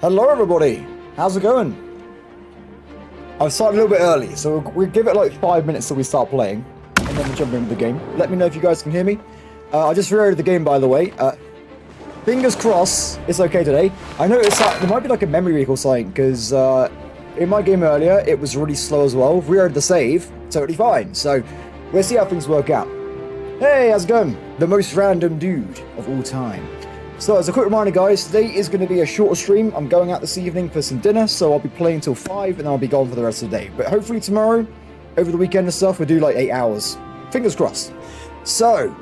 Hello everybody, how's it going? I've started a little bit early, so we'll give it like 5 minutes till we start playing, and then we'll jump into the game. Let me know if you guys can hear me. I just reloaded the game, by the way. Fingers crossed it's okay today. I noticed that there might be like a memory leak or something, because in my game earlier, it was really slow as well. Reloaded the save, totally fine. So we'll see how things work out. Hey, how's it going? The most random dude of all time. So as a quick reminder guys, today is going to be a shorter stream. I'm going out this evening for some dinner, so I'll be playing till 5 and then I'll be gone for the rest of the day. But hopefully tomorrow, over the weekend and stuff, we'll do like 8 hours. Fingers crossed. So,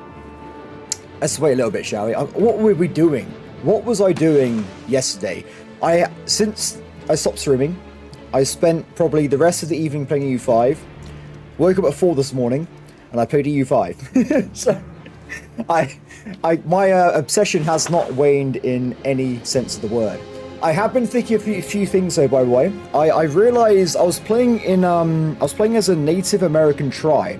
let's wait a little bit, shall we? What were we doing? What was I doing yesterday? Since I stopped streaming, I spent probably the rest of the evening playing EU5. Woke up at 4 this morning, and I played EU5. So, my obsession has not waned in any sense of the word. I have been thinking a few things though, by the way. I realized I was playing as a Native American tribe,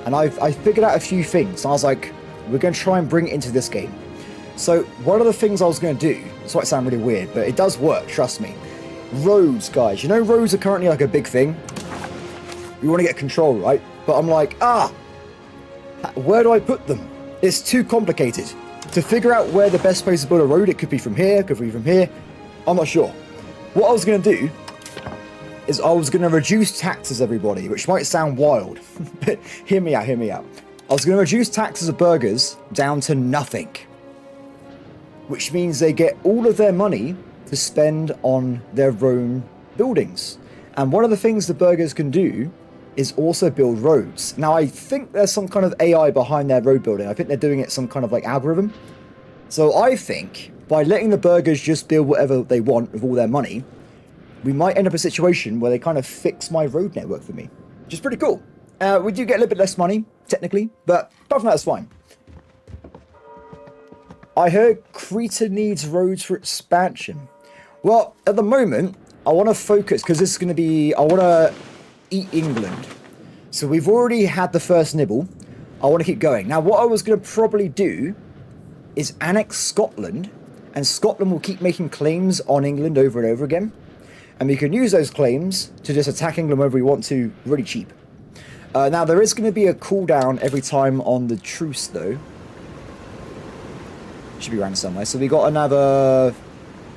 and I figured out a few things. And I was like, we're going to try and bring it into this game. So one of the things I was going to do, this might sound really weird, but it does work, trust me. Roads, guys. You know roads are currently like a big thing. We want to get control, right? But I'm like, where do I put them? It's too complicated to figure out where the best place to build a road. It could be from here, could be from here. I'm not sure. What I was going to do is I was going to reduce taxes, everybody, which might sound wild, but hear me out. I was going to reduce taxes of burghers down to nothing, which means they get all of their money to spend on their own buildings. And one of the things the burghers can do is also build roads. Now, I think there's some kind of AI behind their road building. I think they're doing it some kind of like algorithm. So I think by letting the burghers just build whatever they want with all their money, we might end up in a situation where they kind of fix my road network for me, which is pretty cool. We do get a little bit less money, technically, but apart from that, it's fine. I heard Creta needs roads for expansion. Well, at the moment, I want to focus, because this is going to be, I want to eat England. So we've already had the first nibble. I want to keep going. Now, what I was going to probably do is annex Scotland, and Scotland will keep making claims on England over and over again. And we can use those claims to just attack England whenever we want to, really cheap. Now, there is going to be a cooldown every time on the truce, though. Should be around somewhere. So we got another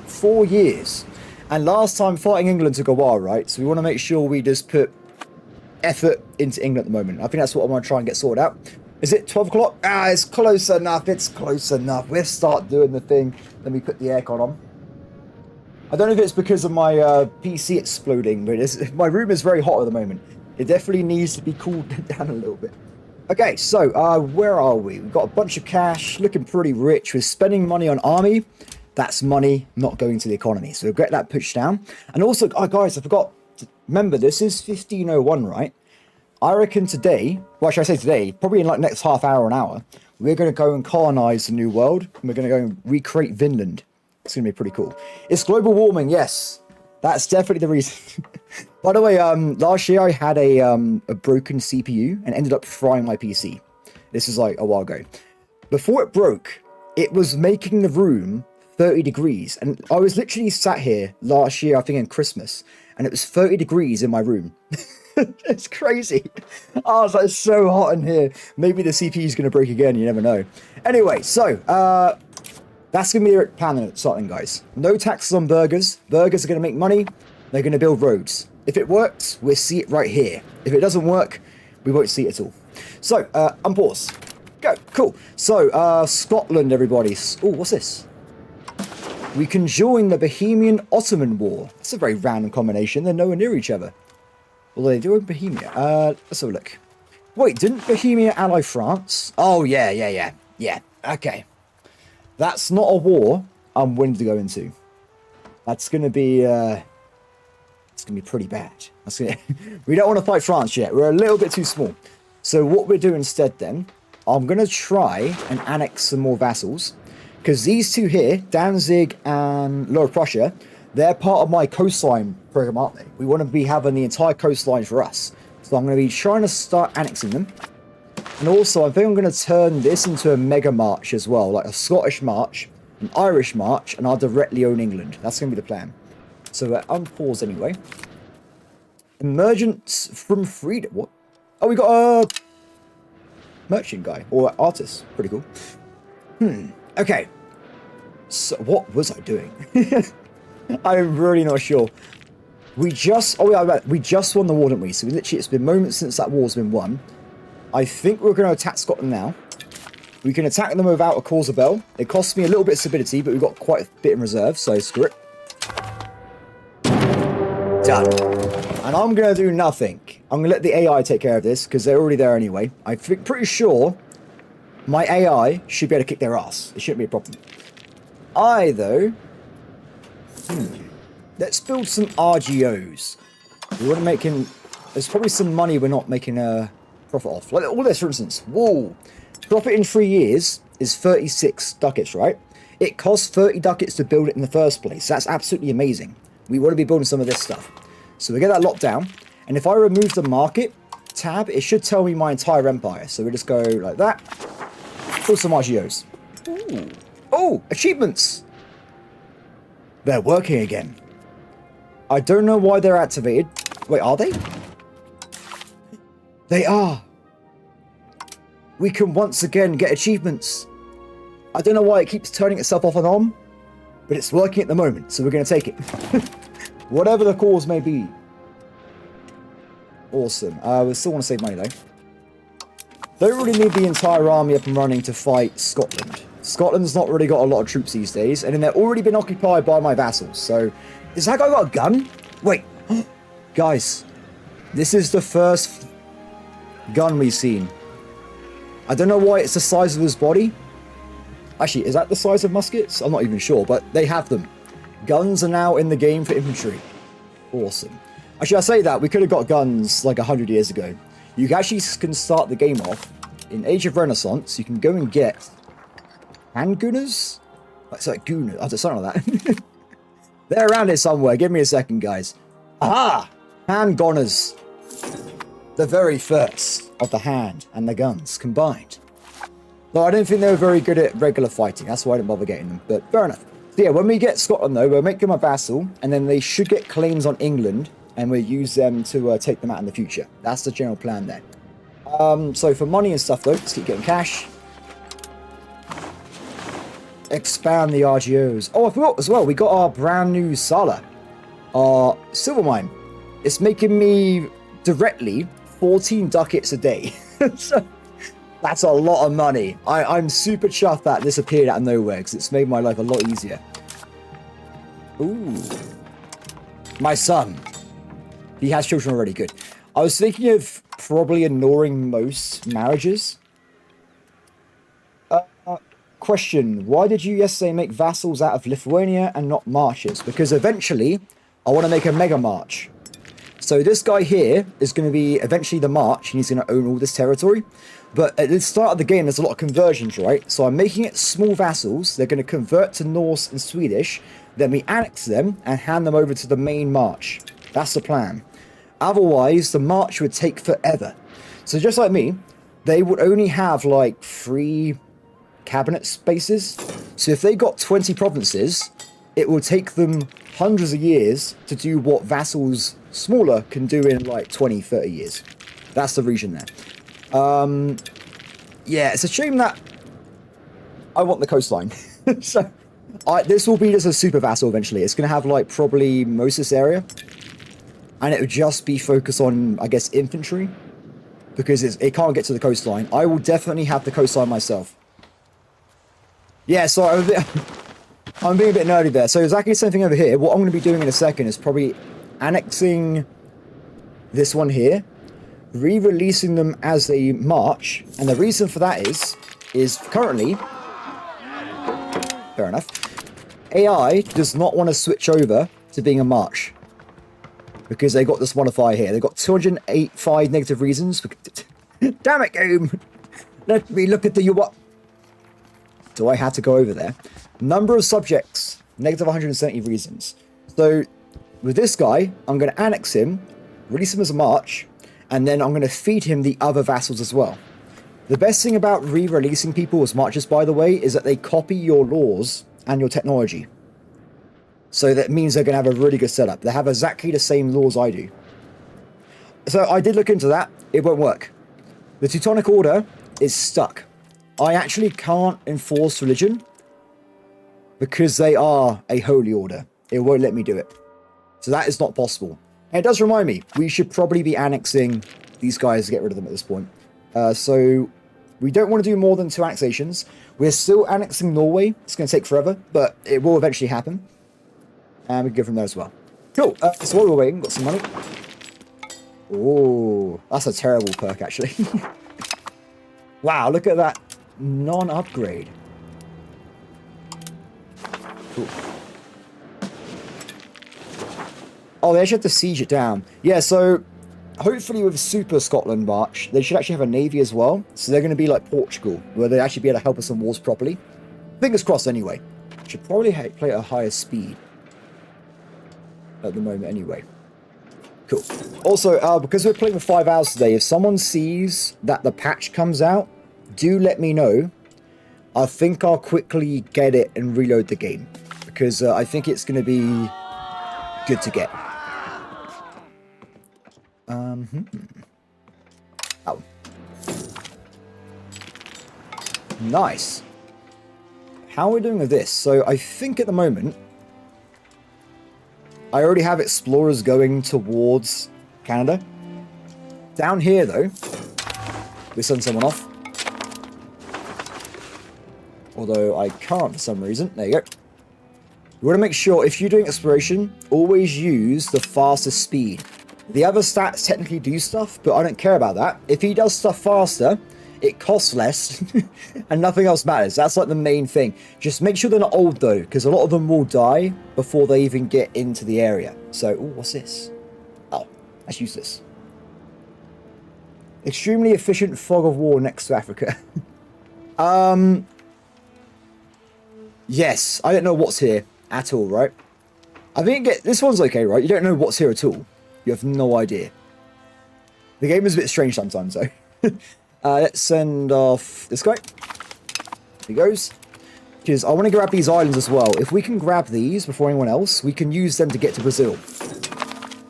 4 years. And last time fighting England took a while, right? So we want to make sure we just put effort into England at the moment. I think that's what I want to try and get sorted out. Is it 12 o'clock? It's close enough. It's close enough. Let's start doing the thing. Let me put the aircon on. I don't know if it's because of my PC exploding, but my room is very hot at the moment. It definitely needs to be cooled down a little bit. Okay, so where are we? We've got a bunch of cash, looking pretty rich. We're spending money on army. That's money not going to the economy. So we'll get that pushed down. And also, guys, I forgot. Remember, this is 1501, right? I reckon today, well, should I say today, probably in like next half hour, an hour, we're going to go and colonize the new world. And we're going to go and recreate Vinland. It's going to be pretty cool. It's global warming, yes. That's definitely the reason. By the way, last year I had a broken CPU and ended up frying my PC. This is like a while ago. Before it broke, it was making the room 30 degrees. And I was literally sat here last year, I think in Christmas, and it was 30 degrees in my room. It's crazy. Oh, it's like so hot in here. Maybe the CPU is going to break again. You never know. Anyway, so that's going to be the plan at starting, guys. No taxes on burghers. Burghers are going to make money. They're going to build roads. If it works, we'll see it right here. If it doesn't work, we won't see it at all. So, unpause. Go. Cool. So, Scotland, everybody. Oh, what's this? We can join the Bohemian Ottoman War. That's a very random combination. They're nowhere near each other. Although they do in Bohemia. Let's have a look. Wait, didn't Bohemia ally France? Oh, yeah. Okay. That's not a war I'm willing to go into. That's going to be... it's going to be pretty bad. We don't want to fight France yet. We're a little bit too small. So what we'll do instead then, I'm going to try and annex some more vassals. Because these two here, Danzig and Lower Prussia, they're part of my coastline program, aren't they? We want to be having the entire coastline for us. So I'm going to be trying to start annexing them. And also, I think I'm going to turn this into a mega march as well, like a Scottish march. an Irish march, and I'll directly own England. That's going to be the plan. So unpause anyway. Emergence from freedom. What? Oh, we got a merchant guy or artist. Pretty cool. Okay. So what was I doing? I'm really not sure. We just we just won the war, didn't we? So it's been moments since that war's been won. I think we're going to attack Scotland now. We can attack them without a cause of bell. It costs me a little bit of stability, but we've got quite a bit in reserve, so screw it. Done. And I'm going to do nothing. I'm going to let the AI take care of this, because they're already there anyway. I'm pretty sure my AI should be able to kick their ass. It shouldn't be a problem. Though... Let's build some RGOs. We want to make in... There's probably some money we're not making a profit off. Like all this, for instance. Whoa. Profit in 3 years is 36 ducats, right? It costs 30 ducats to build it in the first place. That's absolutely amazing. We want to be building some of this stuff. So we get that locked down. And if I remove the market tab, it should tell me my entire empire. So we just go like that. Build some RGOs. Ooh. Oh, achievements. They're working again. I don't know why they're activated. Wait, are they? They are. We can once again get achievements. I don't know why it keeps turning itself off and on, but it's working at the moment, so we're going to take it. Whatever the cause may be. Awesome. We still want to save money, though. Don't really need the entire army up and running to fight Scotland. Scotland's not really got a lot of troops these days, and then they're already been occupied by my vassals, so... Is that guy got a gun? Wait. Guys. This is the first gun we've seen. I don't know why it's the size of his body. Actually, is that the size of muskets? I'm not even sure, but they have them. Guns are now in the game for infantry. Awesome. Actually, I say that, we could have got guns like 100 years ago. You actually can start the game off in Age of Renaissance. You can go and get handgunners? It's like gooners. I don't something like that. They're around here somewhere. Give me a second, guys. Aha! Handgunners. The very first of the hand and the guns combined. Though I don't think they were very good at regular fighting. That's why I didn't bother getting them. But fair enough. So yeah, when we get Scotland, though, we'll make them a vassal. And then they should get claims on England. And we'll use them to take them out in the future. That's the general plan there. So for money and stuff, though, let's keep getting cash. Expand the RGOs. Oh, I forgot as well. We got our brand new Sala. Our silver mine. It's making me directly 14 ducats a day. So that's a lot of money. I'm super chuffed that this appeared out of nowhere because it's made my life a lot easier. Ooh. My son. He has children already. Good. I was thinking of probably ignoring most marriages. Question, why did you yesterday make vassals out of Lithuania and not marches? Because eventually, I want to make a mega march. So this guy here is going to be eventually the march, and he's going to own all this territory. But at the start of the game, there's a lot of conversions, right? So I'm making it small vassals. They're going to convert to Norse and Swedish. Then we annex them and hand them over to the main march. That's the plan. Otherwise, the march would take forever. So just like me, they would only have like 3... cabinet spaces. So if they got 20 provinces, it will take them hundreds of years to do what vassals smaller can do in like 20, 30 years. That's the region there. Yeah, it's a shame that I want the coastline. So this will be just a super vassal eventually. It's going to have like probably most of this area. And it would just be focused on, I guess, infantry. Because it can't get to the coastline. I will definitely have the coastline myself. Yeah, so I'm being a bit nerdy there. So exactly the same thing over here. What I'm going to be doing in a second is probably annexing this one here, re-releasing them as a march, and the reason for that is currently, fair enough, AI does not want to switch over to being a march because they got this modifier here. They got 285 negative reasons. Damn it, game! Let me look at the what. Do I have to go over there? Number of subjects, negative 170 reasons. So with this guy, I'm going to annex him, release him as a march, and then I'm going to feed him the other vassals as well. The best thing about re-releasing people as marches, by the way, is that they copy your laws and your technology. So that means they're going to have a really good setup. They have exactly the same laws I do. So I did look into that. It won't work. The Teutonic Order is stuck. I actually can't enforce religion because they are a holy order. It won't let me do it. So that is not possible. And it does remind me, we should probably be annexing these guys to get rid of them at this point. So we don't want to do more than 2 annexations. We're still annexing Norway. It's going to take forever, but it will eventually happen. And we can go from there as well. Cool. So while we're waiting, got some money. Oh, that's a terrible perk, actually. Wow, look at that non-upgrade. Cool. Oh, they actually have to siege it down. Yeah, so hopefully with Super Scotland March, they should actually have a navy as well. So they're going to be like Portugal, where they actually be able to help us in wars properly. Fingers crossed anyway. Should probably play at a higher speed at the moment anyway. Cool. Also, because we're playing for 5 hours today, if someone sees that the patch comes out, do let me know. I think I'll quickly get it and reload the game, because I think it's going to be good to get. Oh. Nice. How are we doing with this? So I think at the moment, I already have explorers going towards Canada. Down here, though, we send someone off. Although I can't for some reason. There you go. You want to make sure, if you're doing exploration, always use the fastest speed. The other stats technically do stuff, but I don't care about that. If he does stuff faster, it costs less, and nothing else matters. That's like the main thing. Just make sure they're not old, though, because a lot of them will die before they even get into the area. So, ooh, what's this? Oh, let's use this. Extremely efficient fog of war next to Africa. Yes, I don't know what's here at all, right? I think this one's okay, right? You don't know what's here at all. You have no idea. The game is a bit strange sometimes, though. Let's send off this guy. Here he goes. Because I want to grab these islands as well. If we can grab these before anyone else, we can use them to get to Brazil.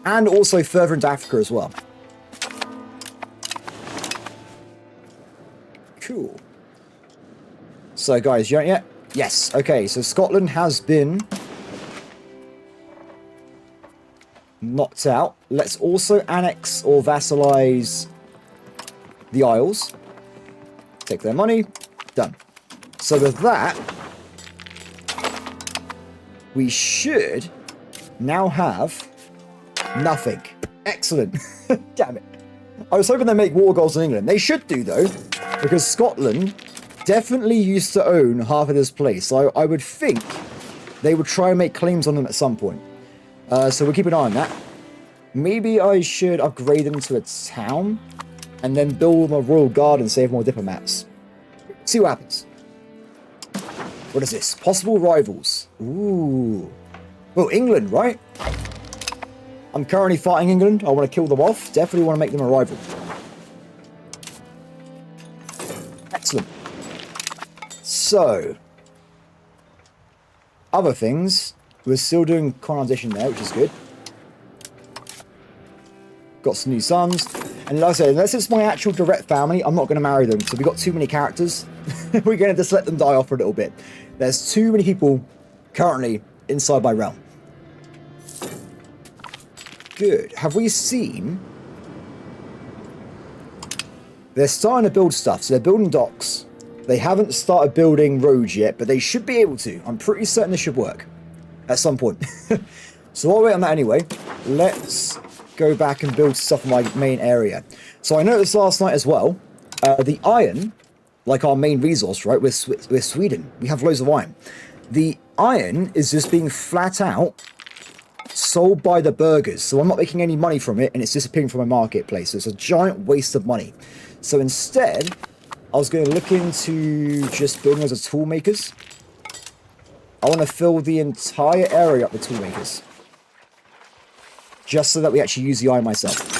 And also further into Africa as well. Cool. So, guys, you don't yet? Yes. Okay, so Scotland has been knocked out. Let's also annex or vassalize the Isles. Take their money. Done. So with that, we should now have nothing. Excellent. Damn it. I was hoping they'd make war goals in England. They should do, though, because Scotland definitely used to own half of this place. So I would think they would try and make claims on them at some point. So we'll keep an eye on that. Maybe I should upgrade them to a town and then build them a royal guard and save more diplomats. See what happens. What is this? Possible rivals. Ooh. Oh, England, right? I'm currently fighting England. I want to kill them off. Definitely want to make them a rival. Excellent. So, other things. We're still doing colonization there, which is good. Got some new sons. And like I said, unless it's my actual direct family, I'm not going to marry them. So we've got too many characters. We're going to just let them die off for a little bit. There's too many people currently inside my realm. Good. Have we seen... They're starting to build stuff. So they're building docks. They haven't started building roads yet, but they should be able to. I'm pretty certain this should work at some point. So I'll wait on that anyway. Let's go back and build stuff in my main area. So I noticed last night as well, the iron, like our main resource, right? We're Sweden. We have loads of iron. The iron is just being flat out sold by the burghers. So I'm not making any money from it, and it's disappearing from my marketplace. So it's a giant waste of money. So instead, I was going to look into just building those as tool makers. I want to fill the entire area up with tool makers. Just so that we actually use the iron myself.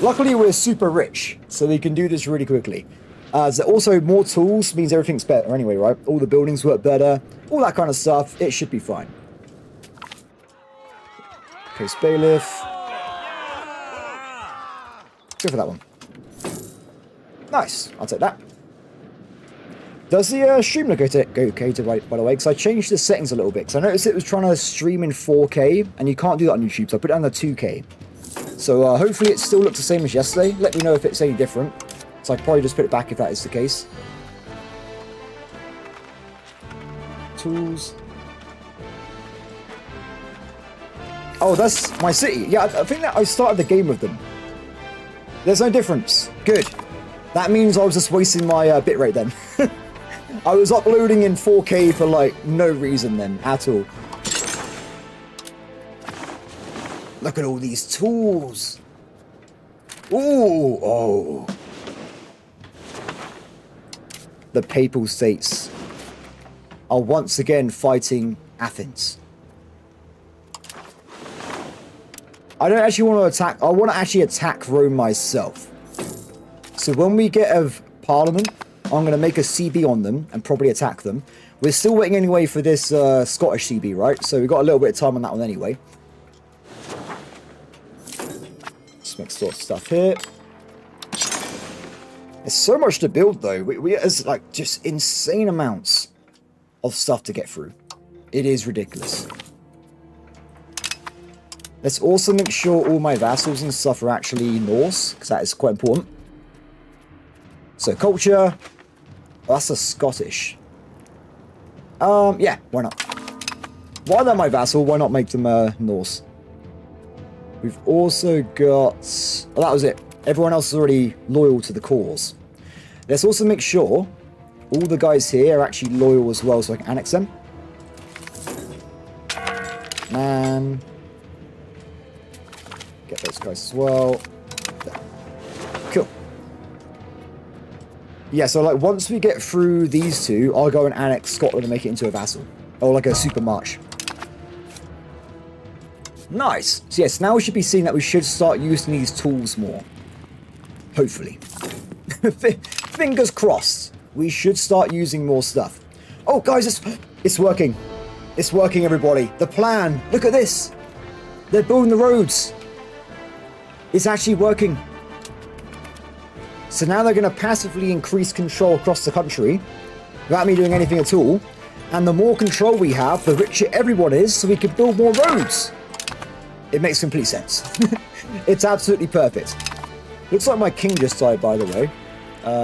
Luckily, we're super rich, so we can do this really quickly. So also, more tools means everything's better anyway, right? All the buildings work better, all that kind of stuff. It should be fine. Coast Bailiff. Go for that one. Nice. I'll take that. Does the stream look okay by the way? Because I changed the settings a little bit. Because I noticed it was trying to stream in 4K, and you can't do that on YouTube, so I put it down to 2K. So hopefully it still looks the same as yesterday. Let me know if it's any different. So I could probably just put it back if that is the case. Tools. Oh, that's my city. Yeah, I think that I started the game with them. There's no difference. Good. That means I was just wasting my bitrate then. I was uploading in 4K for like no reason then at all. Look at all these tools. Ooh, oh. The Papal States are once again fighting Athens. I don't actually want to attack. I want to actually attack Rome myself. So when we get a parliament, I'm going to make a CB on them and probably attack them. We're still waiting anyway for this Scottish CB, right? So we've got a little bit of time on that one anyway. Let's make sort of stuff here. There's so much to build though. There's like just insane amounts of stuff to get through. It is ridiculous. Let's also make sure all my vassals and stuff are actually Norse, because that is quite important. So culture, that's a Scottish. Yeah, why not? Why they're my vassal, why not make them Norse? We've also got... Oh, that was it. Everyone else is already loyal to the cause. Let's also make sure all the guys here are actually loyal as well, so I can annex them. Man. Get those guys as well. There. Cool. Yeah, so like once we get through these two, I'll go and annex Scotland and make it into a vassal. Or like a super march. Nice. So yes, now we should be seeing that we should start using these tools more. Hopefully. Fingers crossed. We should start using more stuff. Oh, guys, it's working. It's working, everybody. The plan. Look at this. They're building the roads. It's actually working. So now they're going to passively increase control across the country without me doing anything at all. And the more control we have, the richer everyone is, so we can build more roads. It makes complete sense. It's absolutely perfect. Looks like my king just died, by the way.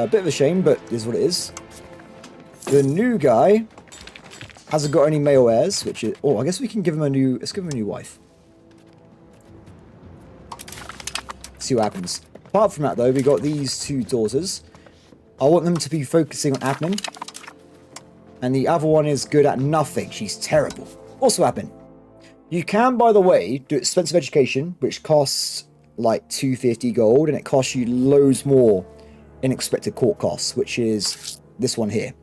Bit of a shame, but it is what it is. The new guy hasn't got any male heirs, which is... Oh, I guess we can give him a new... Let's give him a new wife. See what happens. Apart from that, though, we got these two daughters. I want them to be focusing on admin. And the other one is good at nothing. She's terrible. Also admin. You can, by the way, do expensive education, which costs like 250 gold, and it costs you loads more in expected court costs, which is this one here.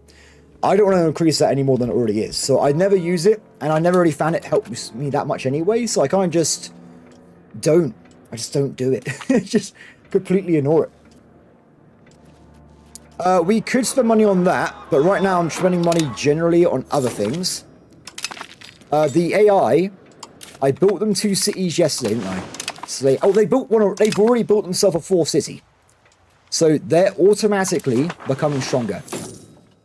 I don't want to increase that any more than it already is. So I never use it, and I never really found it helps me that much anyway, so I kind of just don't. I just don't do it. Just completely ignore it. We could spend money on that, but right now I'm spending money generally on other things. The AI, I built them 2 cities yesterday, didn't I? So they've already built themselves a 4th city. So they're automatically becoming stronger.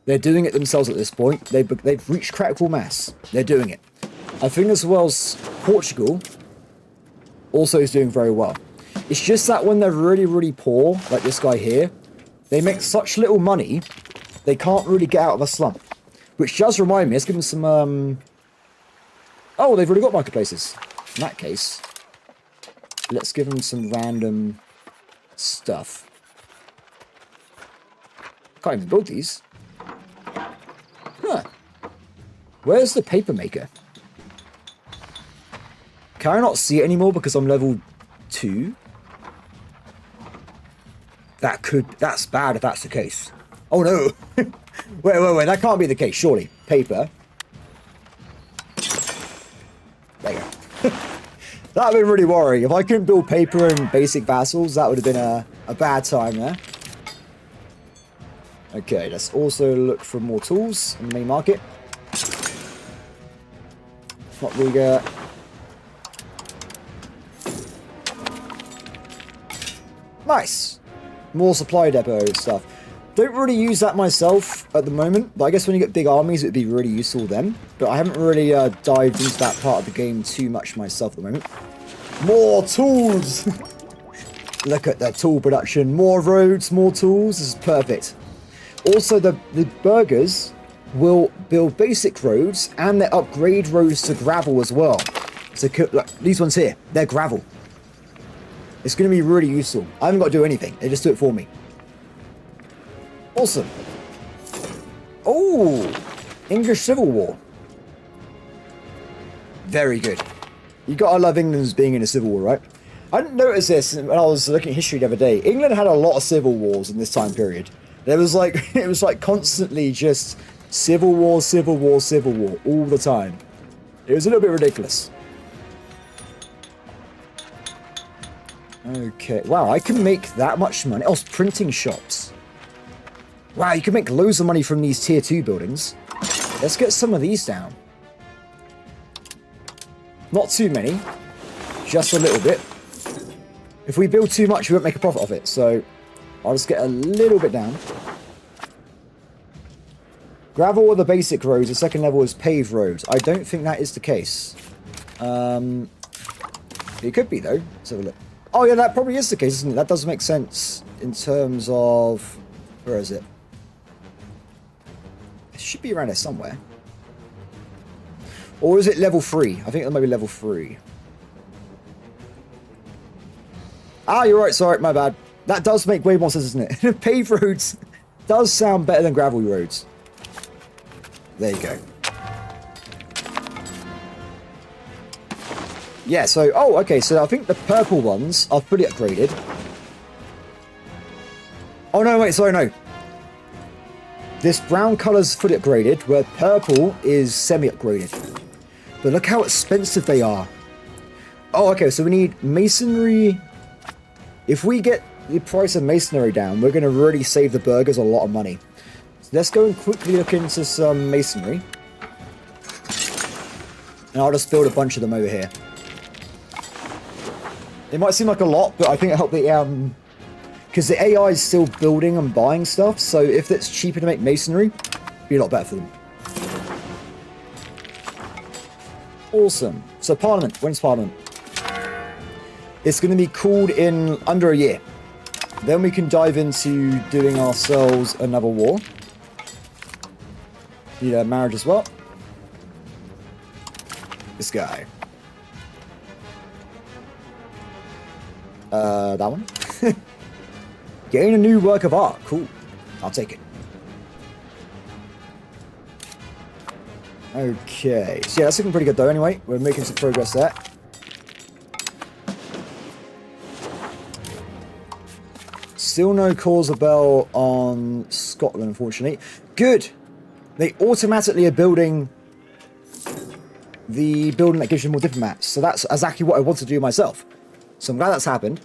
They're doing it themselves at this point. They've reached critical mass. They're doing it. I think as well as Portugal also is doing very well. It's just that when they're really, really poor, like this guy here, they make such little money, they can't really get out of a slump. Which does remind me, let's give them some... Oh, they've already got marketplaces. In that case, let's give them some random stuff. Can't even build these. Huh. Where's the paper maker? Can I not see it anymore because I'm level 2? That's bad if that's the case. Oh no! wait, that can't be the case, surely. Paper. There you go. That would have been really worrying. If I couldn't build paper and basic vassals, that would have been a bad time there. Okay, let's also look for more tools in the main market. Not Riga. Nice. More supply depot stuff. Don't really use that myself at the moment, but I guess when you get big armies, it would be really useful then. But I haven't really dived into that part of the game too much myself at the moment. More tools! Look at the tool production. More roads, more tools. This is perfect. Also, the burghers will build basic roads and they upgrade roads to gravel as well. So look, these ones here, they're gravel. It's going to be really useful. I haven't got to do anything. They just do it for me. Awesome. Oh, English Civil War. Very good. You got to love England's being in a civil war, right? I didn't notice this when I was looking at history the other day. England had a lot of civil wars in this time period. There was like, it was like constantly just civil war, civil war, civil war all the time. It was a little bit ridiculous. Okay, wow, I can make that much money. Oh, printing shops. Wow, you can make loads of money from these tier 2 buildings. Let's get some of these down. Not too many, just a little bit. If we build too much, we won't make a profit of it, so I'll just get a little bit down. Gravel are the basic roads, the second level is paved roads. I don't think that is the case. It could be though, let's have a look. Oh yeah, that probably is the case, isn't it? That does make sense in terms of... Where is it? It should be around here somewhere. Or is it level 3? I think that might be level 3. Ah, you're right, sorry, my bad. That does make way more sense, doesn't it? Paved roads does sound better than gravel roads. There you go. Yeah, so, oh, okay, so I think the purple ones are fully upgraded. Oh, no, wait, sorry, no. This brown colour's fully upgraded, where purple is semi-upgraded. But look how expensive they are. Oh, okay, so we need masonry. If we get the price of masonry down, we're going to really save the burghers a lot of money. So let's go and quickly look into some masonry. And I'll just build a bunch of them over here. It might seem like a lot, but I think it helped the, because the AI is still building and buying stuff, so if it's cheaper to make masonry, it'd be a lot better for them. Awesome. So Parliament, when's Parliament? It's going to be called in under a year. Then we can dive into doing ourselves another war. Need a marriage as well. This guy. That one. Gain a new work of art. Cool. I'll take it. Okay. So yeah, that's looking pretty good though anyway. We're making some progress there. Still no cause a bell on Scotland, unfortunately. Good. They automatically are building the building that gives you more diplomats. So that's exactly what I want to do myself. So I'm glad that's happened.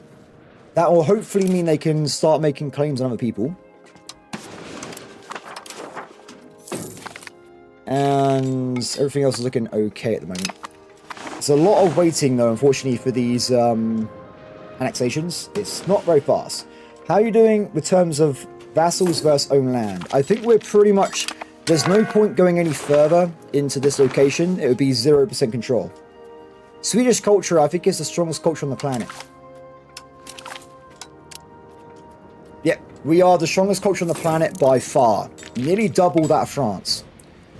That will hopefully mean they can start making claims on other people. And everything else is looking okay at the moment. It's a lot of waiting though, unfortunately, for these annexations. It's not very fast. How are you doing with terms of vassals versus own land? I think we're pretty much... There's no point going any further into this location. It would be 0% control. Swedish culture, I think, is the strongest culture on the planet. Yep, we are the strongest culture on the planet by far. Nearly double that of France.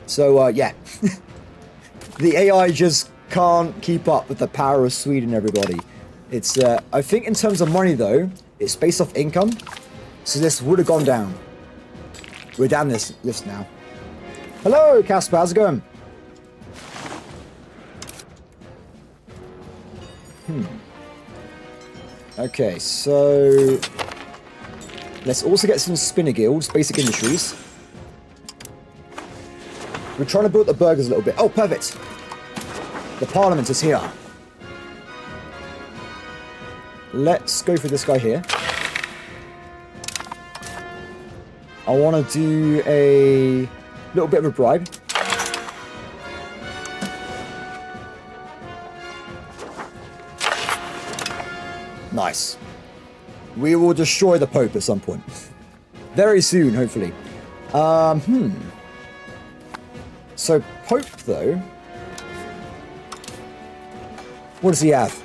So, yeah. The AI just can't keep up with the power of Sweden, everybody. It's, I think in terms of money, though, it's based off income. So this would have gone down. We're down this list now. Hello, Casper, how's it going? Okay, so... Let's also get some spinner guilds, basic industries. We're trying to build the burghers a little bit. Oh, perfect. The Parliament is here. Let's go for this guy here. I want to do a little bit of a bribe. Nice. We will destroy the Pope at some point. Very soon, hopefully. So, Pope, though... What does he have?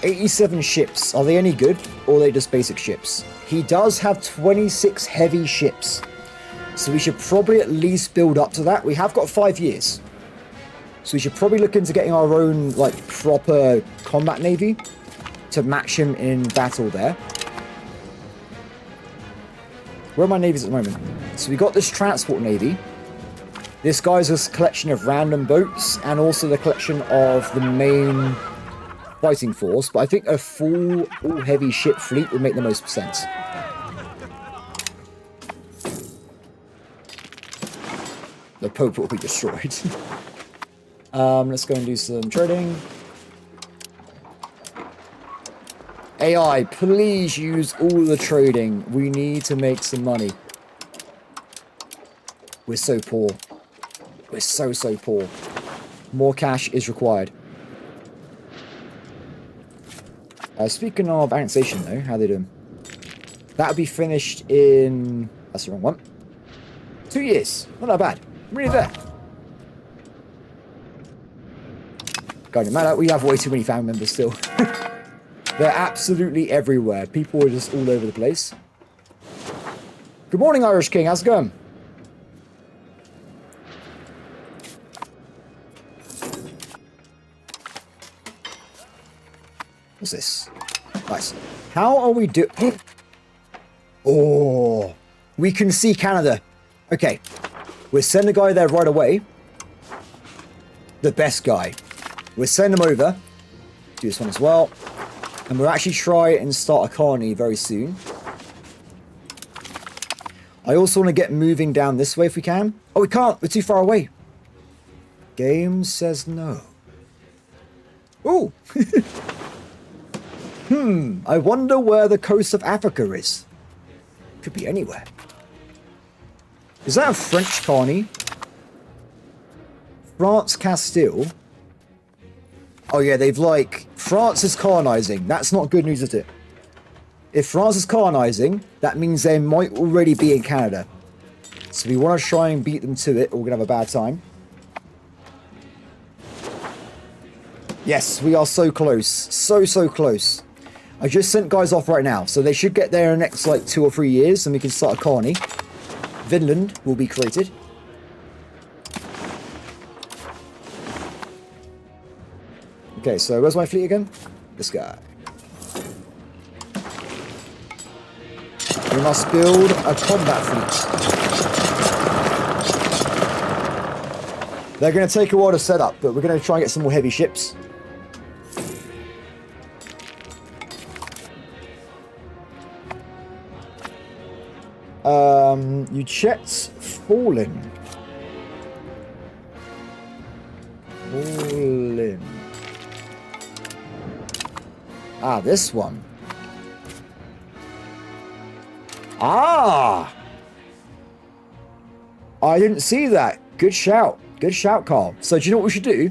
87 ships. Are they any good? Or are they just basic ships? He does have 26 heavy ships. So we should probably at least build up to that. We have got 5 years. So we should probably look into getting our own, like, proper combat navy to match him in battle there. Where are my navies at the moment? So we got this transport navy. This guy's a collection of random boats and also the collection of the main fighting force. But I think a full all-heavy ship fleet would make the most sense. The Pope will be destroyed. Let's go and do some trading. AI, please use all the trading. We need to make some money. We're so poor. We're so poor. More cash is required. Speaking of annexation, though, how are they doing? That'll be finished in... That's the wrong one. 2 years. Not that bad. Really there. God, no matter, we have way too many family members still. They're absolutely everywhere. People are just all over the place. Good morning, Irish King. How's it going? What's this? Nice. How are we doing? Oh, we can see Canada. Okay. We'll send a guy there right away. The best guy. We'll send him over. Do this one as well. And we'll actually try and start a colony very soon. I also want to get moving down this way if we can. Oh, we can't. We're too far away. Game says no. Ooh. I wonder where the coast of Africa is. Could be anywhere. Is that a French colony? France Castile. Oh yeah, they've like... France is colonizing. That's not good news, is it? If France is colonizing, that means they might already be in Canada. So we want to try and beat them to it, or we're going to have a bad time. Yes, we are so close. So close. I just sent guys off right now, so they should get there in the next like 2 or 3 years, and we can start a colony. Vinland will be created. Okay, so where's my fleet again? This guy. We must build a combat fleet. They're going to take a while to set up, but we're going to try and get some more heavy ships. Uchet's fallen. Ah, this one. Ah! I didn't see that. Good shout. Good shout, Carl. So do you know what we should do?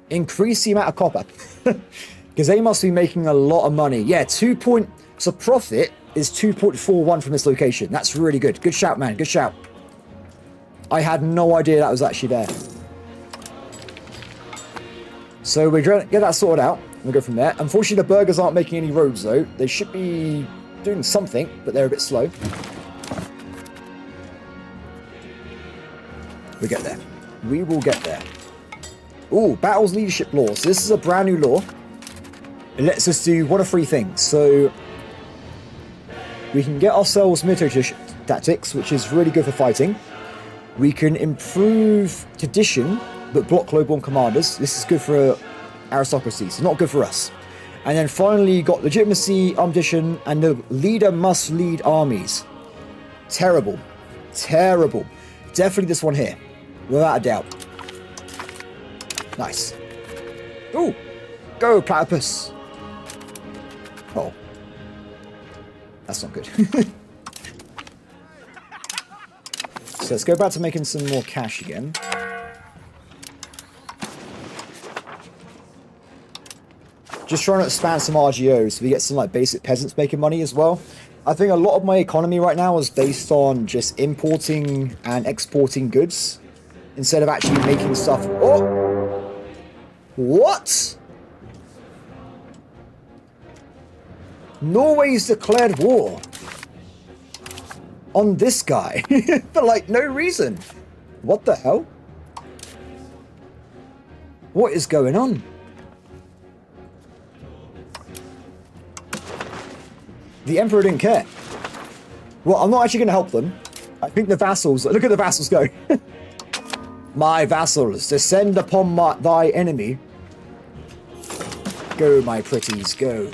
Increase the amount of copper. Because they must be making a lot of money. Yeah, So profit is 2.41 from this location. That's really good. Good shout, man. Good shout. I had no idea that was actually there. So we're going to get that sorted out. We'll go from there. Unfortunately, the burgers aren't making any roads, though. They should be doing something, but they're a bit slow. We get there. We will get there. Ooh, battles leadership law. So this is a brand new law. It lets us do one of 3 things. So we can get ourselves military tactics, which is really good for fighting. We can improve tradition, but block global commanders. This is good for aristocracy, so not good for us. And then finally, you got legitimacy, ambition, and the leader must lead armies. Terrible. Terrible. Definitely this one here, without a doubt. Nice. Ooh, go platypus. Oh, that's not good. So let's go back to making some more cash again. Just trying to expand some RGOs so we get some like basic peasants making money as well. I think a lot of my economy right now is based on just importing and exporting goods instead of actually making stuff. Oh! What? Norway's declared war on this guy for like no reason. What the hell? What is going on? The Emperor didn't care. Well, I'm not actually going to help them. I think the vassals... Look at the vassals go. My vassals, descend upon thy enemy. Go, my pretties, go.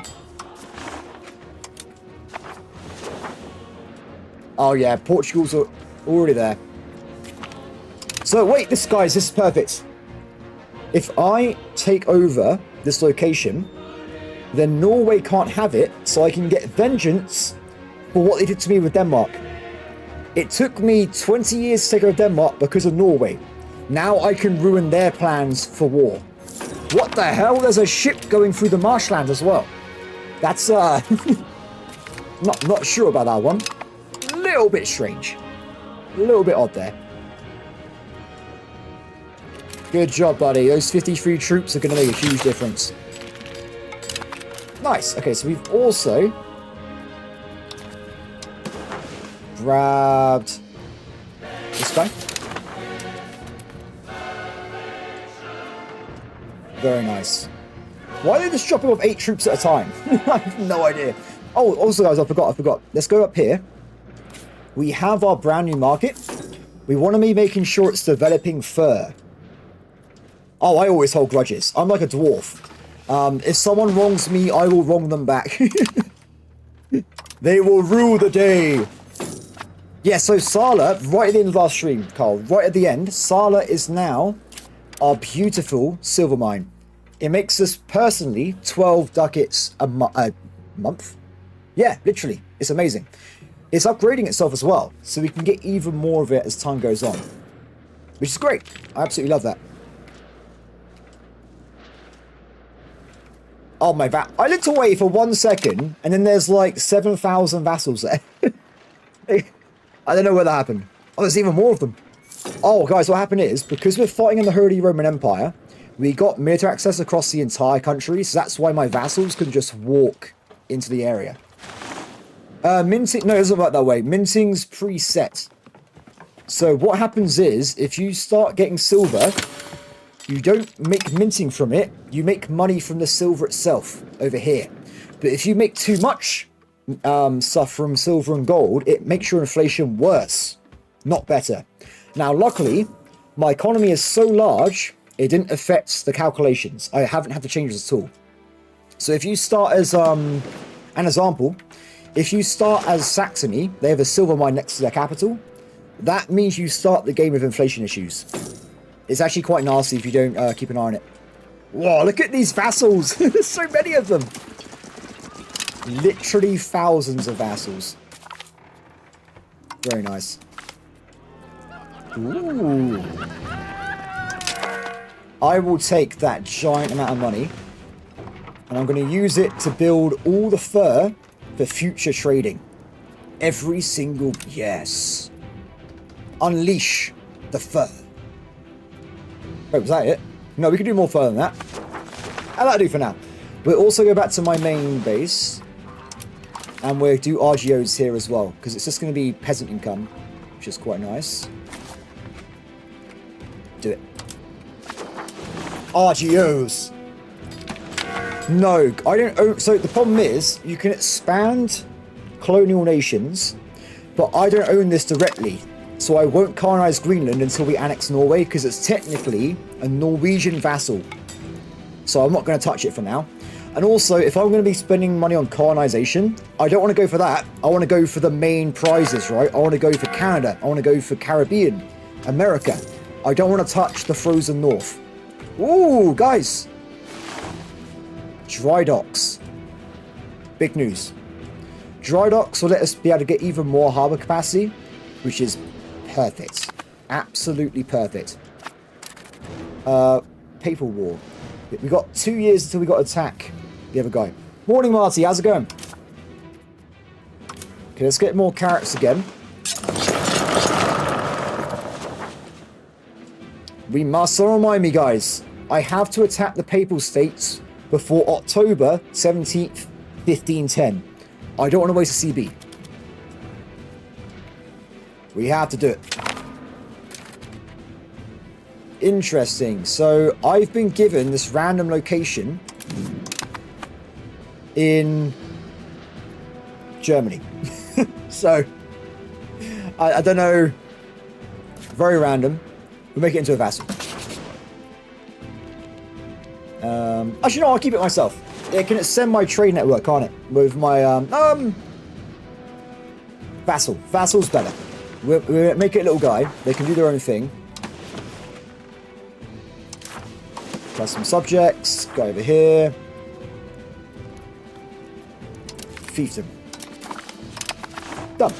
Oh, yeah, Portugal's already there. So, wait, this is perfect. If I take over this location... then Norway can't have it, so I can get vengeance for what they did to me with Denmark. It took me 20 years to take over Denmark because of Norway. Now I can ruin their plans for war. What the hell? There's a ship going through the marshland as well. That's, not sure about that one. A little bit strange. A little bit odd there. Good job, buddy. Those 53 troops are going to make a huge difference. Nice. Okay, so we've also grabbed this guy. Very nice. Why are they just dropping off 8 troops at a time? I have no idea. Oh, also, guys, I forgot. Let's go up here. We have our brand new market. We want to be making sure it's developing fur. Oh, I always hold grudges. I'm like a dwarf. If someone wrongs me, I will wrong them back. They will rule the day. Yeah, so Sala, right at the end of our stream, Carl, right at the end, Sala is now our beautiful silver mine. It makes us personally 12 ducats a month. Yeah, literally. It's amazing. It's upgrading itself as well, so we can get even more of it as time goes on. Which is great. I absolutely love that. Oh my I looked away for 1 second, and then there's like 7,000 vassals there. I don't know where that happened. Oh, there's even more of them. Oh, guys, what happened is, because we're fighting in the Holy Roman Empire, we got military access across the entire country, so that's why my vassals can just walk into the area. Minting... No, it doesn't work that way. Minting's preset. So what happens is, if you start getting silver... You don't make minting from it, you make money from the silver itself over here. But if you make too much stuff from silver and gold, it makes your inflation worse, not better. Now, luckily, my economy is so large, it didn't affect the calculations. I haven't had to change this at all. So if you start as, an example, if you start as Saxony, they have a silver mine next to their capital, that means you start the game with inflation issues. It's actually quite nasty if you don't keep an eye on it. Whoa, look at these vassals. There's so many of them. Literally thousands of vassals. Very nice. Ooh. I will take that giant amount of money. And I'm going to use it to build all the fur for future trading. Every single... Yes. Unleash the fur. Wait, was that it? No, we can do more fur than that. And that'll do for now. We'll also go back to my main base. And we'll do RGOs here as well. Because it's just going to be peasant income. Which is quite nice. Do it. RGOs. No, I don't own... So the problem is, you can expand colonial nations. But I don't own this directly. So I won't colonize Greenland until we annex Norway, because it's technically a Norwegian vassal. So I'm not going to touch it for now. And also, if I'm going to be spending money on colonization, I don't want to go for that. I want to go for the main prizes, right? I want to go for Canada. I want to go for Caribbean, America. I don't want to touch the frozen north. Ooh, guys. Dry docks. Big news. Dry docks will let us be able to get even more harbour capacity, which is perfect. Absolutely perfect. Papal War. We got 2 years until we got to attack the other guy. Morning, Marty. How's it going? Okay, let's get more carrots again. We must remind me, guys. I have to attack the Papal States before October 17th, 1510. I don't want to waste a CB. We have to do it. Interesting. So I've been given this random location in Germany. So I don't know. Very random. We'll make it into a vassal. Actually, no, I'll keep it myself. It can extend my trade network, can't it? With my vassal. Vassal's better. We'll make it a little guy. They can do their own thing. Plus some subjects. Go over here. Fiefdom. Done.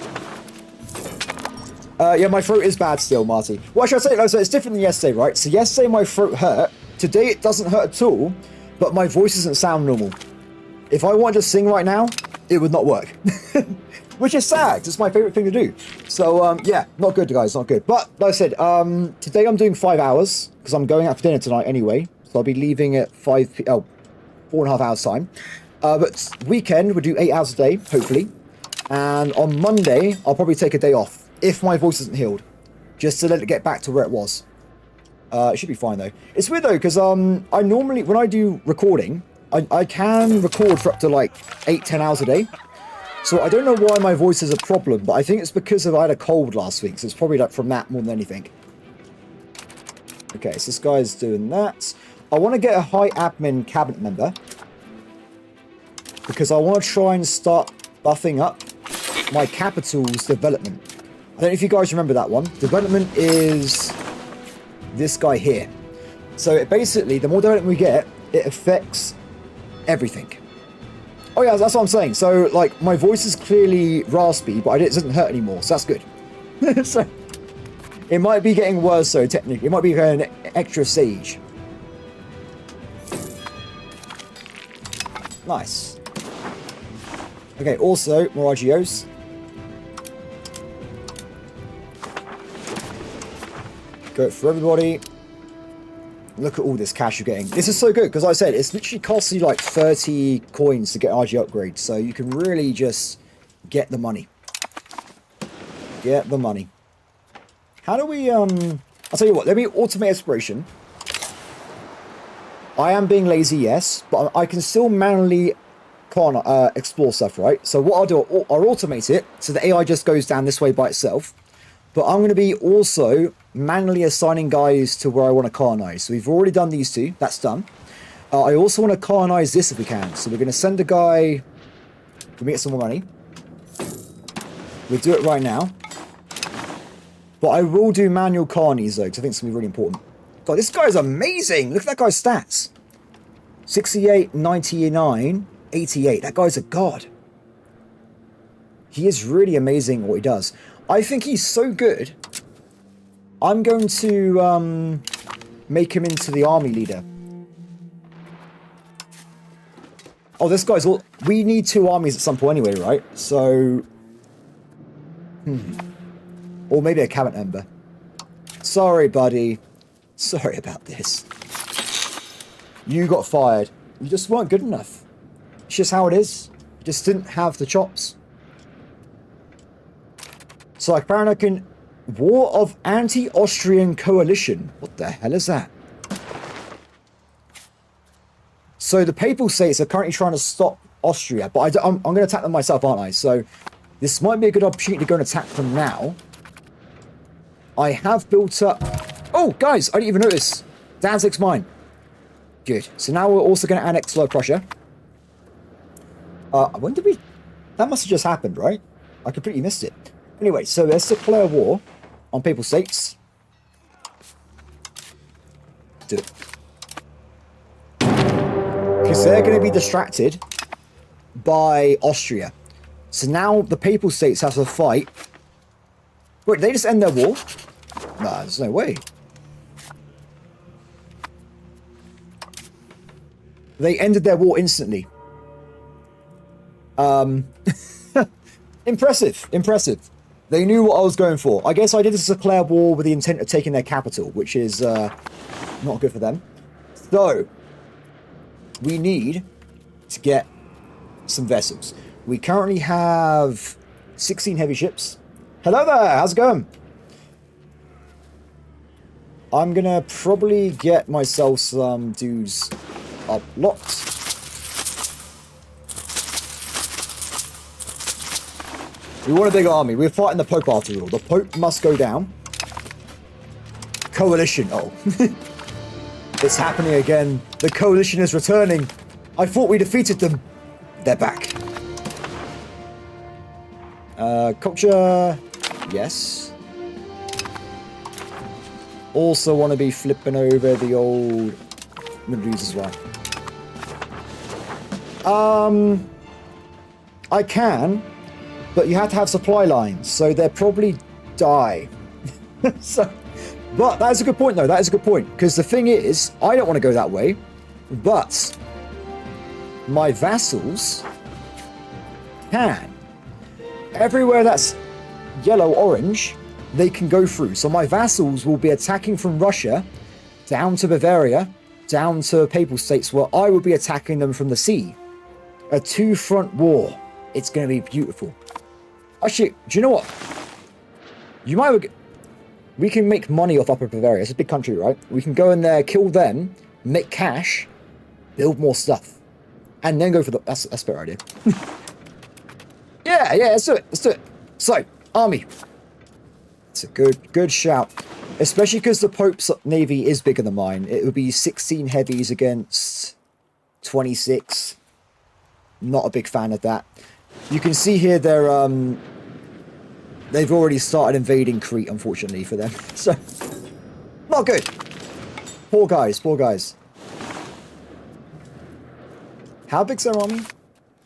Yeah, my throat is bad still, Marty. What should I say? No, so it's different than yesterday, right? So yesterday my throat hurt. Today it doesn't hurt at all, but my voice doesn't sound normal. If I wanted to sing right now, it would not work. Which is sad. It's my favorite thing to do. So, yeah, not good, guys, not good. But, like I said, today I'm doing 5 hours, because I'm going out for dinner tonight anyway. So I'll be leaving at 4.5 hours time. But weekend, we'll do 8 hours a day, hopefully. And on Monday, I'll probably take a day off, if my voice isn't healed. Just to let it get back to where it was. It should be fine, though. It's weird, though, because I normally, when I do recording, I can record for up to, like, 8-10 hours a day. So I don't know why my voice is a problem, but I think it's because I had a cold last week, so it's probably like from that more than anything. Okay, so this guy's doing that. I want to get a high admin cabinet member, because I want to try and start buffing up my capital's development. I don't know if you guys remember that one. Development is this guy here. So it basically, the more development we get, it affects everything. Oh yeah, that's what I'm saying. So, like, my voice is clearly raspy, but it doesn't hurt anymore, so that's good. So, it might be getting worse, so technically. It might be going an extra sage. Nice. Okay, also, more RGOs. Go for everybody. Look at all this cash you're getting. This is so good, because like I said, it's literally costs you like 30 coins to get RG upgrades. So you can really just get the money. Get the money. How do we, I'll tell you what, let me automate exploration. I am being lazy, yes, but I can still manually explore stuff, right? So what I'll do, I'll automate it, so the AI just goes down this way by itself. But I'm going to be also manually assigning guys to where I want to colonize. So we've already done these two. That's done. I also want to colonize this if we can. So we're going to send a guy. Let me get some more money. We'll do it right now. But I will do manual colonies though, because I think it's going to be really important. God, this guy's amazing. Look at that guy's stats. 68, 99, 88. That guy's a god. He is really amazing at what he does. I think he's so good. I'm going to make him into the army leader. Oh, this guy's all... We need 2 armies at some point anyway, right? So... Or maybe a cabinet member. Sorry, buddy. Sorry about this. You got fired. You just weren't good enough. It's just how it is. You just didn't have the chops. So apparently I can... War of Anti-Austrian Coalition. What the hell is that? So the Papal States are currently trying to stop Austria, but I'm going to attack them myself, aren't I? So this might be a good opportunity to go and attack them now. I have built up... Oh, guys, I didn't even notice. Danzig's mine. Good. So now we're also going to annex Lower Prussia. When did we... That must have just happened, right? I completely missed it. Anyway, so let's declare war on Papal States. Do it. Because they're going to be distracted by Austria. So now the Papal States have to fight. Wait, did they just end their war? Nah, there's no way. They ended their war instantly. Impressive, impressive. They knew what I was going for. I guess I did declare war with the intent of taking their capital, which is not good for them. So, we need to get some vessels. We currently have 16 heavy ships. Hello there, how's it going? I'm gonna probably get myself some dudes up locked. We want a big army. We're fighting the Pope after all. The Pope must go down. Coalition. Oh. It's happening again. The coalition is returning. I thought we defeated them. They're back. Culture. Yes. Also want to be flipping over the old Middle East as well. I can, but you have to have supply lines, so they'll probably die. So, but that is a good point, though. That is a good point, because the thing is, I don't want to go that way, but my vassals can. Everywhere that's yellow-orange, they can go through. So my vassals will be attacking from Russia down to Bavaria, down to Papal States, where I will be attacking them from the sea. A two-front war. It's going to be beautiful. Actually, do you know what? You might... We can make money off Upper Bavaria. It's a big country, right? We can go in there, kill them, make cash, build more stuff, and then go for the... That's a better idea. Yeah, let's do it. Let's do it. So, army. It's a good shout. Especially because the Pope's navy is bigger than mine. It would be 16 heavies against 26. Not a big fan of that. You can see here they've already started invading Crete, unfortunately for them. So, not good. Poor guys, poor guys. How big's their army?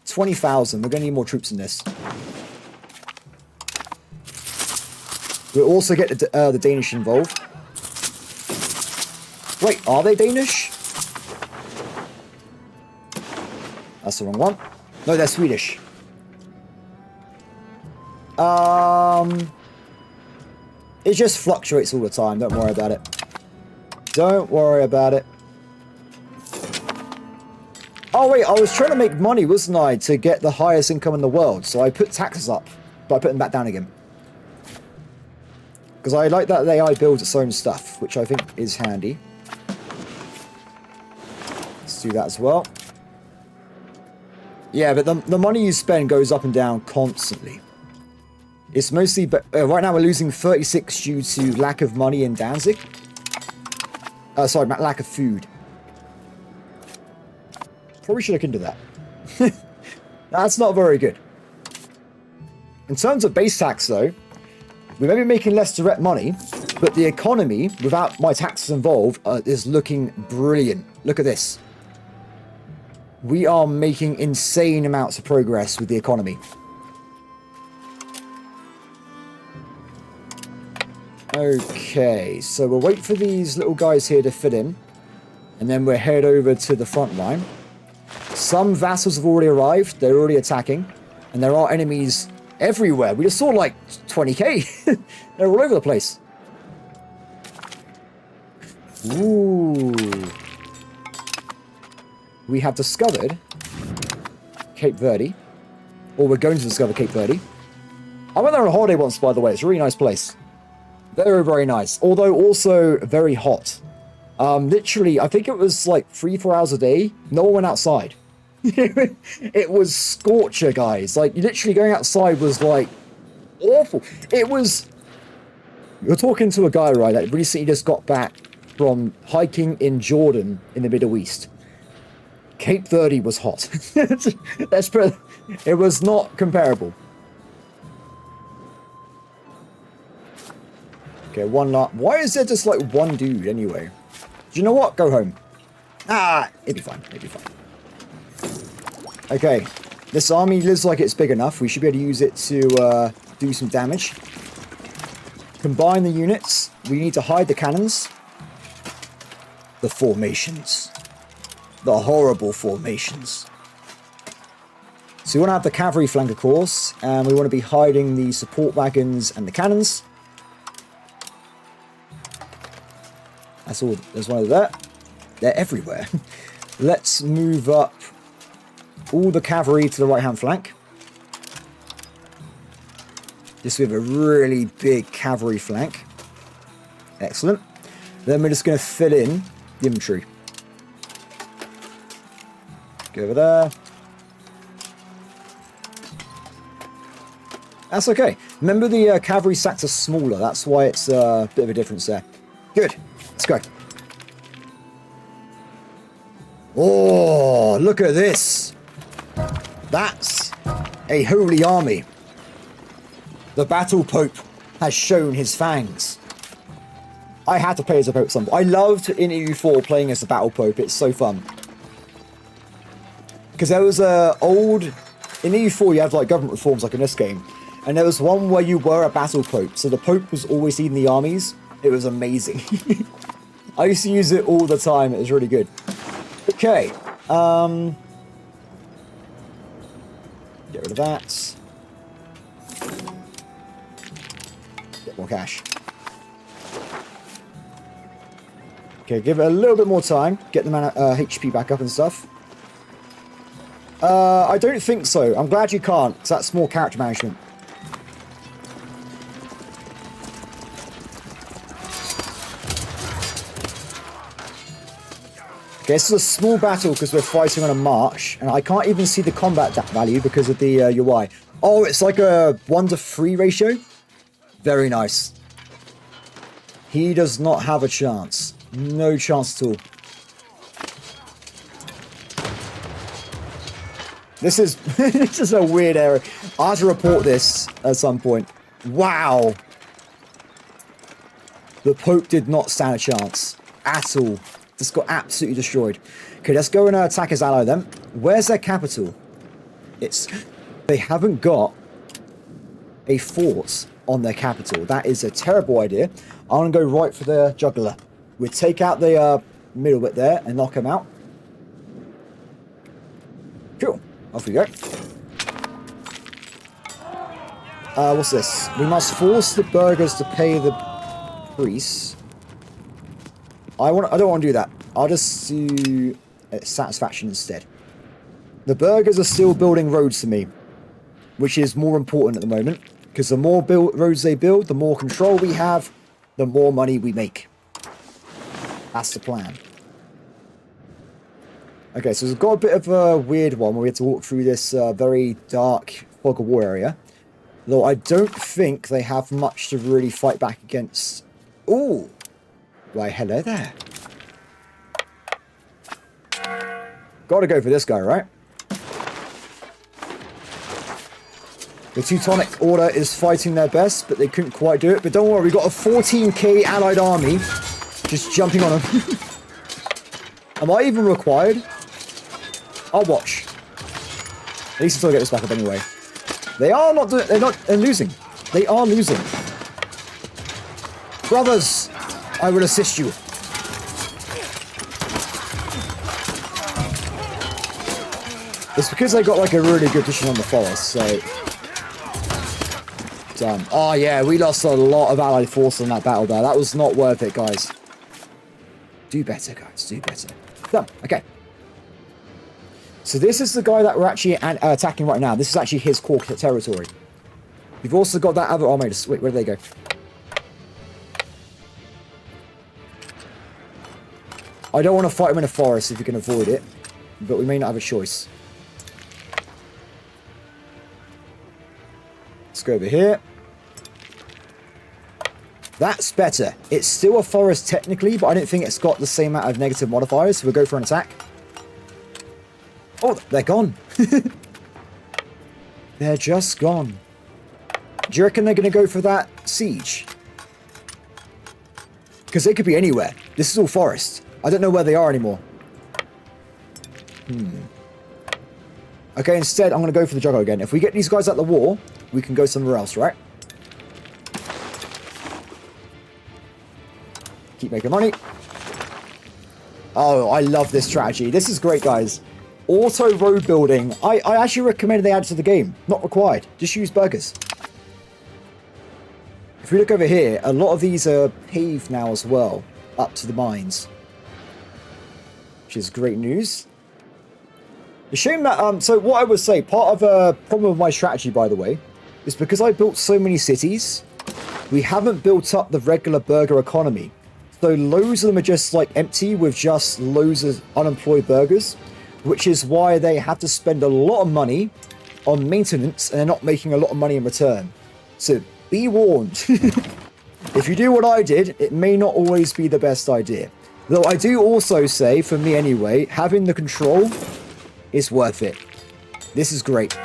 20,000. We're going to need more troops in this. We'll also get the Danish involved. Wait, are they Danish? That's the wrong one. No, they're Swedish. It just fluctuates all the time. Don't worry about it. Don't worry about it. Oh, wait, I was trying to make money, wasn't I, to get the highest income in the world. So I put taxes up, but I put them back down again. Because I like that the AI builds its own stuff, which I think is handy. Let's do that as well. Yeah, but the money you spend goes up and down constantly. It's mostly... right now we're losing 36 due to lack of money in Danzig. Sorry, lack of food. Probably should look into that. That's not very good. In terms of base tax, though, we may be making less direct money, but the economy, without my taxes involved, is looking brilliant. Look at this. We are making insane amounts of progress with the economy. Okay, so we'll wait for these little guys here to fit in, and then we'll head over to the front line. Some vassals have already arrived. They're already attacking, and there are enemies everywhere. We just saw like 20k. They're all over the place. Ooh. We have discovered Cape Verde. Or we're going to discover Cape Verde. I went there on a holiday once, by the way. It's a really nice place. Very, very nice. Although also very hot. Literally, I think it was like 3-4 hours a day. No one went outside. It was scorcher, guys. Like, literally going outside was like awful. It was... You're talking to a guy, right, that recently just got back from hiking in Jordan in the Middle East. Cape Verde was hot. It was not comparable. Okay, one lot. Why is there just like one dude anyway? Do you know what? Go home. It'd be fine. It'd be fine. Okay, this army looks like it's big enough. We should be able to use it to do some damage. Combine the units. We need to hide the cannons. The formations. The horrible formations. So we want to have the cavalry flank, of course, and we want to be hiding the support wagons and the cannons. That's all. There's one over there. They're everywhere. Let's move up all the cavalry to the right-hand flank. Just with a really big cavalry flank. Excellent. Then we're just going to fill in the infantry. Go over there. That's okay. Remember the cavalry sacks are smaller. That's why it's a bit of a difference there. Good. Let's go. Oh, look at this. That's a holy army. The Battle Pope has shown his fangs. I had to play as a Pope some. I loved in EU4 playing as the Battle Pope. It's so fun. Because there was a old... In EU4 you have like government reforms like in this game. And there was one where you were a Battle Pope. So the Pope was always leading the armies. It was amazing. I used to use it all the time. It was really good. Okay. Get rid of that. Get more cash. Okay, give it a little bit more time. Get the mana HP back up and stuff. I don't think so. I'm glad you can't, because that's more character management. Okay, this is a small battle because we're fighting on a march, and I can't even see the combat value because of the UI. Oh, it's like a 1-to-3 ratio? Very nice. He does not have a chance. No chance at all. This is this is a weird area. I have to report this at some point. Wow. The Pope did not stand a chance at all. Just got absolutely destroyed. Okay, let's go and attack his ally then. Where's their capital? They haven't got a fort on their capital. That is a terrible idea. I'm gonna go right for the jugular. We take out the middle bit there and knock him out. Cool. Off we go. What's this? We must force the burghers to pay the priests. I don't want to do that. I'll just do satisfaction instead. The burghers are still building roads to me, which is more important at the moment, because the more roads they build, the more control we have, the more money we make. That's the plan. Okay, so we've got a bit of a weird one where we have to walk through this very dark fog of war area. Though I don't think they have much to really fight back against. Ooh! Why, hello there. Gotta go for this guy, right? The Teutonic Order is fighting their best, but they couldn't quite do it. But don't worry, we've got a 14k allied army just jumping on them. Am I even required? I'll watch. At least until I get this back up anyway. They are not doing... They're losing. They are losing. Brothers, I will assist you. It's because they got like a really good position on the forest, so... Done. Oh yeah, we lost a lot of allied force on that battle there. That was not worth it, guys. Do better, guys. Do better. Done. Okay. So this is the guy that we're actually attacking right now. This is actually his core territory. You've also got that other... Oh, wait, where did they go? I don't want to fight him in a forest if you can avoid it, but we may not have a choice. Let's go over here. That's better. It's still a forest technically, but I don't think it's got the same amount of negative modifiers, so we'll go for an attack. Oh, they're gone. They're just gone. Do you reckon they're going to go for that siege? Because they could be anywhere. This is all forest. I don't know where they are anymore. Okay, instead, I'm going to go for the juggler again. If we get these guys out of the war, we can go somewhere else, right? Keep making money. Oh, I love this strategy. This is great, guys. Auto road building. I actually recommend they add it to the game. Not required. Just use burgers. If we look over here, a lot of these are paved now as well, up to the mines. Which is great news. The shame that, so what I would say, part of a problem of my strategy, by the way, is because I built so many cities, we haven't built up the regular burger economy. So loads of them are just like empty with just loads of unemployed burgers, which is why they had to spend a lot of money on maintenance and they're not making a lot of money in return. So be warned. If you do what I did, it may not always be the best idea. Though I do also say, for me anyway, having the control is worth it. This is great.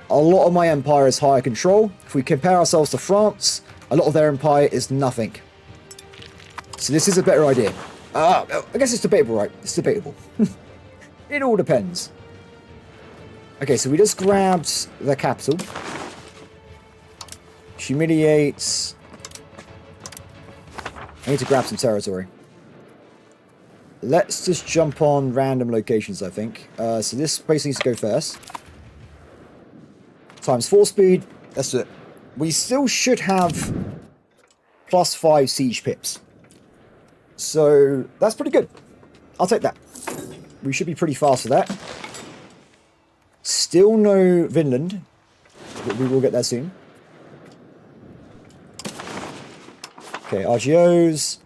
A lot of my empire is higher control. If we compare ourselves to France, a lot of their empire is nothing. So this is a better idea. I guess it's debatable, right? It's debatable. It all depends. Okay, so we just grabbed the capital. Humiliates. I need to grab some territory. Let's just jump on random locations, I think. So this place needs to go first. Times 4 speed. That's it. We still should have +5 siege pips. So that's pretty good. I'll take that. We should be pretty fast for that. Still no Vinland, but we will get there soon. Okay, RGOs.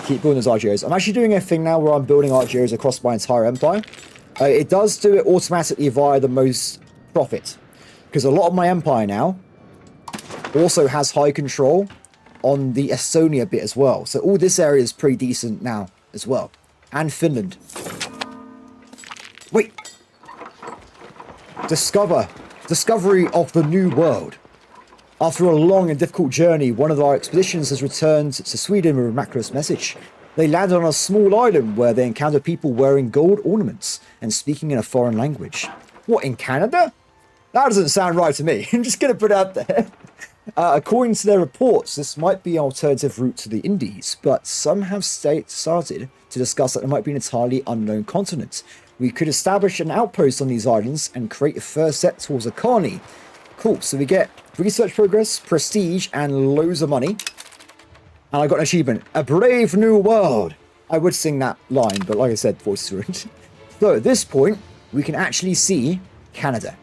Keep building those RGOs. I'm actually doing a thing now where I'm building RGOs across my entire empire. It does do it automatically via the most profit. Because a lot of my empire now also has high control on the Estonia bit as well. So all this area is pretty decent now as well. And Finland. Wait. Discovery of the new world. After a long and difficult journey, one of our expeditions has returned to Sweden with a miraculous message. They landed on a small island where they encountered people wearing gold ornaments and speaking in a foreign language. What, in Canada? That doesn't sound right to me. I'm just going to put it out there. According to their reports, this might be an alternative route to the Indies, but some have started to discuss that it might be an entirely unknown continent. We could establish an outpost on these islands and create a first step towards a colony. Cool, so we get research progress, prestige, and loads of money. And I got an achievement. A brave new world. I would sing that line, but like I said, voices ruined. So at this point, we can actually see Canada.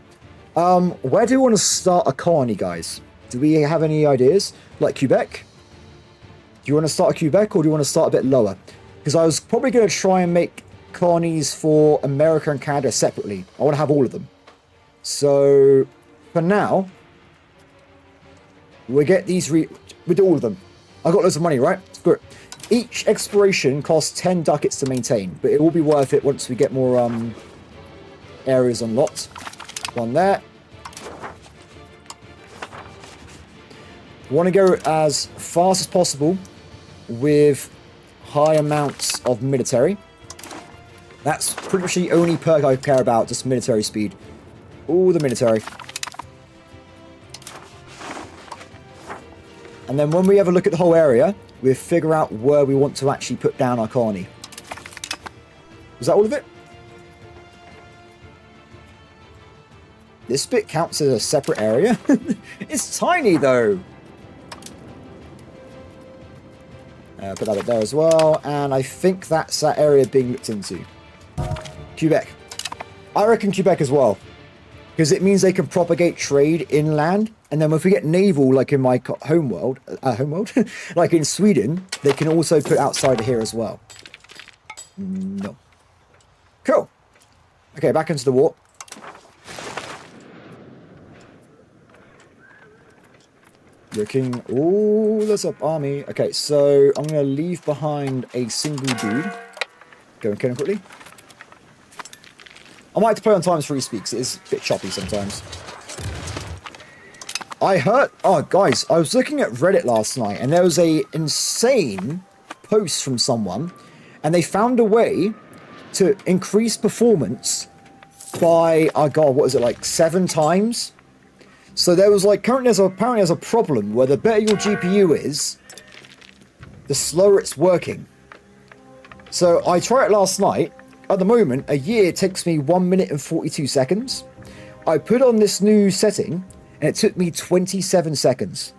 Where do we want to start a colony, guys? Do we have any ideas? Like Quebec? Do you want to start at Quebec, or do you want to start a bit lower? Because I was probably going to try and make colonies for America and Canada separately. I want to have all of them. So for now, we get these we do all of them. I got loads of money, right? Screw it. Each exploration costs 10 ducats to maintain, but it will be worth it once we get more areas unlocked. One there. Want to go as fast as possible with high amounts of military. That's pretty much the only perk I care about, just military speed. All the military. And then when we have a look at the whole area, we'll figure out where we want to actually put down our colony. Is that all of it? This bit counts as a separate area. It's tiny though. Put that up there as well. And I think that's that area being looked into. Quebec. I reckon Quebec as well. Because it means they can propagate trade inland. And then if we get naval, like in my homeworld, like in Sweden, they can also put outside of here as well. No. Cool. Okay, back into the war. Looking, oh, there's up army. Okay, so I'm going to leave behind a single dude. Go and kill him quickly. I might have to play on times 3 speaks. It is a bit choppy sometimes. I heard... Oh, guys, I was looking at Reddit last night, and there was a insane post from someone, and they found a way to increase performance by, oh god, what is it, like 7 times? So there was like, apparently there's a problem where the better your GPU is, the slower it's working. So I tried it last night. At the moment, a year takes me 1 minute and 42 seconds. I put on this new setting and it took me 27 seconds.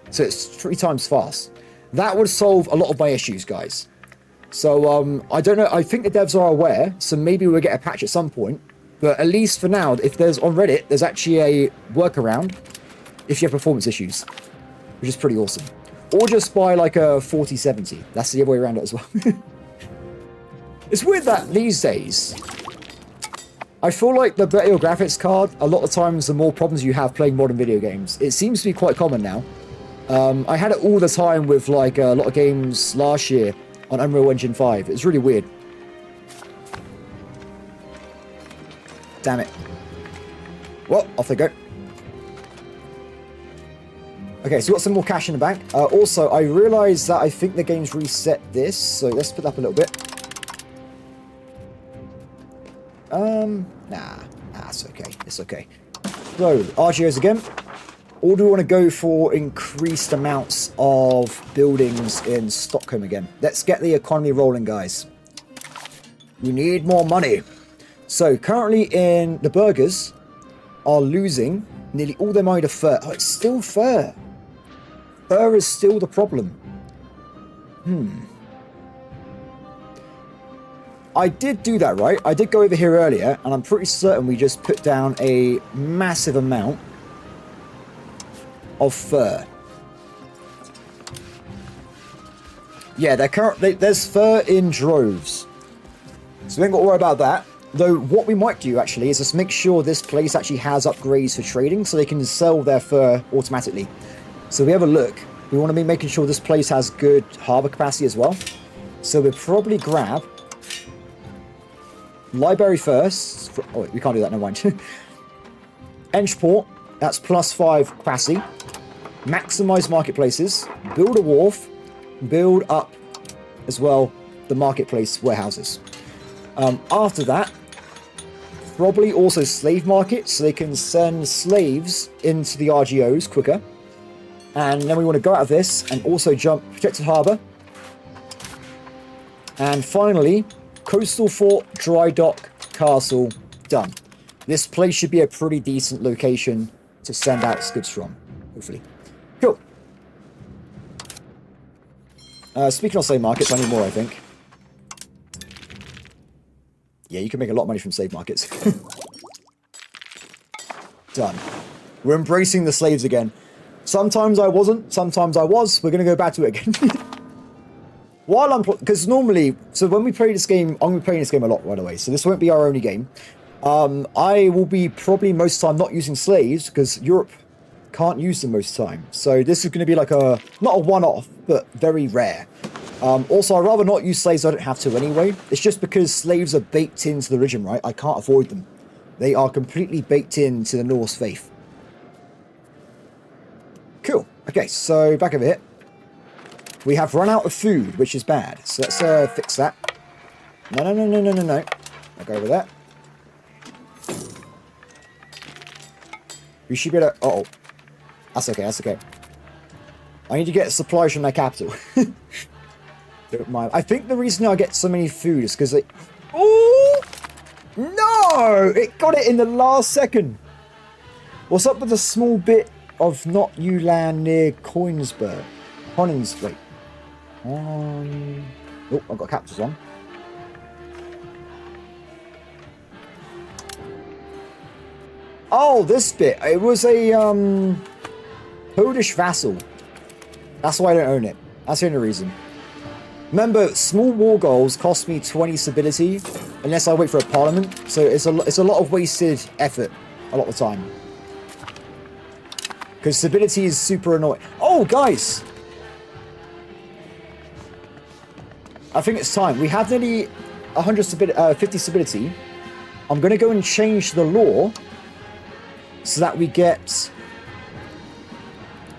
So it's 3 times fast. That would solve a lot of my issues, guys. So I don't know. I think the devs are aware, so maybe we'll get a patch at some point. But at least for now, if there's on Reddit, there's actually a workaround if you have performance issues, which is pretty awesome. Or just buy like a 4070. That's the other way around it as well. It's weird that these days, I feel like the better your graphics card, a lot of times the more problems you have playing modern video games. It seems to be quite common now. I had it all the time with like a lot of games last year on Unreal Engine 5. It's really weird. Damn it. Well, off they go. Okay, so we've got some more cash in the bank. Also, I realized that I think the game's reset this, so let's put it up a little bit. Nah, it's okay. It's okay. So, RGOs again. Or do we want to go for increased amounts of buildings in Stockholm again? Let's get the economy rolling, guys. We need more money. So, currently in the burghers are losing nearly all their money to fur. Oh, it's still fur. Fur is still the problem. I did do that, right? I did go over here earlier, and I'm pretty certain we just put down a massive amount of fur. Yeah, there's fur in droves. So we ain't got to worry about that. Though what we might do actually is just make sure this place actually has upgrades for trading so they can sell their fur automatically. So we have a look. We want to be making sure this place has good harbour capacity as well. So we'll probably grab library first. Oh, wait, we can't do that, no mind. Engeport, that's +5 capacity. Maximize marketplaces. Build a wharf. Build up as well the marketplace warehouses. After that, probably also slave markets so they can send slaves into the RGOs quicker. And then we want to go out of this and also jump protected harbour. And finally, coastal fort, dry dock, castle, done. This place should be a pretty decent location to send out goods from, hopefully. Cool. Speaking of slave markets, I need more, I think. Yeah, you can make a lot of money from slave markets. Done. We're embracing the slaves again. Sometimes I wasn't, sometimes I was. We're going to go back to it again. While I'm... Because normally... So when we play this game... I'm going to be playing this game a lot, by the way. So this won't be our only game. I will be probably most of the time not using slaves because Europe can't use them most of the time. So this is going to be like a... Not a one-off, but very rare. Also, I'd rather not use slaves. I don't have to anyway. It's just because slaves are baked into the religion, right? I can't avoid them. They are completely baked into the Norse faith. Cool. Okay, so back over here. We have run out of food, which is bad. So let's fix that. No. I'll go over that. We should be able to... Uh-oh. That's okay, that's okay. I need to get supplies from my capital. Don't mind. I think the reason I get so many food is because they... Oh! No! It got it in the last second. What's up with the small bit of not you land near Coinsburg? Wait. Oh, I've got captures on. Oh, this bit. It was a Polish vassal. That's why I don't own it. That's the only reason. Remember, small war goals cost me 20 stability unless I wait for a parliament. So it's a lot of wasted effort a lot of the time. Because stability is super annoying. Oh, guys! I think it's time. We have nearly 50 stability. I'm going to go and change the law so that we get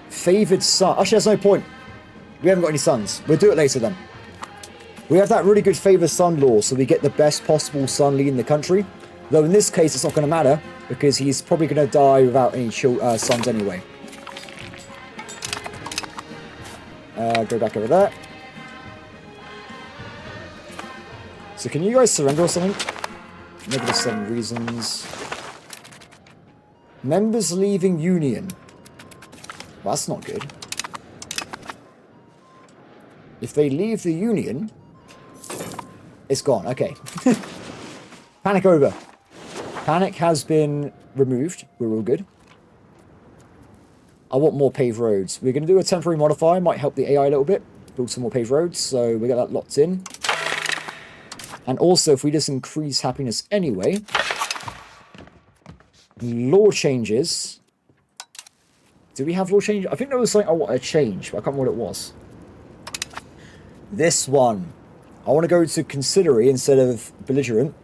favoured son. Actually, there's no point. We haven't got any sons. We'll do it later then. We have that really good favoured son law, so we get the best possible son leading the country. Though in this case, it's not going to matter because he's probably going to die without any sons anyway. Go back over there. So can you guys surrender or something? -7 reasons. Members leaving Union. Well, that's not good. If they leave the Union, it's gone. Okay. Panic over. Panic has been removed. We're all good. I want more paved roads. We're going to do a temporary modifier. Might help the AI a little bit. Build some more paved roads. So we got that locked in. And also, if we just increase happiness anyway, law changes. Do we have law changes? I think there was something I want to change, but I can't remember what it was. This one. I want to go to conciliatory instead of belligerent,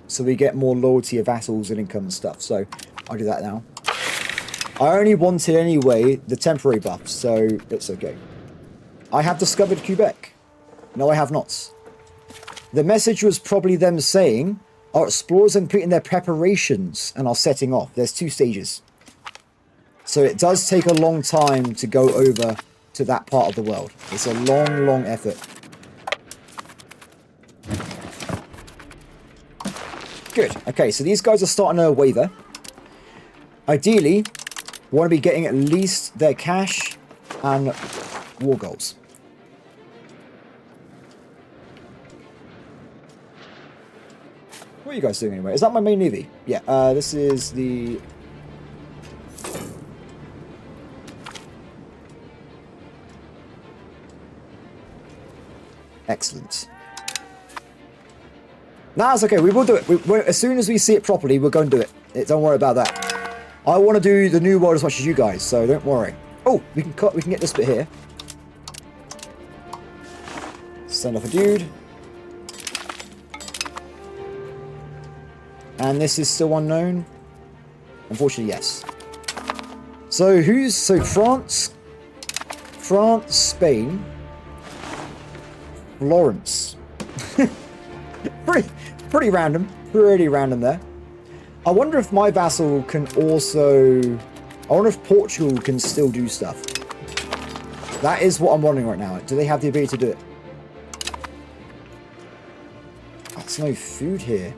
so we get more loyalty of vassals and income and stuff. So I'll do that now. I only wanted anyway the temporary buff, so it's okay. I have discovered Quebec. No, I have not. The message was probably them saying our explorers are completing their preparations and are setting off. There's 2 stages. So it does take a long time to go over to that part of the world. It's a long, long effort. Good. Okay, so these guys are starting a waiver. Ideally, we want to be getting at least their cash and war goals. What are you guys doing anyway? Is that my main navy? Yeah, this is the... Excellent. No, that's okay. We will do it. As soon as we see it properly, we'll go and do it. Don't worry about that. I want to do the new world as much as you guys, so don't worry. Oh, we can cut. We can get this bit here. Send off a dude. And this is still unknown. Unfortunately, yes. So France, Spain, Florence. Pretty random. Pretty random there. I wonder if my vassal can also... I wonder if Portugal can still do stuff. That is what I'm wondering right now. Do they have the ability to do it? There's no food here.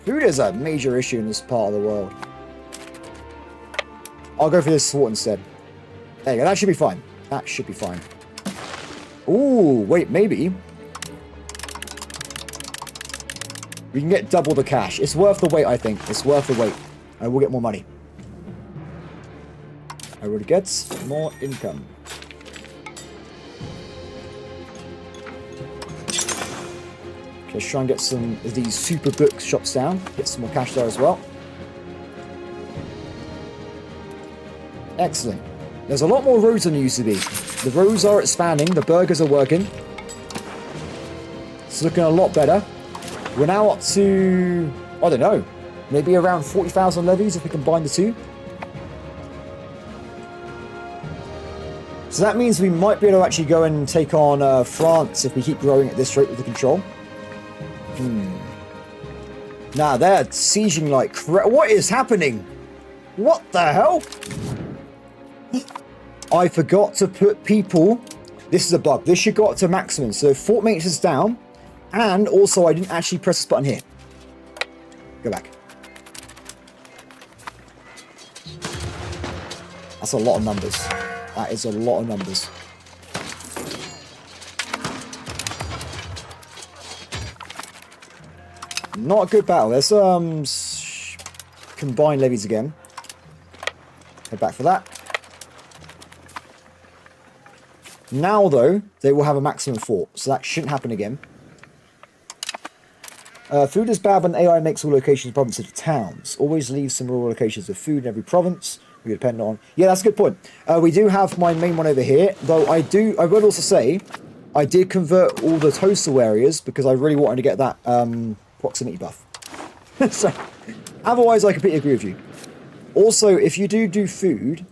Food is a major issue in this part of the world. I'll go for this sword instead. There you go. That should be fine. That should be fine. Ooh, wait, maybe. We can get double the cash. It's worth the wait, I think. It's worth the wait. And we'll get more money. I will get more income. Let's try and get some of these super book shops down. Get some more cash there as well. Excellent. There's a lot more roads than there used to be. The roads are expanding. The burgers are working. It's looking a lot better. We're now up to, I don't know, maybe around 40,000 levies if we combine the two. So that means we might be able to actually go and take on France if we keep growing at this rate with the control. Nah, they're sieging like crap. What is happening? What the hell? I forgot to put people... This is a bug. This should go up to maximum. So fort maintenance is down. And also, I didn't actually press this button here. Go back. That's a lot of numbers. That is a lot of numbers. Not a good battle. Let's combine levies again. Head back for that. Now, though, they will have a maximum fort, so that shouldn't happen again. Food is bad when AI makes all locations provinces into towns. Always leave some rural locations of food in every province. We depend on... Yeah, that's a good point. We do have my main one over here, though I would also say I did convert all the coastal areas because I really wanted to get that proximity buff. So, otherwise, I completely agree with you. Also, if you do food,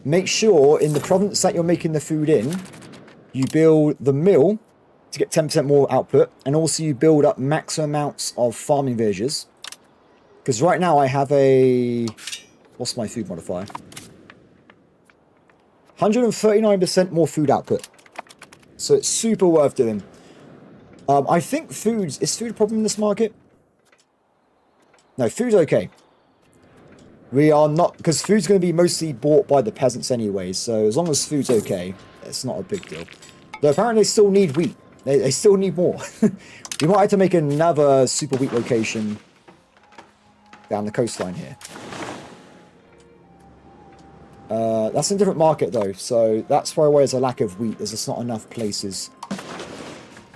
make sure in the province that you're making the food in, you build the mill to get 10% more output, and also you build up maximum amounts of farming villages Because right now I have a... What's my food modifier? 139% more food output. So it's super worth doing. I think food's... Is food a problem in this market? No, food's okay. We are not... Because food's going to be mostly bought by the peasants anyway. So as long as food's okay, it's not a big deal. Though apparently they still need wheat. They still need more. We might have to make another super wheat location down the coastline here. That's a different market though, so that's why there's a lack of wheat. There's just not enough places.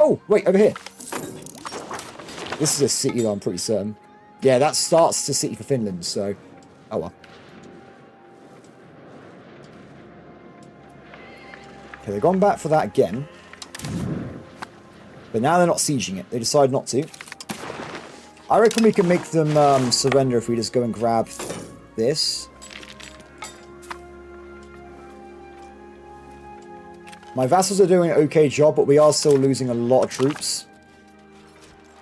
Oh, wait, over here. This is a city though, I'm pretty certain. Yeah, that starts the city for Finland, so... Oh well. Okay, they've gone back for that again. But now they're not sieging it. They decide not to. I reckon we can make them surrender if we just go and grab this. My vassals are doing an okay job, but we are still losing a lot of troops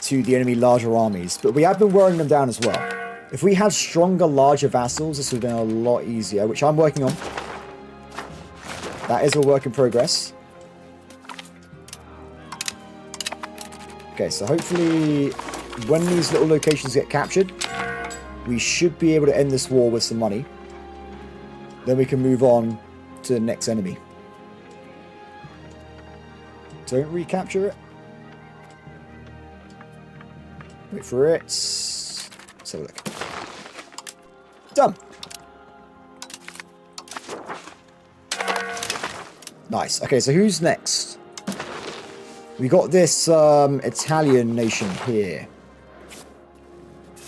to the enemy larger armies. But we have been wearing them down as well. If we had stronger, larger vassals, this would have been a lot easier, which I'm working on. That is a work in progress. Okay, so hopefully when these little locations get captured, we should be able to end this war with some money. Then we can move on to the next enemy. Don't recapture it. Wait for it. Let's have a look. Done. Nice. Okay, so who's next? We got this Italian nation here.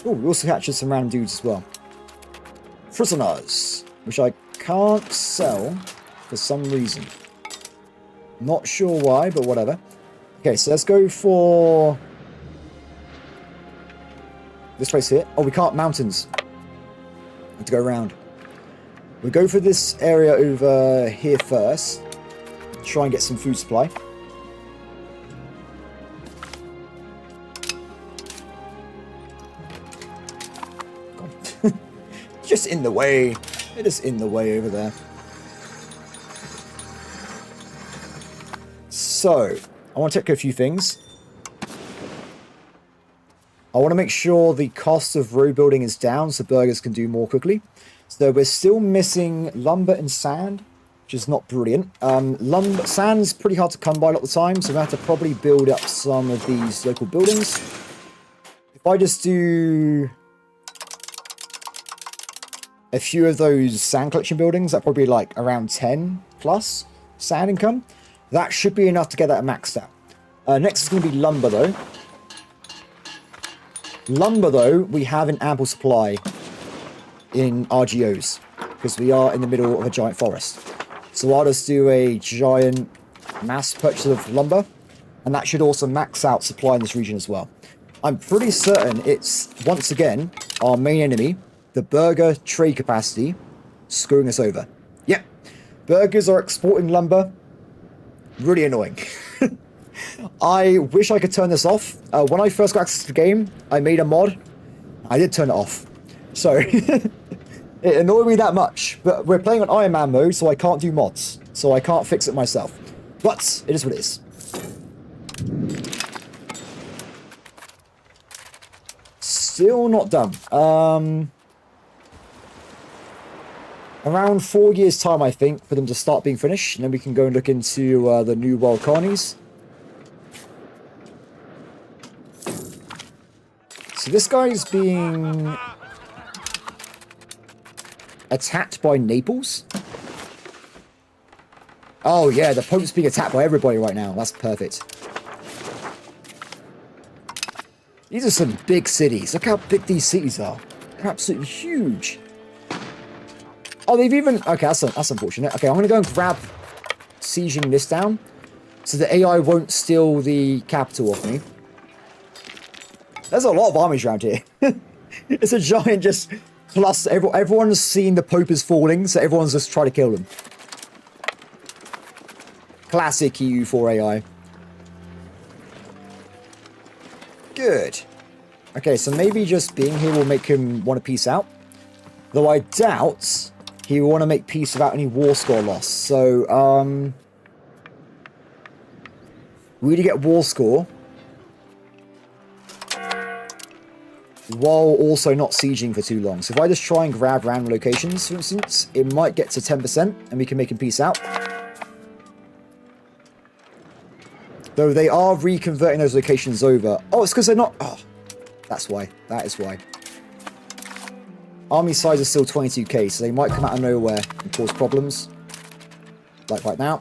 Oh, we also captured some random dudes as well. Prisoners, which I can't sell for some reason. Not sure why, but whatever. Okay, so let's go for this place here. Oh, we can't. Mountains. I have to go around. We'll go for this area over here first. Try and get some food supply. Just in the way. It is in the way over there. So, I want to check a few things. I want to make sure the cost of road building is down so burgers can do more quickly. So we're still missing lumber and sand, which is not brilliant. Sand's pretty hard to come by a lot of the time, so we have to probably build up some of these local buildings. If I just do a few of those sand collection buildings, that probably like around 10 plus sand income. That should be enough to get that maxed out. Next is going to be lumber, though. Lumber, though, we have an ample supply in RGOs, because we are in the middle of a giant forest. So I'll just do a giant mass purchase of lumber, and that should also max out supply in this region as well. I'm pretty certain it's, once again, our main enemy, the burger trade capacity, screwing us over. Yep, burgers are exporting lumber. Really annoying. I wish I could turn this off. When I first got access to the game, I made a mod. I did turn it off. So, it annoyed me that much. But we're playing on Ironman mode, so I can't do mods. So I can't fix it myself. But, it is what it is. Still not done. Around 4 years' time, I think, for them to start being finished. And then we can go and look into the New World colonies. So this guy's being attacked by Naples. Oh, yeah, the Pope's being attacked by everybody right now. That's perfect. These are some big cities. Look how big these cities are. They're absolutely huge. Oh, they've even... Okay, that's unfortunate. Okay, I'm going to go and grab sieging this down so the AI won't steal the capital off me. There's a lot of armies around here. It's a giant just cluster. Everyone's seen the Pope is falling, so everyone's just trying to kill them. Classic EU4 AI. Good. Okay, so maybe just being here will make him want to peace out. Though I doubt he will want to make peace without any war score loss. So, we need to get war score while also not sieging for too long. So if I just try and grab random locations, for instance, it might get to 10% and we can make him peace out. Though they are reconverting those locations over. Oh, it's because they're not... Oh, that's why. That is why. Army size is still 22k, so they might come out of nowhere and cause problems. Like right now.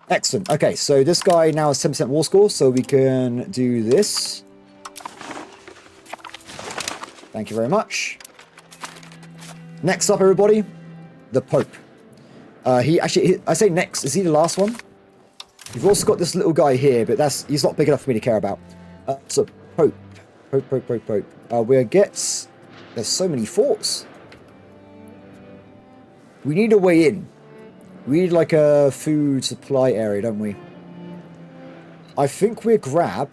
Excellent. Okay, so this guy now has 10% war score, so we can do this. Thank you very much. Next up, everybody, the Pope. I say next, is he the last one? You've also got this little guy here, but he's not big enough for me to care about. So, Pope. Pope. We'll get... There's so many forts. We need a way in. We need like a food supply area, don't we? I think we'll grab...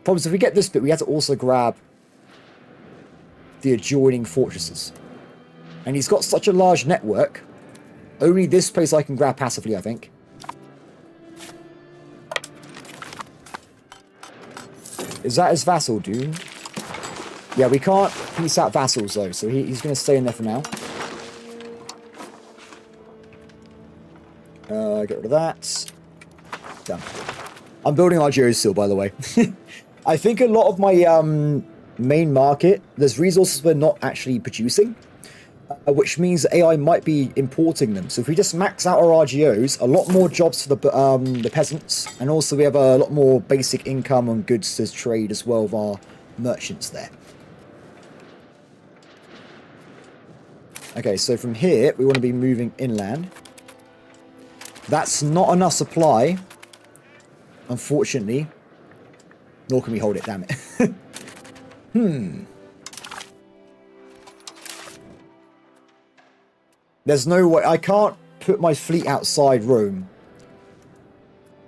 Problem is, if we get this bit, we have to also grab the adjoining fortresses. And he's got such a large network. Only this place I can grab passively, I think. Is that his vassal, dude? Yeah, we can't piece out vassals, though, so he's going to stay in there for now. Get rid of that. Done. I'm building RGOs still, by the way. I think a lot of my main market, there's resources we're not actually producing, which means AI might be importing them. So if we just max out our RGOs, a lot more jobs for the peasants, and also we have a lot more basic income on goods to trade as well with our merchants there. Okay, so from here, we want to be moving inland. That's not enough supply, unfortunately. Nor can we hold it, damn it. There's no way. I can't put my fleet outside Rome.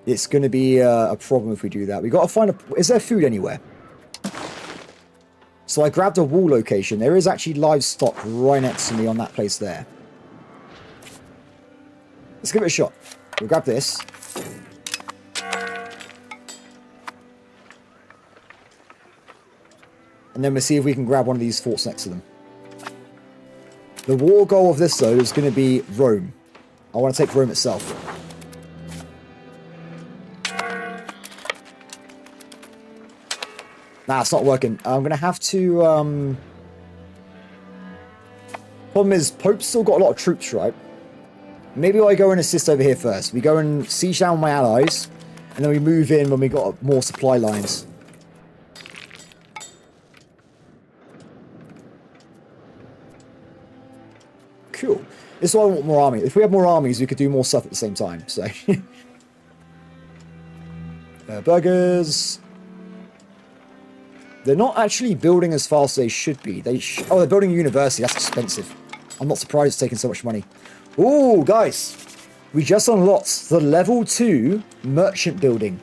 It's going to be a problem if we do that. We got to find a... Is there food anywhere? So I grabbed a wall location. There is actually livestock right next to me on that place there. Let's give it a shot. We'll grab this. And then we'll see if we can grab one of these forts next to them. The war goal of this, though, is going to be Rome. I want to take Rome itself. Nah, it's not working. I'm going to have to... Problem is, Pope's still got a lot of troops, right? Maybe I go and assist over here first. We go and siege down my allies, and then we move in when we got more supply lines. Cool. This is why I want more army. If we have more armies, we could do more stuff at the same time. So, burgers. They're not actually building as fast as they should be. Oh, they're building a university. That's expensive. I'm not surprised it's taking so much money. Ooh, guys. We just unlocked the level 2 merchant building,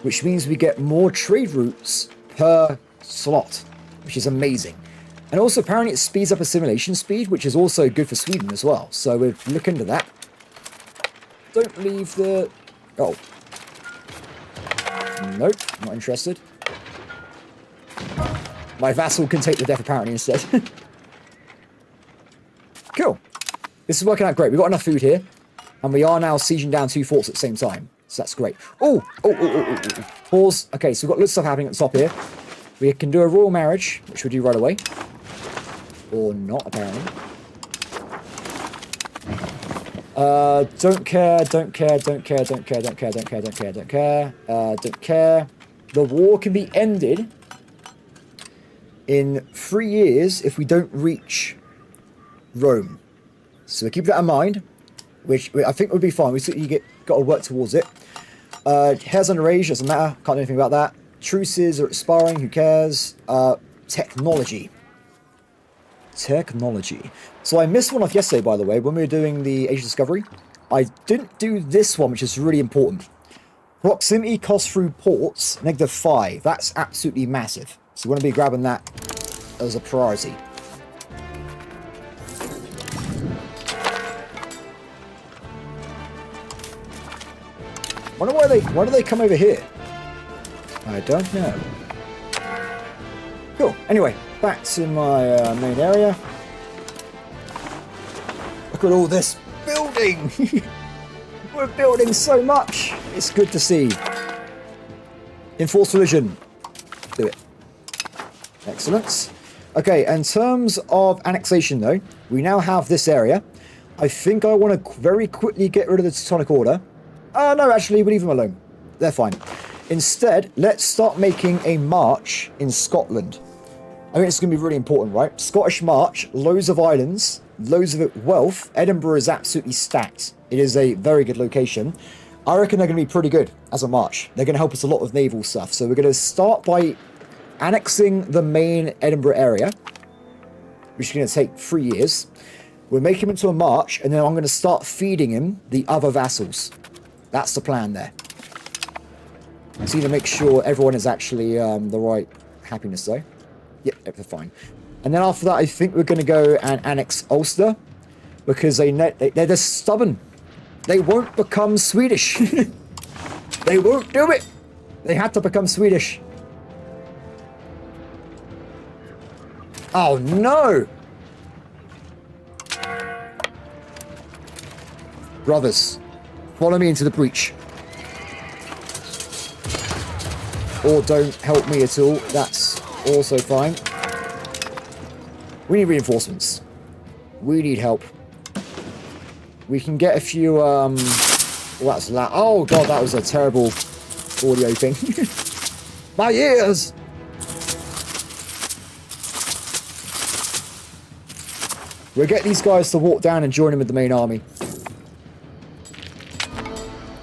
which means we get more trade routes per slot, which is amazing. And also, apparently, it speeds up assimilation speed, which is also good for Sweden as well. So we'll look into that. Don't leave the... Oh. Nope, not interested. My vassal can take the death, apparently, instead. Cool. This is working out great. We've got enough food here. And we are now sieging down 2 forts at the same time. So that's great. Oh! Pause. Okay, so we've got lots of stuff happening at the top here. We can do a royal marriage, which we'll do right away. Or not, apparently. Don't care. Don't care. The war can be ended in 3 years if we don't reach Rome. So keep that in mind, which I think would be fine. We certainly got to work towards it. Hairs underage, doesn't matter. Can't do anything about that. Truces are expiring, who cares? Technology. So I missed one off yesterday, by the way, when we were doing the Age of Discovery. I didn't do this one, which is really important. Proximity cost through ports, -5. That's absolutely massive. So we want to be grabbing that as a priority. Why do they come over here? I don't know. Cool. Anyway, back to my main area. Look at all this building. We're building so much. It's good to see. Enforce religion. Do it. Excellent. Okay, in terms of annexation, though, we now have this area. I think I want to very quickly get rid of the Teutonic Order. No, actually, we'll leave them alone. They're fine. Instead, let's start making a march in Scotland. I think it's going to be really important, right? Scottish March, loads of islands, loads of wealth. Edinburgh is absolutely stacked. It is a very good location. I reckon they're going to be pretty good as a march. They're going to help us a lot with naval stuff. So we're going to start by annexing the main Edinburgh area, which is going to take 3 years. We'll make him into a march, and then I'm going to start feeding him the other vassals. That's the plan there. I just need to make sure everyone is actually the right happiness, though. Yep, they're fine. And then after that, I think we're going to go and annex Ulster, because they're just stubborn. They won't become Swedish. They won't do it. They had to become Swedish. Oh, no. Brothers, follow me into the breach. Or don't help me at all. That's also fine. We need reinforcements. We need help. We can get a few, well, that's loud. Oh, God, that was a terrible audio thing. My ears! We'll get these guys to walk down and join him with the main army.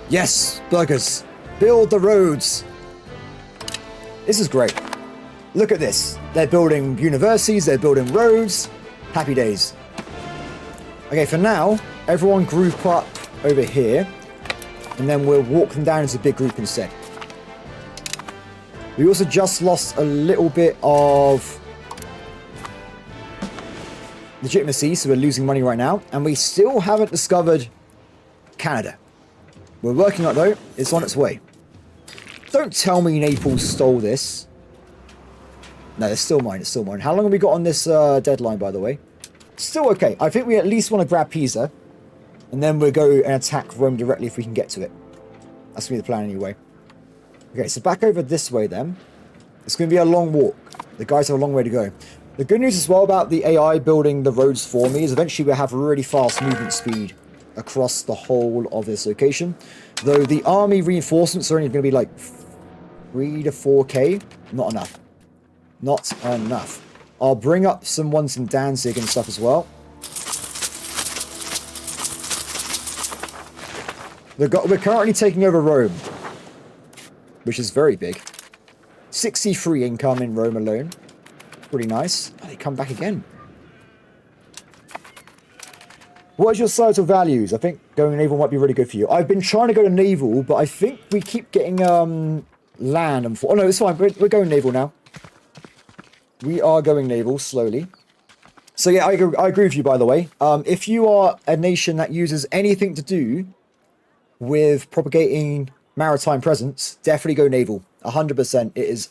Yes, burgers. Build the roads. This is great. Look at this. They're building universities, they're building roads. Happy days. Okay, for now, everyone group up over here, and then we'll walk them down as a big group instead. We also just lost a little bit of legitimacy, so we're losing money right now, and we still haven't discovered Canada. We're working on it, though. It's on its way. Don't tell me Naples stole this. No, it's still mine. It's still mine. How long have we got on this deadline, by the way? Still okay. I think we at least want to grab Pisa. And then we'll go and attack Rome directly if we can get to it. That's going to be the plan anyway. Okay, so back over this way then. It's going to be a long walk. The guys have a long way to go. The good news as well about the AI building the roads for me is eventually we'll have really fast movement speed across the whole of this location. Though the army reinforcements are only going to be like 3 to 4k. Not enough. Not enough. I'll bring up some ones in Danzig and stuff as well. We're currently taking over Rome, which is very big. 63 income in Rome alone. Pretty nice. Oh, they come back again. What is your societal values? I think going naval might be really good for you. I've been trying to go to naval, but I think we keep getting land. And oh no, it's fine. We're going naval now. We are going naval slowly. So yeah, I agree with you, by the way. If you are a nation that uses anything to do with propagating maritime presence, definitely go naval. 100%. It is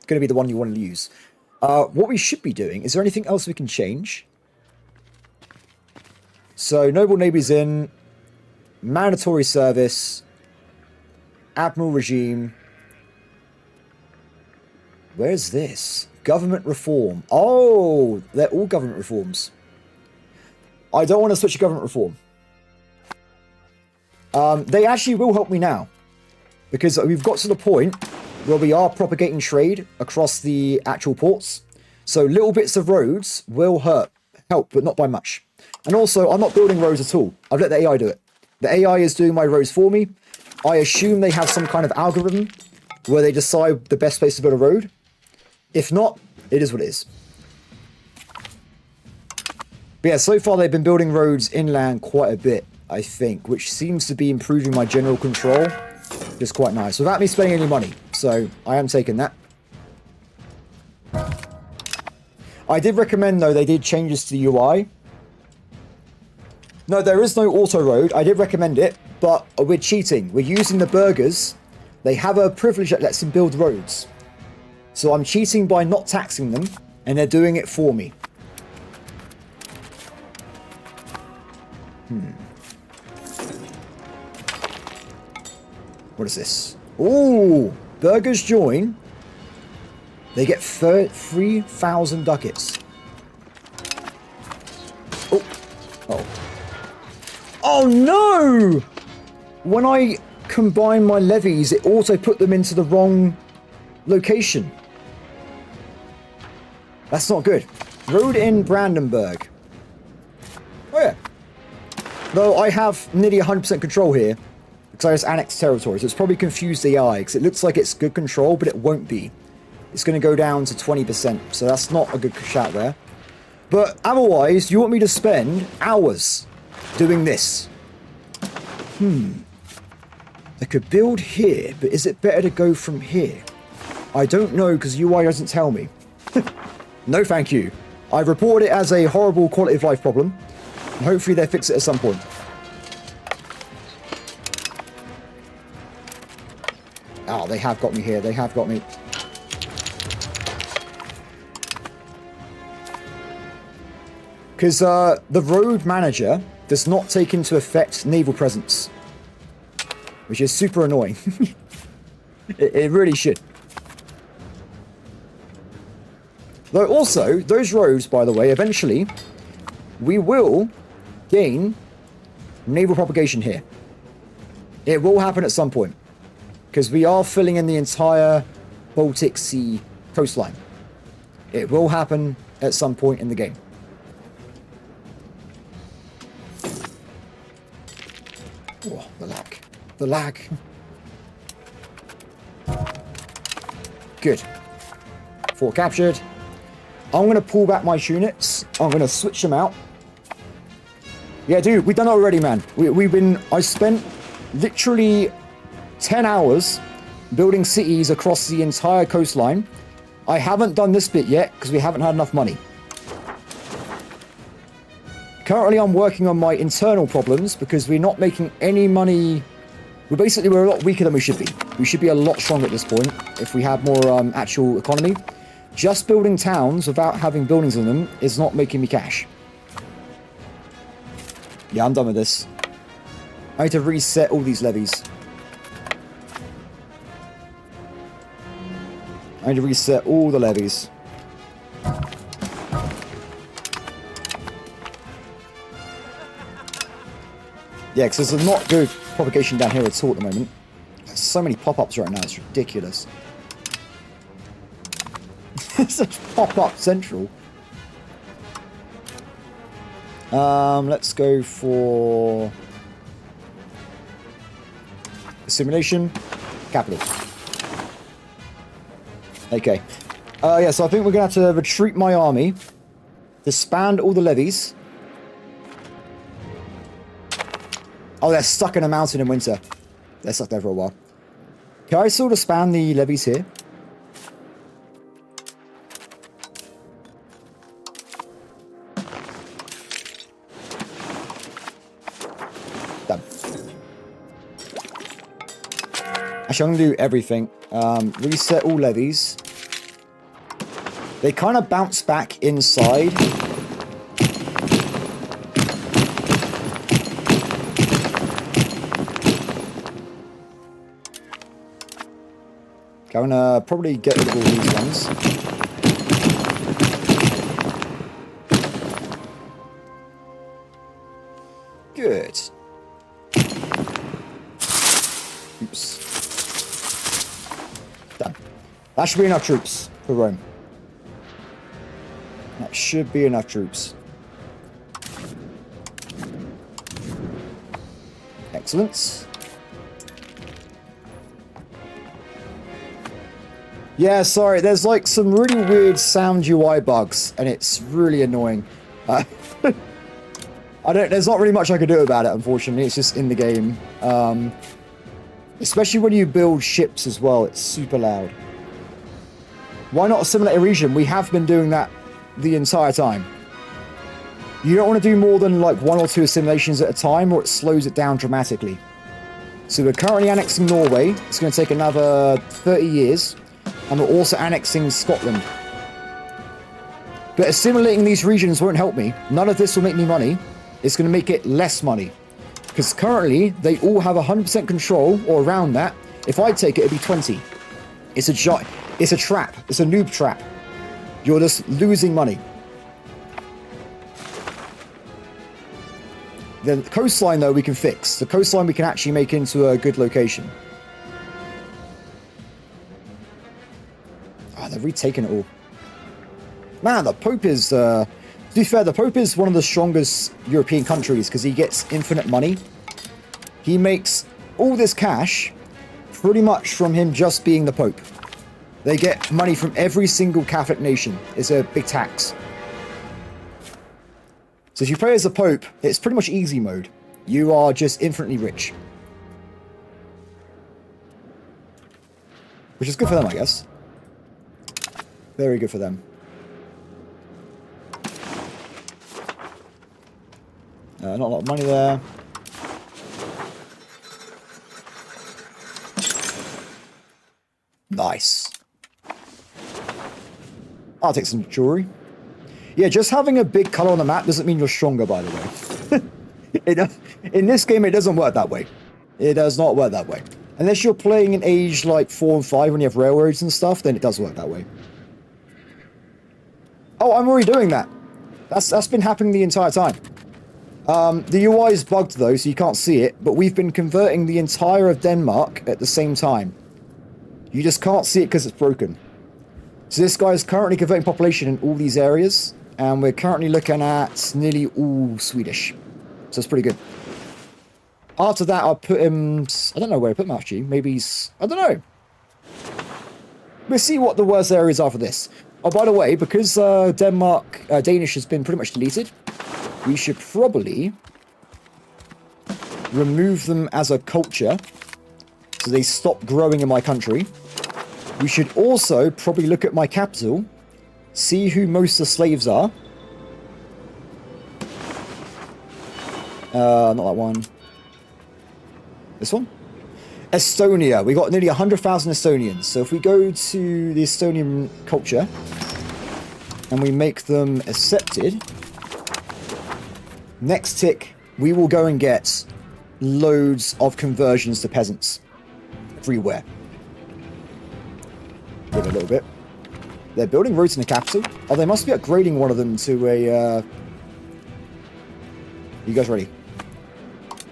going to be the one you want to use. What we should be doing, is there anything else we can change? So, Noble Navy's in, mandatory service, admiral regime. Where's this? Government reform. Oh, they're all government reforms. I don't want to switch to government reform. They actually will help me now. Because we've got to the point where we are propagating trade across the actual ports. So little bits of roads will help, but not by much. And also, I'm not building roads at all. I've let the AI do it. The AI is doing my roads for me. I assume they have some kind of algorithm where they decide the best place to build a road. If not, it is what it is. But yeah, so far they've been building roads inland quite a bit. I think, which seems to be improving my general control. Just quite nice, without me spending any money. So, I am taking that. I did recommend, though, they did changes to the UI. No, there is no auto road. I did recommend it, but we're cheating. We're using the burghers. They have a privilege that lets them build roads. So I'm cheating by not taxing them, and they're doing it for me. What is this? Ooh, burghers join. They get 3,000 ducats. Oh. Oh. Oh no! When I combine my levies, it auto put them into the wrong location. That's not good. Road in Brandenburg. Oh yeah. Though I have nearly 100% control here, because I just annexed territory, so it's probably confused the AI, because it looks like it's good control, but it won't be. It's going to go down to 20%, so that's not a good shout there. But otherwise, you want me to spend hours doing this. I could build here, but is it better to go from here? I don't know, because UI doesn't tell me. No thank you. I've reported it as a horrible quality of life problem, and hopefully they'll fix it at some point. Oh, they have got me here. They have got me. Because the road manager does not take into effect naval presence, which is super annoying. It really should. Though also, those roads, by the way, eventually, we will gain naval propagation here. It will happen at some point, because we are filling in the entire Baltic Sea coastline. It will happen at some point in the game. Oh, the lag. The lag. Good. Fort captured. I'm going to pull back my units. I'm going to switch them out. Yeah, dude, we've done it already, man. I spent literally 10 hours building cities across the entire coastline. I haven't done this bit yet because we haven't had enough money. Currently, I'm working on my internal problems because we're not making any money. We're a lot weaker than we should be. We should be a lot stronger at this point if we have more actual economy. Just building towns without having buildings in them is not making me cash. Yeah, I'm done with this. I need to reset all these levies. I need to reset all the levies. Yeah, because there's not good propagation down here at all at the moment. There's so many pop-ups right now, it's ridiculous. It's such pop-up central. Let's go for assimilation, capital. Okay. Yeah, so I think we're gonna have to retreat my army, disband all the levies. Oh, they're stuck in a mountain in winter. They're stuck there for a while. Can I still disband the levies here? Done. Actually, I'm going to do everything. Reset all levies. They kind of bounce back inside. I'm gonna probably get rid of all these ones. Good. Oops. Done. That should be enough troops for Rome. That should be enough troops. Excellent. Yeah, sorry, there's like some really weird sound UI bugs, and it's really annoying. There's not really much I can do about it, unfortunately. It's just in the game. Especially when you build ships as well, it's super loud. Why not assimilate a region? We have been doing that the entire time. You don't want to do more than like 1 or 2 assimilations at a time, or it slows it down dramatically. So we're currently annexing Norway. It's going to take another 30 years. And we're also annexing Scotland. But assimilating these regions won't help me. None of this will make me money. It's going to make it less money. Because currently, they all have 100% control, or around that. If I take it, it'd be 20. It's a trap. It's a noob trap. You're just losing money. The coastline, though, we can fix. The coastline we can actually make into a good location. Ah, they've retaken it all. Man, the Pope is... to be fair, the Pope is one of the strongest European countries because he gets infinite money. He makes all this cash pretty much from him just being the Pope. They get money from every single Catholic nation. It's a big tax. So if you play as the Pope, it's pretty much easy mode. You are just infinitely rich. Which is good for them, I guess. Very good for them. Not a lot of money there. Nice. I'll take some jewelry. Yeah, just having a big color on the map doesn't mean you're stronger, by the way. In this game, it doesn't work that way. It does not work that way. Unless you're playing in age like 4 and 5 when you have railroads and stuff, then it does work that way. Oh, I'm already doing that. That's been happening the entire time. The UI is bugged though, so you can't see it, but we've been converting the entire of Denmark at the same time. You just can't see it because it's broken. So this guy is currently converting population in all these areas, and we're currently looking at nearly all Swedish. So it's pretty good. After that, I'll put him... I don't know where I put him actually. Maybe he's... I don't know. We'll see what the worst areas are for this. Oh, by the way, because Danish has been pretty much deleted, we should probably remove them as a culture so they stop growing in my country. We should also probably look at my capital, see who most of the slaves are. Not that one. This one? Estonia. We got nearly 100,000 Estonians. So if we go to the Estonian culture and we make them accepted, next tick, we will go and get loads of conversions to peasants everywhere. Give it a little bit. They're building roads in the capital. Oh, they must be upgrading one of them to a... You guys ready?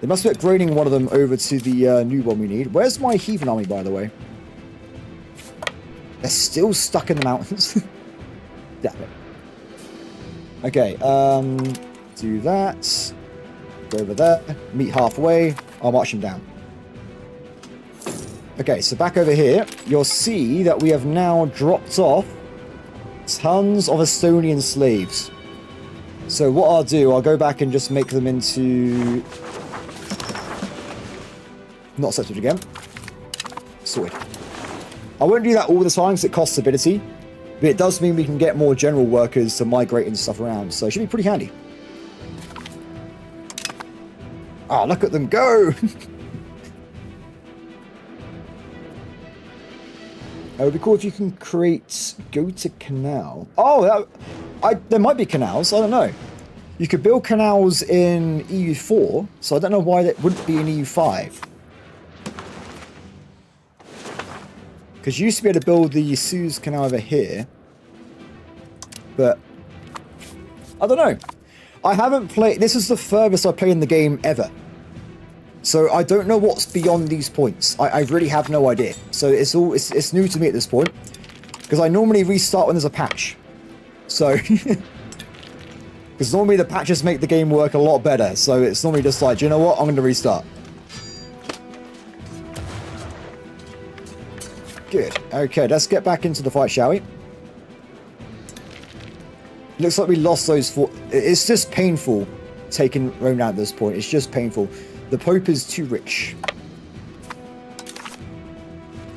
They must be upgrading one of them over to the new one we need. Where's my heathen army, by the way? They're still stuck in the mountains. Damn it. Okay, do that. Go over there. Meet halfway. I'll march them down. Okay, so back over here, you'll see that we have now dropped off tons of Estonian slaves. So what I'll do, I'll go back and just make them into... Not accepted again. Sorted. I won't do that all the time because it costs ability, but it does mean we can get more general workers to migrate and stuff around, so it should be pretty handy. Ah, look at them go! It would be cool if you can create... Go to canal. Oh, there might be canals. I don't know. You could build canals in EU4, so I don't know why that wouldn't be in EU5. Because you used to be able to build the Suez Canal over here. But... I don't know. I haven't played... This is the furthest I've played in the game ever. So I don't know what's beyond these points. I really have no idea. So it's new to me at this point. Because I normally restart when there's a patch. So... Because normally the patches make the game work a lot better. So it's normally just like, do you know what? I'm going to restart. Good. Okay, let's get back into the fight, shall we? Looks like we lost those four. It's just painful taking Rome down at this point. It's just painful. The Pope is too rich.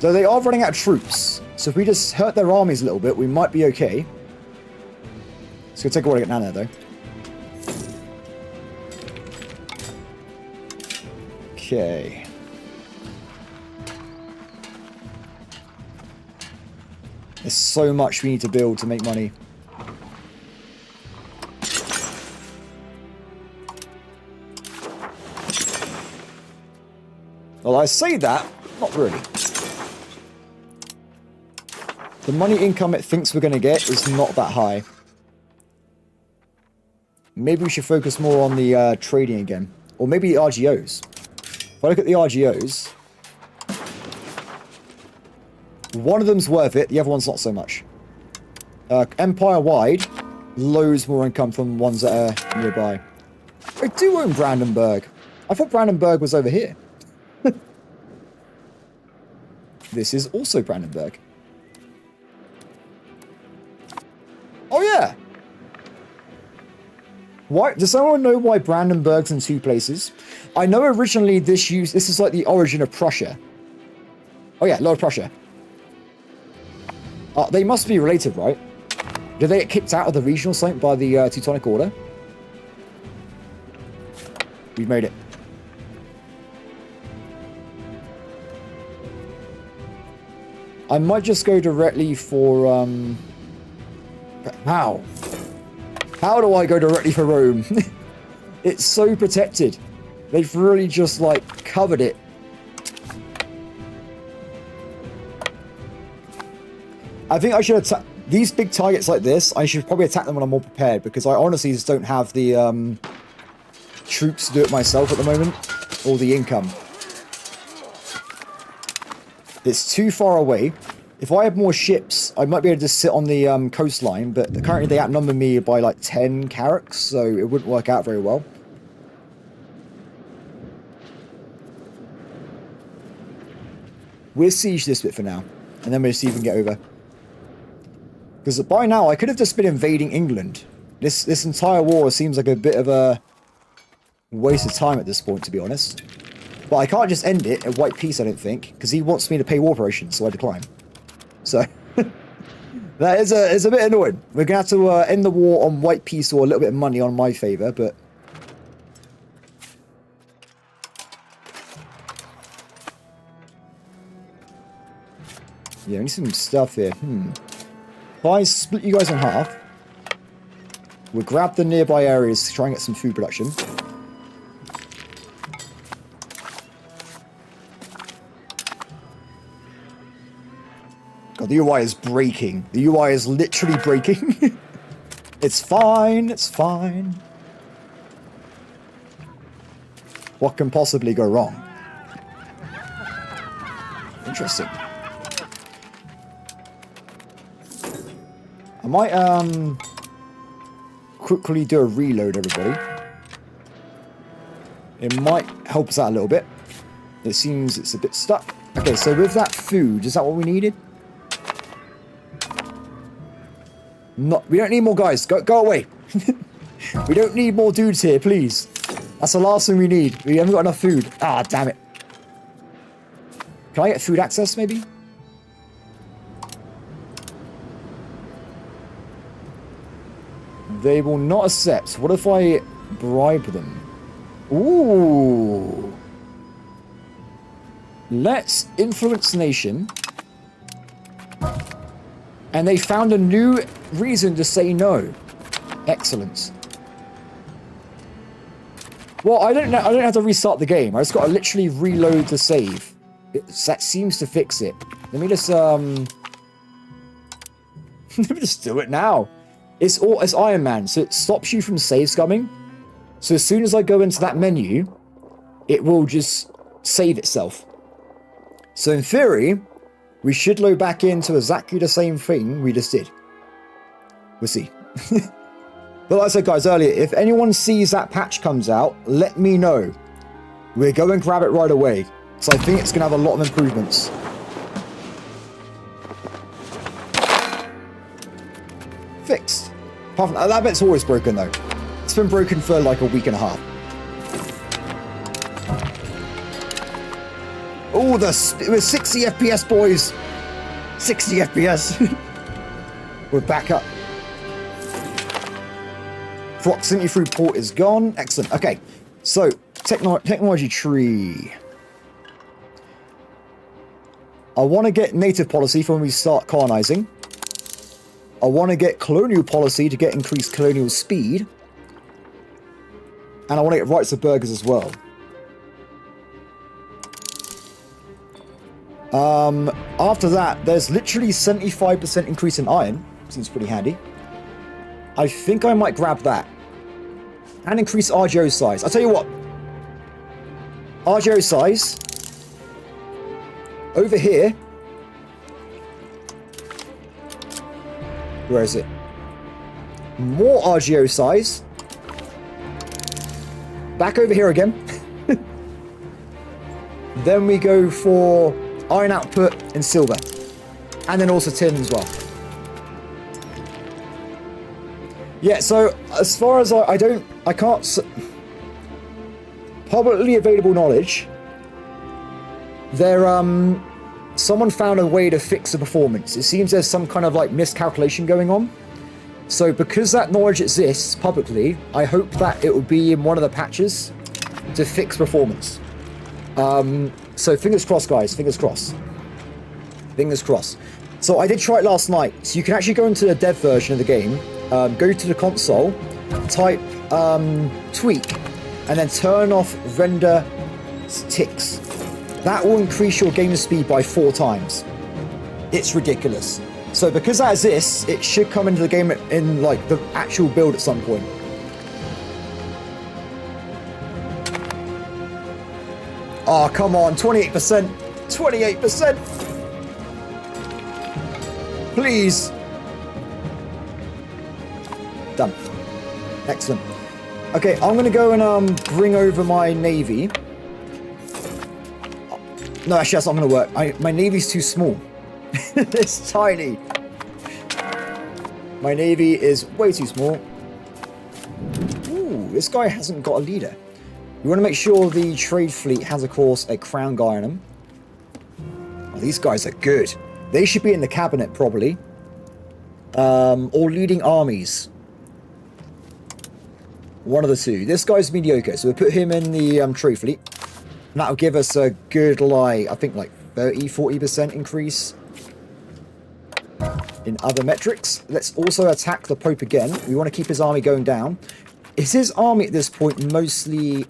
So they are running out of troops. So if we just hurt their armies a little bit, we might be okay. It's going to take a while to get down there, though. Okay. There's so much we need to build to make money. Well, I say that, not really. The money income it thinks we're going to get is not that high. Maybe we should focus more on the trading again. Or maybe the RGOs. If I look at the RGOs, one of them's worth it, the other one's not so much. Empire-wide, loads more income from ones that are nearby. I do own Brandenburg. I thought Brandenburg was over here. This is also Brandenburg. Oh yeah! Why does someone know why Brandenburg's in two places? I know originally this is like the origin of Prussia. Oh yeah, Lower Prussia. They must be related, right? Did they get kicked out of the regional site by the Teutonic Order? We've made it. I might just go directly for How? How do I go directly for Rome? It's so protected. They've really just, like, covered it. I think I should attack... These big targets like this, I should probably attack them when I'm more prepared, because I honestly just don't have the troops to do it myself at the moment, or the income. It's too far away. If I had more ships, I might be able to just sit on the coastline, but currently they outnumber me by like 10 carracks, so it wouldn't work out very well. We'll siege this bit for now, and then we'll see if we can get over. Because by now, I could have just been invading England. This entire war seems like a bit of a waste of time at this point, to be honest. But I can't just end it at white peace, I don't think, because he wants me to pay war reparations, so I decline. So, that is a bit annoying. We're going to have to end the war on white peace or a little bit of money on my favour, but... Yeah, we need some stuff here. If I split you guys in half, we'll grab the nearby areas to try and get some food production. God, the UI is breaking. The UI is literally breaking. It's fine, it's fine. What can possibly go wrong? Interesting. I might quickly do a reload, everybody. It might help us out a little bit. It seems it's a bit stuck. Okay, so with that food, is that what we needed? Not. We don't need more guys. Go away. We don't need more dudes here, please. That's the last thing we need. We haven't got enough food. Ah, damn it. Can I get food access, maybe? They will not accept. What if I bribe them? Ooh. Let's influence nation. And they found a new reason to say no. Excellent. Well, I don't have to restart the game. I just got to literally reload the save. That seems to fix it. Let me just let me just do it now. It's Ironman, so it stops you from save scumming. So as soon as I go into that menu, it will just save itself. So in theory, we should load back into exactly the same thing we just did. We'll see. But like I said, guys, earlier, if anyone sees that patch comes out, let me know. We'll go and grab it right away. So I think it's going to have a lot of improvements. Fixed. Apart from that bit's always broken, though. It's That's been broken for like a week and a half. Oh, it was 60 FPS, boys. 60 FPS. We're back up. Proximity through port is gone. Excellent. Okay, so technology tree. I want to get native policy for when we start colonizing. I want to get colonial policy to get increased colonial speed. And I want to get rights of burghers as well. After that, there's literally 75% increase in iron. Seems pretty handy. I think I might grab that. And increase RGO size. I'll tell you what. RGO size. Over here. Where is it? More RGO size. Back over here again. Then we go for iron output and silver. And then also tin as well. Yeah, so as far as I can't... Publicly available knowledge. Someone found a way to fix the performance. It seems there's some kind of like miscalculation going on. So because that knowledge exists publicly, I hope that it will be in one of the patches to fix performance. So fingers crossed, guys. Fingers crossed. Fingers crossed. So I did try it last night. So you can actually go into the dev version of the game, go to the console, type tweak, and then turn off render ticks. That will increase your game speed by 4 times. It's ridiculous. So because that exists, it should come into the game in like the actual build at some point. Oh, come on, 28%. 28%. Please. Done. Excellent. Okay, I'm going to go and bring over my navy. No, actually, that's not going to work. My navy's too small. It's tiny. My navy is way too small. Ooh, this guy hasn't got a leader. We want to make sure the trade fleet has, of course, a crown guy on them. Oh, these guys are good. They should be in the cabinet, probably. Or leading armies. One of the two. This guy's mediocre, so we'll put him in the trade fleet. And that'll give us a good, like, I think, like 30-40% increase in other metrics. Let's also attack the Pope again. We want to keep his army going down. Is his army at this point mostly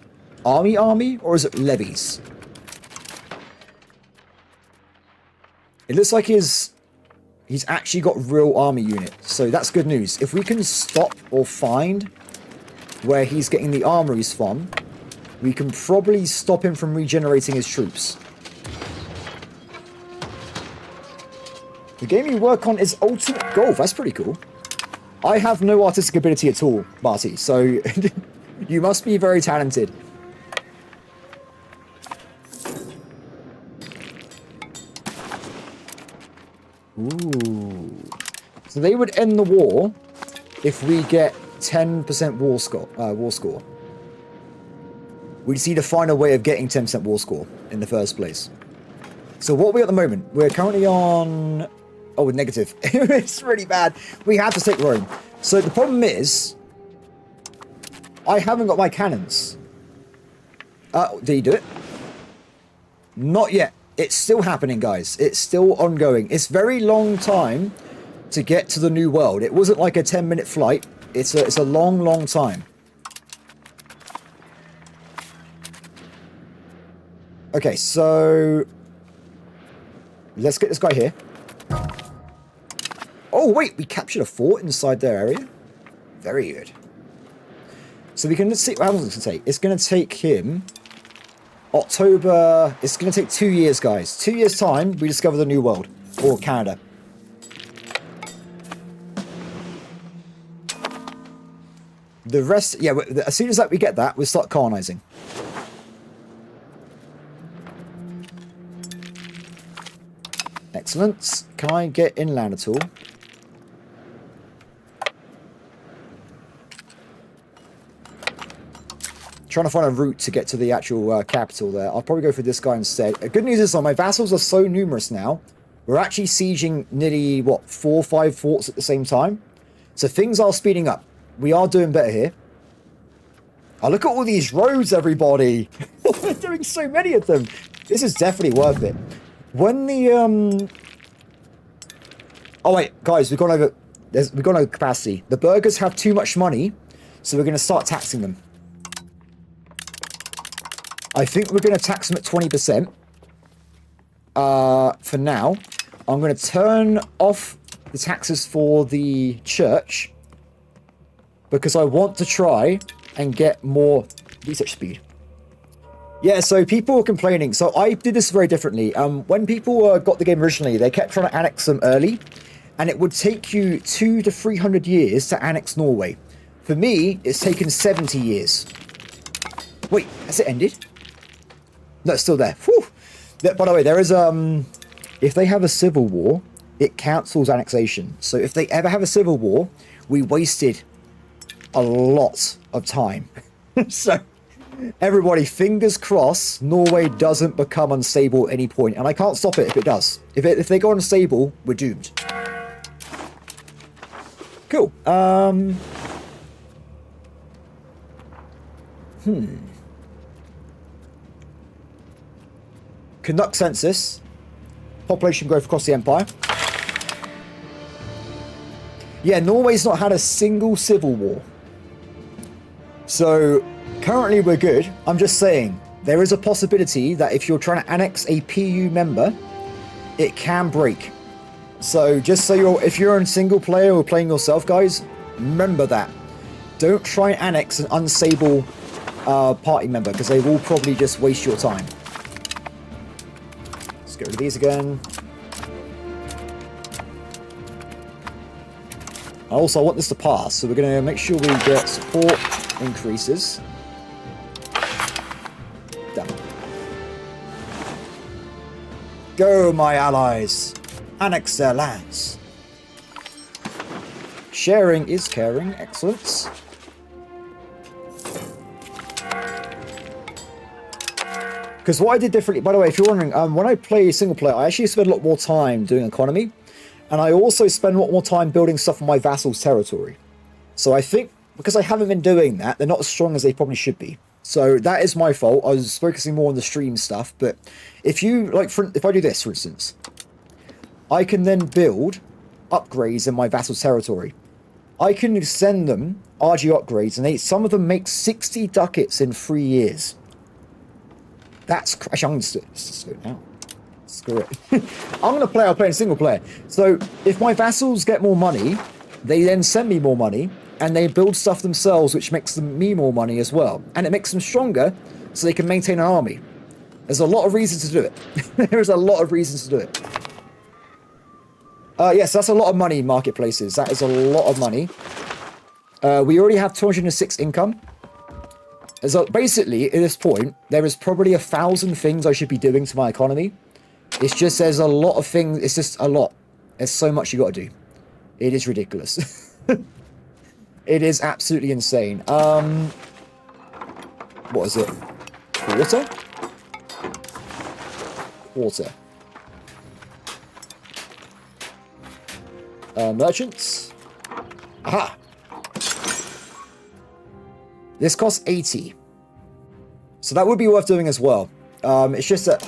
army, or is it levies? It looks like he's actually got real army units, so that's good news. If we can stop or find where he's getting the armories from, we can probably stop him from regenerating his troops. The game you work on is ultimate golf. That's pretty cool. I have no artistic ability at all, Marty, so you must be very talented. Ooh. So they would end the war if we get 10% war score. We just need to find a way of getting 10% war score in the first place. So what are we at the moment? We're currently on... Oh, negative. It's really bad. We have to take Rome. So the problem is... I haven't got my cannons. Did you do it? Not yet. It's still happening, guys. It's still ongoing. It's very long time to get to the new world. It wasn't like a 10-minute flight. It's a long, long time. Okay, so... Let's get this guy here. Oh, wait, we captured a fort inside their area. Very good. So we can see how long it's going to take. It's going to take him... October... It's going to take 2 years, guys. 2 years' time, we discover the new world. Or Canada. The rest... Yeah, as soon as we get that, we'll start colonizing. Excellent. Can I get inland at all? Trying to find a route to get to the actual capital there. I'll probably go for this guy instead. Good news is, my vassals are so numerous now. We're actually sieging nearly, what, 4 or 5 forts at the same time. So things are speeding up. We are doing better here. Oh, look at all these roads, everybody. We're doing so many of them. This is definitely worth it. When the, Oh, wait, guys, we've gone over capacity. The burghers have too much money, so we're going to start taxing them. I think we're going to tax them at 20%. For now. I'm going to turn off the taxes for the church because I want to try and get more research speed. Yeah, so people were complaining. So I did this very differently. When people got the game originally, they kept trying to annex them early, and it would take you 200 to 300 years to annex Norway. For me, it's taken 70 years. Wait, has it ended? No, it's still there. Whew. By the way, there is if they have a civil war, it cancels annexation. So if they ever have a civil war, we wasted a lot of time. So everybody, fingers crossed, Norway doesn't become unstable at any point, and I can't stop it if it does. If they go unstable, we're doomed. Cool. Conduct census. Population growth across the empire. Yeah, Norway's not had a single civil war. So, currently we're good. I'm just saying, there is a possibility that if you're trying to annex a PU member, it can break. So, just so if you're in single player or playing yourself, guys, remember that. Don't try and annex an unstable party member, because they will probably just waste your time. Let's get rid of these again. Also, I want this to pass, so we're going to make sure we get support increases. Done. Go, my allies! Annex their lands. Sharing is caring. Excellent. Because what I did differently, by the way, if you're wondering, when I play single player, I actually spend a lot more time doing economy, and I also spend a lot more time building stuff on my vassal's territory. So I think, because I haven't been doing that, they're not as strong as they probably should be. So that is my fault. I was focusing more on the stream stuff, but if you, like, if I do this, for instance, I can then build upgrades in my vassal's territory. I can send them RG upgrades, and some of them make 60 ducats in 3 years. That's actually, I'm going to do it now. Screw it. I'm going to play. I'll play in single player. So if my vassals get more money, they then send me more money, and they build stuff themselves, which makes me more money as well, and it makes them stronger, so they can maintain an army. There's a lot of reasons to do it. There's a lot of reasons to do it. Yes, that's a lot of money in marketplaces. That is a lot of money. We already have 206 income. So basically, at this point, there is probably 1,000 things I should be doing to my economy. It's just, there's a lot of things. It's just a lot. There's so much you got to do. It is ridiculous. It is absolutely insane. What is it? Quarter? Quarter. Merchants. Aha! This costs 80. So that would be worth doing as well. It's just that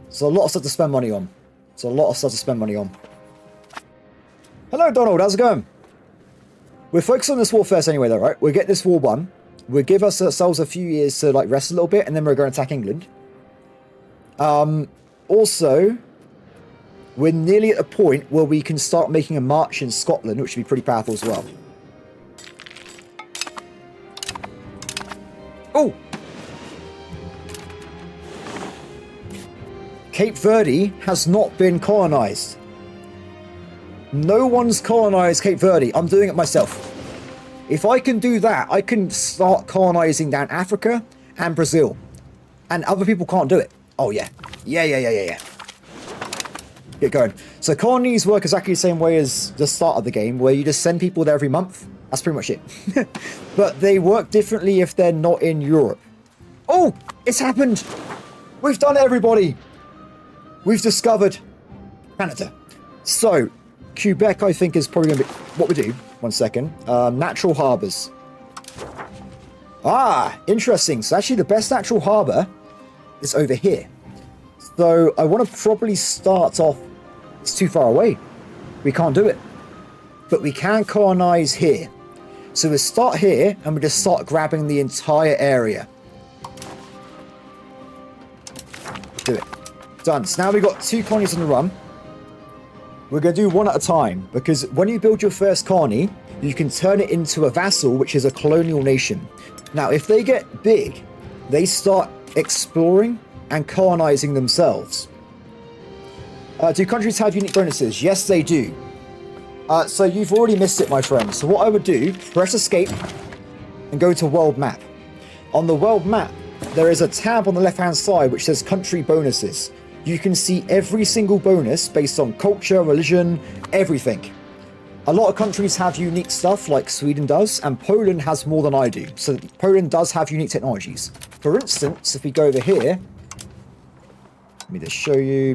it's a lot of stuff to spend money on. It's a lot of stuff to spend money on. Hello, Donald. How's it going? We're focused on this war first anyway, though, right? We'll get this war won. We'll give ourselves a few years to, like, rest a little bit, and then we're going to attack England. Also, we're nearly at a point where we can start making a march in Scotland, which would be pretty powerful as well. Oh! Cape Verde has not been colonized. No one's colonized Cape Verde. I'm doing it myself. If I can do that, I can start colonizing down Africa and Brazil. And other people can't do it. Oh, yeah. Yeah. Get going. So colonies work exactly the same way as the start of the game, where you just send people there every month, That's pretty much it. But they work differently if they're not in Europe. Oh, it's happened. We've done it, everybody. We've discovered Canada. So, Quebec, I think, is probably going to be what we do. 1 second. Natural harbors. Ah, interesting. So actually the best natural harbor is over here. So I want to probably start off... It's too far away. We can't do it. But we can colonize here. So we'll start here and we'll just start grabbing the entire area. Do it. Done. So now we've got 2 colonies on the run. We're going to do one at a time, because when you build your first colony, you can turn it into a vassal, which is a colonial nation. Now, if they get big, they start exploring and colonizing themselves. Do countries have unique bonuses? Yes, they do. So you've already missed it, my friend. So what I would do, press escape and go to world map. On the world map, there is a tab on the left-hand side which says country bonuses. You can see every single bonus based on culture, religion, everything. A lot of countries have unique stuff like Sweden does, and Poland has more than I do. So Poland does have unique technologies. For instance, if we go over here, let me just show you.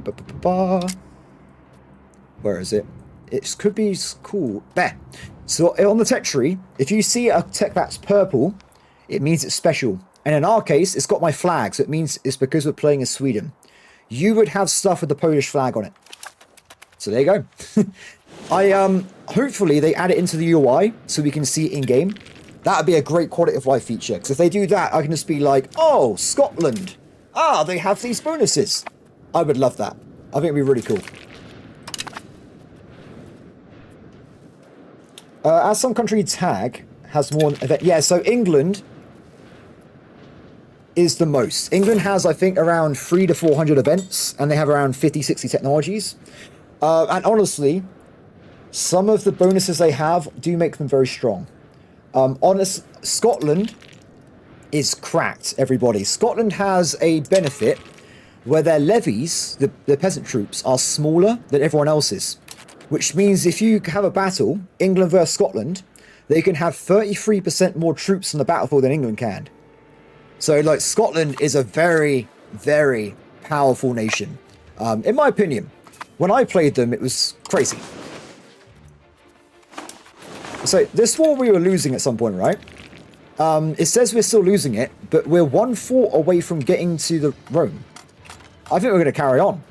Where is it? It could be cool. There. So on the tech tree, if you see a tech that's purple, it means it's special. And in our case, it's got my flag, so it means it's because we're playing in Sweden. You would have stuff with the Polish flag on it. So there you go. Hopefully they add it into the UI so we can see it in game. That would be a great quality of life feature. Because if they do that, I can just be like, oh, Scotland. Ah, they have these bonuses. I would love that. I think it'd be really cool. As some country tag has more event. Yeah, so England is the most. England has, I think, around 300 to 400 events, and they have around 50, 60 technologies. And honestly, some of the bonuses they have do make them very strong. Scotland is cracked, everybody. Scotland has a benefit where their levies, the peasant troops, are smaller than everyone else's. Which means if you have a battle, England versus Scotland, they can have 33% more troops on the battlefield than England can. So, like, Scotland is a very, very powerful nation. In my opinion, when I played them, it was crazy. So, this war we were losing at some point, right? It says we're still losing it, but we're 1 fort away from getting to the Rome. I think we're going to carry on.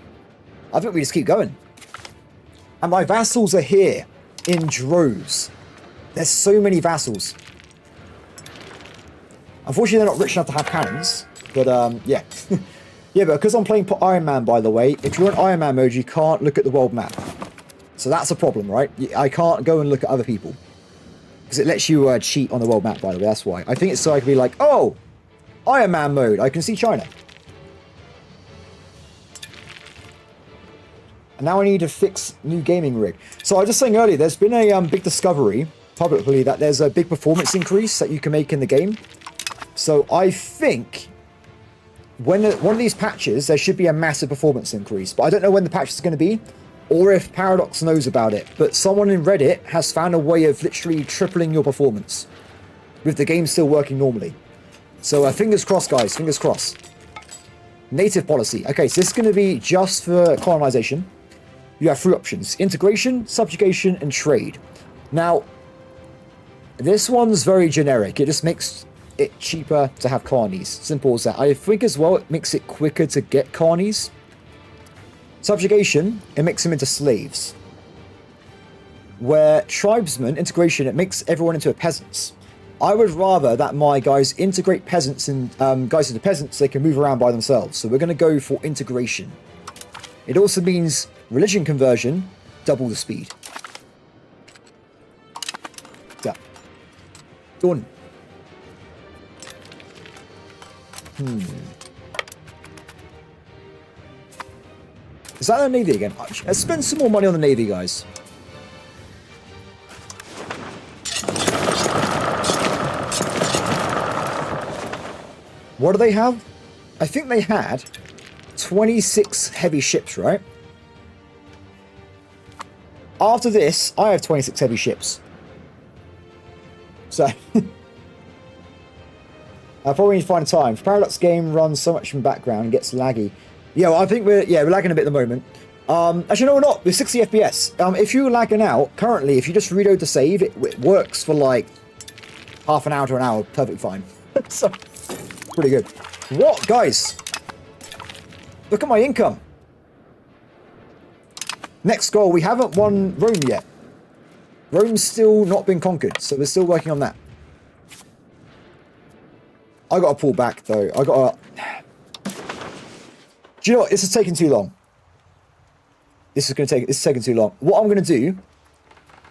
I think we just keep going. And my vassals are here in droves. There's so many vassals. Unfortunately, they're not rich enough to have cannons, but yeah. Yeah, but because I'm playing Ironman, by the way, if you're in Ironman mode, you can't look at the world map. So that's a problem, right? I can't go and look at other people. Because it lets you cheat on the world map, by the way, that's why. I think it's so I can be like, oh, Ironman mode, I can see China. And now I need to fix new gaming rig. So I was just saying earlier, there's been a big discovery publicly that there's a big performance increase that you can make in the game. So I think when one of these patches, there should be a massive performance increase. But I don't know when the patch is going to be, or if Paradox knows about it. But someone in Reddit has found a way of literally tripling your performance, with the game still working normally. So fingers crossed, guys, fingers crossed. Native policy. Okay, so this is going to be just for colonization. You have 3 options: integration, subjugation, and trade. Now, this one's very generic. It just makes it cheaper to have colonies. Simple as that. I think as well it makes it quicker to get colonies. Subjugation, it makes them into slaves. Where tribesmen, integration, it makes everyone into peasants. I would rather that my guys integrate peasants and guys into peasants, so they can move around by themselves. So we're going to go for integration. It also means religion conversion, double the speed. Yeah. Done. Is that the Navy again? Let's spend some more money on the Navy, guys. What do they have? I think they had 26 heavy ships, right? After this, I have 26 heavy ships. So I probably need to find time. Paradox game runs so much from background and gets laggy. Yeah, well, I think we're lagging a bit at the moment. Actually, no, we're not. We're 60 FPS. If you're lagging out, currently, if you just reload the save, it works for like half an hour to an hour, perfectly fine. So, pretty good. What, guys? Look at my income. Next goal, we haven't won Rome yet. Rome's still not been conquered, so we're still working on that. I gotta pull back though. Do you know what? This is taking too long. This is taking too long. What I'm gonna do,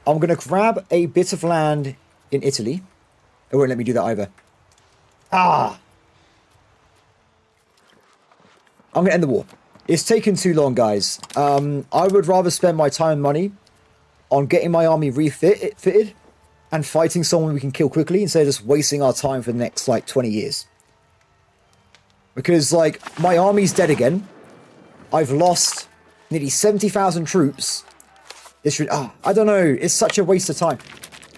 I'm gonna grab a bit of land in Italy. It won't let me do that either. I'm gonna end the war. It's taken too long, guys. I would rather spend my time and money on getting my army fitted and fighting someone we can kill quickly instead of just wasting our time for the next, like, 20 years. Because, like, my army's dead again. I've lost nearly 70,000 troops. I don't know. It's such a waste of time.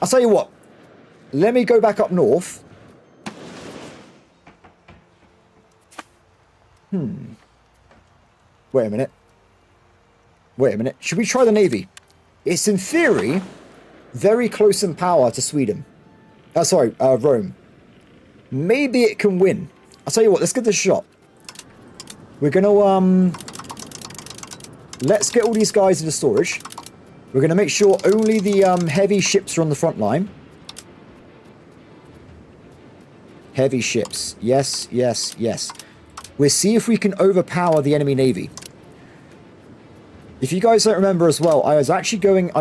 I'll tell you what. Let me go back up north. Wait a minute. Should we try the Navy? It's, in theory, very close in power to Sweden. Rome. Maybe it can win. I'll tell you what, let's give this a shot. We're gonna, let's get all these guys into storage. We're gonna make sure only the, heavy ships are on the front line. Heavy ships. Yes, yes, yes. We'll see if we can overpower the enemy navy. If you guys don't remember as well, I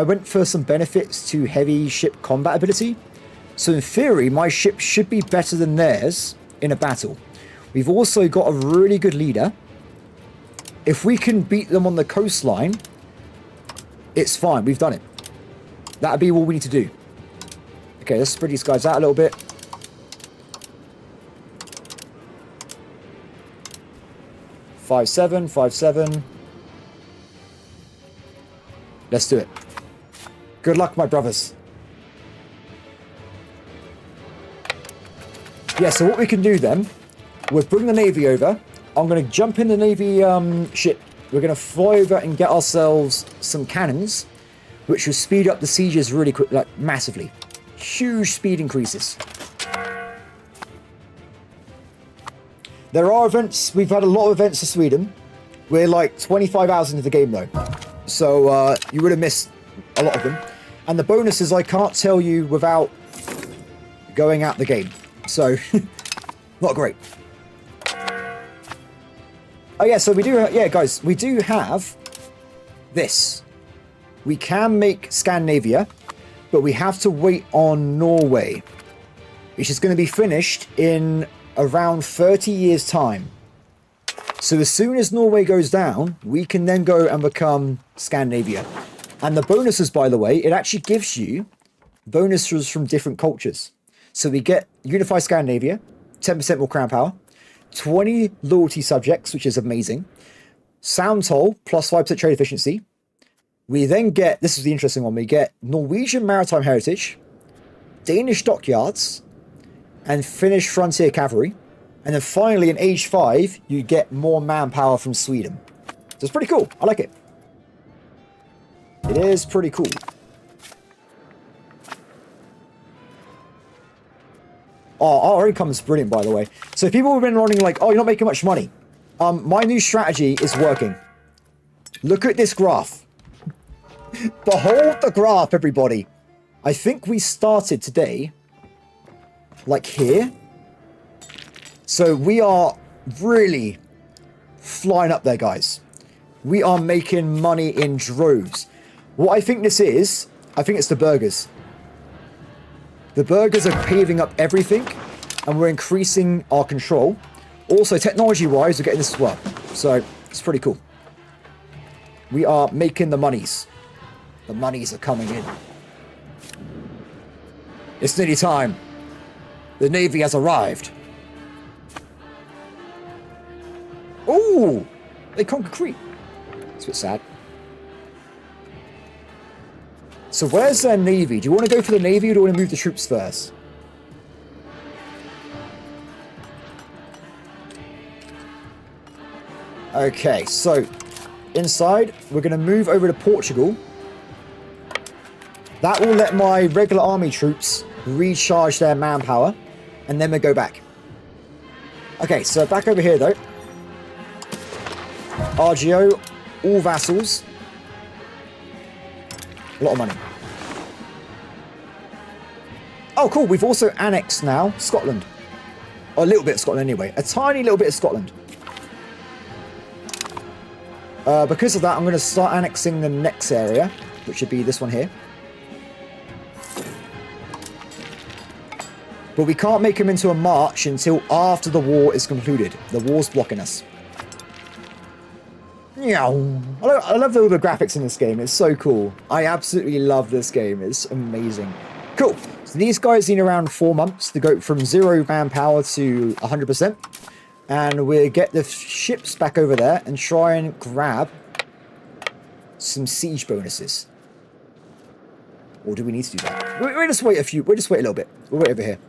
went for some benefits to heavy ship combat ability. So in theory, my ship should be better than theirs in a battle. We've also got a really good leader. If we can beat them on the coastline, it's fine. We've done it. That'd be all we need to do. Okay, let's spread these guys out a little bit. Five, seven. Let's do it. Good luck, my brothers. Yeah, so what we can do then, we'll bring the Navy over. I'm going to jump in the Navy ship. We're going to fly over and get ourselves some cannons, which will speed up the sieges really quick, like massively. Huge speed increases. There are events. We've had a lot of events for Sweden. We're like 25 hours into the game though. So you would have missed a lot of them. And the bonuses I can't tell you without going out the game. So, not great. Oh yeah, so we do, guys, we do have this. We can make Scandinavia, but we have to wait on Norway, which is going to be finished in around 30 years' time. So as soon as Norway goes down, we can then go and become Scandinavia. And the bonuses, by the way, it actually gives you bonuses from different cultures. So we get Unified Scandinavia, 10% more crown power, 20 loyalty subjects, which is amazing. Sound toll, plus 5% trade efficiency. We then get, this is the interesting one, we get Norwegian maritime heritage, Danish dockyards, and Finnish frontier cavalry. And then finally, in age 5, you get more manpower from Sweden. So it's pretty cool. I like it. It is pretty cool. Oh, our income is brilliant, by the way. So people have been running like, oh, you're not making much money. My new strategy is working. Look at this graph. Behold the graph, everybody. I think we started today, like here. So we are really flying up there, guys. We are making money in droves. What I think this is, I think it's the burgers. The burgers are paving up everything, and we're increasing our control. Also, technology-wise, we're getting this as well. So, it's pretty cool. We are making the monies. The monies are coming in. It's nearly time. The Navy has arrived. Ooh! They conquered Crete. It's a bit sad. So where's their Navy? Do you want to go for the Navy or do you want to move the troops first? Okay, so inside, we're going to move over to Portugal. That will let my regular army troops recharge their manpower, and then we go back. Okay, so back over here, though. RGO, all vassals. A lot of money. Oh, cool. We've also annexed now Scotland. Or a little bit of Scotland anyway. A tiny little bit of Scotland. Because of that, I'm going to start annexing the next area, which should be this one here. But we can't make them into a march until after the war is concluded. The war's blocking us. Yeah, I love all the graphics in this game. It's so cool. I absolutely love this game. It's amazing. Cool. So these guys need around 4 months to go from 0 manpower to 100%. And we'll get the ships back over there and try and grab some siege bonuses. Or do we need to do that? We'll just wait we'll just wait a little bit. We'll wait over here.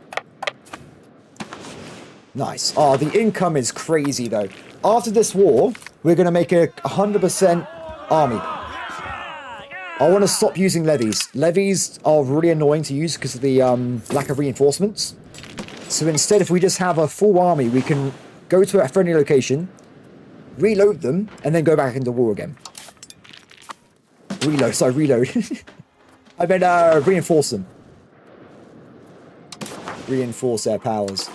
Nice. Oh, the income is crazy though. After this war, we're going to make a 100% army. I want to stop using levies. Levies are really annoying to use because of the lack of reinforcements. So instead, if we just have a full army, we can go to a friendly location, reload them, and then go back into war again. Reload. I meant reinforce them. Reinforce their powers.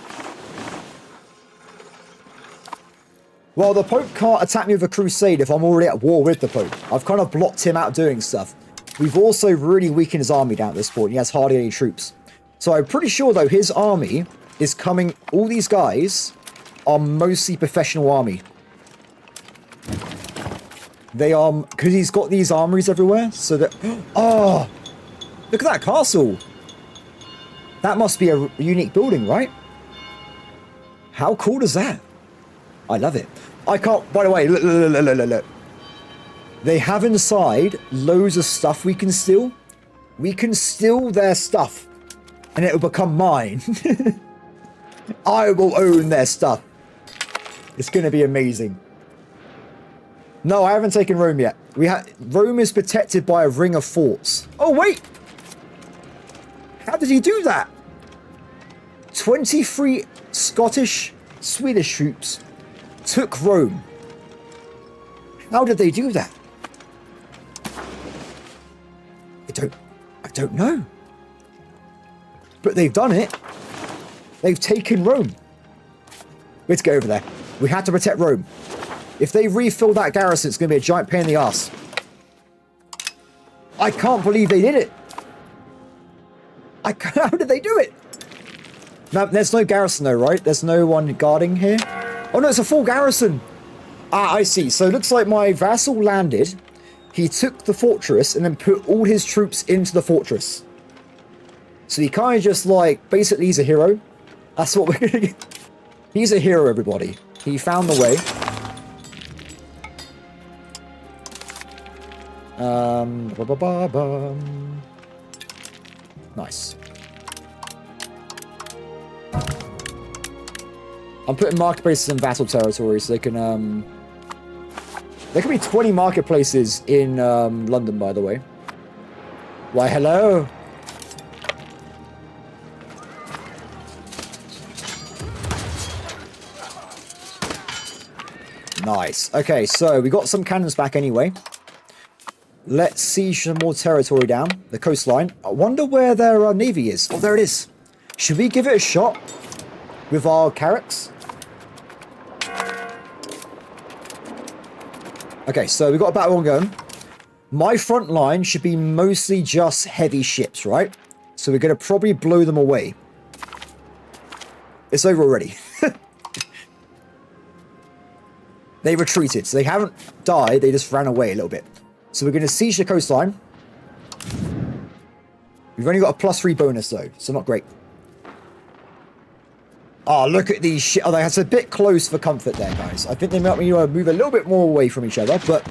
Well, the Pope can't attack me with a crusade if I'm already at war with the Pope. I've kind of blocked him out doing stuff. We've also really weakened his army down at this point. He has hardly any troops. So I'm pretty sure, though, his army is coming... All these guys are mostly professional army. They are... Because he's got these armories everywhere, so that... Oh! Look at that castle! That must be a unique building, right? How cool is that? I love it. I can't... By the way, look. They have inside loads of stuff we can steal. We can steal their stuff. And it will become mine. I will own their stuff. It's going to be amazing. No, I haven't taken Rome yet. Rome is protected by a ring of forts. Oh, wait. How did he do that? 23 Swedish troops took Rome. How did they do that? I don't know. But they've done it. They've taken Rome. We have to go over there. We had to protect Rome. If they refill that garrison, it's going to be a giant pain in the ass. I can't believe they did it. How did they do it? Now, there's no garrison though, right? There's no one guarding here. Oh no, it's a full garrison. Ah, I see. So it looks like my vassal landed. He took the fortress and then put all his troops into the fortress. So he kind of just like, basically he's a hero. That's what we're going to get. He's a hero, everybody. He found the way. Nice. I'm putting marketplaces in vassal territory so they can, there can be 20 marketplaces in, London, by the way. Why, hello. Nice. Okay, so we got some cannons back anyway. Let's siege some more territory down the coastline. I wonder where their navy is. Oh, there it is. Should we give it a shot with our carracks? Okay, so we've got a battle going. My front line should be mostly just heavy ships, right? So we're going to probably blow them away. It's over already. They retreated, so they haven't died, they just ran away a little bit. So we're going to siege the coastline. We've only got a +3 bonus though, so not great. Oh, look at these shit. Oh, that's a bit close for comfort there, guys. I think they might move a little bit more away from each other, but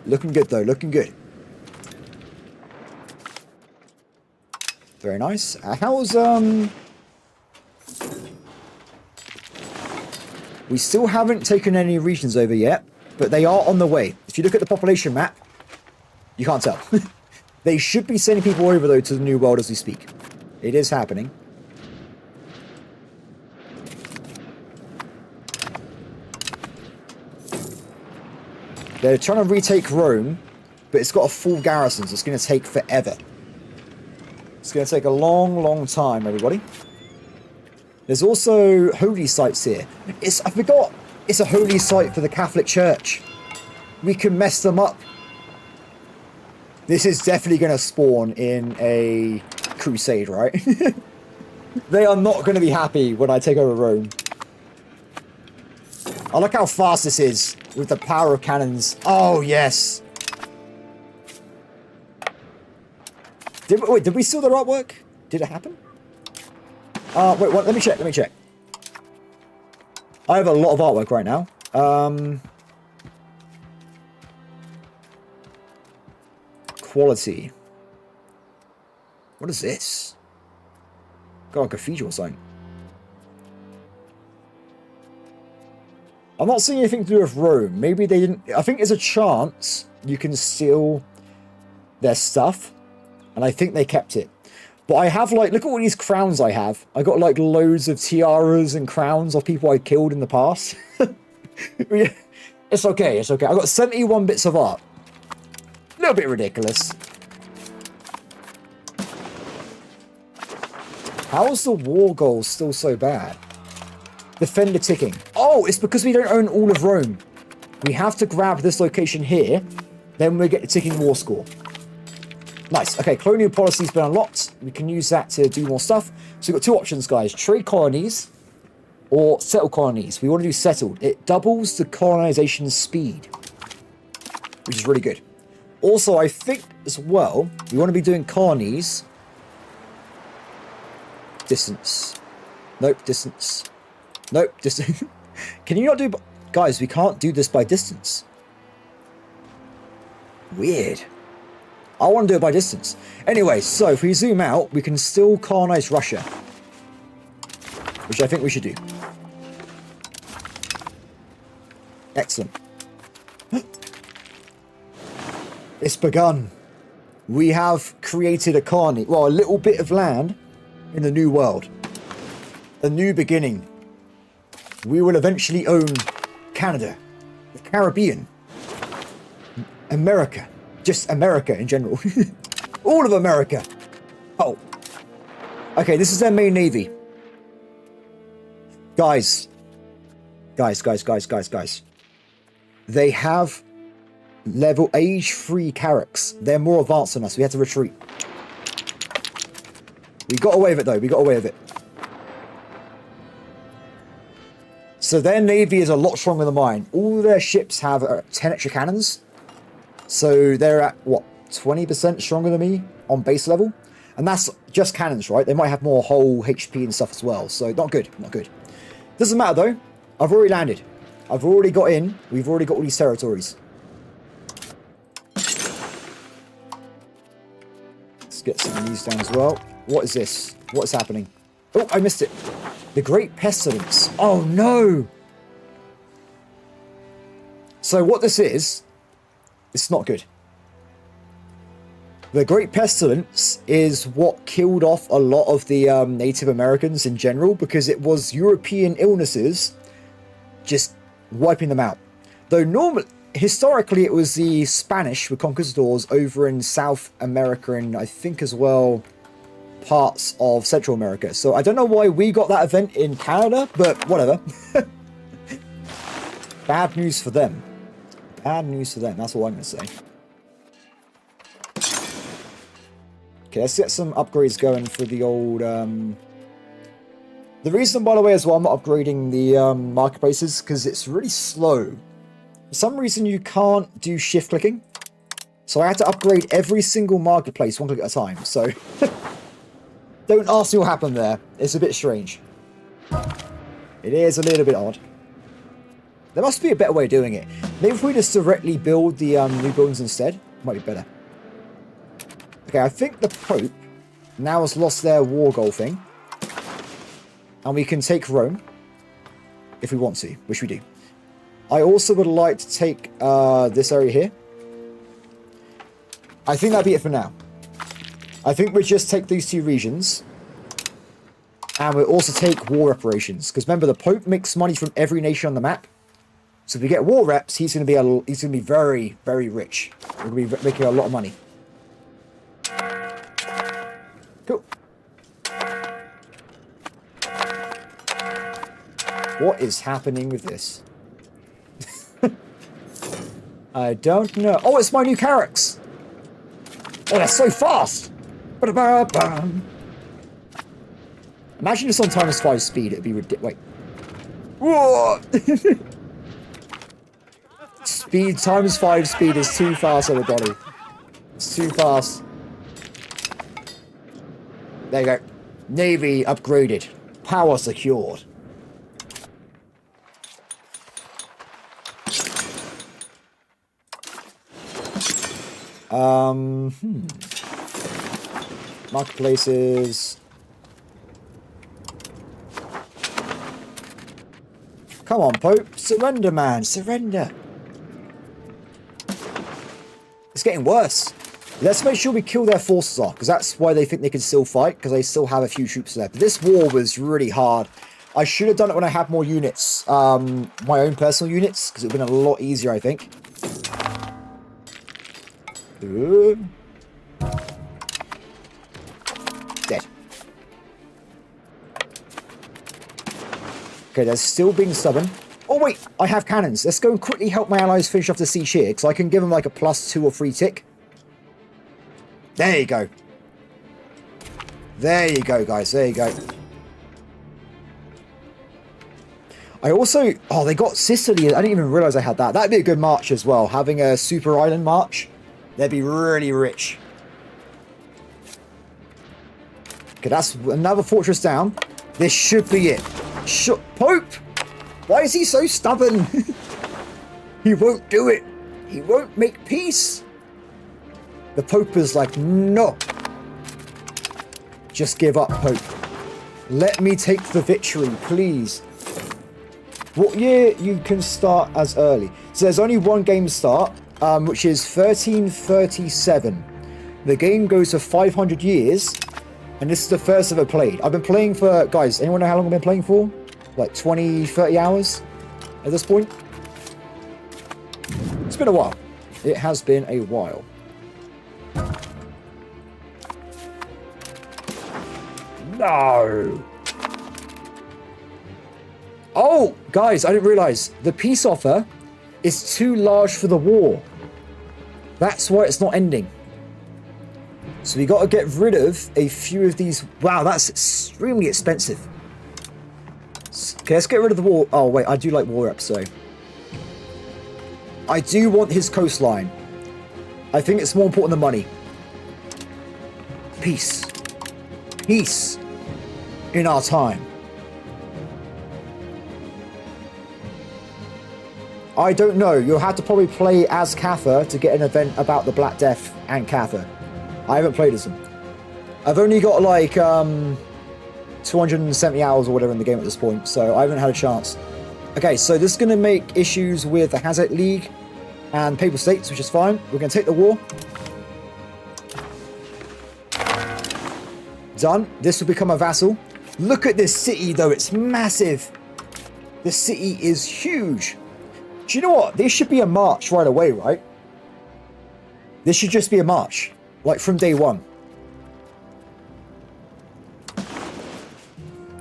looking good though, looking good. Very nice. How's We still haven't taken any regions over yet, but they are on the way. If you look at the population map, you can't tell. They should be sending people over, though, to the New World as we speak. It is happening. They're trying to retake Rome, but it's got a full garrison, so it's going to take forever. It's going to take a long, long time, everybody. There's also holy sites here. I forgot, it's a holy site for the Catholic Church. We can mess them up. This is definitely going to spawn in a crusade, right? They are not going to be happy when I take over Rome. I like how fast this is with the power of cannons. Oh, yes. Did we steal the artwork? Did it happen? Wait, what? Let me check. I have a lot of artwork right now. Quality. What is this? Got a cathedral sign. I'm not seeing anything to do with Rome. Maybe they didn't... I think there's a chance you can steal their stuff. And I think they kept it. But I have, like... Look at all these crowns I have. I got, like, loads of tiaras and crowns of people I killed in the past. It's okay, it's okay. I got 71 bits of art. A little bit ridiculous. How is the war goal still so bad? Defender ticking. Oh, it's because we don't own all of Rome. We have to grab this location here. Then we get the ticking war score. Nice. Okay, colonial policy's been unlocked. We can use that to do more stuff. So we've got two options, guys. Trade colonies or settle colonies. We want to do settled. It doubles the colonization speed, which is really good. Also, I think as well, we want to be doing colonies. Distance. Nope, distance. Nope, distance. Can you not do... Guys, we can't do this by distance. Weird. I want to do it by distance. Anyway, so if we zoom out, we can still colonize Russia. Which I think we should do. Excellent. It's begun. We have created a colony. Well, a little bit of land in the New World. A new beginning. We will eventually own Canada, the Caribbean, America, just America in general. All of America. Oh. Okay, this is their main navy. Guys. They have level age 3 carracks. They're more advanced than us. We had to retreat. We got away with it though. We got away with it. So their navy is a lot stronger than mine. All their ships have 10 extra cannons. So they're at, what, 20% stronger than me on base level? And that's just cannons, right? They might have more whole HP and stuff as well. So not good, not good. Doesn't matter though. I've already landed. I've already got in. We've already got all these territories. Let's get some of these down as well. What is this? What's happening? Oh, I missed it. The Great Pestilence. Oh, no. So what this is, it's not good. The Great Pestilence is what killed off a lot of the Native Americans in general because it was European illnesses just wiping them out. Though normally, historically, it was the Spanish, the conquistadors over in South America and I think as well parts of Central America. So I don't know why we got that event in Canada, but whatever. Bad news for them. Bad news for them. That's all I'm going to say. Okay, let's get some upgrades going for the old... The reason, by the way, as well, I'm not upgrading the marketplaces because it's really slow. For some reason, you can't do shift clicking. So I had to upgrade every single marketplace one click at a time. So... Don't ask me what happened there. It's a bit strange. It is a little bit odd. There must be a better way of doing it. Maybe if we just directly build the new buildings instead, might be better. Okay, I think the Pope now has lost their war goal thing. And we can take Rome. if we want to, which we do. I also would like to take this area here. I think that'd be it for now. I think we'll just take these two regions. And we'll also take war reparations. Because remember, the Pope makes money from every nation on the map. So if we get war reps, he's going to be very, very rich. We're going to be making a lot of money. Cool. What is happening with this? I don't know. Oh, it's my new Carracks. Oh, that's so fast. Ba-da-ba-bam. Imagine this on times 5 speed. It'd be ridiculous. Wait. Whoa! Speed times 5 speed is too fast, everybody. It's too fast. There you go. Navy upgraded. Power secured. Marketplaces. Come on, Pope. Surrender, man. Surrender. It's getting worse. Let's make sure we kill their forces off, because that's why they think they can still fight, because they still have a few troops there. But this war was really hard. I should have done it when I had more units. My own personal units, because it would have been a lot easier, I think. Ooh. Dead. Okay, they're still being stubborn. Oh, wait, I have cannons. Let's go and quickly help my allies finish off the siege here, because I can give them like a +2 or 3 tick. There you go. There you go, guys. There you go. I also... Oh, they got Sicily. I didn't even realize I had that. That'd be a good march as well. Having a super island march. They'd be really rich. Okay, that's another fortress down. This should be it. Pope! Why is he so stubborn? He won't do it. He won't make peace. The Pope is like, no. Just give up, Pope. Let me take the victory, please. What year you can start as early? So there's only one game start, which is 1337. The game goes for 500 years, and this is the first I've ever played. I've been playing for, guys, anyone know how long I've been playing for? Like 20, 30 hours at this point? It's been a while. It has been a while. No! Oh, guys, I didn't realize the peace offer is too large for the war. That's why it's not ending. So we got to get rid of a few of these. Wow, that's extremely expensive. Okay, let's get rid of the war. Oh, wait, I do like war reps, so. I do want his coastline. I think it's more important than money. Peace. Peace. In our time. I don't know. You'll have to probably play as Cather to get an event about the Black Death and Cather. I haven't played as them. I've only got like 270 hours or whatever in the game at this point, so I haven't had a chance. Okay, so this is going to make issues with the Hanseatic League and Papal States, which is fine. We're going to take the war. Done. This will become a vassal. Look at this city, though. It's massive. This city is huge. Do you know what? This should be a march right away, right? This should just be a march. Like from day one.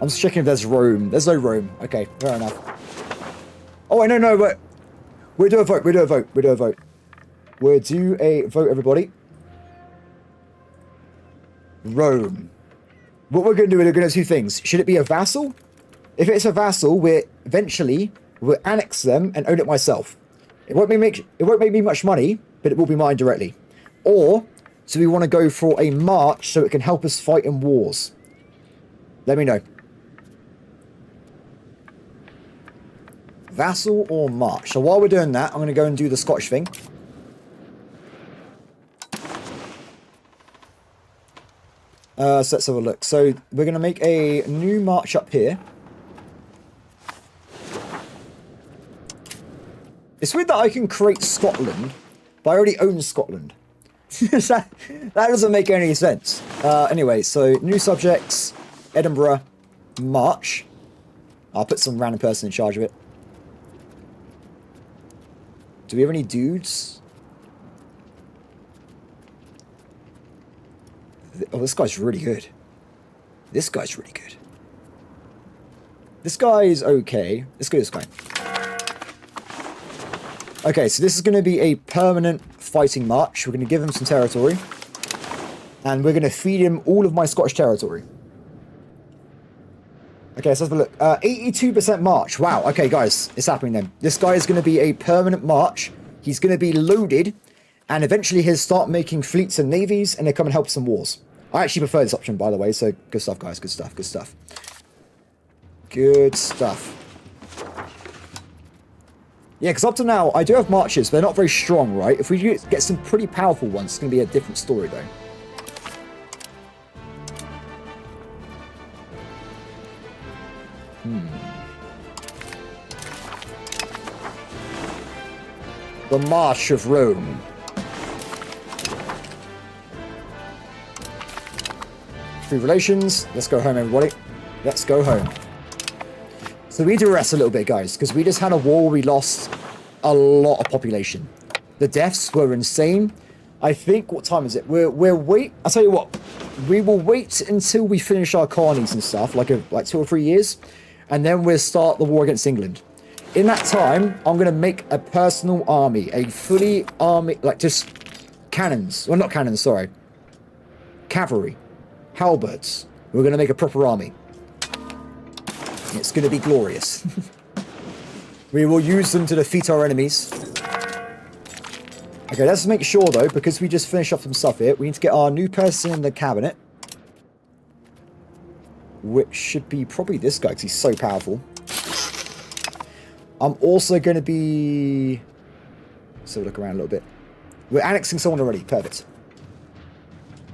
I'm just checking if there's Rome. There's no Rome. Okay, fair enough. Oh, no, but we'll do a vote. We'll do a vote. We'll do a vote. We'll do a vote, everybody. Rome. What we're going to do, we're going to do 2 things. Should it be a vassal? If it's a vassal, we'll annex them and own it myself. It won't make me much money, but it will be mine directly. Or, do we want to go for a march so it can help us fight in wars? Let me know. Vassal or march? So while we're doing that, I'm going to go and do the Scottish thing. So let's have a look. So we're going to make a new march up here. It's weird that I can create Scotland, but I already own Scotland. that doesn't make any sense. Anyway, so new subjects, Edinburgh, March. I'll put some random person in charge of it. Do we have any dudes? Oh, this guy's really good. This guy's really good. This guy is okay. Let's go this guy. Okay, so this is going to be a permanent fighting march. We're going to give him some territory. And we're going to feed him all of my Scottish territory. Okay, so let's have a look. 82% march. Wow, okay, guys. It's happening then. This guy is going to be a permanent march. He's going to be loaded. And eventually he'll start making fleets and navies. And they'll come and help some wars. I actually prefer this option, by the way. So, good stuff, guys. Good stuff, good stuff. Good stuff. Yeah, because up to now, I do have marches. They're not very strong, right? If we get some pretty powerful ones, it's going to be a different story, though. The March of Rome. Free relations. Let's go home, everybody. Let's go home. So we need to rest a little bit, guys, because we just had a war where we lost a lot of population. The deaths were insane. I think, what time is it? We'll wait. I'll tell you what. We will wait until we finish our colonies and stuff, like 2 or 3 years, and then we'll start the war against England. In that time, I'm going to make a personal army, a fully army, like just cannons. Well, not cannons, sorry. Cavalry. Halberds. We're going to make a proper army. It's going to be glorious. We will use them to defeat our enemies. Okay, let's make sure, though, because we just finished off some stuff here, we need to get our new person in the cabinet. Which should be probably this guy, because he's so powerful. I'm also going to be... Let's have a look around a little bit. We're annexing someone already. Perfect.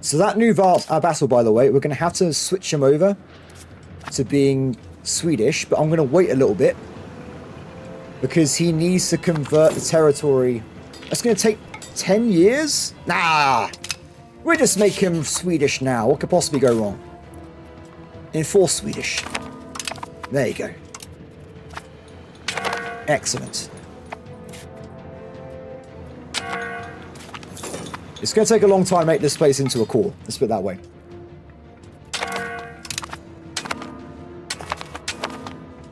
So that new Vassal, by the way, we're going to have to switch him over to being Swedish, but I'm going to wait a little bit because he needs to convert the territory. That's going to take 10 years? Nah! We'll just make him Swedish now. What could possibly go wrong? Enforce Swedish. There you go. Excellent. It's going to take a long time to make this place into a core. Let's put it that way.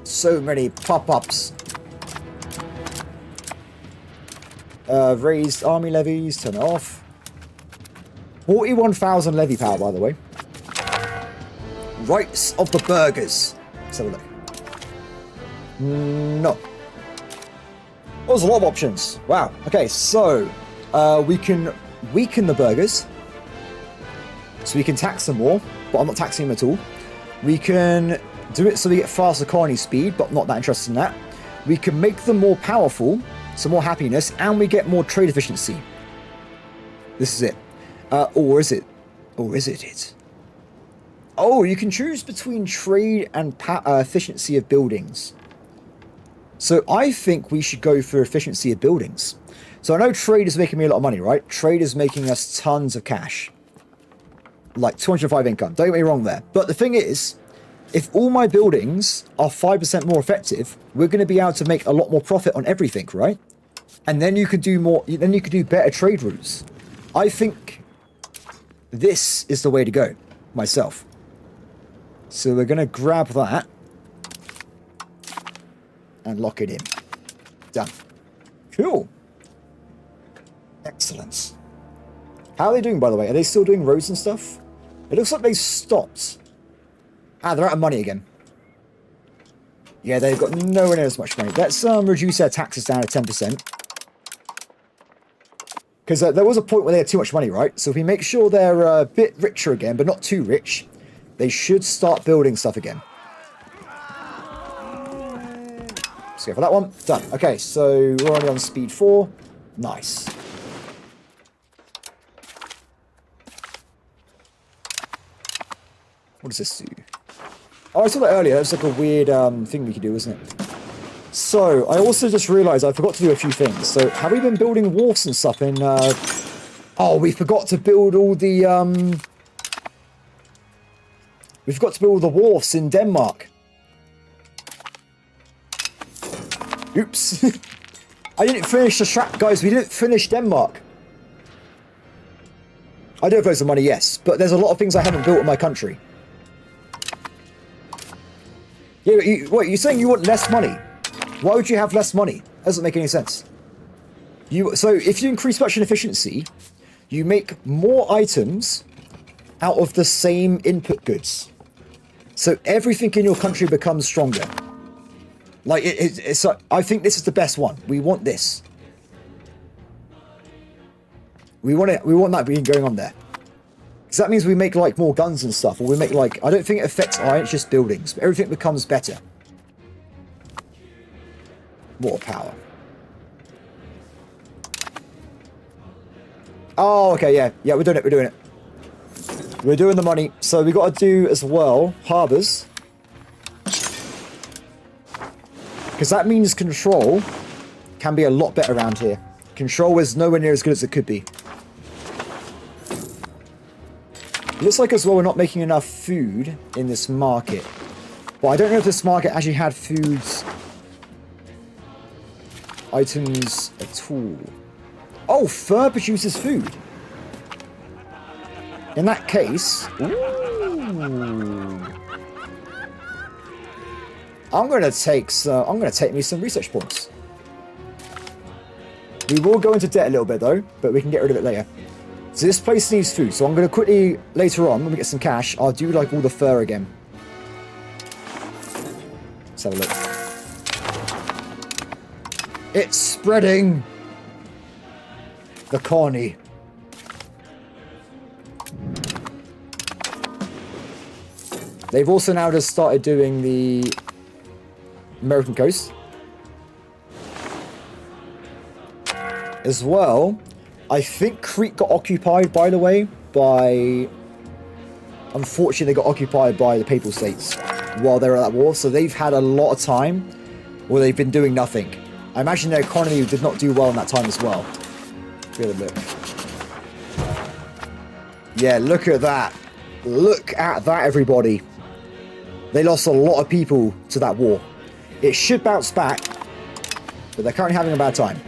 So many pop-ups. Raised army levies. Turn it off. 41,000 levy power, by the way. Rights of the burghers. Let's have a look. No. There's a lot of options. Wow. Okay, so we can weaken the burghers. So we can tax them more, but I'm not taxing them at all. We can do it so we get faster colony speed, but I'm not that interested in that. We can make them more powerful, so more happiness, and we get more trade efficiency. This is it. Or is it? Or is it it? Oh, you can choose between trade and efficiency of buildings. So I think we should go for efficiency of buildings. So I know trade is making me a lot of money, right? Trade is making us tons of cash. Like 205 income. Don't get me wrong there. But the thing is, if all my buildings are 5% more effective, we're going to be able to make a lot more profit on everything, right? And then you could do more, then you could do better trade routes. I think this is the way to go, myself. So we're going to grab that and lock it in. Done. Cool. Excellent. How are they doing, by the way? Are they still doing roads and stuff? It looks like they stopped. Ah, they're out of money again. Yeah, they've got nowhere near as much money. Let's reduce their taxes down to 10%. Because there was a point where they had too much money, right? So if we make sure they're a bit richer again, but not too rich, they should start building stuff again. Let's go for that one. Done. Okay, so we're only on speed 4. Nice. What does this do? Oh, I saw that earlier. That was like a weird thing we could do, wasn't it? So, I also just realised I forgot to do a few things. So, have we been building wharfs and stuff in... Oh, we forgot to build all the... We forgot to build all the wharfs in Denmark. Oops. I didn't finish the strat... Guys, we didn't finish Denmark. I do have loads of money, yes. But there's a lot of things I haven't built in my country. Yeah, but what, you're saying you want less money? Why would you have less money? Doesn't make any sense. So if you increase production efficiency, you make more items out of the same input goods. So everything in your country becomes stronger. Like, it's I think this is the best one. We want this. We want it. We want that being going on there. Because that means we make, like, more guns and stuff. Or we make, like... I don't think it affects iron, it's just buildings. But everything becomes better. More power. Oh, okay, yeah. Yeah, we're doing it, we're doing it. We're doing the money. So we got to do, as well, harbours. Because that means control can be a lot better around here. Control is nowhere near as good as it could be. It looks like as well we're not making enough food in this market. But I don't know if this market actually had foods... items at all. Oh, fur produces food. In that case... Ooh. I'm gonna take me some research points. We will go into debt a little bit though, but we can get rid of it later. So this place needs food, so I'm gonna quickly later on when we get some cash, I'll do like all the fur again. Let's have a look. It's spreading. The colony. They've also now just started doing the American coast. As well, I think Crete got occupied, by the way, by... Unfortunately, they got occupied by the Papal States while they were at that war, so they've had a lot of time where they've been doing nothing. I imagine their economy did not do well in that time as well. Good look. Yeah, look at that. Look at that, everybody. They lost a lot of people to that war. It should bounce back, but they're currently having a bad time.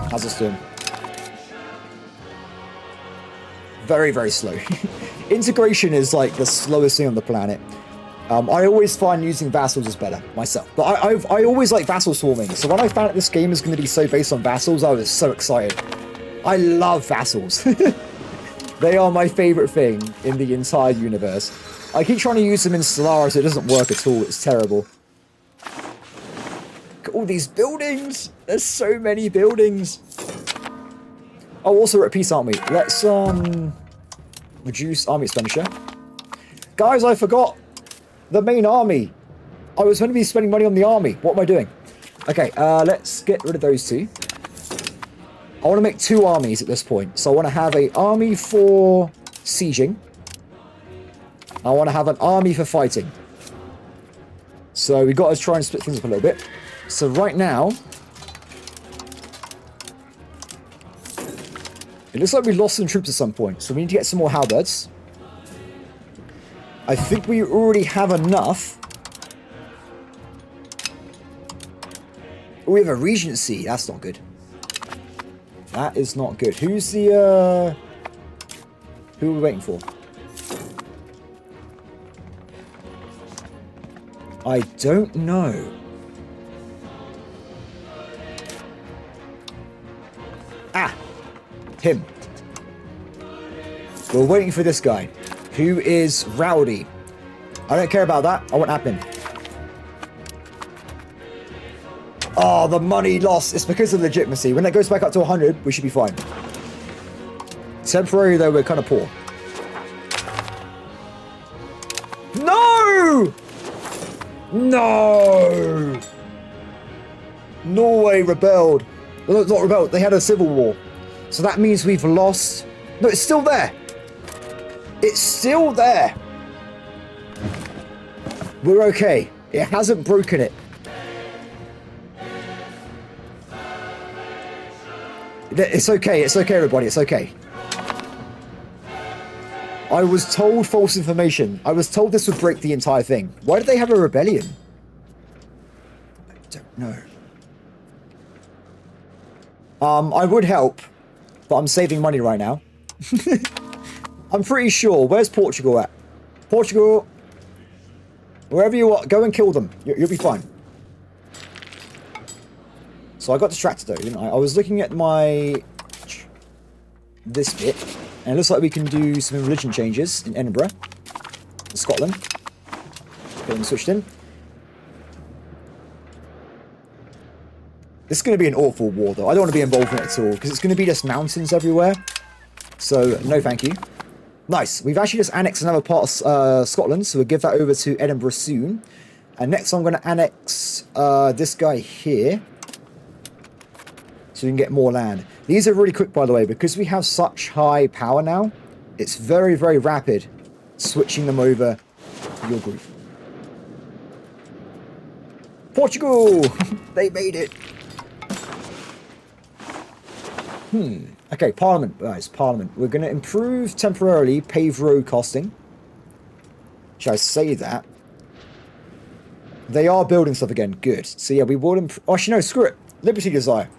How's this doing? Very, very slow. Integration is like the slowest thing on the planet. I always find using vassals is better myself, but I always like vassal swarming. So when I found out this game is going to be so based on vassals, I was so excited. I love vassals. They are my favorite thing in the entire universe. I keep trying to use them in Solaris, it doesn't work at all. It's terrible. Look at all these buildings. There's so many buildings. Oh, also we're at peace, aren't we? Let's reduce army expenditure. Guys, I forgot the main army. I was going to be spending money on the army. What am I doing? Okay, let's get rid of those two. I want to make 2 armies at this point. So I want to have an army for sieging. I want to have an army for fighting. So we've got to try and split things up a little bit. So right now, it looks like we lost some troops at some point. So we need to get some more halberds. I think we already have enough. We have a regency. That's not good. That is not good. Who's the, who are we waiting for? I don't know. Ah! Him. We're waiting for this guy, who is rowdy. I don't care about that. I want admin. Oh, the money loss. It's because of legitimacy. When it goes back up to 100, we should be fine. Temporary, though, we're kind of poor. No! No! Norway rebelled. Well, not rebelled. They had a civil war. So that means we've lost... No, it's still there. It's still there. We're okay. It hasn't broken it. It's okay. It's okay, everybody. It's okay. I was told false information. I was told this would break the entire thing. Why did they have a rebellion? I don't know. I would help, but I'm saving money right now. I'm pretty sure. Where's Portugal at? Portugal. Wherever you are, go and kill them. You'll be fine. So I got distracted though, didn't I? I was looking at this bit, and it looks like we can do some religion changes in Edinburgh, in Scotland. Get them switched in. This is going to be an awful war though. I don't want to be involved in it at all, because it's going to be just mountains everywhere. So, no thank you. Nice. We've actually just annexed another part of Scotland, so we'll give that over to Edinburgh soon. And next I'm going to annex this guy here, so we can get more land. These are really quick, by the way, because we have such high power now. It's very, very rapid switching them over to your group. Portugal! They made it! Okay, Parliament. Guys, Parliament. We're going to improve temporarily paved road costing. Should I say that? They are building stuff again. Good. So yeah, we will improve... Oh, actually, no, screw it. Liberty Desire.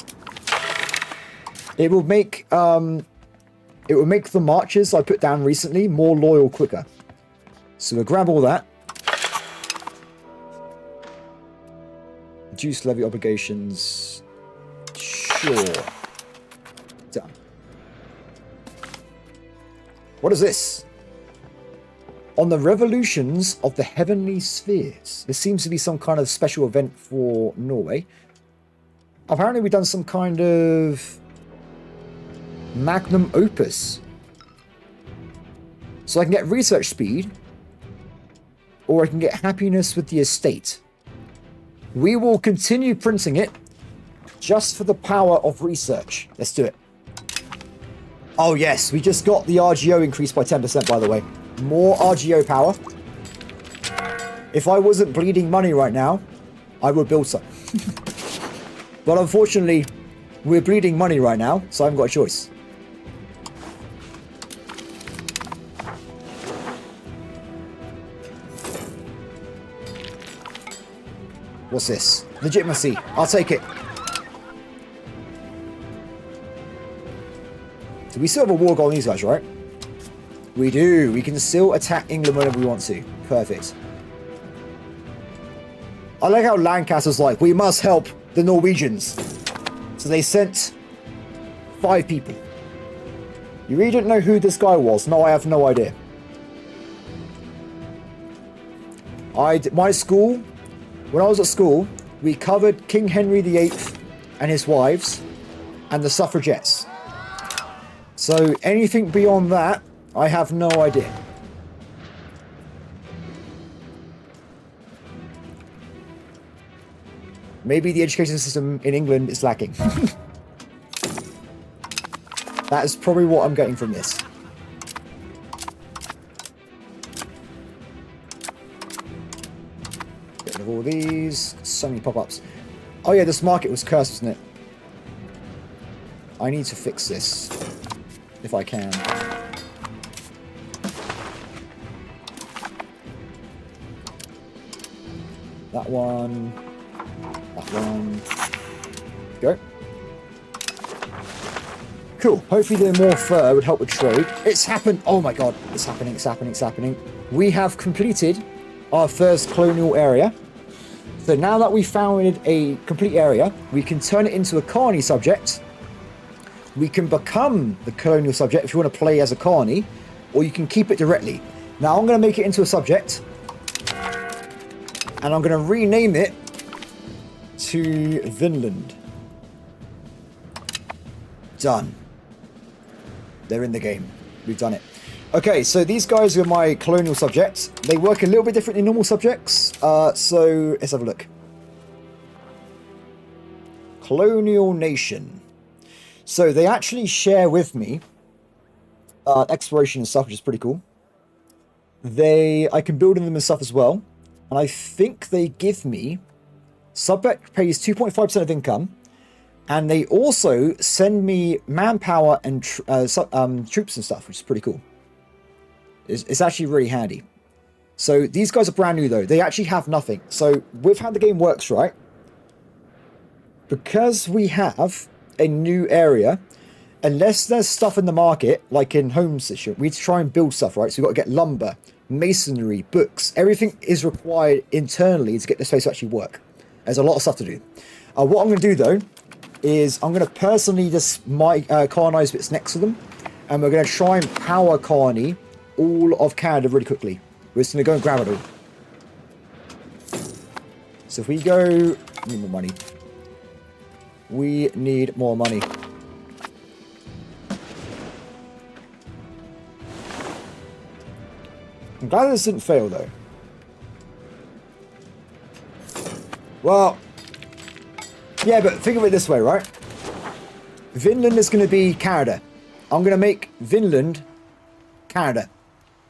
It will make the marches I put down recently more loyal quicker. So we'll grab all that. Reduce levy obligations. Sure. Done. What is this? On the revolutions of the heavenly spheres. This seems to be some kind of special event for Norway. Apparently we've done some kind of magnum opus. So I can get research speed, or I can get happiness with the estate. We will continue printing it just for the power of research. Let's do it. Oh yes, we just got the RGO increased by 10%, by the way. More RGO power. If I wasn't bleeding money right now, I would build some. But unfortunately, we're bleeding money right now, so I haven't got a choice. What's this? Legitimacy. I'll take it. So we still have a war goal on these guys, right? We do. We can still attack England whenever we want to. Perfect. I like how Lancaster's like, we must help the Norwegians. So they sent 5 people. You really didn't know who this guy was? No, I have no idea. My school, when I was at school, we covered King Henry VIII and his wives and the suffragettes. So anything beyond that, I have no idea. Maybe the education system in England is lacking. That is probably what I'm getting from this. Get rid of all these. So many pop-ups. Oh yeah, this market was cursed, wasn't it? I need to fix this. If I can. That one. That one. Go. Cool. Hopefully the more fur would help with trade. It's happened. Oh my god. It's happening. It's happening. It's happening. We have completed our first colonial area. So now that we've founded a complete area, we can turn it into a colony subject. We can become the colonial subject if you want to play as a colony, or you can keep it directly. Now I'm going to make it into a subject, and I'm going to rename it to Vinland. Done. They're in the game. We've done it. Okay, so these guys are my colonial subjects. They work a little bit different than normal subjects. So let's have a look. Colonial nation. So they actually share with me exploration and stuff, which is pretty cool. I can build in them and stuff as well. And I think they give me, subject pays 2.5% of income. And they also send me manpower and troops and stuff, which is pretty cool. It's actually really handy. So these guys are brand new though. They actually have nothing. So with how the game works, right? Because we have a new area, unless there's stuff in the market, like in homes, we need to try and build stuff, right? So we've got to get lumber, masonry, books. Everything is required internally to get this place to actually work. There's a lot of stuff to do. What I'm going to do though, is I'm going to personally just colonize bits next to them. And we're going to try and power colony all of Canada really quickly. We're just going to go and grab it all. So if we go... We need more money. We need more money. I'm glad this didn't fail though. Well... Yeah, but think of it this way, right? Vinland is going to be Canada. I'm going to make Vinland Canada.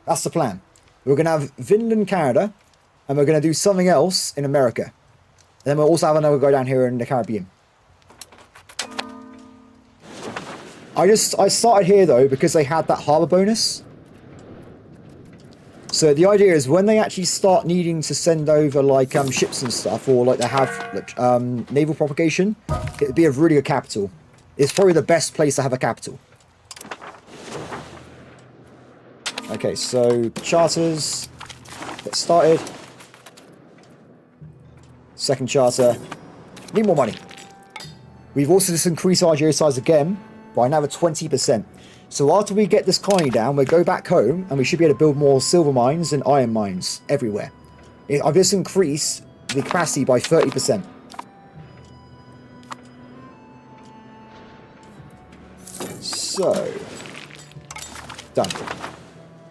That's the plan. We're going to have Vinland, Canada, and we're going to do something else in America. And then we'll also have another guy down here in the Caribbean. I started here though because they had that harbour bonus. So the idea is when they actually start needing to send over like ships and stuff, or like they have like, naval propagation, it'd be a really good capital. It's probably the best place to have a capital. Okay, so charters, get started. Second charter, need more money. We've also just increased our geo size again by another 20%. So after we get this colony down, we'll go back home and we should be able to build more silver mines and iron mines everywhere. I've just increased the capacity by 30%. So, done.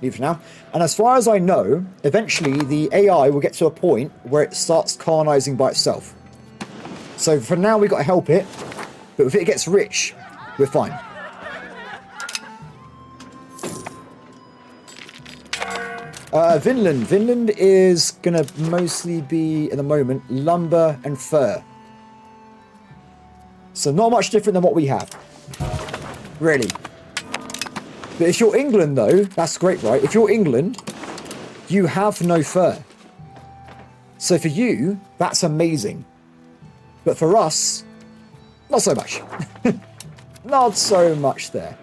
Leave for now. And as far as I know, eventually the AI will get to a point where it starts colonizing by itself. So for now, we've got to help it. But if it gets rich, we're fine. Vinland. Vinland is going to mostly be, at the moment, lumber and fur. So not much different than what we have. Really. But if you're England, though, that's great, right? If you're England, you have no fur. So for you, that's amazing. But for us, not so much. Not so much there.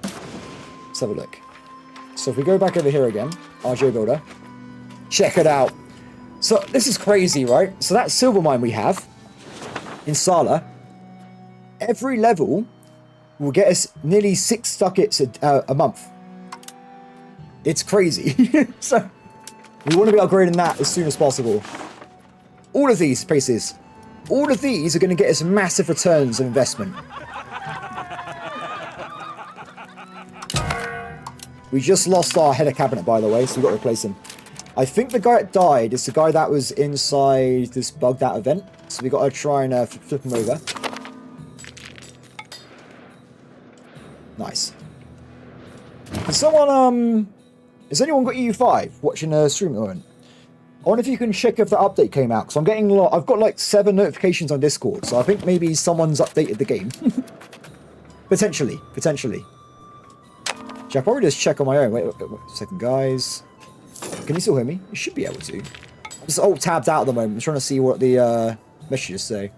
Let's have a look. So if we go back over here again, our geo builder, check it out. So this is crazy, right? So that silver mine we have in Sala, every level will get us nearly 6 ducats a month. It's crazy. So we want to be upgrading that as soon as possible. All of these places, all of these are going to get us massive returns of investment. We just lost our head of cabinet, by the way, so we've got to replace him. I think the guy that died is the guy that was inside this bugged out event. So we got to try and flip him over. Nice. Has someone, has anyone got EU5 watching a stream at the moment? I wonder if you can check if the update came out, because I'm getting a lot, I've got like 7 notifications on Discord, so I think maybe someone's updated the game. Potentially. I'll probably just check on my own. Wait a second, guys. Can you still hear me? You should be able to. I'm just alt-tabbed out at the moment. I'm trying to see what the messages say.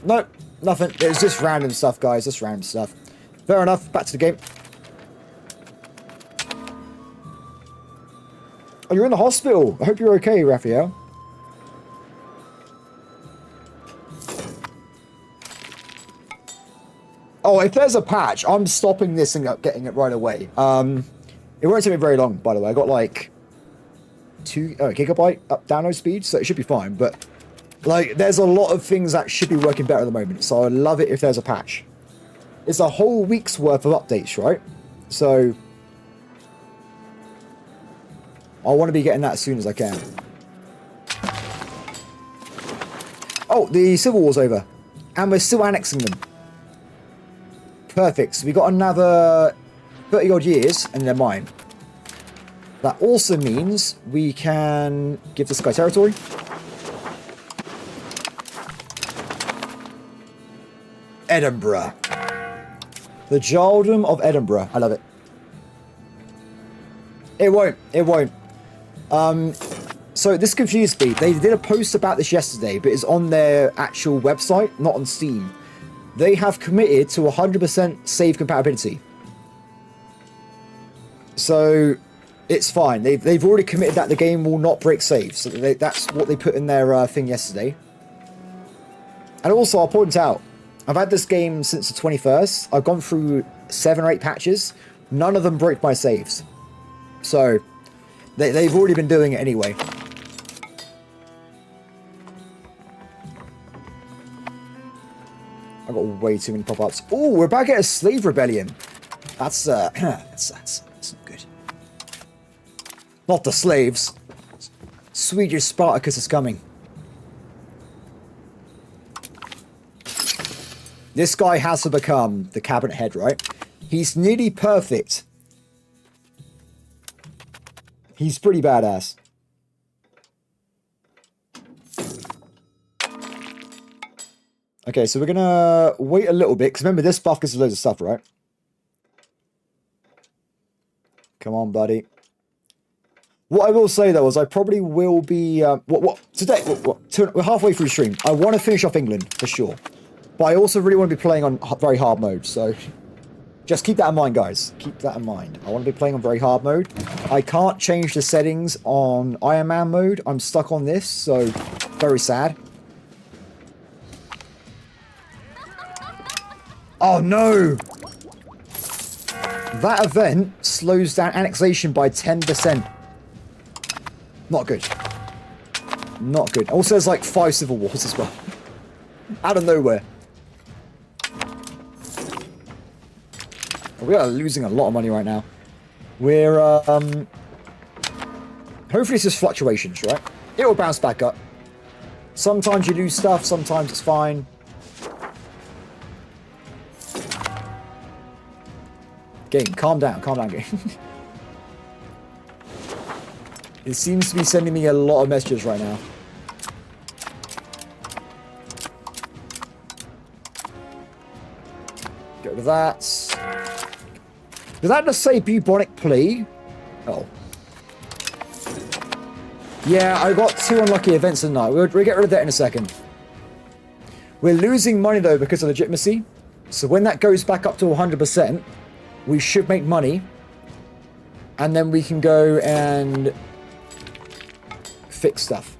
Nope, nothing. It's just random stuff, guys. Just random stuff. Fair enough. Back to the game. Oh, you're in the hospital. I hope you're okay, Raphael. Oh, if there's a patch, I'm stopping this and getting it right away. It won't take me very long, by the way. I got like 2 gigabyte download speed, so it should be fine. But like, there's a lot of things that should be working better at the moment, so I'd love it if there's a patch. It's a whole week's worth of updates, right? So I want to be getting that as soon as I can. Oh, the Civil War's over. And we're still annexing them. Perfect. So we got another 30 odd years and they're mine. That also means we can give this guy territory. Edinburgh. The Jarldom of Edinburgh. I love it. It won't. It won't. So this confused me. They did a post about this yesterday, but it's on their actual website, not on Steam. They have committed to 100% save compatibility. So it's fine. They've already committed that the game will not break saves. So that's what they put in their thing yesterday. And also, I'll point out, I've had this game since the 21st. I've gone through 7 or 8 patches. None of them broke my saves. So they've already been doing it anyway. I got way too many pop-ups. Oh, we're about to get a slave rebellion. That's that's good. Not the slaves. Swedish Spartacus is coming. This guy has to become the cabinet head, right? He's nearly perfect. He's pretty badass. Okay, so we're gonna wait a little bit, because remember, this buff gives loads of stuff, right? Come on, buddy. What I will say, though, is I probably will be... we're halfway through the stream. I want to finish off England, for sure. But I also really want to be playing on very hard mode, so... Just keep that in mind, guys. Keep that in mind. I want to be playing on very hard mode. I can't change the settings on Ironman mode. I'm stuck on this, so... Very sad. Oh, no! That event slows down annexation by 10%. Not good. Not good. Also, there's like 5 civil wars as well. Out of nowhere. We are losing a lot of money right now. We're, hopefully it's just fluctuations, right? It will bounce back up. Sometimes you lose stuff, sometimes it's fine. Game, calm down, game. It seems to be sending me a lot of messages right now. Get rid of that. Did that just say bubonic plague? Oh. Yeah, I got 2 unlucky events tonight. We'll get rid of that in a second. We're losing money, though, because of legitimacy. So when that goes back up to 100%, we should make money. And then we can go and fix stuff.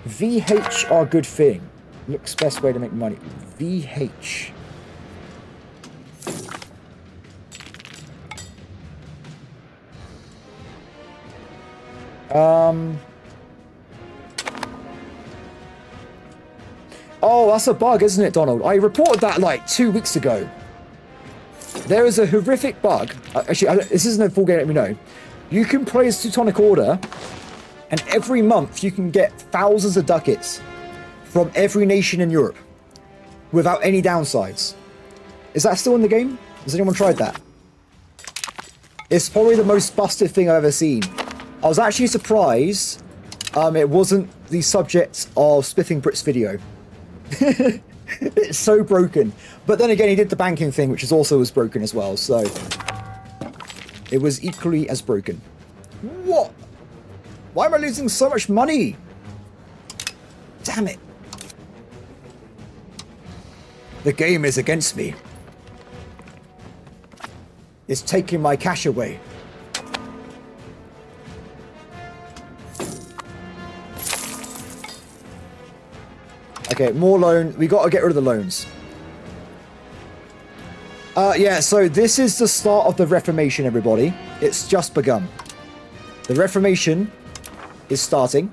VH are good thing. Looks best way to make money. VH. Oh, that's a bug, isn't it, Donald? I reported that like 2 weeks ago. There is a horrific bug. Actually, this isn't a full game, let me know. You can play as Teutonic Order, and every month you can get thousands of ducats from every nation in Europe without any downsides. Is that still in the game? Has anyone tried that? It's probably the most busted thing I've ever seen. I was actually surprised it wasn't the subject of Spiffing Brit's video. It's so broken. But then again, he did the banking thing, which is also as broken as well, so... It was equally as broken. What? Why am I losing so much money? Damn it. The game is against me. It's taking my cash away. Okay, more loan. We got to get rid of the loans. Yeah, so this is the start of the Reformation, everybody. It's just begun. The Reformation is starting.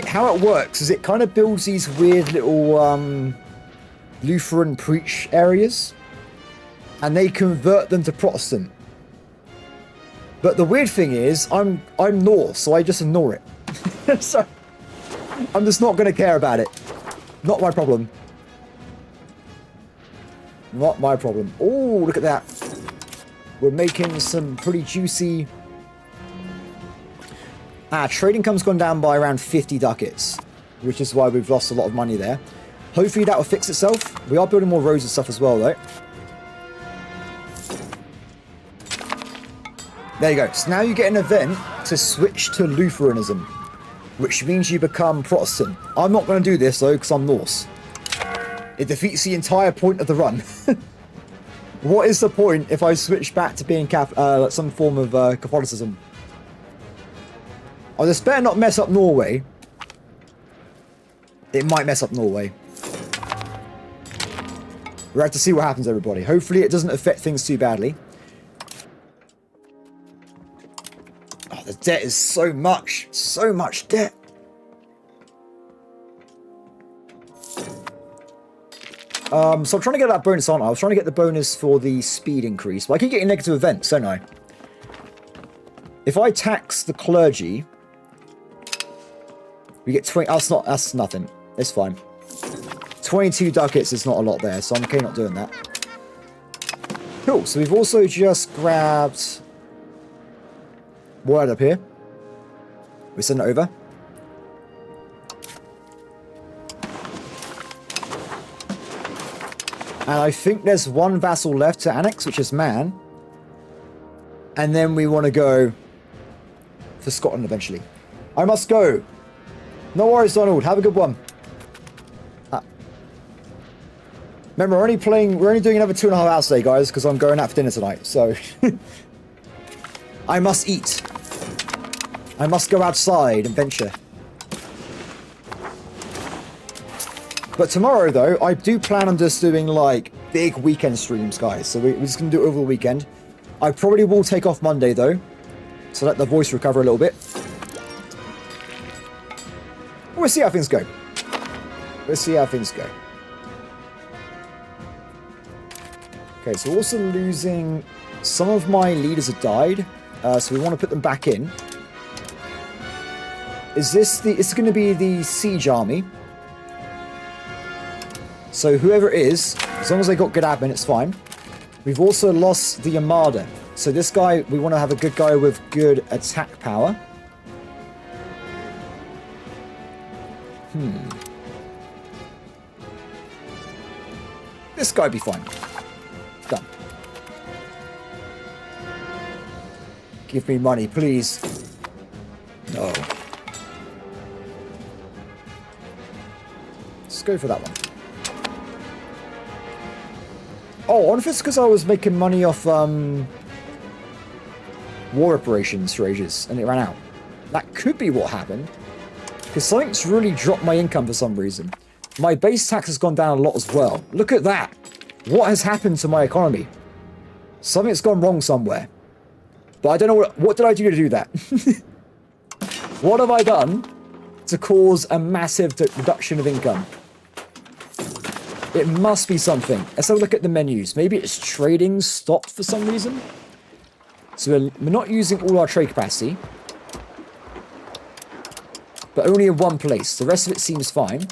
How it works is it kind of builds these weird little Lutheran preach areas, and they convert them to Protestant. But the weird thing is, I'm Norse, so I just ignore it. So, I'm just not going to care about it. Not my problem. Not my problem. Oh, look at that. We're making some pretty juicy... Trade income's gone down by around 50 ducats, which is why we've lost a lot of money there. Hopefully that will fix itself. We are building more roads and stuff as well, though. There you go. So now you get an event to switch to Lutheranism, which means you become Protestant. I'm not going to do this, though, because I'm Norse. It defeats the entire point of the run. What is the point if I switch back to being some form of Catholicism? Oh, this better not mess up Norway. It might mess up Norway. We'll have to see what happens, everybody. Hopefully it doesn't affect things too badly. Oh, the debt is so much. So much debt. So I'm trying to get that bonus, aren't I? I was trying to get the bonus for the speed increase. But I keep getting negative events, don't I? If I tax the clergy, we get 20... Oh, that's nothing. It's fine. 22 ducats is not a lot there, so I'm okay not doing that. Cool, so we've also just grabbed... word up here. We send it over. And I think there's one vassal left to annex, which is Man. And then we want to go for Scotland eventually. I must go. No worries, Donald. Have a good one. Remember, we're only doing another 2.5 hours today, guys, because I'm going out for dinner tonight. So I must eat. I must go outside and venture. But tomorrow, though, I do plan on just doing, like, big weekend streams, guys. So we're just going to do it over the weekend. I probably will take off Monday, though, to let the voice recover a little bit. We'll see how things go. We'll see how things go. Okay, so we're also losing... Some of my leaders have died, so we want to put them back in. Is this the... It's going to be the siege army. So whoever it is, as long as they got good admin, it's fine. We've also lost the Armada. So this guy, we want to have a good guy with good attack power. This guy would be fine. Done. Give me money, please. No. Let's go for that one. Oh, I wonder if it's because I was making money off war reparations for ages and it ran out. That could be what happened. Because something's really dropped my income for some reason. My base tax has gone down a lot as well. Look at that. What has happened to my economy? Something's gone wrong somewhere. But I don't know what did I do to do that? What have I done to cause a massive reduction of income? It must be something. Let's have a look at the menus. Maybe it's trading stopped for some reason. So we're not using all our trade capacity. But only in one place. The rest of it seems fine.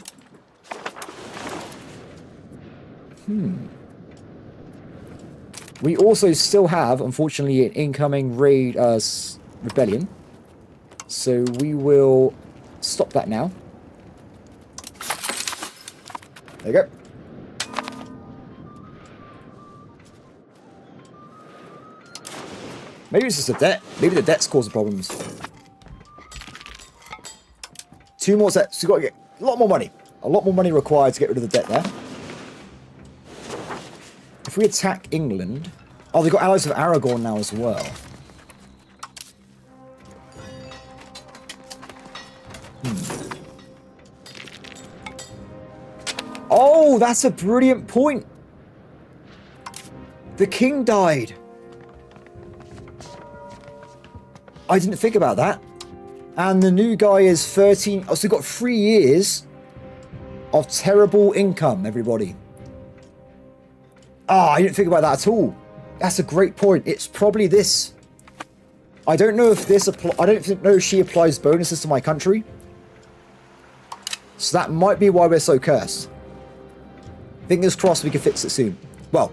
We also still have, unfortunately, an incoming raid rebellion. So we will stop that now. There you go. Maybe it's just the debt. Maybe the debt's causing problems. 2 more sets. So you've got to get a lot more money. A lot more money required to get rid of the debt there. If we attack England... Oh, they've got allies of Aragon now as well. Oh, that's a brilliant point. The king died. I didn't think about that. And the new guy is 13... Oh, so we've got 3 years of terrible income, everybody. Ah, I didn't think about that at all. That's a great point. It's probably this. I don't know if this I don't know if she applies bonuses to my country. So that might be why we're so cursed. Fingers crossed we can fix it soon. Well,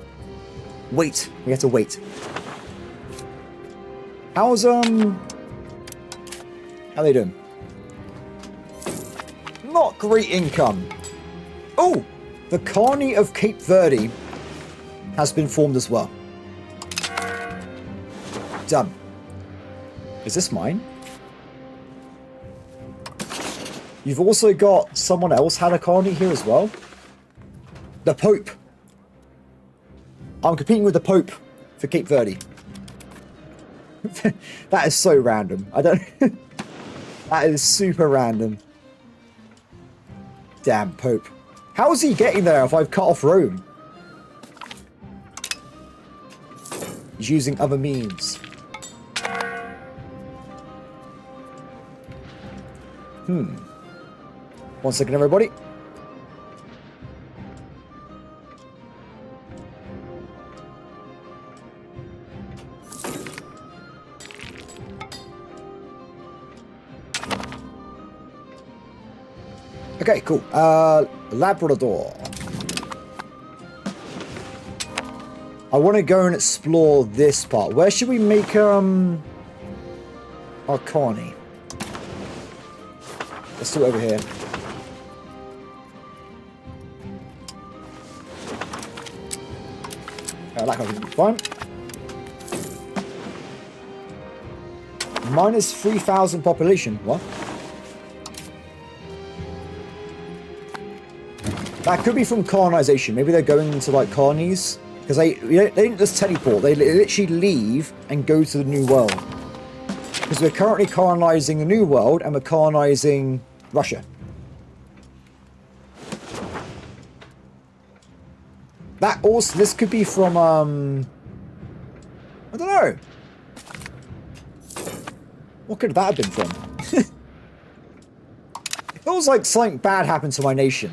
wait. We have to wait. How's, how they doing? Not great income. Oh! The colony of Cape Verde has been formed as well. Done. Is this mine? You've also got someone else had a colony here as well. The Pope. I'm competing with the Pope for Cape Verde. That is so random. I don't... That is super random. Damn Pope. How is he getting there if I've cut off Rome? He's using other means. One second, everybody. Okay, cool. Labrador. I want to go and explore this part. Where should we make our colony? Let's do it over here. That can be fine. Minus 3,000 population. What? That could be from colonization. Maybe they're going into like colonies. Because they didn't just teleport. They literally leave and go to the New World. Because we're currently colonizing the New World and we're colonizing Russia. That also, this could be from, I don't know. What could that have been from? It feels like something bad happened to my nation.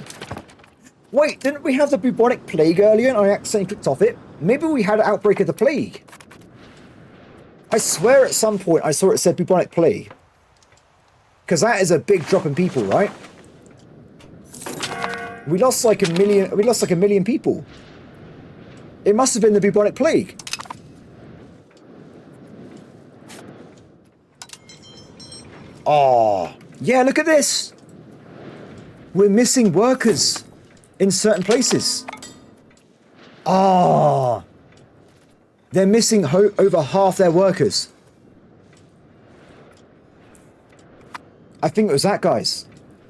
Wait, didn't we have the bubonic plague earlier and I accidentally clicked off it? Maybe we had an outbreak of the plague. I swear at some point I saw it said bubonic plague. Because that is a big drop in people, right? We lost like a million people. It must have been the bubonic plague. Oh, yeah, look at this. We're missing workers in certain places. Ah, they're missing over half their workers. I think it was that, guys.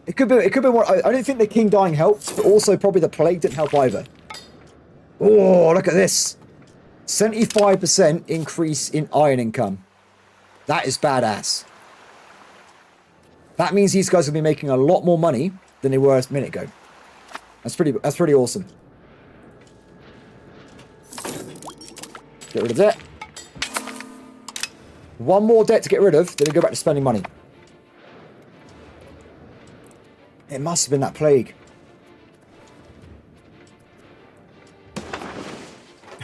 It could be what I don't think the king dying helped, but also probably the plague didn't help either. Oh, look at this. 75% increase in iron income. That is badass. That means these guys will be making a lot more money than they were a minute ago. That's pretty awesome. Get rid of that. One more debt to get rid of, then we go back to spending money. It must have been that plague.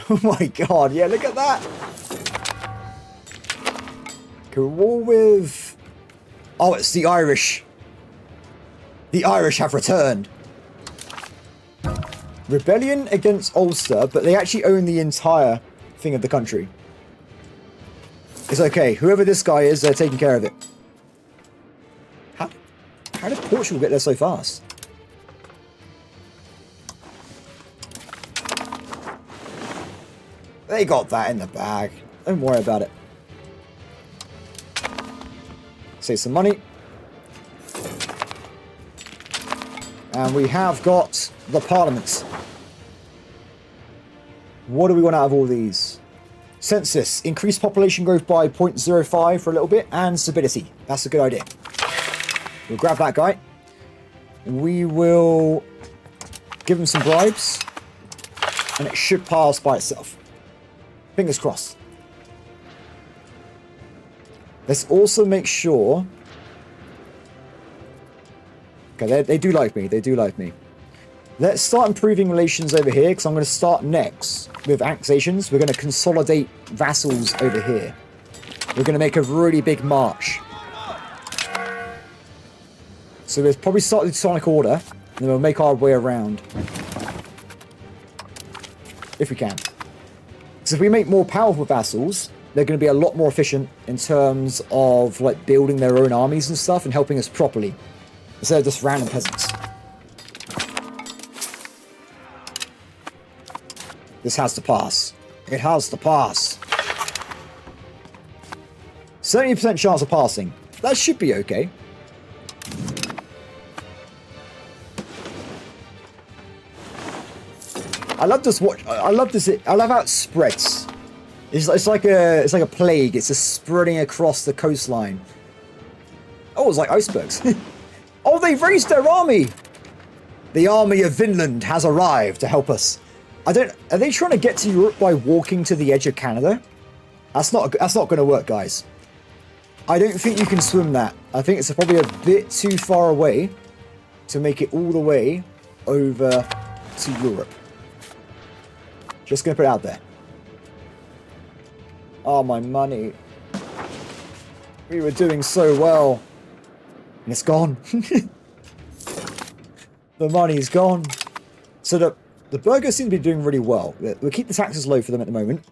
Oh my god, yeah, look at that. Cool with... Oh, it's the Irish. The Irish have returned. Rebellion against Ulster, but they actually own the entire thing of the country. It's okay. Whoever this guy is, they're taking care of it. How did Portugal get there so fast? They got that in the bag. Don't worry about it. Save some money. And we have got the parliaments. What do we want out of all these? Census. Increase population growth by 0.05 for a little bit. And stability. That's a good idea. We'll grab that guy. We will give him some bribes. And it should pass by itself. Fingers crossed. Let's also make sure... Okay, they do like me. They do like me. Let's start improving relations over here, because I'm going to start next with annexations. We're going to consolidate vassals over here. we're going to make a really big march. So we'll probably start with Sonic Order, and then we'll make our way around. If we can. Because if we make more powerful vassals, they're going to be a lot more efficient in terms of like building their own armies and stuff and helping us properly. Instead of just random peasants. This has to pass. It has to pass. 70% chance of passing. That should be okay. I love this watch. I love this. I love how it spreads. It's like a plague. It's just spreading across the coastline. Oh, it's like icebergs. Oh, they've raised their army. The army of Vinland has arrived to help us. Are they trying to get to Europe by walking to the edge of Canada? That's not going to work, guys. I don't think you can swim that. I think it's probably a bit too far away to make it all the way over to Europe. Just going to put it out there. Oh, my money. We were doing so well. And it's gone. The money's gone. So the burghers seem to be doing really well. We'll keep the taxes low for them at the moment.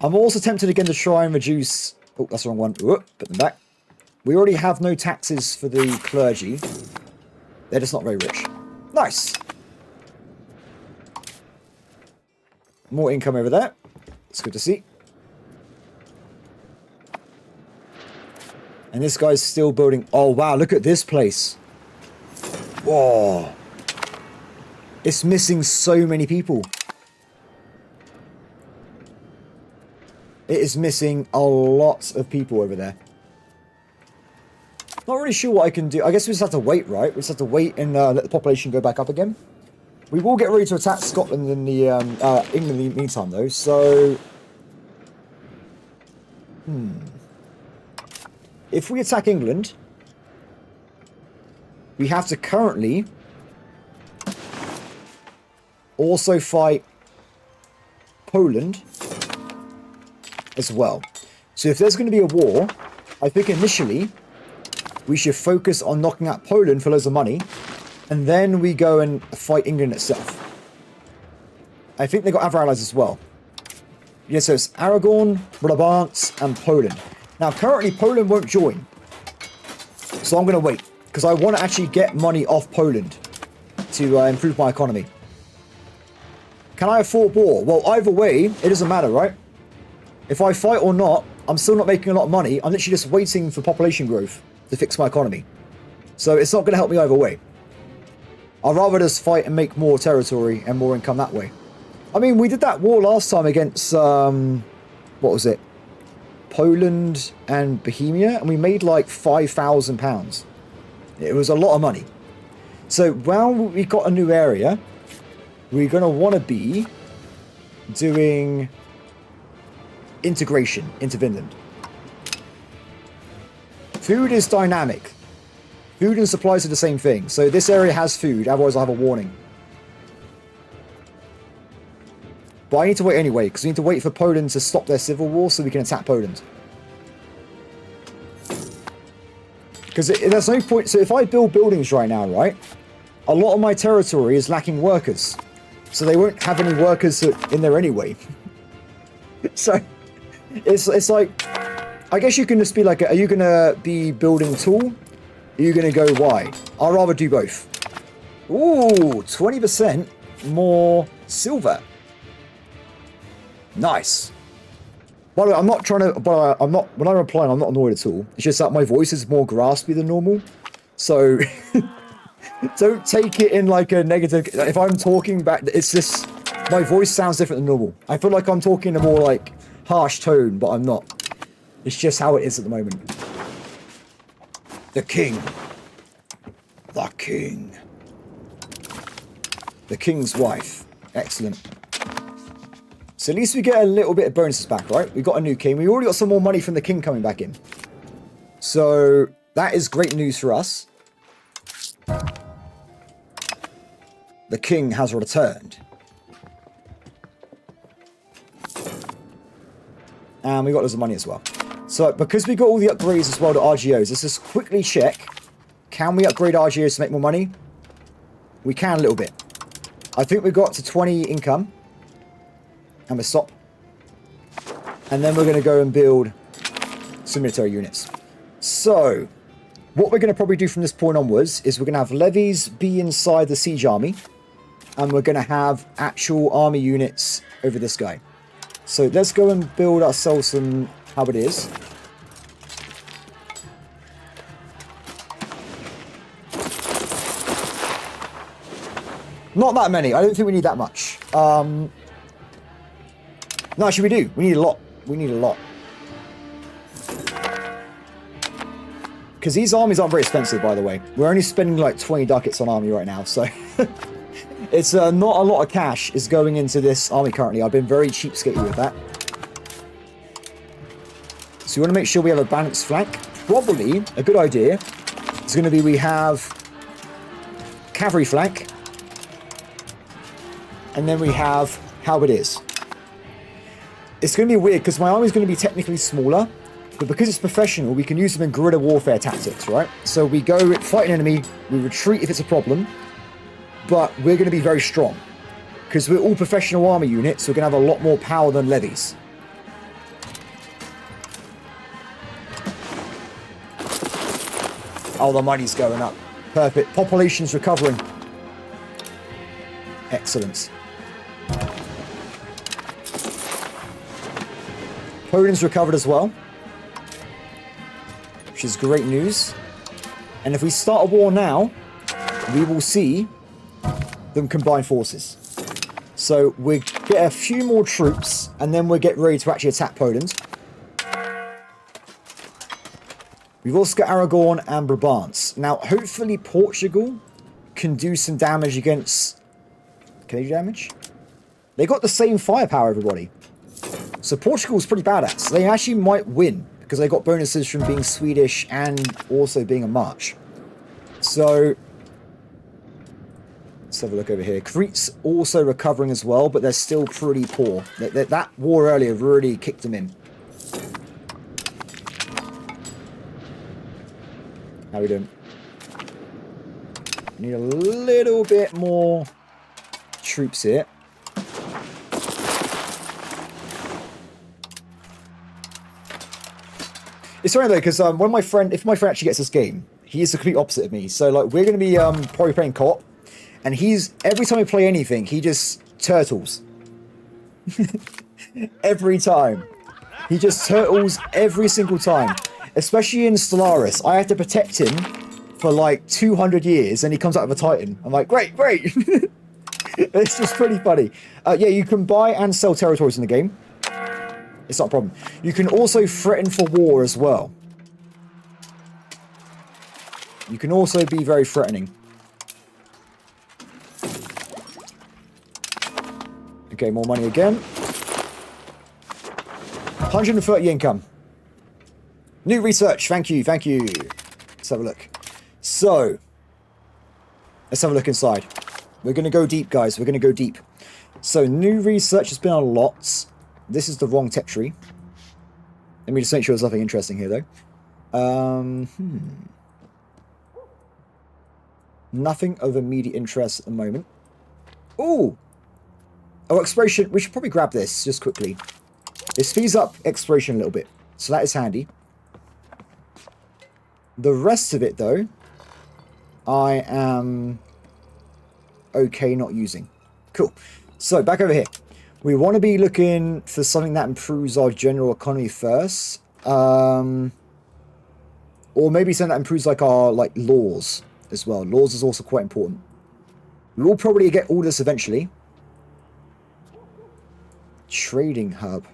I'm also tempted again to try and reduce... Oh, that's the wrong one. Put them back. We already have no taxes for the clergy. They're just not very rich. Nice. More income over there. It's good to see. And this guy's still building... Oh, wow. Look at this place. Whoa. It's missing so many people. It is missing a lot of people over there. Not really sure what I can do. I guess we just have to wait, right? We just have to wait and let the population go back up again. We will get ready to attack Scotland in the England in the meantime, though. So, if we attack England, we have to currently also fight Poland as well. So if there's going to be a war, I think initially we should focus on knocking out Poland for loads of money, and then we go and fight England itself. I think they got other allies as well. Yeah, so it's Aragon, Brabant, and Poland. Now, currently, Poland won't join. So I'm going to wait, because I want to actually get money off Poland to improve my economy. Can I afford war? Well, either way, it doesn't matter, right? If I fight or not, I'm still not making a lot of money. I'm literally just waiting for population growth to fix my economy. So it's not going to help me either way. I'd rather just fight and make more territory and more income that way. I mean, we did that war last time against, what was it? Poland and Bohemia, and we made like £5,000. It was a lot of money. So while we got a new area, we're going to want to be doing integration into Vinland. Food is dynamic. Food and supplies are the same thing. So this area has food, otherwise I'll have a warning. But I need to wait anyway, because we need to wait for Poland to stop their civil war so we can attack Poland. Because there's no point... So if I build buildings right now, right? A lot of my territory is lacking workers. So they won't have any workers in there anyway. So it's like... I guess you can just be like, are you going to be building tall? Are you going to go wide? I'd rather do both. Ooh, 20% more silver. Nice. By the way, I'm not trying to... By the way, I'm not... When I'm replying, I'm not annoyed at all. It's just that my voice is more graspy than normal. So... don't take it in like a negative... If I'm talking back... It's just... My voice sounds different than normal. I feel like I'm talking in a more like harsh tone, but I'm not. It's just how it is at the moment. The king. The king. The king's wife. Excellent. So at least we get a little bit of bonuses back, right? We got a new king. We already got some more money from the king coming back in. So that is great news for us. The king has returned. And we got loads of money as well. So because we got all the upgrades as well to RGOs, let's just quickly check. Can we upgrade RGOs to make more money? We can a little bit. I think we got to 20 income. And we'll stop. And then we're going to go and build some military units. So, what we're going to probably do from this point onwards is we're going to have levies be inside the siege army. And we're going to have actual army units over this guy. So, let's go and build ourselves some halberdiers. Not that many. I don't think we need that much. No, actually we do. We need a lot. We need a lot. Because these armies aren't very expensive, by the way. We're only spending like 20 ducats on army right now, so... it's not a lot of cash is going into this army currently. I've been very cheapskatey with that. So we want to make sure we have a balanced flank. Probably a good idea is going to be we have cavalry flank. And then we have halberdiers. It's going to be weird because my army is going to be technically smaller, but because it's professional, we can use them in guerrilla warfare tactics, right? So we go fight an enemy, we retreat if it's a problem, but we're going to be very strong because we're all professional army units, so we're going to have a lot more power than levies. Oh, the money's going up. Perfect. Population's recovering. Excellent. Poland's recovered as well, which is great news. And if we start a war now, we will see them combine forces. So we get a few more troops, and then we'll get ready to actually attack Poland. We've also got Aragon and Brabant. Now, hopefully Portugal can do some damage against... Can they do damage? They got the same firepower, everybody. So Portugal's pretty badass. They actually might win because they got bonuses from being Swedish and also being a march. So let's have a look over here. Crete's also recovering as well, but they're still pretty poor. That war earlier really kicked them in. How we doing? Need a little bit more troops here. It's funny though, because if my friend actually gets this game, he is the complete opposite of me. So like we're going to be probably playing co-op, and every time we play anything, he just turtles. Every time. He just turtles every single time. Especially in Stellaris. I have to protect him for like 200 years, and he comes out with a Titan. I'm like, great. It's just pretty funny. Yeah, you can buy and sell territories in the game. It's not a problem. You can also threaten for war as well. You can also be very threatening. Okay, more money again. 130 income. New research. Thank you. Let's have a look. So, let's have a look inside. We're going to go deep, guys. We're going to go deep. So, new research has been a lot. This is the wrong tech tree. Let me just make sure there's nothing interesting here, though. Nothing of immediate interest at the moment. Ooh! Oh, exploration. We should probably grab this just quickly. It speeds up exploration a little bit. So that is handy. The rest of it, though, I am okay not using. Cool. So, back over here. We want to be looking for something that improves our general economy first. Or maybe something that improves like our laws as well. Laws is also quite important. We will probably get all this eventually. Trading hub.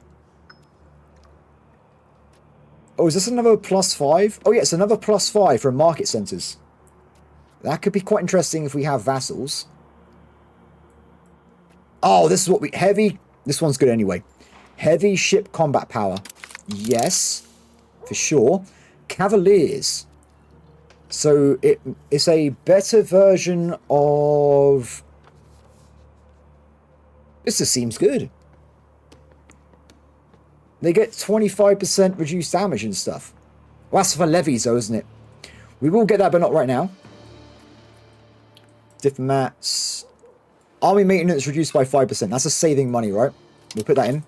Oh, is this another +5? Oh, yeah, it's another +5 for market centers. That could be quite interesting if we have vassals. Oh, this is what we... Heavy... This one's good anyway. Heavy ship combat power. Yes, for sure. Cavaliers. So, it's a better version of... This just seems good. They get 25% reduced damage and stuff. Well, that's for levies though, isn't it? We will get that, but not right now. Diplomats. Army maintenance reduced by 5%. That's a saving money, right? We'll put that in.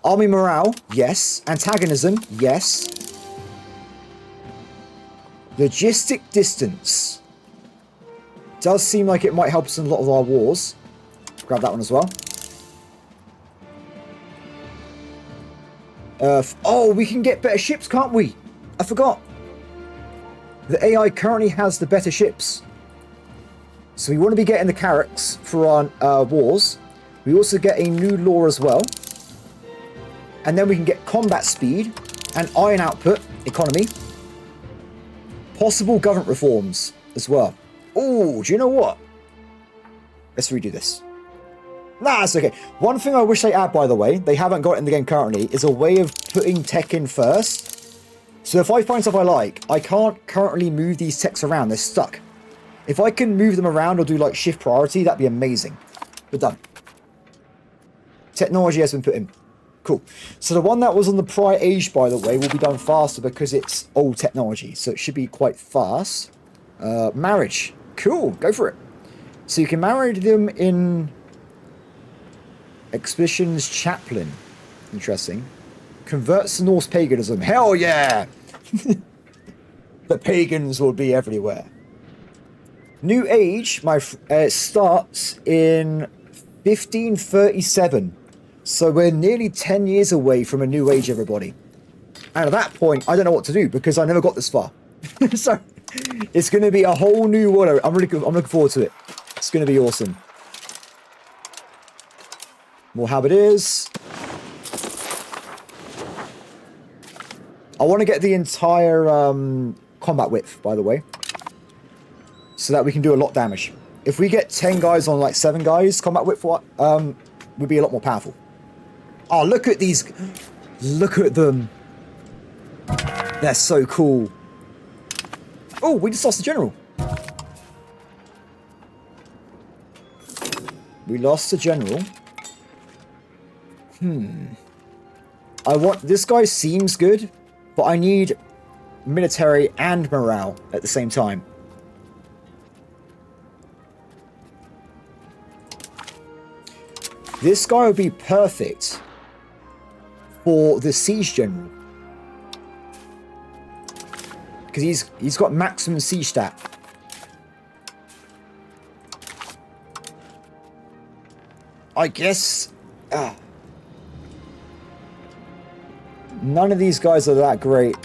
Army morale, yes. Antagonism, yes. Logistic distance. Does seem like it might help us in a lot of our wars. Grab that one as well. Oh, we can get better ships, can't we? I forgot. The AI currently has the better ships. So we want to be getting the carracks for our wars. We also get a new law as well. And then we can get combat speed and iron output, economy. Possible government reforms as well. Oh, do you know what? Let's redo this. Nah, it's okay. One thing I wish they add, by the way, they haven't got it in the game currently, is a way of putting tech in first. So if I find stuff I like, I can't currently move these techs around. They're stuck. If I can move them around or do like shift priority, that'd be amazing. We're done. Technology has been put in. Cool. So the one that was on the prior age, by the way, will be done faster because it's old technology. So it should be quite fast. Marriage. Cool. Go for it. So you can marry them in Expeditions Chaplain. Interesting. Converts to Norse paganism. Hell yeah! The pagans will be everywhere. New age, starts in 1537. So we're nearly 10 years away from a new age, everybody. And at that point, I don't know what to do because I never got this far. So it's going to be a whole new world. I'm looking forward to it. It's going to be awesome. More halberdiers. I want to get the entire combat width, by the way, so that we can do a lot of damage. If we get 10 guys on like 7 guys, combat width would be a lot more powerful. Oh, look at these. Look at them. They're so cool. Oh, we just lost the general. We lost the general. This guy seems good, but I need military and morale at the same time. This guy would be perfect for the siege general, because he's got maximum siege stat. I guess none of these guys are that great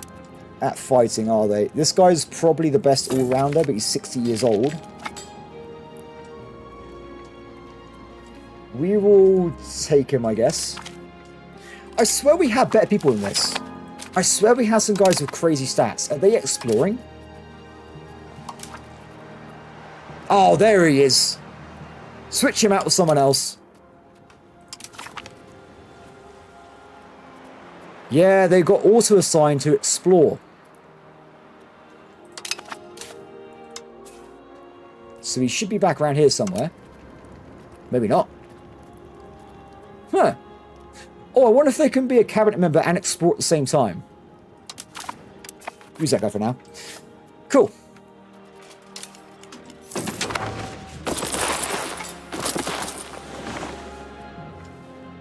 at fighting, are they? This guy's probably the best all-rounder, but he's 60 years old. We will take him, I guess. I swear we have better people than this. I swear we have some guys with crazy stats. Are they exploring? Oh, there he is. Switch him out with someone else. Yeah, they got auto-assigned to explore. So he should be back around here somewhere. Maybe not. Huh. Oh, I wonder if they can be a cabinet member and explore at the same time. Use that guy for now. Cool.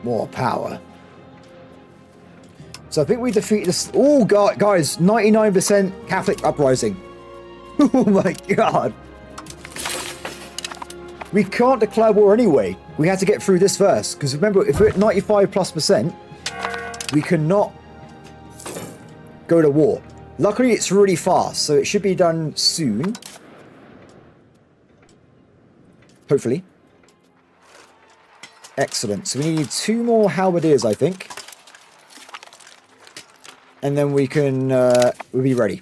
More power. So I think we defeated this. Oh, God, guys, 99% Catholic uprising. Oh, my God. We can't declare war anyway. We had to get through this first. Because remember, if we're at 95+%, we cannot go to war. Luckily, it's really fast, so it should be done soon. Hopefully. Excellent. So we need 2 more halberdiers, I think. And then we can, we'll be ready.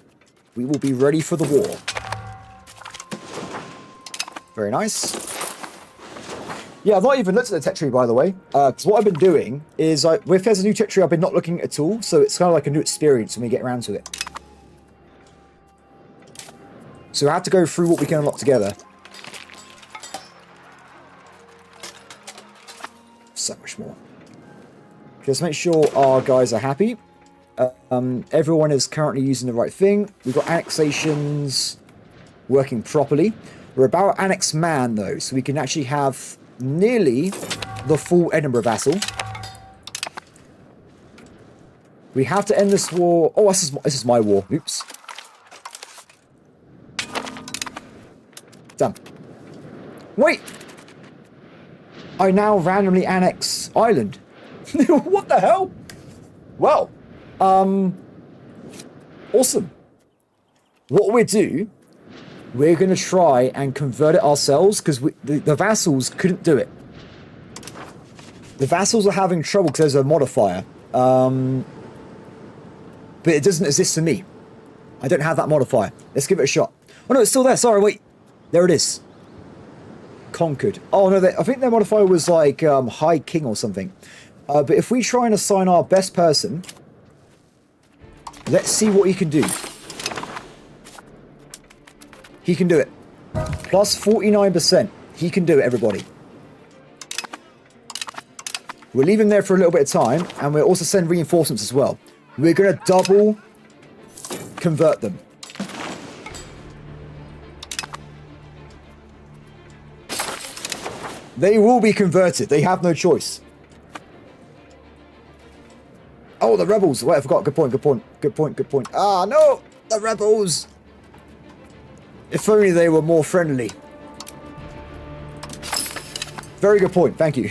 We will be ready for the war. Very nice. Yeah, I've not even looked at the tech tree, by the way. Because what I've been doing is, if there's a new tech tree, I've been not looking at all. So it's kind of like a new experience when we get around to it. So I have to go through what we can unlock together. So much more. Just make sure our guys are happy. Everyone is currently using the right thing. We've got annexations working properly. We're about annex man, though, so we can actually have nearly the full Edinburgh vassal. We have to end this war. Oh, this is my war. Oops. Done. Wait! I now randomly annex Ireland. What the hell? Well, awesome. What we do, we're going to try and convert it ourselves because the vassals couldn't do it. The vassals are having trouble because there's a modifier. But it doesn't exist for me. I don't have that modifier. Let's give it a shot. Oh no, it's still there. Sorry, wait. There it is. Conquered. Oh no, I think their modifier was like High King or something. But if we try and assign our best person, let's see what he can do. He can do it. Plus 49%. He can do it, everybody. We'll leave him there for a little bit of time, and we'll also send reinforcements as well. We're going to double convert them. They will be converted. They have no choice. Oh, the rebels. Wait, I forgot. Good point, good point. Good point, good point. Ah, no! The rebels! If only they were more friendly. Very good point. Thank you.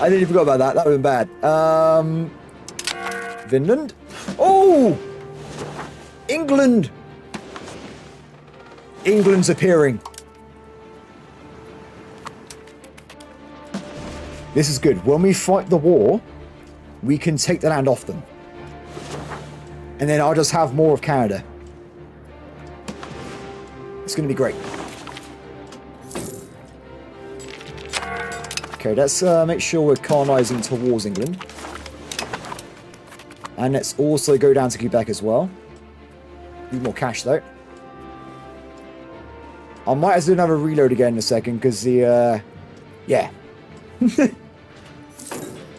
I nearly forgot about that. That would have been bad. Vinland. Oh! England! England's appearing. This is good. When we fight the war, we can take the land off them. And then I'll just have more of Canada. It's going to be great. Okay, let's make sure we're colonizing towards England. And let's also go down to Quebec as well. Need more cash, though. I might as well have a reload again in a second, because the, yeah.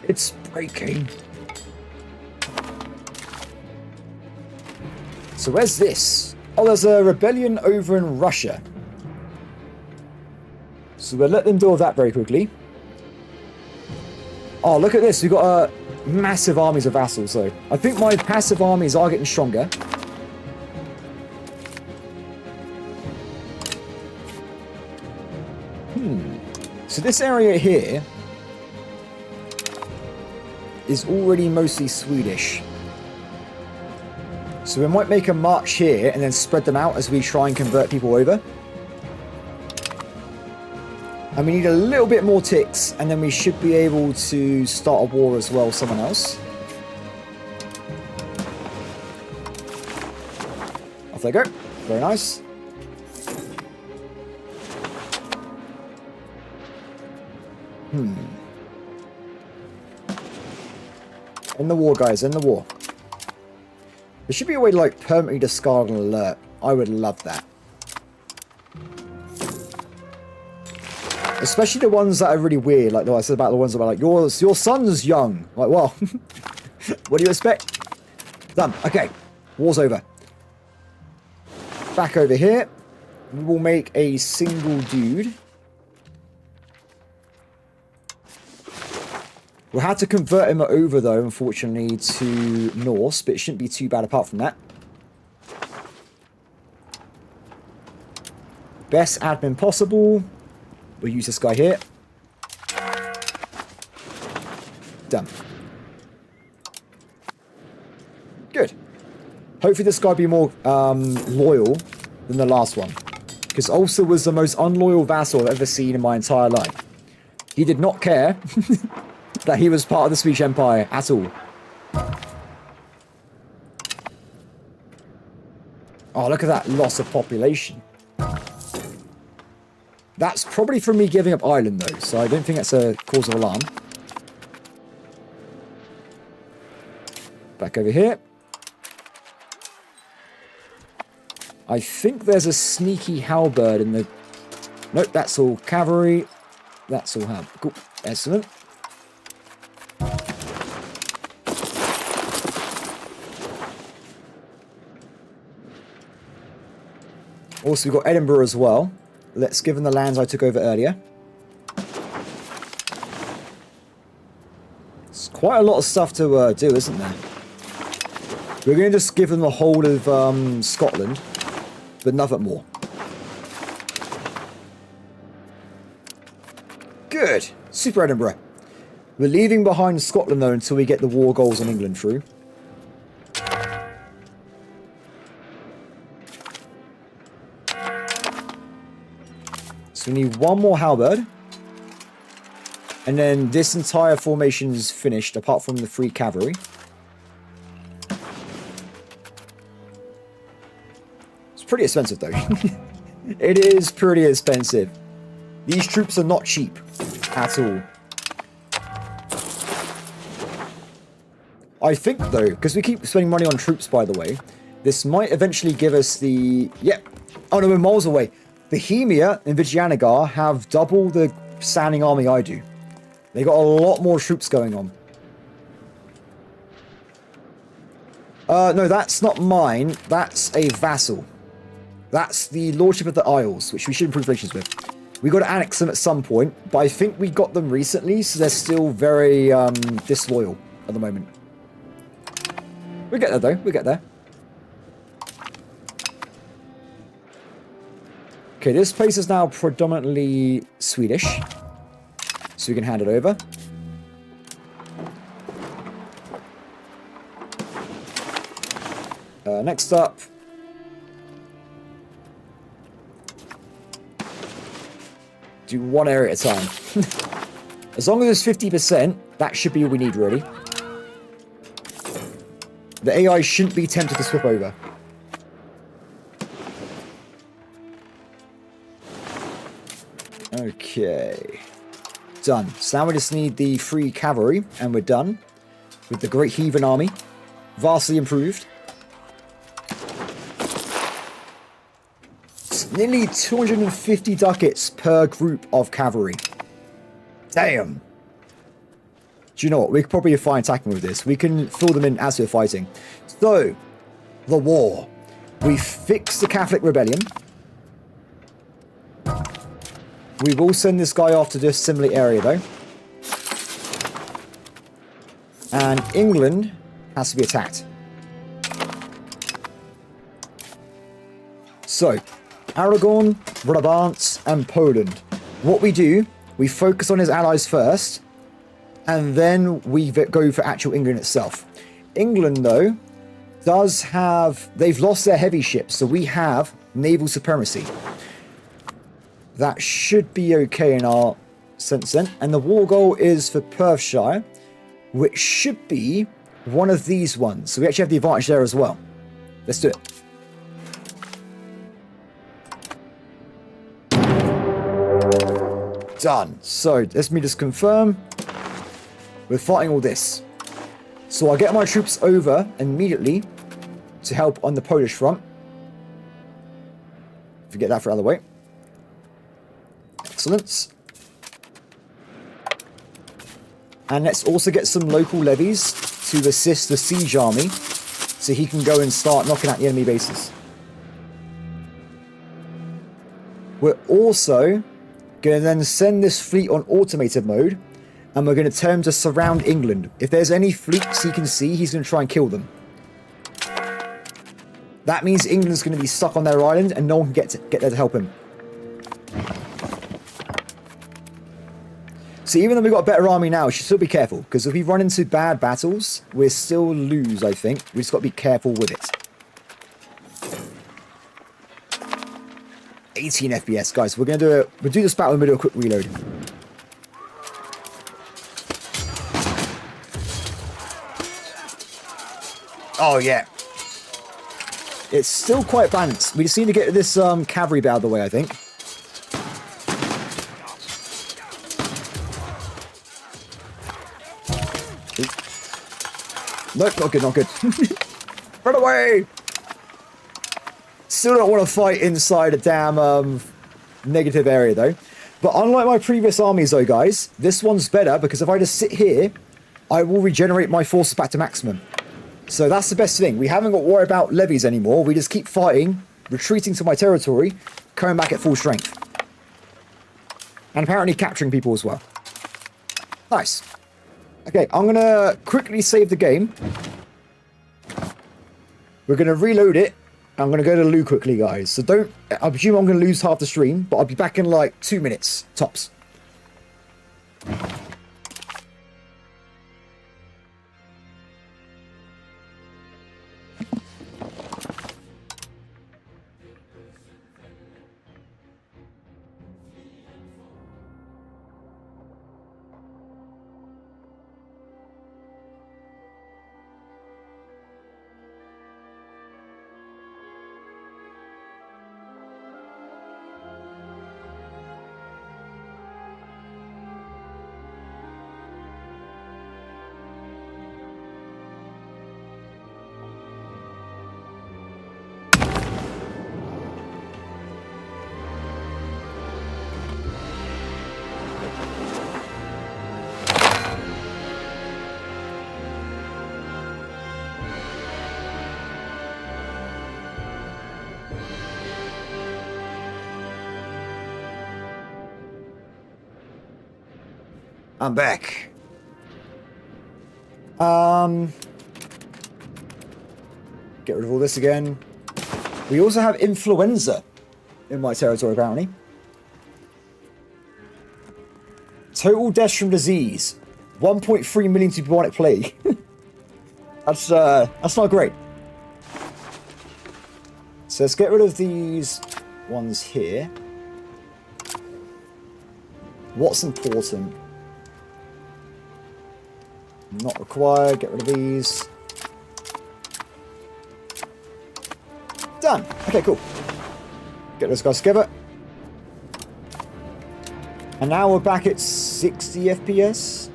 It's breaking. So where's this? Oh, there's a rebellion over in Russia. So we'll let them deal with that very quickly. Oh, look at this. We've got massive armies of vassals, though. I think my passive armies are getting stronger. So this area here is already mostly Swedish. So we might make a march here and then spread them out as we try and convert people over. And we need a little bit more ticks, and then we should be able to start a war as well with someone else. Off they go. Very nice. In the war, guys, in the war. There should be a way to, like, permanently discard an alert. I would love that. Especially the ones that are really weird, like I said about the ones about, like, your son's young. Like, well, what do you expect? Done. Okay, war's over. Back over here. We will make a single dude. We'll have to convert him over, though, unfortunately, to Norse, but it shouldn't be too bad apart from that. Best admin possible. We'll use this guy here. Done. Good. Hopefully this guy will be more loyal than the last one. Because Ulster was the most unloyal vassal I've ever seen in my entire life. He did not care that he was part of the Swedish Empire at all. Oh, look at that loss of population. That's probably from me giving up Ireland, though, so I don't think that's a cause of alarm. Back over here. I think there's a sneaky halberd in the... Nope, that's all cavalry. That's all halberd. Cool. Excellent. Also, we've got Edinburgh as well. Let's give them the lands I took over earlier. It's quite a lot of stuff to do, isn't there? We're going to just give them the whole of Scotland, but nothing more. Good. Super Edinburgh. We're leaving behind Scotland, though, until we get the war goals on England through. So we need one more halberd. And then this entire formation is finished, apart from the 3 cavalry. It's pretty expensive, though. It is pretty expensive. These troops are not cheap at all. I think, though, because we keep spending money on troops, by the way, this might eventually give us the... Yep. Oh, no, we're miles away. Bohemia and Vijayanagar have double the standing army I do. They got a lot more troops going on. No, that's not mine. That's a vassal. That's the Lordship of the Isles, which we should improve relations with. We got to annex them at some point, but I think we got them recently, so they're still very disloyal at the moment. We'll get there, though. We'll get there. Okay, this place is now predominantly Swedish, so we can hand it over. Next up, do one area at a time. As long as it's 50%, that should be all we need, really. The AI shouldn't be tempted to swap over. Okay. Done. So now we just need the 3 cavalry, and we're done with the Great Heathen Army. Vastly improved. It's nearly 250 ducats per group of cavalry. Damn. Do you know what? We could probably be fine attacking with this. We can fill them in as we're fighting. So, the war. We fixed the Catholic rebellion. We will send this guy off to this similar area, though. And England has to be attacked. So, Aragon, Brabant, and Poland. What we do, we focus on his allies first, and then we go for actual England itself. England, though, does have... They've lost their heavy ships, so we have naval supremacy. That should be okay in our sense then. And the war goal is for Perthshire, which should be one of these ones. So we actually have the advantage there as well. Let's do it. Done. So let me just confirm. We're fighting all this. So I'll get my troops over immediately to help on the Polish front. Forget that for the other way. Excellent. And let's also get some local levies to assist the siege army so he can go and start knocking out the enemy bases. We're also going to then send this fleet on automated mode, and we're going to tell him to surround England. If there's any fleets he can see, he's going to try and kill them. That means England's going to be stuck on their island and no one can get there to help him. So even though we've got a better army now, we should still be careful, because if we run into bad battles, we'll still lose, I think. We just got to be careful with it. 18 FPS, guys. We'll do this battle and we'll do a quick reload. Oh, yeah. It's still quite balanced. We just need to get this cavalry out of the way, I think. Nope, not good, not good. Run away! Still don't want to fight inside a damn negative area, though. But unlike my previous armies, though, guys, this one's better, because if I just sit here, I will regenerate my forces back to maximum. So that's the best thing. We haven't got to worry about levies anymore. We just keep fighting retreating to my territory, coming back at full strength. And apparently capturing people as well. Nice. Okay, I'm going to quickly save the game. We're going to reload it. I'm going to go to loo quickly, guys. So don't... I presume I'm going to lose half the stream, but I'll be back in like 2 minutes, tops. I'm back. Get rid of all this again. We also have influenza in my territory, apparently. Total deaths from disease. 1.3 million to bubonic plague. That's not great. So let's get rid of these ones here. What's important? Not required. Get rid of these. Done. Okay, cool. Get those guys together. And now we're back at 60 FPS.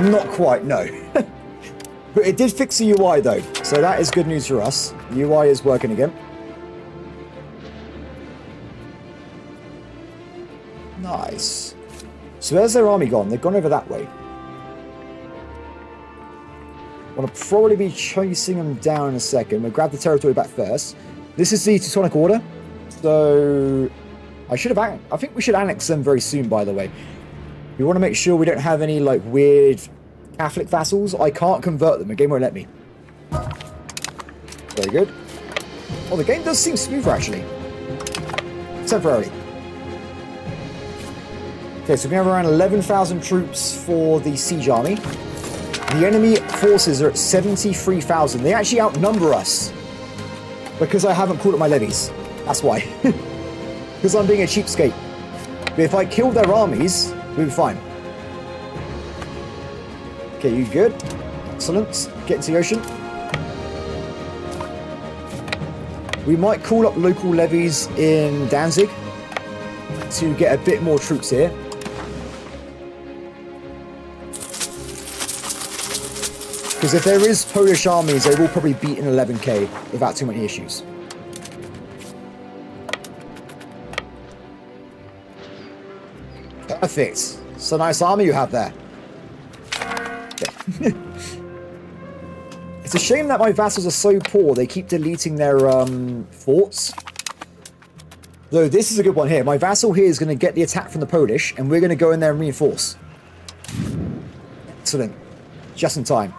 Not quite, no. But it did fix the UI though, so that is good news for us. The UI is working again. Nice. So where's their army gone? They've gone over that way. I'll probably be chasing them down in a second. We'll grab the territory back first. This is the Teutonic Order. So I think we should annex them very soon, by the way. We want to make sure we don't have any like weird Catholic vassals. I can't convert them. The game won't let me. Very good. Oh, the game does seem smoother actually. Temporarily. Okay, so we have around 11,000 troops for the siege army. The enemy forces are at 73,000. They actually outnumber us. Because I haven't called up my levies. That's why. Because I'm being a cheapskate. But if I killed their armies, we'd be fine. Okay, you good? Excellent. Get into the ocean. We might call up local levies in Danzig to get a bit more troops here. Because if there is Polish armies, they will probably beat an 11k without too many issues. Perfect. It's a nice army you have there. Okay. It's a shame that my vassals are so poor, they keep deleting their forts. Though this is a good one here. My vassal here is going to get the attack from the Polish, and we're going to go in there and reinforce. Excellent. Just in time.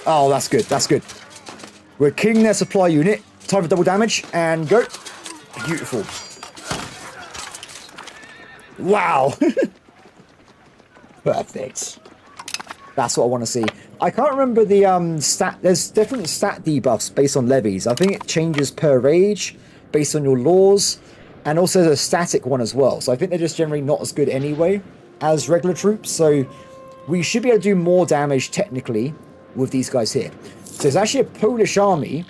Oh, that's good. That's good. We're killing their supply unit. Time for double damage. And go. Beautiful. Wow. Perfect. That's what I want to see. I can't remember the stat. There's different stat debuffs based on levies. I think it changes per age based on your laws. And also there's a static one as well. So I think they're just generally not as good anyway as regular troops. So we should be able to do more damage technically with these guys here. So there's actually a Polish army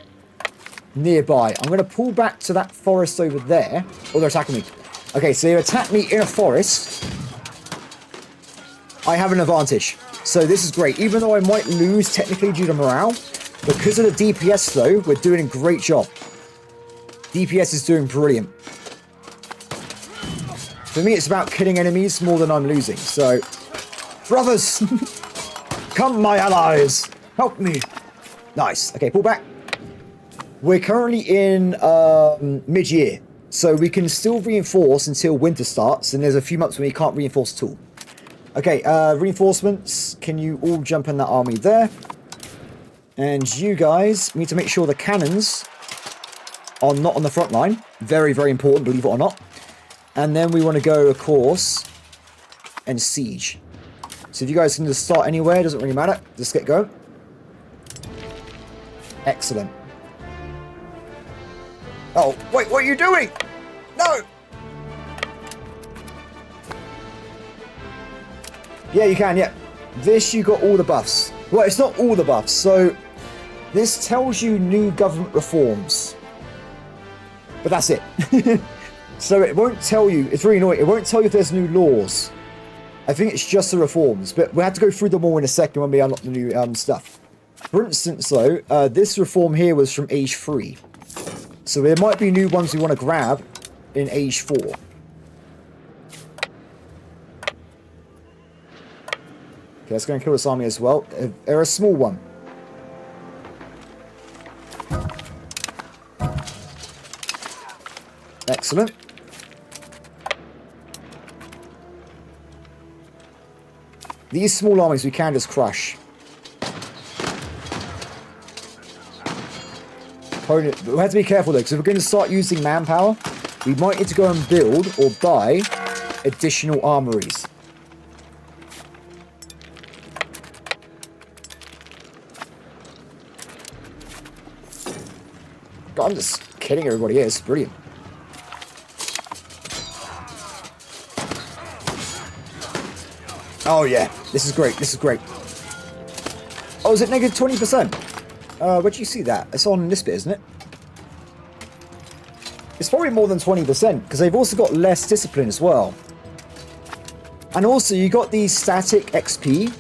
nearby. I'm going to pull back to that forest over there. Oh, they're attacking me. Okay, so they attack me in a forest. I have an advantage. So this is great. Even though I might lose technically due to morale, because of the DPS though, we're doing a great job. DPS is doing brilliant. For me, it's about killing enemies more than I'm losing. So, brothers, come my allies. Help me. Nice. Okay, pull back. We're currently in mid-year, so we can still reinforce until winter starts, and there's a few months when we can't reinforce at all. Okay, reinforcements. Can you all jump in that army there? And you guys need to make sure the cannons are not on the front line. Very, very important, believe it or not. And then we want to go, of course, and siege. So if you guys can just start anywhere, doesn't really matter. Just get going. Excellent. Oh, wait, what are you doing? No! Yeah, you can, yeah. This, you got all the buffs. Well, it's not all the buffs. So, this tells you new government reforms. But that's it. So it won't tell you, it's really annoying, it won't tell you if there's new laws. I think it's just the reforms, but we'll have to go through them all in a second when we unlock the new stuff. For instance, though, this reform here was from Age 3. So there might be new ones we want to grab in Age 4. Okay, let's go and kill this army as well. They're a small one. Excellent. These small armies we can just crush. Opponent, we have to be careful though, because if we're going to start using manpower, we might need to go and build or buy additional armories. God, I'm just kidding everybody here. It's brilliant. Oh yeah, this is great, this is great. Oh, is it negative 20%? Where'd you see that? It's on this bit, isn't it? It's probably more than 20%, because they've also got less discipline as well. And also, you got the static XP.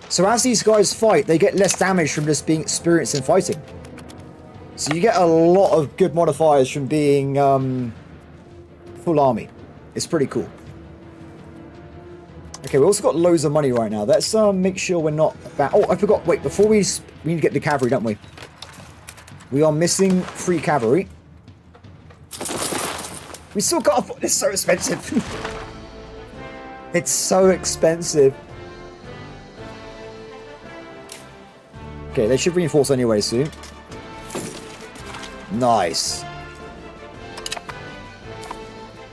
So as these guys fight, they get less damage from just being experienced in fighting. So you get a lot of good modifiers from being full army. It's pretty cool. Okay, we also got loads of money right now. Let's make sure we're not bad. Oh, I forgot. Wait, before we need to get the cavalry, don't we? We are missing 3 cavalry. We still got. It's so expensive. It's so expensive. Okay, they should reinforce anyway soon. Nice.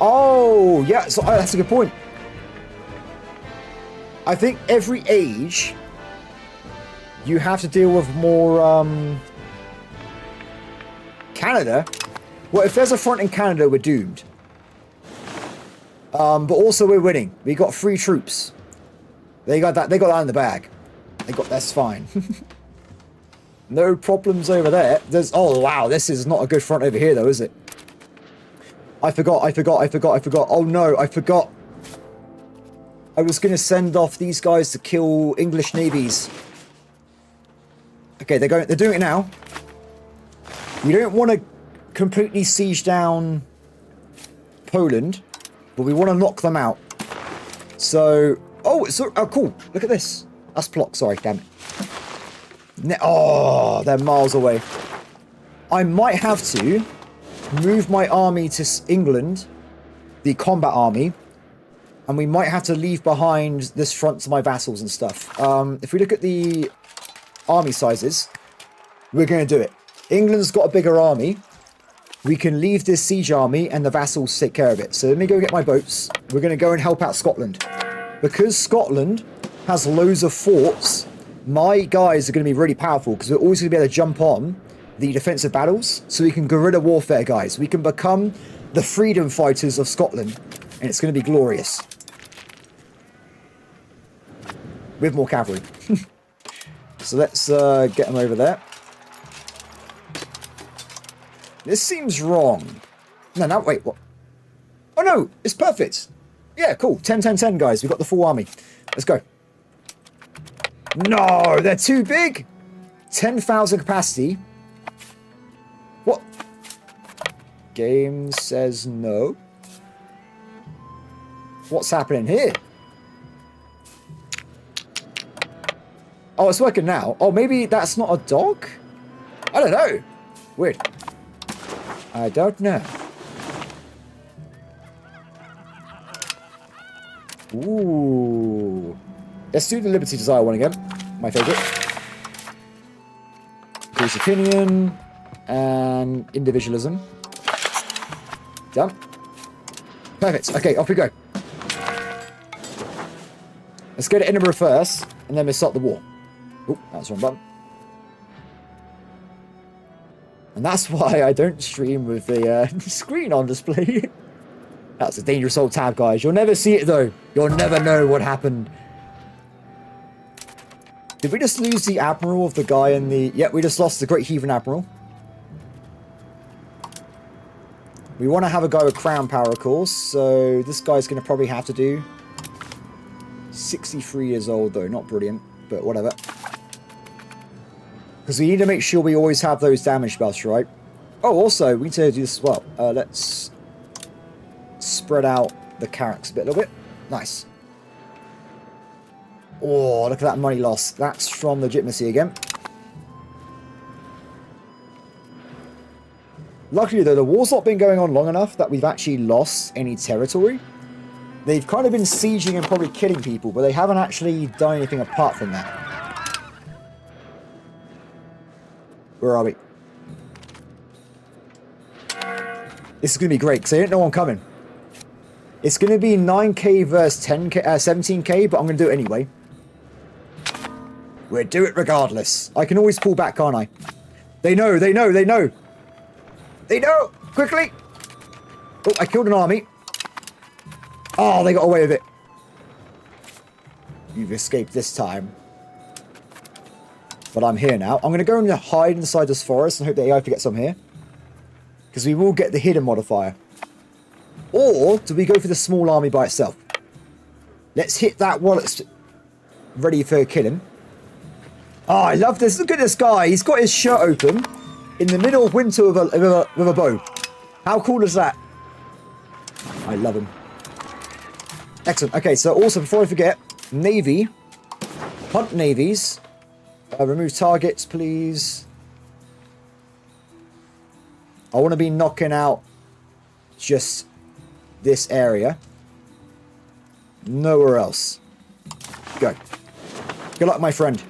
Oh, yeah. So that's a good point. I think every age, you have to deal with more, Canada? Well, if there's a front in Canada, we're doomed. But also we're winning. We got 3 troops. They got that in the bag. That's fine. No problems over there. Oh wow, this is not a good front over here though, is it? I forgot. Oh no, I forgot. I was going to send off these guys to kill English navies. Okay, they're doing it now. We don't want to completely siege down Poland, but we want to knock them out. So, oh, cool. Look at this. That's blocked. Sorry, damn it. Oh, they're miles away. I might have to move my army to England, the combat army. And we might have to leave behind this front to my vassals and stuff. If we look at the army sizes, we're going to do it. England's got a bigger army. We can leave this siege army and the vassals take care of it. So let me go get my boats. We're going to go and help out Scotland. Because Scotland has loads of forts, my guys are going to be really powerful because we're always going to be able to jump on the defensive battles. So we can guerrilla warfare, guys. We can become the freedom fighters of Scotland. And it's going to be glorious. With more cavalry. So let's get them over there. This seems wrong. No, wait, what? Oh no, it's perfect. Yeah, cool. 10, 10, 10, guys. We've got the full army. Let's go. No, they're too big. 10,000 capacity. What? Game says no. What's happening here? Oh, it's working now. Oh, maybe that's not a dog? I don't know. Weird. I don't know. Ooh. Let's do the Liberty Desire one again. My favorite. Increase opinion and individualism. Done. Perfect. Okay, off we go. Let's go to Edinburgh first, and then we'll start the war. Oh, that's the wrong button. And that's why I don't stream with the screen on display. That's a dangerous old tab, guys. You'll never see it, though. You'll never know what happened. Did we just lose the Admiral of the guy in the... Yep, we just lost the Great Heathen Admiral. We want to have a guy with Crown Power, of course. So this guy's going to probably have to do... 63 years old, though. Not brilliant, but whatever. Because we need to make sure we always have those damage buffs, right? Oh, also, we need to do this as well. Let's spread out the carracks a little bit. Nice. Oh, look at that money loss. That's from legitimacy again. Luckily, though, the war's not been going on long enough that we've actually lost any territory. They've kind of been sieging and probably killing people, but they haven't actually done anything apart from that. Where are we? This is going to be great, because I didn't know I'm coming. It's going to be 9k versus 10k, 17k, but I'm going to do it anyway. We'll do it regardless. I can always pull back, can't I? They know, they know, they know. They know! Quickly! Oh, I killed an army. Oh, they got away with it. You've escaped this time. But I'm here now. I'm going to go and hide inside this forest and hope the AI forgets I'm here. Because we will get the hidden modifier. Or do we go for the small army by itself? Let's hit that one that's ready for killing. Oh, I love this. Look at this guy. He's got his shirt open in the middle of winter with a bow. How cool is that? I love him. Excellent. Okay, so also, before I forget, Navy. Hunt navies. Remove targets, please. I want to be knocking out just this area. Nowhere else. Go. Good luck, my friend.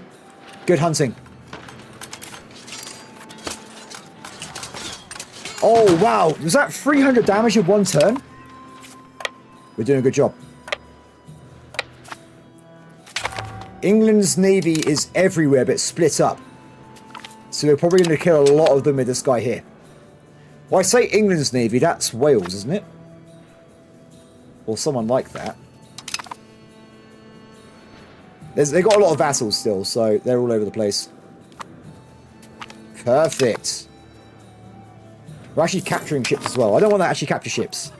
Good hunting. Oh, wow. Was that 300 damage in one turn? We're doing a good job. England's navy is everywhere, but split up. So we're probably going to kill a lot of them with this guy here. Well, I say England's navy, that's Wales, isn't it? Or someone like that. They've got a lot of vassals still, so they're all over the place. Perfect. We're actually capturing ships as well. I don't want to actually capture ships.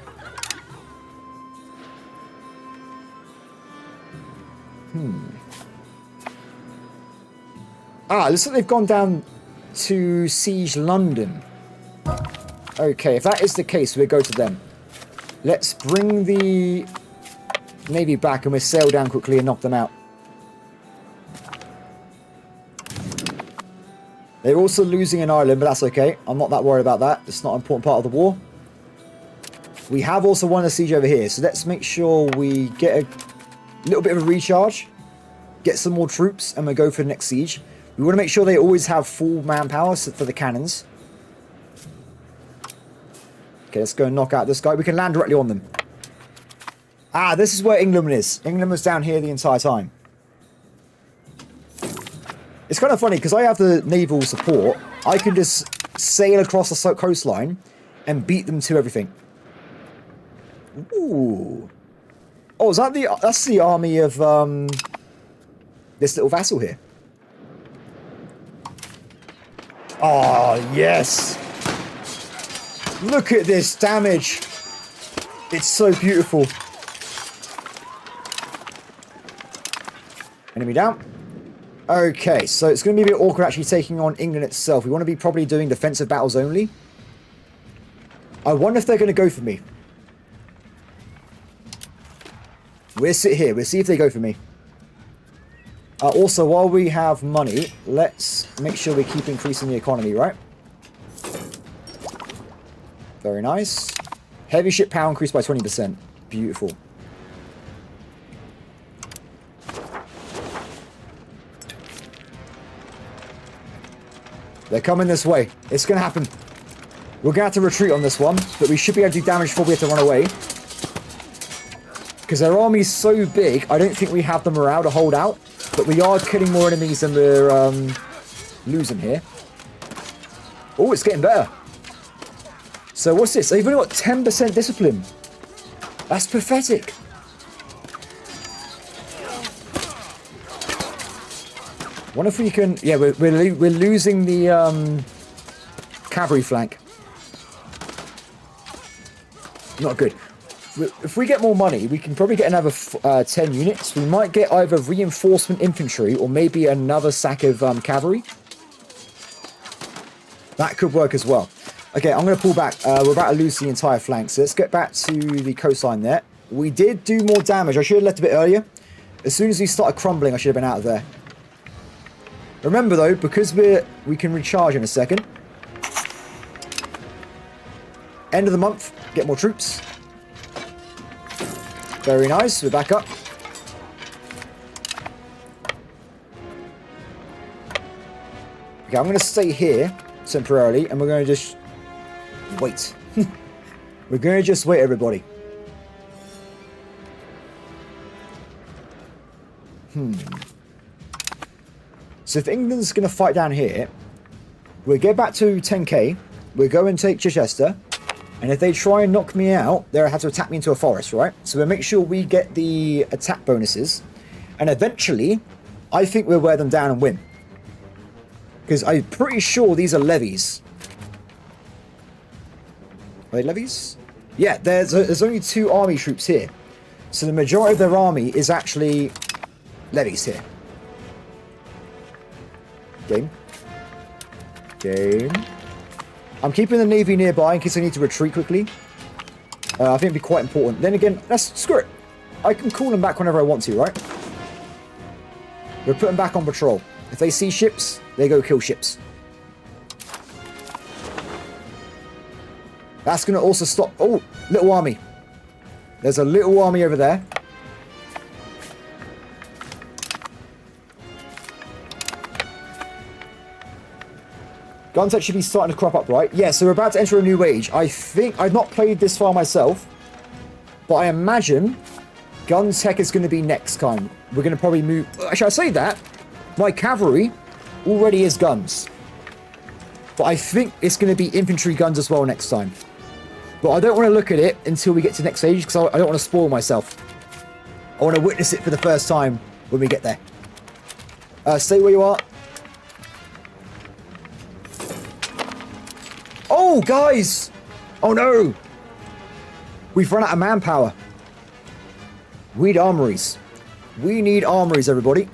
Ah, looks like they've gone down to siege London. Okay, if that is the case, we'll go to them. Let's bring the navy back and we'll sail down quickly and knock them out. They're also losing in Ireland, but that's okay. I'm not that worried about that. It's not an important part of the war. We have also won a siege over here, so let's make sure we get a little bit of a recharge. Get some more troops, and we'll go for the next siege. We want to make sure they always have full manpower for the cannons. Okay, let's go and knock out this guy. We can land directly on them. Ah, this is where England is. England was down here the entire time. It's kind of funny, because I have the naval support. I can just sail across the coastline and beat them to everything. Ooh. Oh, is that that's the army of this little vassal here? Oh, yes. Look at this damage. It's so beautiful. Enemy down. Okay, so it's going to be a bit awkward actually taking on England itself. We want to be probably doing defensive battles only. I wonder if they're going to go for me. We'll sit here. We'll see if they go for me. Also, while we have money, let's make sure we keep increasing the economy, right? Very nice. Heavy ship power increased by 20%. Beautiful. They're coming this way. It's going to happen. We're going to have to retreat on this one, but we should be able to do damage before we have to run away. Because their army is so big, I don't think we have the morale to hold out. But we are killing more enemies than we're losing here. Oh, it's getting better. So what's this? They've only got 10% discipline. That's pathetic. Wonder if we can... Yeah, we're losing the cavalry flank. Not good. If we get more money, we can probably get another 10 units. We might get either reinforcement infantry or maybe another sack of cavalry. That could work as well. Okay, I'm going to pull back. We're about to lose the entire flank. So let's get back to the coastline there. We did do more damage. I should have left a bit earlier. As soon as we started crumbling, I should have been out of there. Remember though, because we can recharge in a second. End of the month, get more troops. Very nice, we're back up. Okay, I'm going to stay here temporarily, and we're going to just wait. We're going to just wait, everybody. So if England's going to fight down here, we'll get back to 10k, we'll go and take Chichester, and if they try and knock me out, they'll have to attack me into a forest, right? So we'll make sure we get the attack bonuses, and eventually, I think we'll wear them down and win. Because I'm pretty sure these are levies. Are they levies? Yeah, there's only 2 army troops here. So the majority of their army is actually levies here. Game. I'm keeping the navy nearby in case I need to retreat quickly. I think it'd be quite important. Then again, screw it. I can call them back whenever I want to, right? We're putting back on patrol. If they see ships, they go kill ships. That's going to also stop... Oh, little army. There's a little army over there. Gun tech should be starting to crop up, right? Yeah, so we're about to enter a new age. I think... I've not played this far myself, but I imagine gun tech is going to be next time. We're going to probably move... Actually, I say that. My cavalry already is guns. But I think it's going to be infantry guns as well next time. But I don't want to look at it until we get to the next stage, because I don't want to spoil myself. I want to witness it for the first time when we get there. Stay where you are. Oh, guys! Oh, no! We've run out of manpower. We need armories. We need armories, everybody.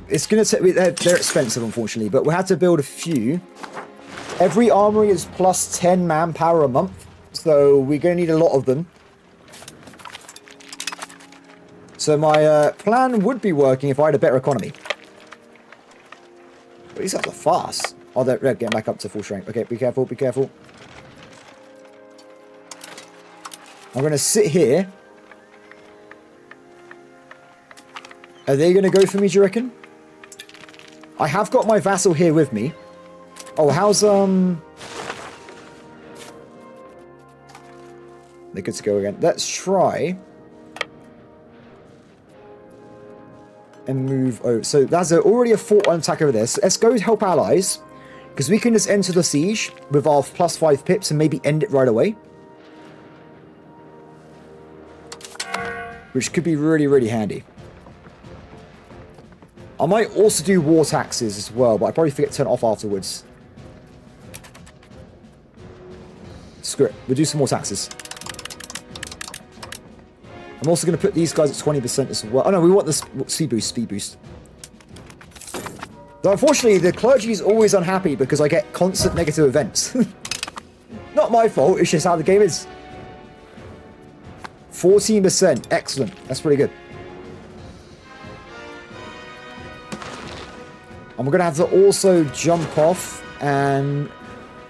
It's going to take... They're expensive, unfortunately, but we had to build a few. Every armory is plus 10 manpower a month, so we're going to need a lot of them. So my plan would be working if I had a better economy. But these guys are fast. Oh, they're getting back up to full strength. Okay, be careful, be careful. I'm going to sit here. Are they going to go for me, do you reckon? I have got my Vassal here with me. Oh, how's, They're good to go again. Let's try and move over. So that's already a fort on attack over there. So let's go help allies, because we can just enter the siege with our +5 pips and maybe end it right away. Which could be really, really handy. I might also do war taxes as well, but I probably forget to turn it off afterwards. Screw it. We'll do some more taxes. I'm also going to put these guys at 20% as well. Oh no, we want this speed boost, speed boost. Though unfortunately, the clergy is always unhappy because I get constant negative events. Not my fault, it's just how the game is. 14%. Excellent. That's pretty good. And we're going to have to also jump off and...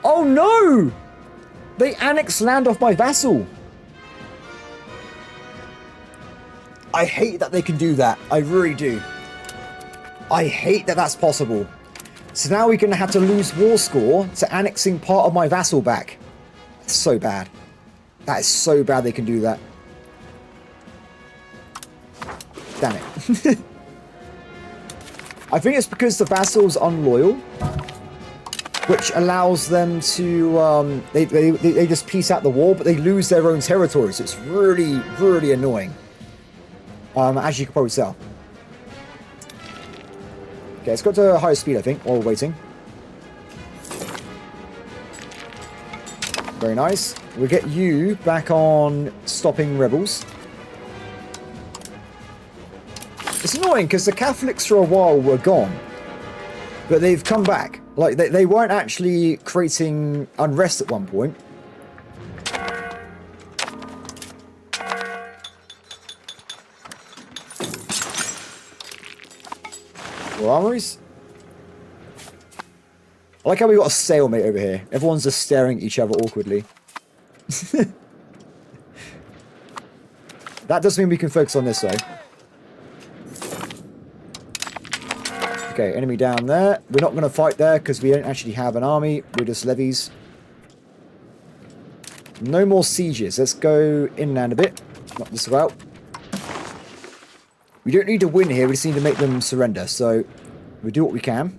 Oh, no! They annexed land off my vassal. I hate that they can do that. I really do. I hate that that's possible. So now we're going to have to lose war score to annexing part of my vassal back. That's so bad. That is so bad they can do that. Damn it. I think it's because the vassal's unloyal, which allows them to, they just peace out the war, but they lose their own territory, so it's really, really annoying. As you can probably tell. Okay, let's go to higher speed, I think, while we're waiting. Very nice. We'll get you back on stopping rebels. It's annoying because the Catholics for a while were gone, but they've come back. Like, they weren't actually creating unrest at one point. More armories. I like how we got a stalemate over here. Everyone's just staring at each other awkwardly. That does mean we can focus on this though. Okay, enemy down there. We're not going to fight there because we don't actually have an army. We're just levies. No more sieges. Let's go inland a bit. Knock this out. We don't need to win here. We just need to make them surrender. So we do what we can.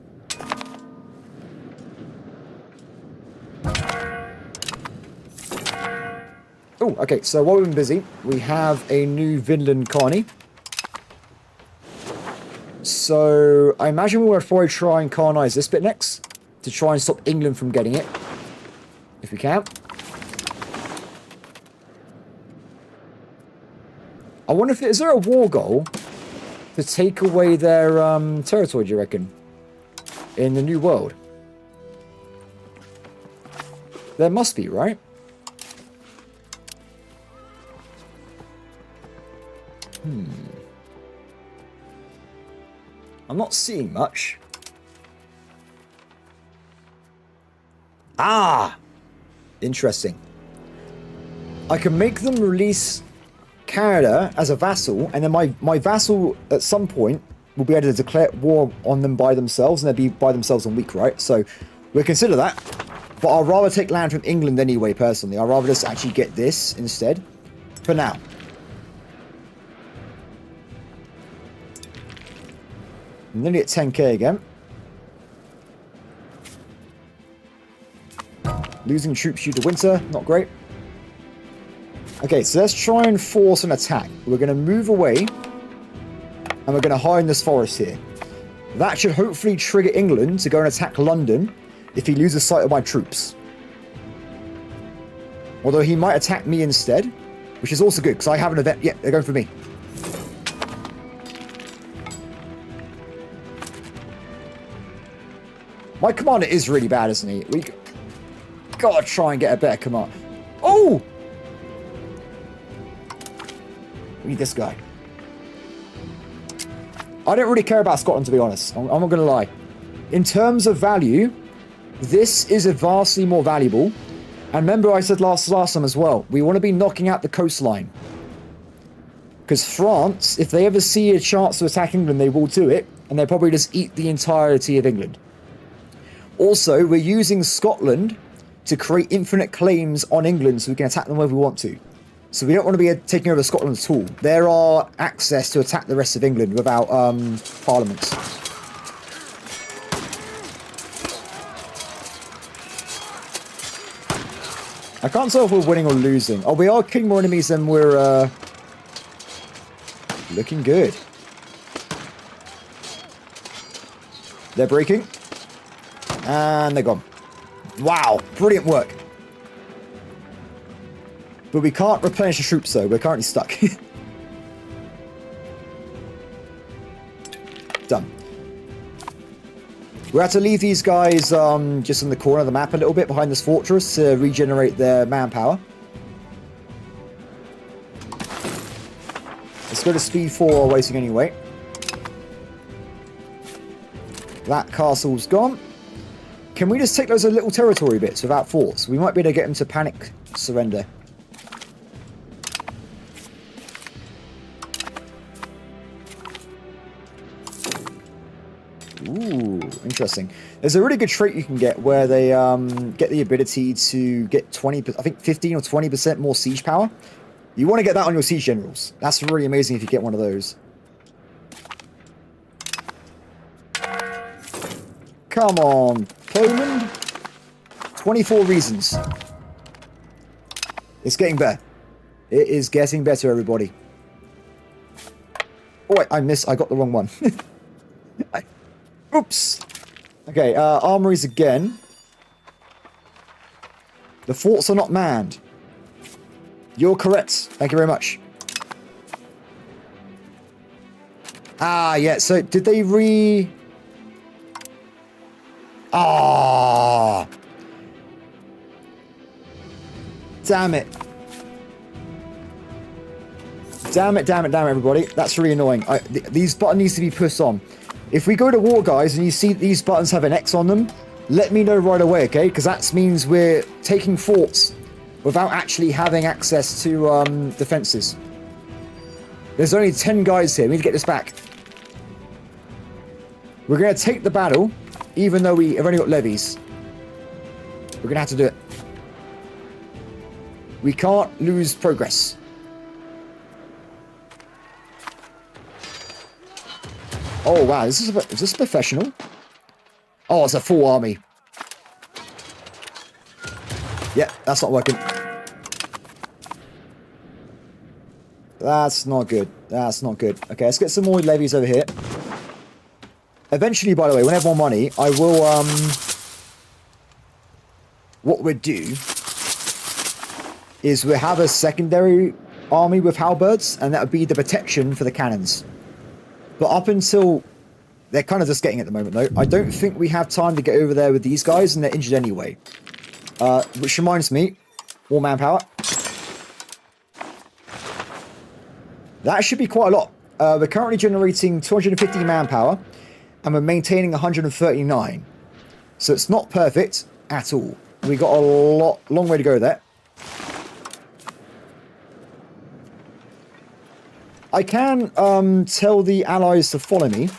Oh, okay. So while we've been busy, we have a new Vinland colony. So I imagine we'll probably try and colonize this bit next to try and stop England from getting it, if we can. I wonder if is there a war goal to take away their territory, do you reckon, in the new world? There must be, right? I'm not seeing much. Ah! Interesting. I can make them release Canada as a vassal, and then my vassal at some point will be able to declare war on them by themselves, and they'll be by themselves on week, right? So we'll consider that. But I'll rather take land from England anyway, personally. I'd rather just actually get this instead. For now. I'm nearly at 10k again. Losing troops due to winter, not great. Okay, so let's try and force an attack. We're going to move away, and we're going to hide in this forest here. That should hopefully trigger England to go and attack London if he loses sight of my troops. Although he might attack me instead, which is also good, because I have an event. Yeah, they're going for me. My commander is really bad, isn't he? We gotta try and get a better command. Oh! We need this guy. I don't really care about Scotland, to be honest. I'm not gonna lie. In terms of value, this is vastly more valuable. And remember I said last time as well, we want to be knocking out the coastline. Because France, if they ever see a chance to attack England, they will do it. And they'll probably just eat the entirety of England. Also, we're using Scotland to create infinite claims on England so we can attack them whenever we want to. So we don't want to be taking over Scotland at all. There are access to attack the rest of England without parliaments. I can't tell if we're winning or losing. Oh, we are killing more enemies than we're looking good. They're breaking. And they're gone. Wow, brilliant work. But we can't replenish the troops though, we're currently stuck. Done. We have to leave these guys just in the corner of the map a little bit behind this fortress to regenerate their manpower. Let's go to speed 4 while waiting anyway. That castle's gone. Can we just take those little territory bits without forts? We might be able to get them to panic surrender. Ooh, interesting. There's a really good trait you can get where they get the ability to get 20, I think 15 or 20% more siege power. You want to get that on your siege generals. That's really amazing if you get one of those. Come on, Poland. 24 reasons. It's getting better. It is getting better, everybody. Oh, wait, I missed. I got the wrong one. Oops. Okay, armories again. The forts are not manned. You're correct. Thank you very much. Ah, yeah. So, did they Ah. Damn it. Damn it, damn it, damn it, everybody. That's really annoying. These buttons needs to be pushed on. If we go to war, guys, and you see these buttons have an X on them, let me know right away, okay? Because that means we're taking forts without actually having access to defenses. There's only 10 guys here. We need to get this back. We're going to take the battle, even though we have only got levies. We're going to have to do it. We can't lose progress. Oh, wow. Is this professional? Oh, it's a full army. Yeah, that's not working. That's not good. That's not good. Okay, let's get some more levies over here. Eventually, by the way, when I have more money, I will, what we'll do is we'll have a secondary army with halberds, and that would be the protection for the cannons. But up until... They're kind of just getting at the moment, though. I don't think we have time to get over there with these guys, and they're injured anyway. Which reminds me, more manpower. That should be quite a lot. We're currently generating 250 manpower, and we're maintaining 139. So it's not perfect at all. We got a long way to go there. I can tell the allies to follow me,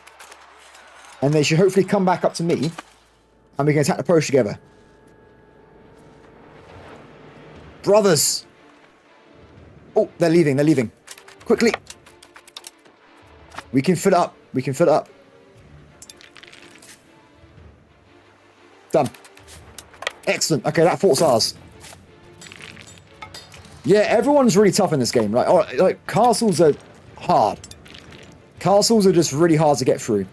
and they should hopefully come back up to me, and we can attack the Polish together. Brothers! Oh, they're leaving, they're leaving. Quickly! We can fill it up, we can fill it up. Done. Excellent. Okay, that fort's ours. Yeah, everyone's really tough in this game. Like castles are hard. Castles are just really hard to get through.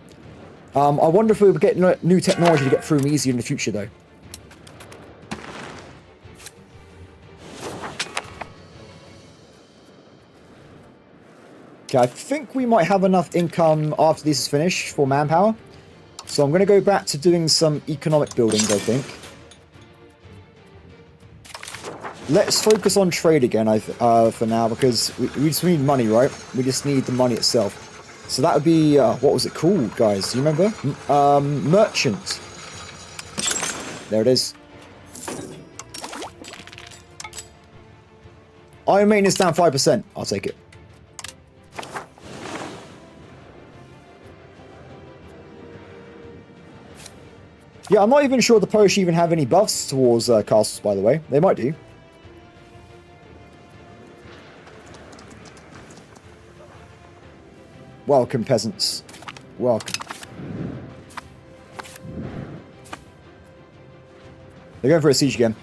I wonder if we'll get new technology to get through them easier in the future, though. Okay, I think we might have enough income after this is finished for manpower. So I'm going to go back to doing some economic buildings, I think. Let's focus on trade again for now, because we just need money, right? We just need the money itself. So that would be, what was it called, guys? Do you remember? Merchant. There it is. Iron maintenance down 5%. I'll take it. Yeah, I'm not even sure the Polish even have any buffs towards castles, by the way. They might do. Welcome, peasants. Welcome. They're going for a siege again.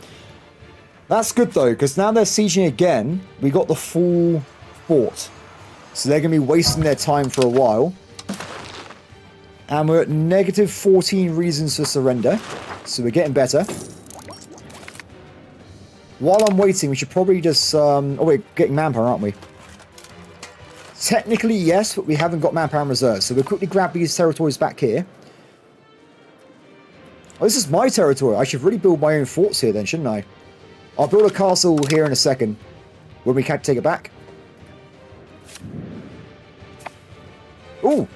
That's good, though, because now they're sieging again. We got the full fort. So they're going to be wasting their time for a while. And we're at negative 14 reasons for surrender. So we're getting better. While I'm waiting, we should probably just... oh, we're getting manpower, aren't we? Technically, yes, but we haven't got manpower in reserve. So we'll quickly grab these territories back here. Oh, this is my territory. I should really build my own forts here then, shouldn't I? I'll build a castle here in a second when we can't take it back. Ooh,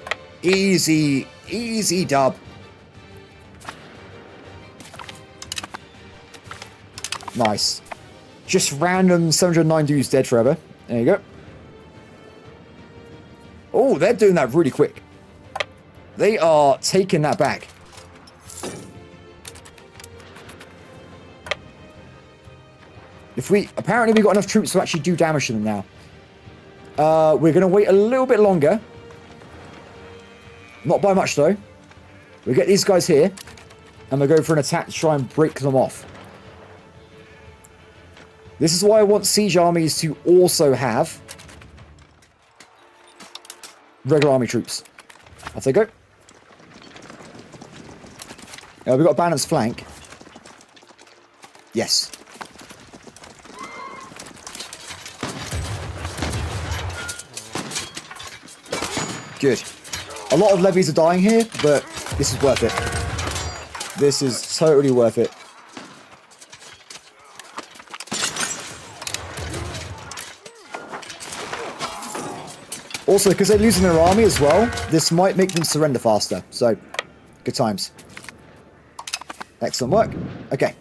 easy, easy dub. Nice. Just random 709 dudes dead forever. There you go. Oh, they're doing that really quick. They are taking that back. Apparently we've got enough troops to actually do damage to them now. We're going to wait a little bit longer. Not by much, though. We'll get these guys here. And we'll go for an attack to try and break them off. This is why I want siege armies to also have regular army troops. Off they go. We've got a balanced flank. Yes. Good. A lot of levies are dying here, but this is worth it. This is totally worth it. Also, because they're losing their army as well, this might make them surrender faster. So, good times. Excellent work. Okay.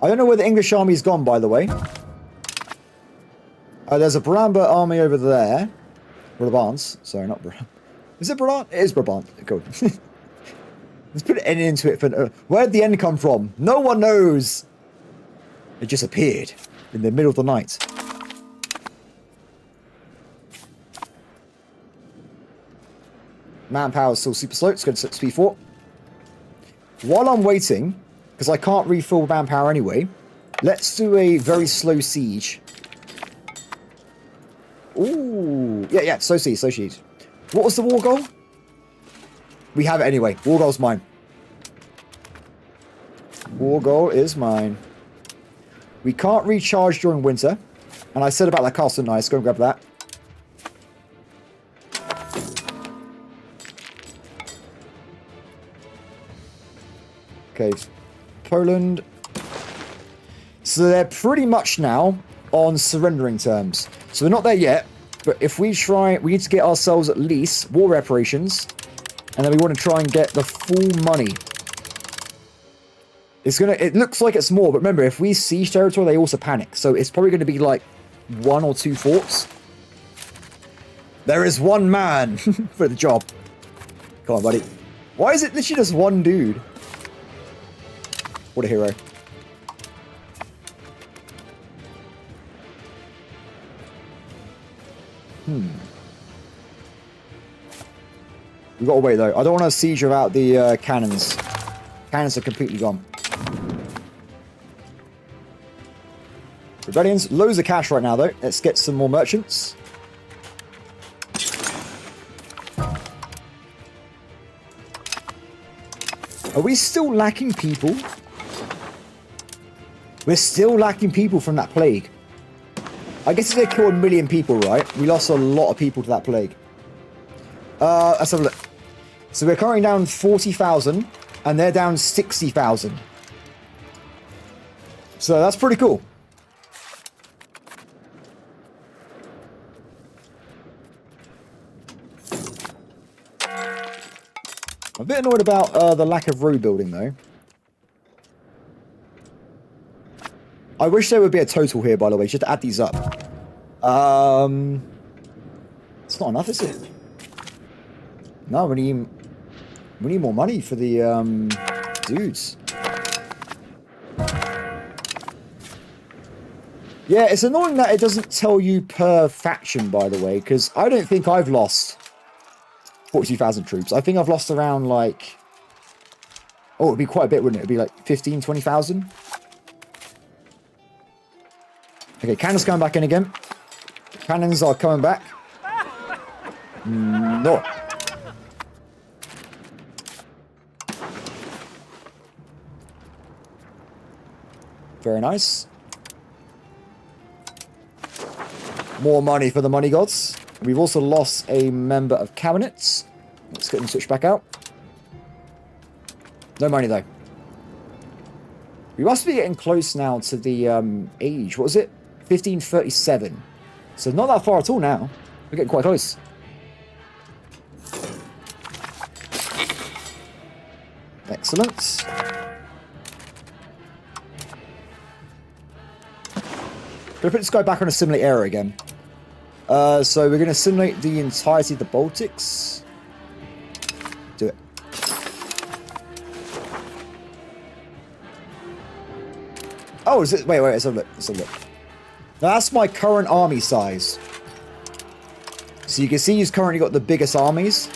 I don't know where the English army's gone, by the way. There's a Brabant army over there. Brabants. Sorry, not Brabant. Is it Brabant? It is Brabant. Cool. Let's put an N into it. Where'd the N come from? No one knows. It just appeared in the middle of the night. Manpower is still super slow. It's going to speed 4. While I'm waiting, because I can't refill manpower anyway, let's do a very slow siege. Ooh. Yeah, slow siege, slow siege. What was the war goal? We have it anyway. War goal's mine. War goal is mine. We can't recharge during winter. And I said about that castle, nice. Go and grab that. Okay, Poland. So they're pretty much now on surrendering terms. So we're not there yet, but if we try, we need to get ourselves at least war reparations, and then we want to try and get the full money. It looks like it's more, but remember, if we siege territory, they also panic. So it's probably going to be like 1 or 2 forts. There is one man for the job. Come on, buddy. Why is it literally just one dude? What a hero. We've got to wait, though. I don't want to siege without the cannons. Cannons are completely gone. Rebellions, loads of cash right now, though. Let's get some more merchants. Are we still lacking people? We're still lacking people from that plague. I guess if they kill 1 million people, right? We lost a lot of people to that plague. Let's have a look. So we're currently down 40,000, and they're down 60,000. So that's pretty cool. I'm a bit annoyed about the lack of road building, though. I wish there would be a total here, by the way, just to add these up. It's not enough, is it? No, we need more money for the dudes. Yeah, it's annoying that it doesn't tell you per faction, by the way, because I don't think I've lost 42,000 troops. I think I've lost around, like... Oh, it'd be quite a bit, wouldn't it? It'd be like 15, 20,000. Okay, cannons coming back in again. Cannons are coming back. No. Very nice. More money for the money gods. We've also lost a member of cabinets. Let's get them switched back out. No money, though. We must be getting close now to the age. What was it? 1537. So not that far at all now. We're getting quite close. Excellent. Gonna put this guy back on a simulate area again. So we're gonna simulate the entirety of the Baltics. Do it. Oh, is it? Wait, let's have a look. Let's have a look. Now that's my current army size. So you can see he's currently got the biggest armies.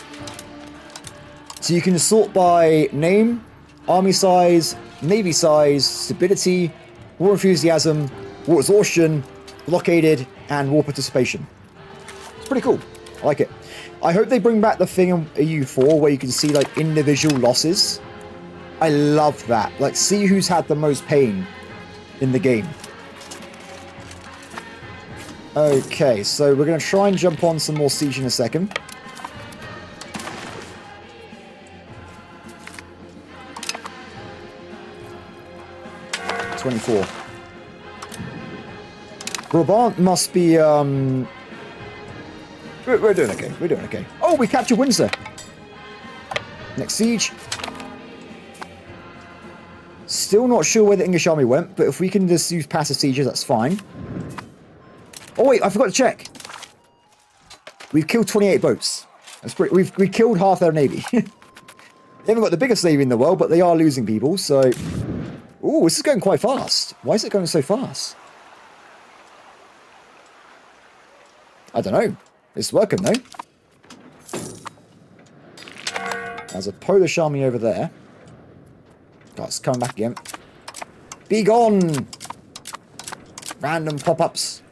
So you can sort by name, army size, navy size, stability, war enthusiasm, war exhaustion, blockaded, and war participation. It's pretty cool. I like it. I hope they bring back the thing in EU4 where you can see like individual losses. I love that. Like, see who's had the most pain in the game. Okay, so we're going to try and jump on some more siege in a second. '24. Brabant must be, We're doing okay. We're doing okay. Oh, we captured Windsor. Next siege. Still not sure where the English army went, but if we can just use passive sieges, that's fine. Oh wait, I forgot to check. We've killed 28 boats. That's pretty. We killed half their navy. They haven't got the biggest navy in the world, but they are losing people. So, ooh, this is going quite fast. Why is it going so fast? I don't know. It's working though. There's a Polish army over there. That's coming back again. Be gone! Random pop-ups.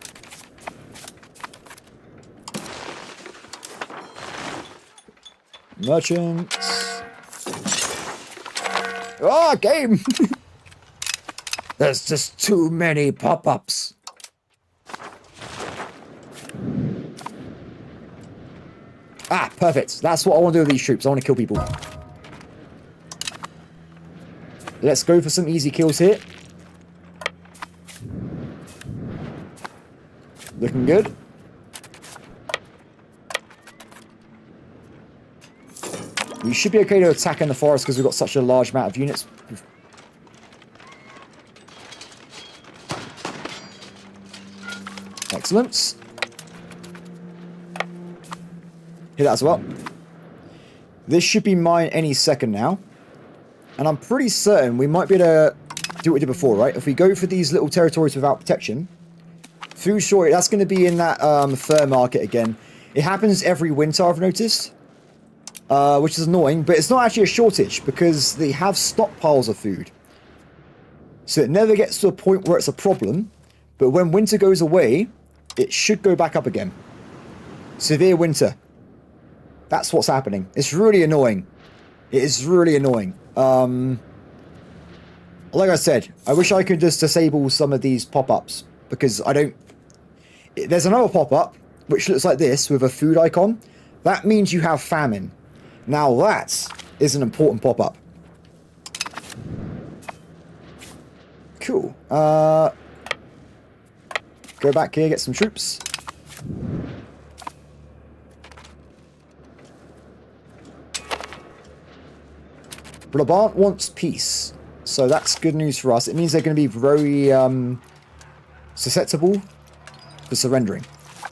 Merchants. Oh, game! There's just too many pop-ups. Ah, perfect. That's what I want to do with these troops. I want to kill people. Let's go for some easy kills here. Looking good. We should be okay to attack in the forest because we've got such a large amount of units. Excellent. Hit that as well. This should be mine any second now. And I'm pretty certain we might be able to do what we did before, right? If we go for these little territories without protection, food shortage, that's going to be in that fur market again. It happens every winter, I've noticed, which is annoying, but it's not actually a shortage because they have stockpiles of food. So it never gets to a point where it's a problem, but when winter goes away, it should go back up again. Severe winter. That's what's happening. It's really annoying. It is really annoying. Like I said, I wish I could just disable some of these pop-ups because I don't... There's another pop-up which looks like this with a food icon. That means you have famine. Now that is an important pop-up. Cool. Go back here, get some troops. Brabant wants peace, so that's good news for us. It means they're going to be very susceptible to surrendering.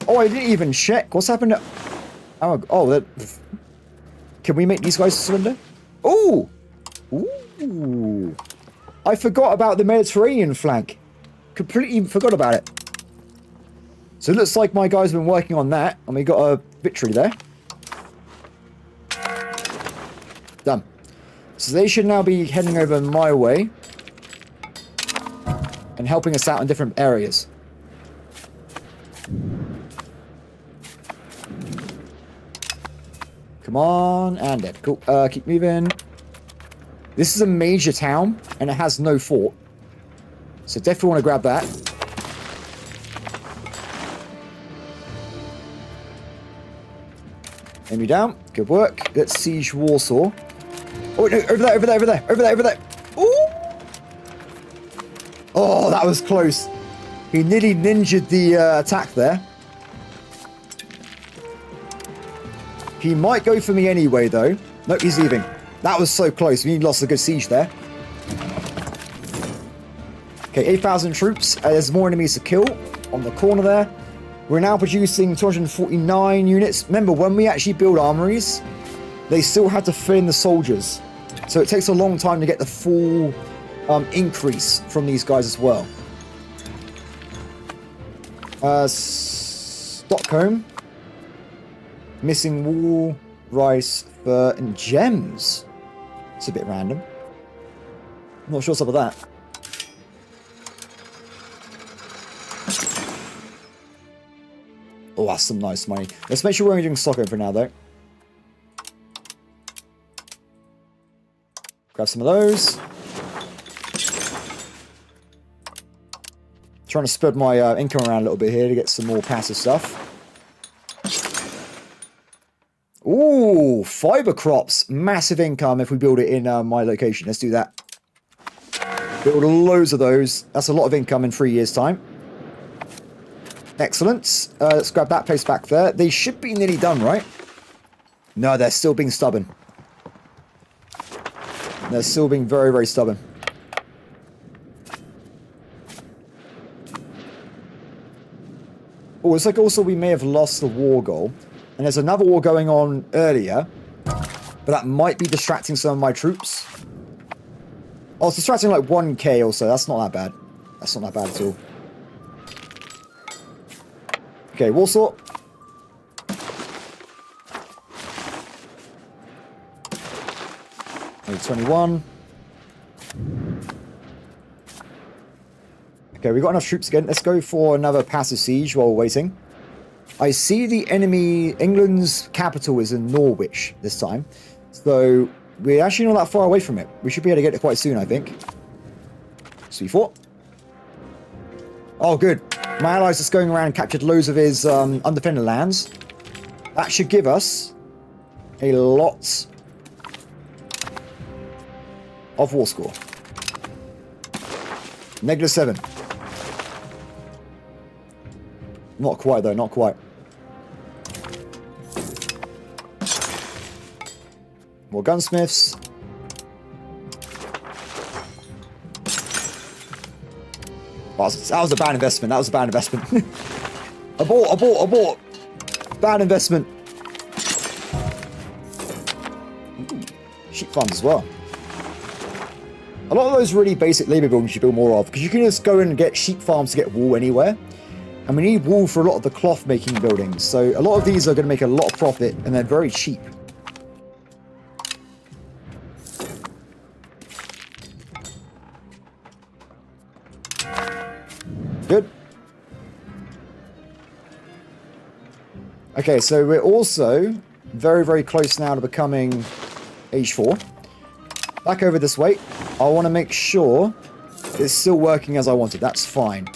Oh, I didn't even check. What's happened to... Oh, can we make these guys surrender? Oh! Ooh! I forgot about the Mediterranean flank. Completely forgot about it. So it looks like my guys have been working on that, and we got a victory there. Done. So they should now be heading over my way and helping us out in different areas. Come on, and dead. Cool. Keep moving. This is a major town, and it has no fort. So definitely want to grab that. Enemy down. Good work. Let's siege Warsaw. Oh, no, over there, over there, over there, over there, over there. Ooh! Oh, that was close. He nearly ninja'd the attack there. He might go for me anyway, though. Nope, he's leaving. That was so close. We lost a good siege there. Okay, 8,000 troops. There's more enemies to kill on the corner there. We're now producing 249 units. Remember, when we actually build armories, they still have to fill in the soldiers. So it takes a long time to get the full increase from these guys as well. Stockholm. Missing wool, rice, fur, and gems. It's a bit random. I'm not sure what's up with that. Oh, that's some nice money. Let's make sure we're only doing Stockholm for now, though. Grab some of those. Trying to spread my income around a little bit here to get some more passive stuff. Ooh, fiber crops. Massive income if we build it in my location. Let's do that. Build loads of those. That's a lot of income in 3 years' time. Excellent. Let's grab that place back there. They should be nearly done, right? No, they're still being stubborn. They're still being very, very stubborn. Oh, it's like also we may have lost the war goal. And there's another war going on earlier. But that might be distracting some of my troops. Oh, it's distracting like 1k or so. That's not that bad. That's not that bad at all. Okay, Warsaw. Only 21. Okay, we've got enough troops again. Let's go for another passive siege while we're waiting. I see the enemy, England's capital is in Norwich this time. So we're actually not that far away from it. We should be able to get it quite soon, I think. C4. Oh, good. My allies just going around and captured loads of his undefended lands. That should give us a lot of war score. -7. Not quite, though. Not quite. More gunsmiths. Oh, that was a bad investment. That was a bad investment. Abort, abort, abort. Bad investment. Ooh, sheep farms as well. A lot of those really basic labor buildings you should build more of, because you can just go in and get sheep farms to get wool anywhere. And we need wool for a lot of the cloth making buildings. So a lot of these are going to make a lot of profit, and they're very cheap. Good. Okay, so we're also very, very close now to becoming age 4. Back over this way. I want to make sure it's still working as I wanted. That's fine.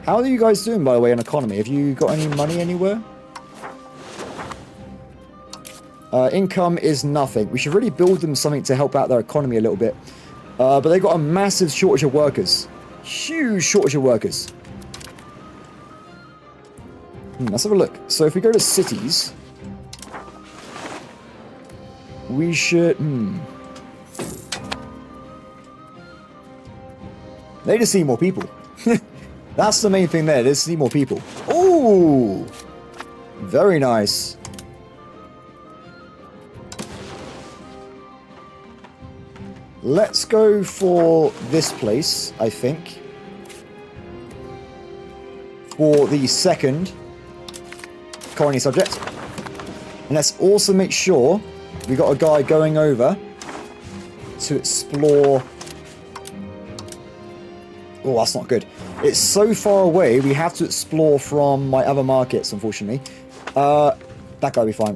How are you guys doing, by the way, in economy? Have you got any money anywhere? Income is nothing. We should really build them something to help out their economy a little bit. But they've got a massive shortage of workers. Huge shortage of workers. Let's have a look. So if we go to cities, we should... They just need more people. That's the main thing there. They just need more people. Ooh! Very nice. Let's go for this place, I think. For the second colony subject. And let's also make sure we got a guy going over to explore... Oh, that's not good. It's so far away, we have to explore from my other markets, unfortunately. That guy will be fine.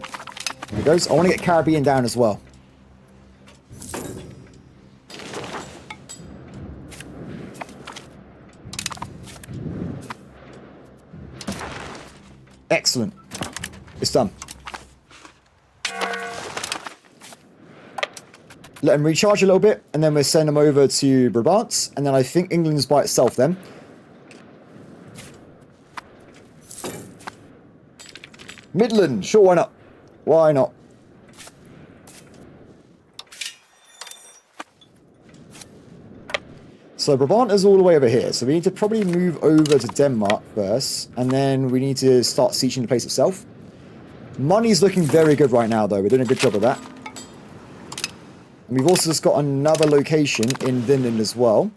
There he goes. I want to get Caribbean down as well. Excellent. It's done. Let them recharge a little bit, and then we'll send them over to Brabant, and then I think England's by itself then. Midland, sure, why not? Why not? So Brabant is all the way over here. So we need to probably move over to Denmark first. And then we need to start sieging the place itself. Money's looking very good right now, though. We're doing a good job of that. And we've also just got another location in Vinland as well.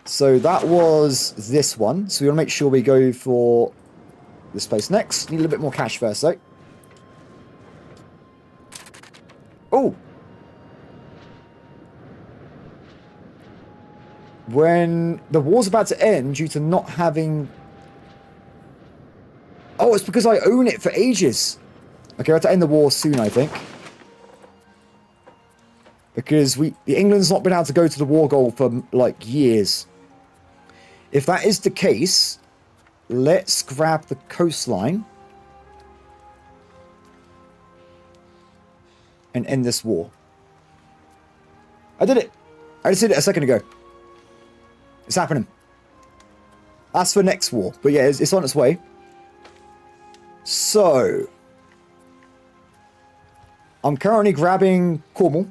So that was this one. So we want to make sure we go for this place next. Need a little bit more cash first, though. Oh! When the war's about to end due to not having... Oh, it's because I own it for ages. Okay, I have to end the war soon, I think. Because the England's not been able to go to the war goal for, like, years. If that is the case, let's grab the coastline. And end this war. I did it. I just did it a second ago. It's happening. That's for next war. But yeah, it's on its way. So... I'm currently grabbing Cornwall.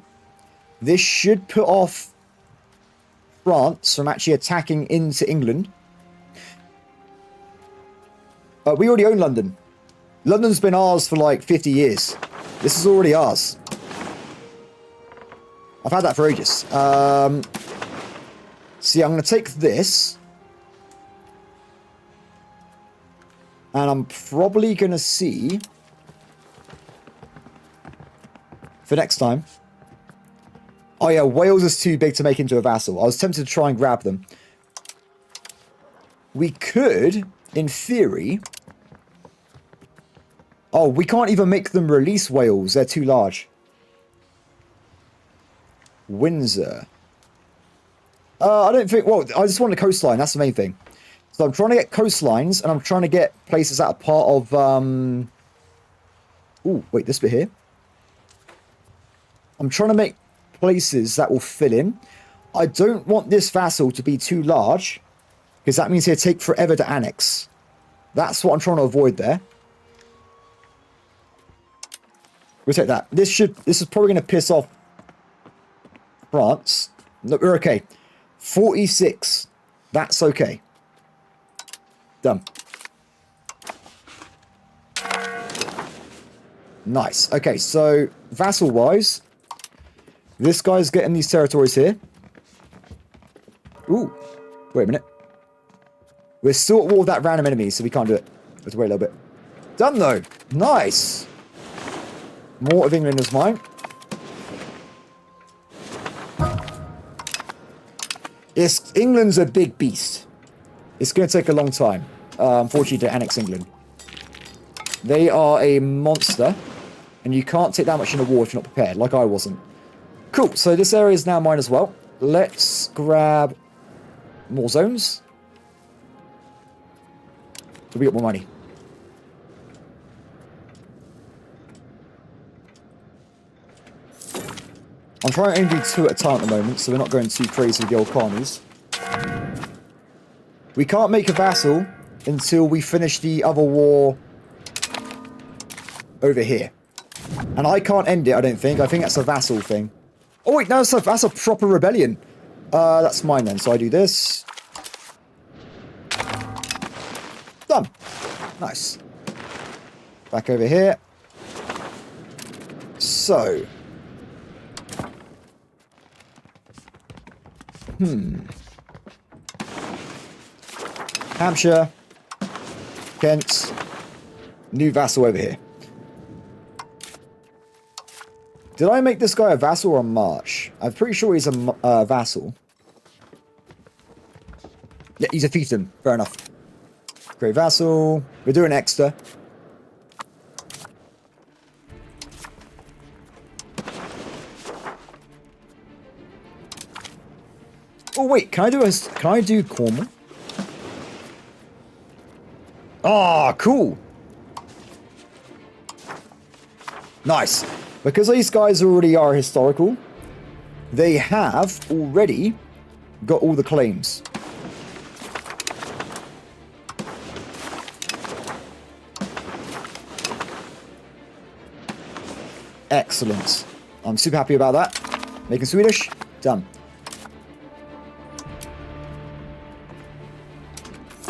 This should put off France from actually attacking into England. We already own London. London's been ours for like 50 years. This is already ours. I've had that for ages. See, I'm going to take this. And I'm probably going to see... for next time. Oh yeah, Wales is too big to make into a vassal. I was tempted to try and grab them. We could, in theory... Oh, we can't even make them release Wales. They're too large. Windsor. I don't think... Well, I just want a coastline. That's the main thing. So I'm trying to get coastlines, and I'm trying to get places that are part of... Ooh, wait, this bit here. I'm trying to make places that will fill in. I don't want this vassal to be too large, because that means he'll take forever to annex. That's what I'm trying to avoid there. We'll take that. This is probably going to piss off France. No, we're okay. 46. That's okay. Done. Nice. Okay, so vassal-wise, this guy's getting these territories here. Ooh. Wait a minute. We're still at war with that random enemy, so we can't do it. Let's wait a little bit. Done, though. Nice. More of England is mine. England's a big beast. It's going to take a long time, unfortunately, to annex England. They are a monster, and you can't take that much in a war if you're not prepared, like I wasn't. Cool, so this area is now mine as well. Let's grab more zones. So we got more money. I'm trying to only do 2 at a time at the moment, so we're not going too crazy with the old colonies. We can't make a vassal until we finish the other war over here. And I can't end it, I don't think. I think that's a vassal thing. Oh wait, no, that's a proper rebellion. That's mine then, so I do this. Done. Nice. Back over here. So... Hampshire, Kent, new vassal over here. Did I make this guy a vassal or a march? I'm pretty sure he's a vassal. Yeah, he's a fiefdom. Fair enough. Great vassal. We're doing extra. Oh wait, can I do Cornwall? Ah, cool. Nice. Because these guys already are historical, they have already got all the claims. Excellent. I'm super happy about that. Making Swedish. Done.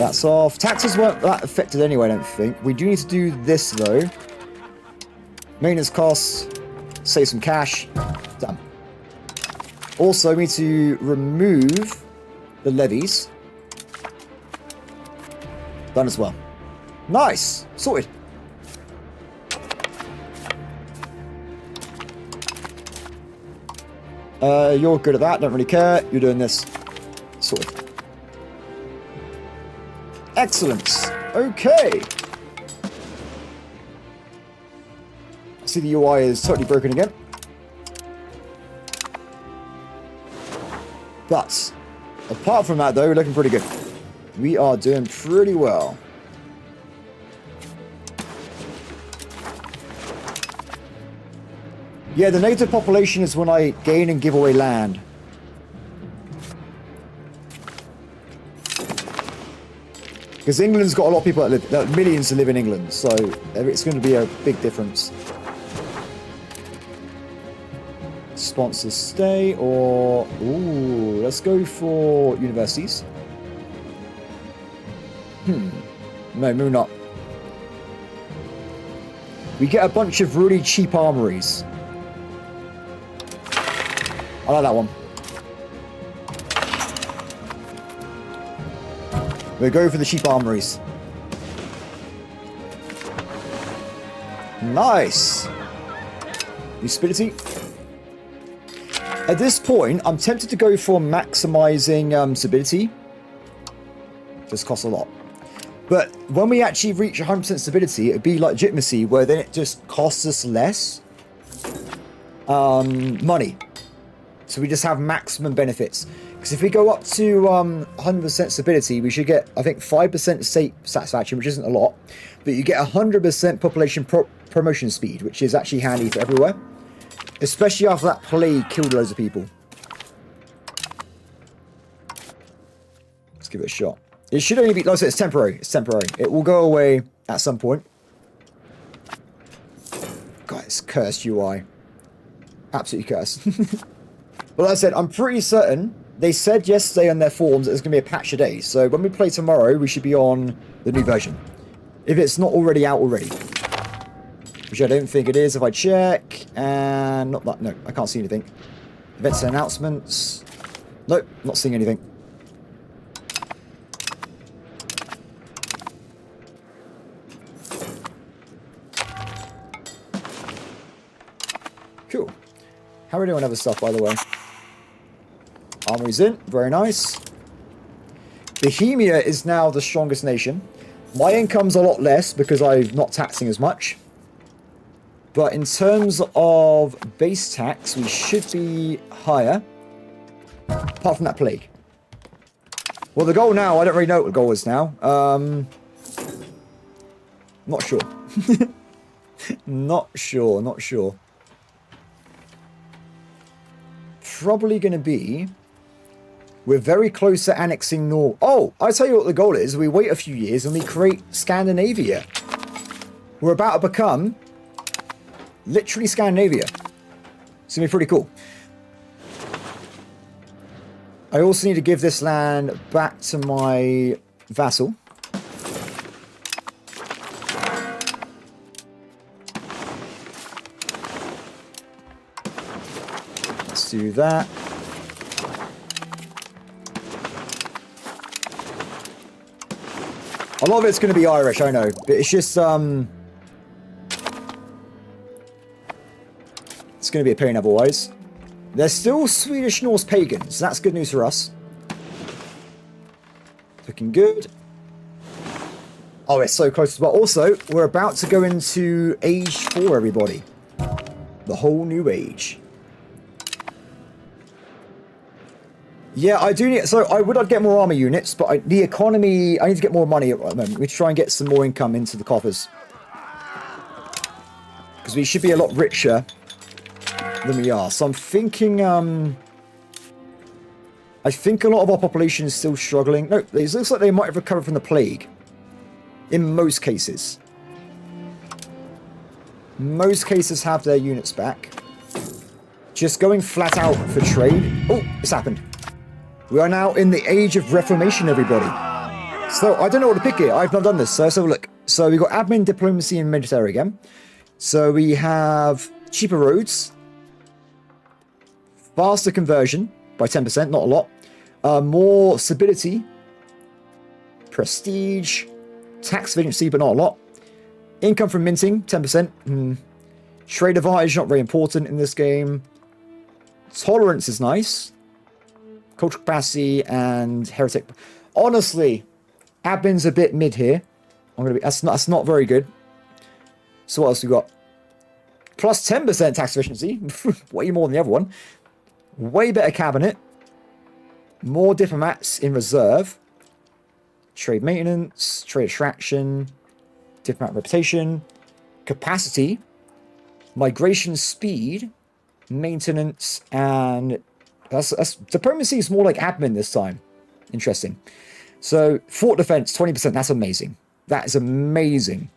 That's off. Taxes weren't that affected anyway, I don't think. We do need to do this, though. Maintenance costs. Save some cash. Done. Also, we need to remove the levies. Done as well. Nice. Sorted. You're good at that. Don't really care. You're doing this. Sorted. Excellent. Okay. I see the UI is totally broken again. But, apart from that though, we're looking pretty good. We are doing pretty well. Yeah, the native population is when I gain and give away land. Because England's got a lot of people that live, millions to live in England, so it's going to be a big difference. Sponsors stay, or... Ooh, let's go for universities. No, maybe not. We get a bunch of really cheap armories. I like that one. We'll go for the cheap armories. Nice. Usability. At this point, I'm tempted to go for maximizing stability. Just costs a lot. But when we actually reach 100% stability, it'd be like legitimacy, where then it just costs us less money. So we just have maximum benefits. Because if we go up to 100% stability, we should get, I think, 5% state satisfaction, which isn't a lot. But you get 100% population promotion speed, which is actually handy for everywhere. Especially after that plague killed loads of people. Let's give it a shot. It should only be, like I said, it's temporary. It's temporary. It will go away at some point. God, it's cursed UI. Absolutely cursed. But like I said, I'm pretty certain they said yesterday on their forums that there's going to be a patch a day. So when we play tomorrow, we should be on the new version. If it's not already out already. Which I don't think it is if I check. And not that. No, I can't see anything. Events and announcements. Nope, not seeing anything. Cool. How are we doing on other stuff, by the way? Armory's in. Very nice. Bohemia is now the strongest nation. My income's a lot less because I'm not taxing as much. But in terms of base tax, we should be higher. Apart from that plague. Well, the goal now, I don't really know what the goal is now. Not sure. Not sure. Probably going to be... We're very close to annexing North. Oh, I'll tell you what the goal is. We wait a few years and we create Scandinavia. We're about to become literally Scandinavia. It's going to be pretty cool. I also need to give this land back to my vassal. Let's do that. A lot of it's going to be Irish, I know, but it's just, it's going to be a pain otherwise. They're still Swedish Norse pagans. That's good news for us. Looking good. Oh, it's so close. But also, we're about to go into Age 4, everybody. The whole new age. Yeah, I do need... So, I'd get more armor units, but the economy... I need to get more money at the moment. We try and get some more income into the coffers. Because we should be a lot richer than we are. So, I'm thinking... I think a lot of our population is still struggling. No, it looks like they might have recovered from the plague. In most cases. Most cases have their units back. Just going flat out for trade. Oh, it's happened. We are now in the age of reformation, everybody. So I don't know what to pick here. I've not done this. So let's have a look. So we've got admin, diplomacy, and military again. So we have cheaper roads, faster conversion by 10%, not a lot. More stability, prestige, tax efficiency, but not a lot. Income from minting, 10%. Trade advantage, not very important in this game. Tolerance is nice. Cultural capacity and heretic. Honestly, admin's a bit mid here. That's not very good. So what else we got? Plus 10% tax efficiency. Way more than the other one. Way better cabinet. More diplomats in reserve. Trade maintenance. Trade attraction. Diplomat reputation. Capacity. Migration speed. Maintenance. And diplomacy is more like admin this time. Interesting. So fort defense, 20%. That's amazing. That is amazing.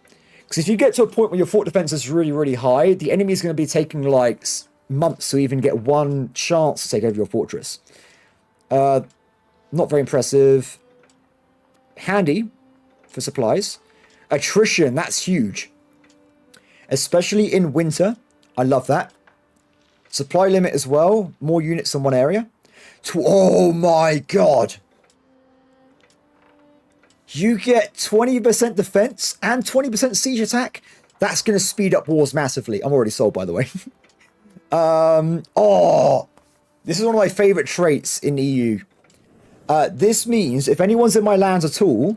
Because if you get to a point where your fort defense is really, really high, the enemy is going to be taking like months to even get one chance to take over your fortress. Not very impressive. Handy for supplies. Attrition, that's huge. Especially in winter. I love that. Supply limit as well. More units in one area. Oh my god. You get 20% defense and 20% siege attack. That's going to speed up wars massively. I'm already sold, by the way. This is one of my favorite traits in EU. This means if anyone's in my lands at all,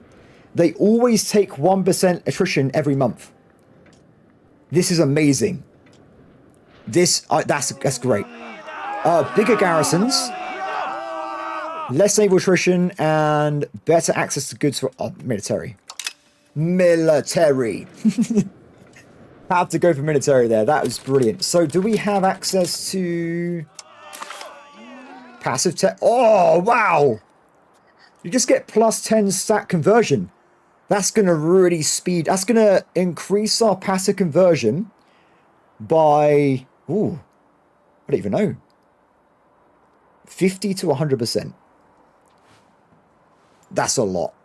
they always take 1% attrition every month. This is amazing. That's great. Bigger garrisons. Less naval attrition and better access to goods for military. Military. Had to go for military there. That was brilliant. So do we have access to passive tech? Oh, wow. You just get plus 10 stat conversion. That's going to really speed. That's going to increase our passive conversion by, ooh, I don't even know. 50 to 100%. That's a lot.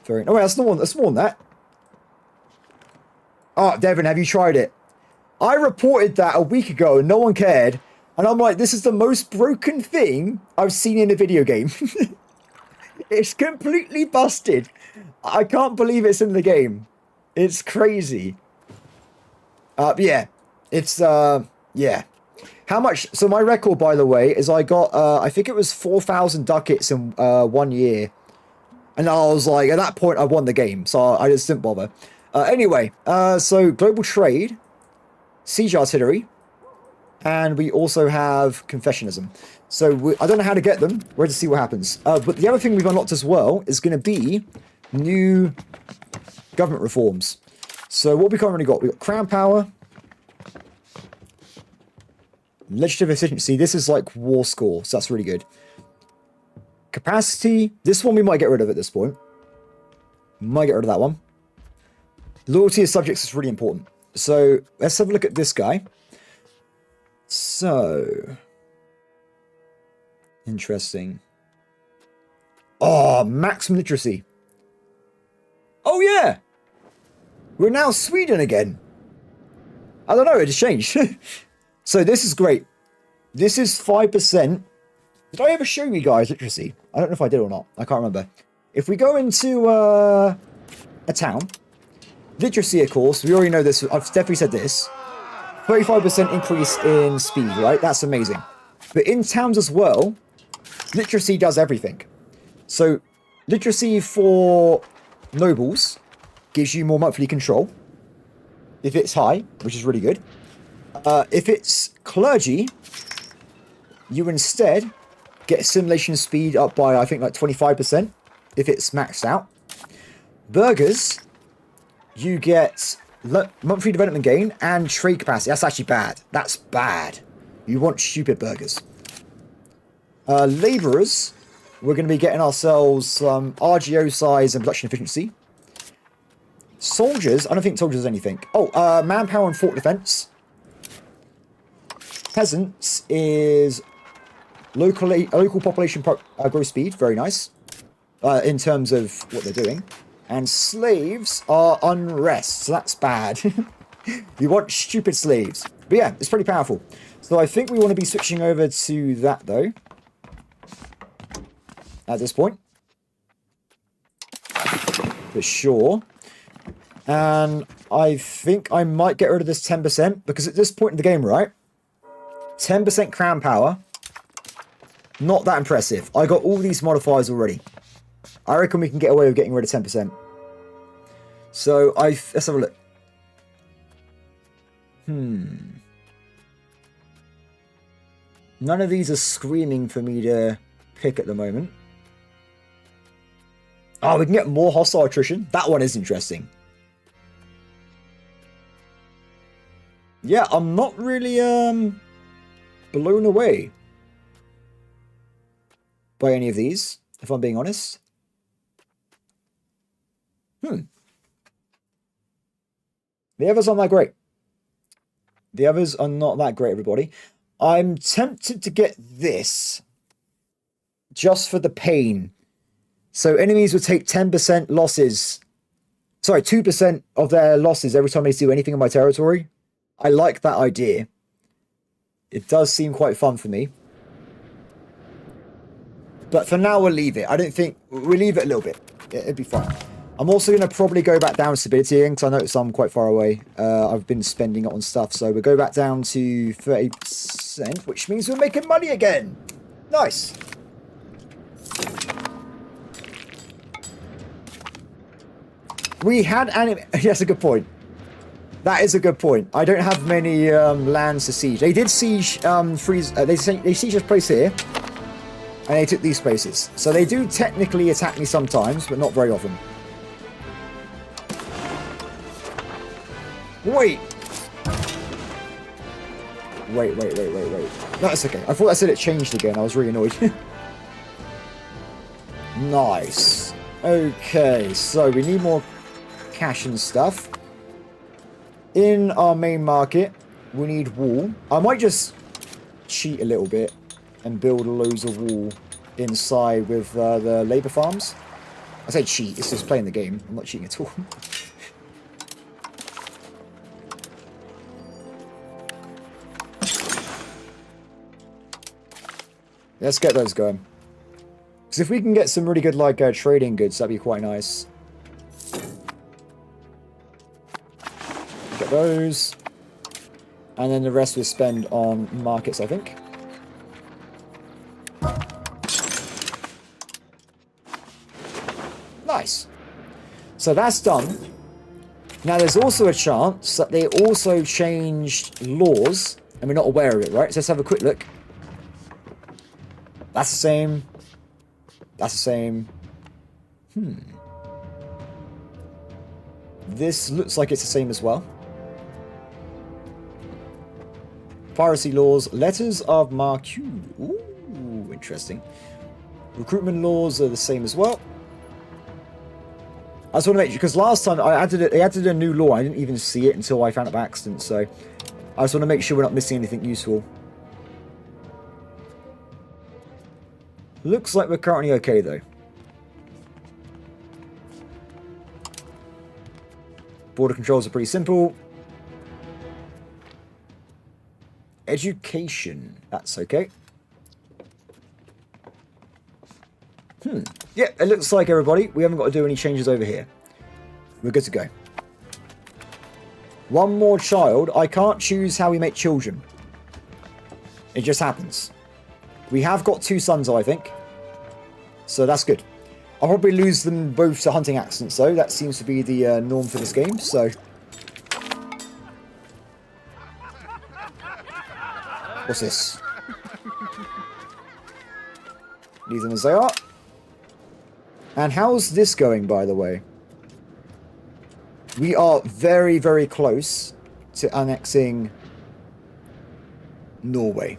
Very. Oh, wait, that's more than that. Oh, Devin, have you tried it? I reported that a week ago and no one cared. And I'm like, this is the most broken thing I've seen in a video game. It's completely busted. I can't believe it's in the game. It's crazy. Yeah. It's, yeah. How much? So my record, by the way, is I got, I think it was 4,000 ducats in 1 year. And I was like, at that point, I won the game. So I just didn't bother. Anyway, so global trade, siege artillery, and we also have confessionism. So I don't know how to get them. We're to see what happens. But the other thing we've unlocked as well is going to be new government reforms. So what we currently got? We've got crown power. Legislative efficiency, this is like war score, so that's really good. Capacity, this one we might get rid of at this point. Might get rid of that one. Loyalty of subjects is really important. So let's have a look at this guy. So interesting. Oh, maximum literacy. Oh yeah, we're now Sweden again. I don't know, it just changed. So this is great. This is 5%. Did I ever show you guys literacy? I don't know if I did or not. I can't remember. If we go into a town, literacy, of course, we already know this. I've definitely said this. 35% increase in speed, right? That's amazing. But in towns as well, literacy does everything. So literacy for nobles gives you more monthly control. If it's high, which is really good. If it's clergy, you instead get assimilation speed up by, I think, like 25% if it's maxed out. Burghers, you get monthly development gain and trade capacity. That's actually bad. That's bad. You want stupid burghers. Labourers, we're going to be getting ourselves some RGO size and production efficiency. Soldiers, I don't think soldiers is anything. Oh, manpower and fort defense. Peasants is Local population growth speed, very nice. In terms of what they're doing. And slaves are unrest, so that's bad. You want stupid slaves. But yeah, it's pretty powerful. So I think we want to be switching over to that, though. At this point. For sure. And I think I might get rid of this 10%, because at this point in the game, right? 10% crown power. Not that impressive. I got all these modifiers already. I reckon we can get away with getting rid of 10%. So, let's have a look. None of these are screaming for me to pick at the moment. Oh, we can get more hostile attrition. That one is interesting. Yeah, I'm not really, blown away by any of these, if I'm being honest. The others aren't that great. The others are not that great, everybody. I'm tempted to get this just for the pain. So enemies would take 10% losses. Sorry, 2% of their losses every time they do anything in my territory. I like that idea. It does seem quite fun for me. But for now, we'll leave it. I don't think... We'll leave it a little bit. It'd be fine. I'm also going to probably go back down to stability because I noticed I'm quite far away. I've been spending it on stuff. So we'll go back down to 30%, which means we're making money again. Nice. We had... That's a good point. That is a good point. I don't have many lands to siege. They did siege they sieged this place here. And they took these spaces. So they do technically attack me sometimes, but not very often. Wait. Wait. No, that's okay. I thought I said it changed again. I was really annoyed. Nice. Okay, so we need more cash and stuff. In our main market, we need wool. I might just cheat a little bit and build loads of wool inside with the labour farms. I say cheat, it's just playing the game. I'm not cheating at all. Let's get those going. Because if we can get some really good like trading goods, that'd be quite nice. Get those. And then the rest we spend on markets, I think. Nice. So that's done. Now there's also a chance that they also changed laws, and we're not aware of it, right? So let's have a quick look. That's the same. That's the same. This looks like it's the same as well. Piracy laws. Letters of marque. Ooh, interesting. Recruitment laws are the same as well. I just want to make sure, because last time they added a new law. I didn't even see it until I found it by accident. So I just want to make sure we're not missing anything useful. Looks like we're currently okay, though. Border controls are pretty simple. Education. That's okay. Yeah, it looks like, everybody, we haven't got to do any changes over here. We're good to go. One more child. I can't choose how we make children. It just happens. We have got 2 sons, I think. So that's good. I'll probably lose them both to hunting accidents, though. That seems to be the norm for this game, so... What's this? Leave them as they are. And how's this going, by the way? We are very, very close to annexing Norway.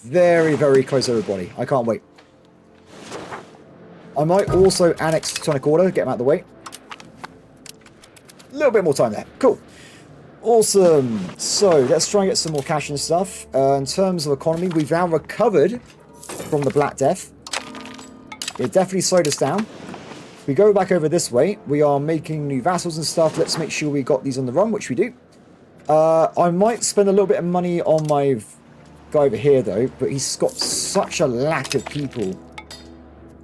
Very, very close, everybody. I can't wait. I might also annex Teutonic Order, get them out of the way. A little bit more time there. Cool. Awesome. So let's try and get some more cash and stuff. In terms of economy, we've now recovered from the Black Death. It definitely slowed us down. If we go back over this way, we are making new vassals and stuff. Let's make sure we got these on the run, which we do. I might spend a little bit of money on my guy over here, though, but he's got such a lack of people.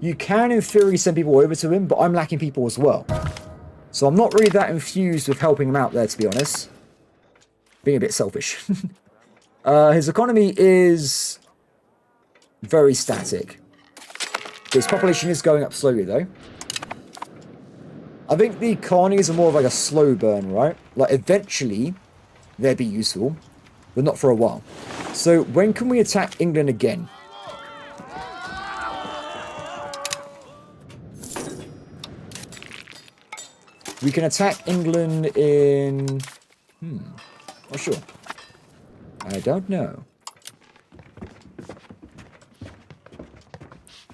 You can, in theory, send people over to him, but I'm lacking people as well. So I'm not really that infused with helping him out there, to be honest. Being a bit selfish. His economy is very static. His population is going up slowly, though. I think the colonies are more of like a slow burn, right? Like, eventually, they'd be useful, but not for a while. So, when can we attack England again? We can attack England in... Not sure. I don't know.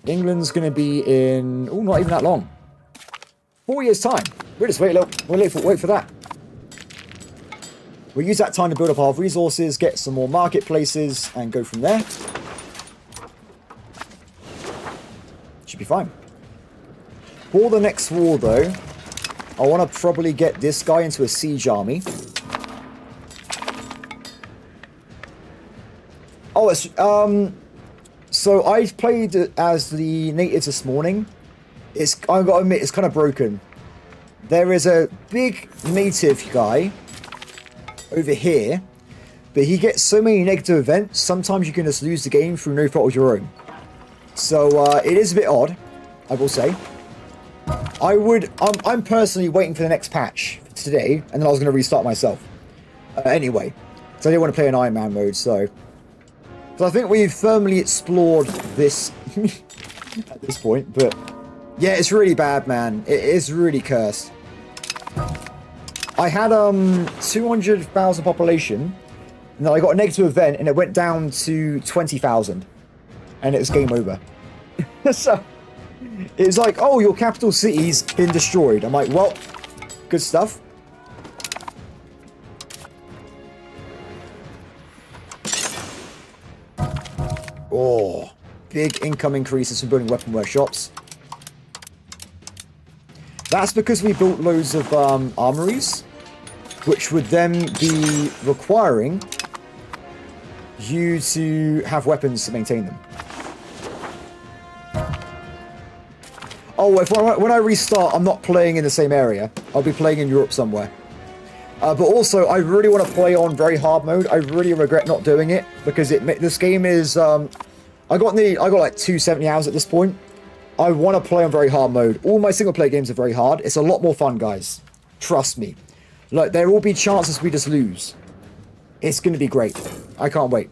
England's going to be in... Oh, not even that long. 4 years' time. We'll just wait for that. We'll use that time to build up our resources, get some more marketplaces, and go from there. Should be fine. For the next war, though, I want to probably get this guy into a siege army. Oh, it's, so I played as the natives this morning. I've got to admit, it's kind of broken. There is a big native guy over here, but he gets so many negative events, sometimes you can just lose the game through no fault of your own. So, it is a bit odd, I will say. I'm personally waiting for the next patch today, and then I was going to restart myself. Anyway, so I didn't want to play an Ironman mode, so I think we've firmly explored this at this point, but yeah, it's really bad, man. It is really cursed. I had 200,000 population, and then I got a negative event, and it went down to 20,000, and it was game over. So it's like, oh, your capital city's been destroyed. I'm like, well, good stuff. Oh, big income increases from building weapon workshops. That's because we built loads of armories, which would then be requiring you to have weapons to maintain them. Oh, when I restart, I'm not playing in the same area. I'll be playing in Europe somewhere. But also, I really want to play on very hard mode. I really regret not doing it because this game is. I got like 270 hours at this point. I want to play on very hard mode. All my single player games are very hard. It's a lot more fun, guys. Trust me. Like, there will be chances we just lose. It's going to be great. I can't wait.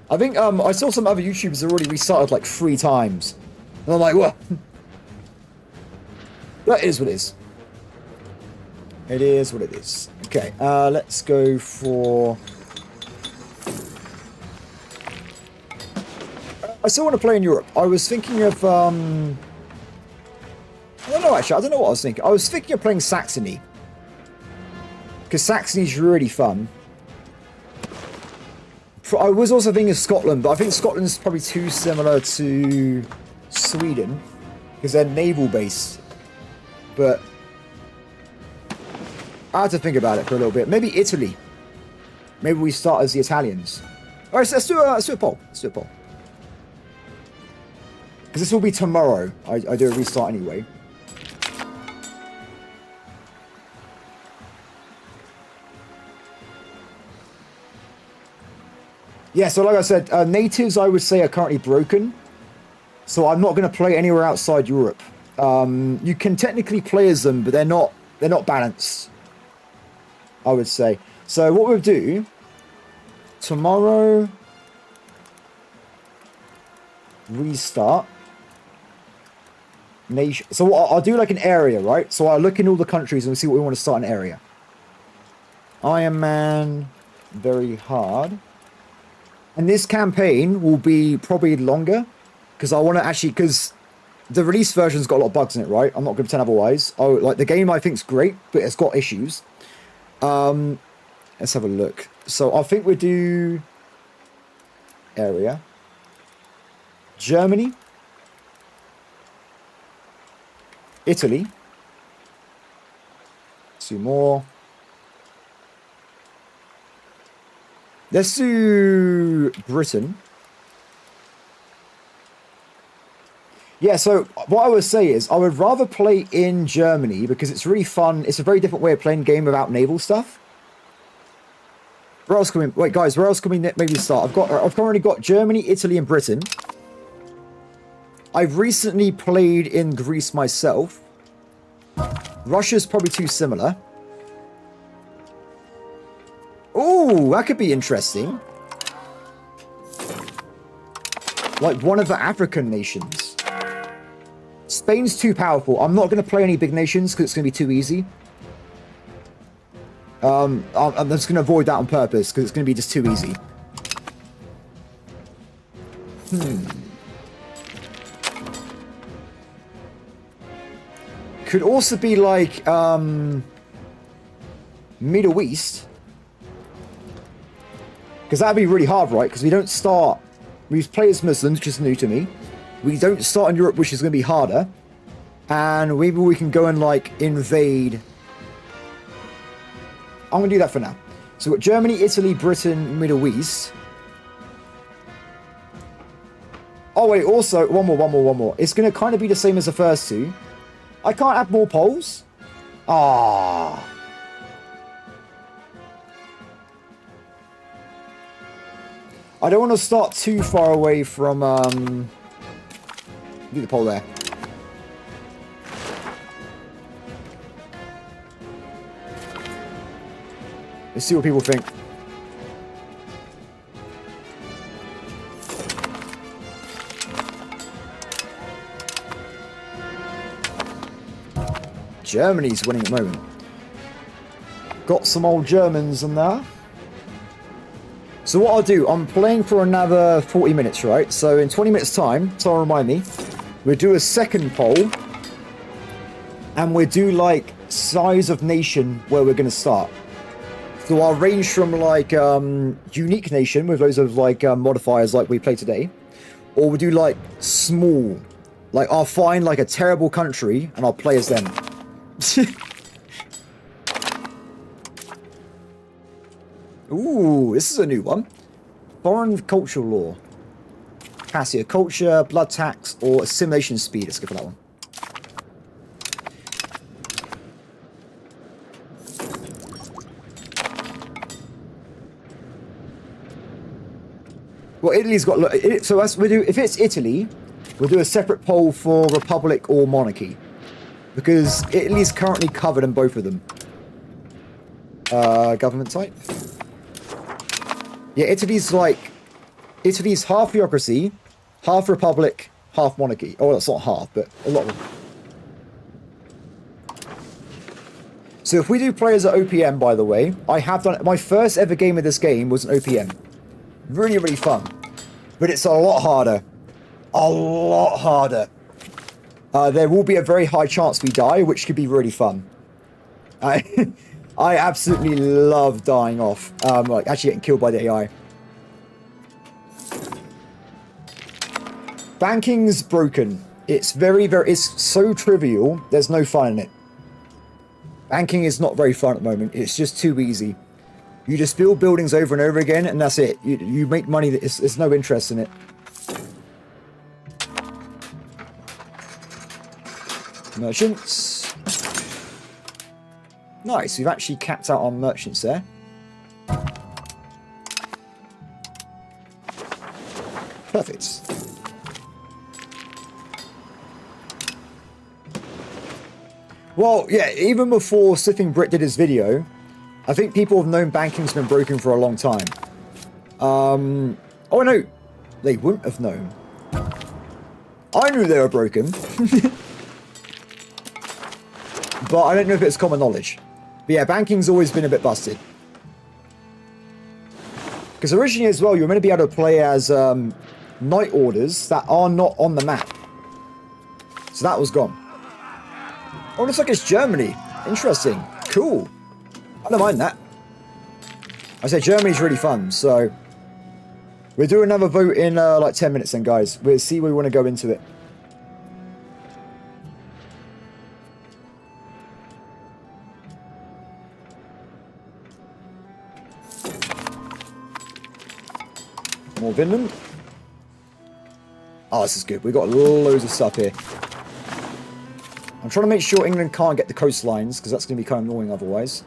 I think I saw some other YouTubers that already restarted like 3 times. And I'm like, what? That is what it is. It is what it is. Okay, let's go for... I still want to play in Europe. I was thinking of... I don't know, actually. I don't know what I was thinking. I was thinking of playing Saxony. Because Saxony's really fun. I was also thinking of Scotland, but I think Scotland's probably too similar to Sweden. Because they're naval-based. But... I have to think about it for a little bit. Maybe Italy. Maybe we start as the Italians. Alright, so let's do a poll. Let's do a poll. Because this will be tomorrow. I do a restart anyway. Yeah, so like I said, natives I would say are currently broken. So I'm not going to play anywhere outside Europe. You can technically play as them, but they're not balanced, I would say. So what we'll do tomorrow, restart nation. So I'll do like an area, right? So I'll look in all the countries and we'll see what we want to start an area. Ironman, very hard. And this campaign will be probably longer because I want to actually, because the release version's got a lot of bugs in it, right? I'm not going to pretend otherwise. Oh, like the game I think's great, but it's got issues. Let's have a look. So I think we do area, Germany, Italy, 2 more. Let's do Britain. Yeah, so what I would say is I would rather play in Germany because it's really fun. It's a very different way of playing game without naval stuff. Where else can we... Wait, guys, where else can we maybe start? I've currently got Germany, Italy, and Britain. I've recently played in Greece myself. Russia's probably too similar. Ooh, that could be interesting. Like one of the African nations. Spain's too powerful. I'm not going to play any big nations because it's going to be too easy. I'm just going to avoid that on purpose because it's going to be just too easy. Could also be like Middle East. Because that'd be really hard, right? Because we don't start... We play as Muslims, which is new to me. We don't start in Europe, which is going to be harder. And maybe we can go and, like, invade... I'm going to do that for now. So we've got Germany, Italy, Britain, Middle East. Oh, wait, also... One more. It's going to kind of be the same as the first two. I can't add more polls? Ah. I don't want to start too far away from, do the poll there. Let's see what people think. Germany's winning at the moment. Got some old Germans in there. So what I'll do, I'm playing for another 40 minutes, right? So in 20 minutes time, someone remind me, we'll do a second poll. And we'll do like size of nation where we're going to start. So I'll range from like unique nation with loads of like modifiers like we played today. Or we'll do like small. Like I'll find like a terrible country and I'll play as them. Ooh, this is a new one. Foreign cultural law. Cassia culture, blood tax, or assimilation speed. Let's go for that one. Well, Italy's got... So as we do, if it's Italy, we'll do a separate poll for republic or monarchy. Because Italy's currently covered in both of them. Government type. Yeah, Italy's half bureaucracy, half republic, half monarchy. Oh, that's not half, but a lot of them. So if we do play as an OPM, by the way, I have done... My first ever game of this game was an OPM. Really, really fun. But it's a lot harder. A lot harder. There will be a very high chance we die, which could be really fun. I absolutely love dying off. Like actually getting killed by the AI. Banking's broken. It's it's so trivial, there's no fun in it. Banking is not very fun at the moment. It's just too easy. You just build buildings over and over again, and that's it. You make money. There's no interest in it. Merchants. Nice. We've actually capped out on merchants there. Perfect. Well, yeah, even before Slipping Brit did his video, I think people have known banking's been broken for a long time. Oh no, they wouldn't have known. I knew they were broken. But I don't know if it's common knowledge. But yeah, banking's always been a bit busted. Because originally as well, you were meant to be able to play as knight orders that are not on the map. So that was gone. Oh, looks like it's Germany. Interesting. Cool. I don't mind that. I said Germany's really fun, so... We'll do another vote in like 10 minutes then, guys. We'll see where we want to go into it. More Vinland. Oh, this is good. We've got loads of stuff here. I'm trying to make sure England can't get the coastlines, because that's going to be kind of annoying otherwise.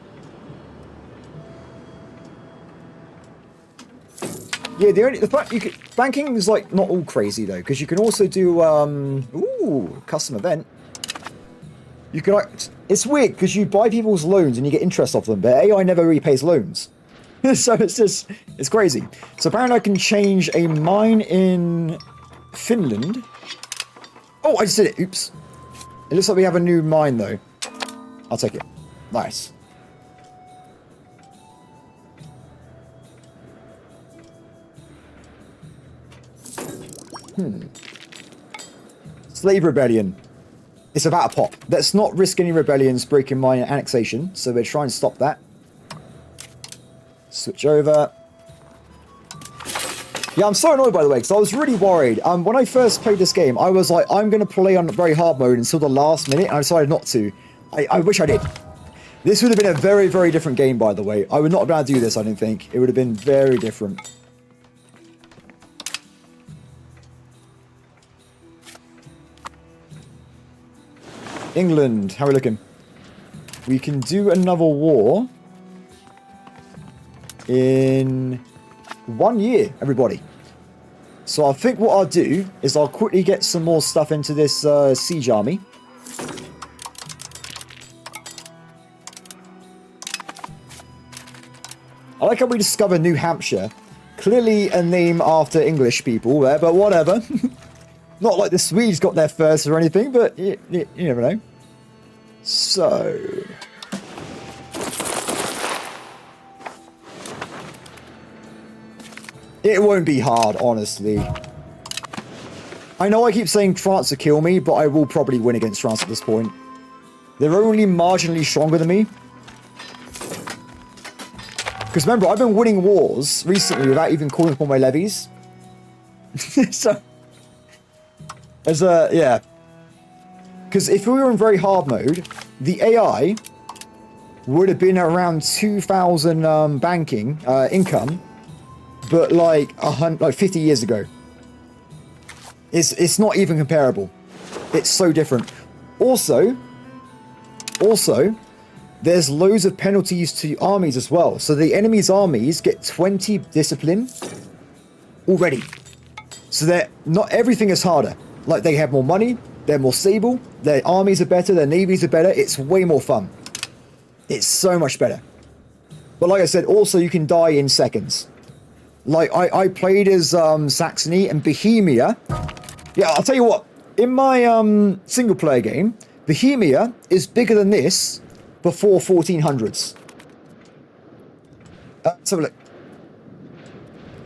Yeah, the fact you could, banking is like not all crazy though, because you can also do custom event. You can, it's weird because you buy people's loans and you get interest off them, but AI never repays loans. So it's crazy. So apparently I can change a mine in Finland. Oh, I just did it. Oops. It looks like we have a new mine though. I'll take it. Nice. Slave rebellion. It's about to pop. Let's not risk any rebellions breaking my annexation, so we're trying to stop that. Switch over. Yeah, I'm so annoyed by the way, because I was really worried. When I first played this game, I was like, I'm going to play on very hard mode until the last minute, and I decided not to. I wish I did. This would have been a very, very different game, by the way. I would not have been able to do this, I don't think. It would have been very different. England, how are we looking? We can do another war in 1 year, everybody. So I think what I'll do is I'll quickly get some more stuff into this siege army. I like how we discovered New Hampshire. Clearly a name after English people there, but whatever. Not like the Swedes got there first or anything, but you never know. So... it won't be hard, honestly. I know I keep saying France to kill me, but I will probably win against France at this point. They're only marginally stronger than me. Because remember, I've been winning wars recently without even calling for my levies. So... yeah. Because if we were in very hard mode, the AI would have been around 2,000 banking income, but like 50 years ago. It's not even comparable. It's so different. Also, there's loads of penalties to armies as well. So the enemy's armies get 20 discipline already. So that not everything is harder. Like, they have more money, they're more stable, their armies are better, their navies are better. It's way more fun. It's so much better. But like I said, also you can die in seconds. Like, I played as Saxony and Bohemia. Yeah, I'll tell you what. In my single player game, Bohemia is bigger than this before 1400s. Let's have a look.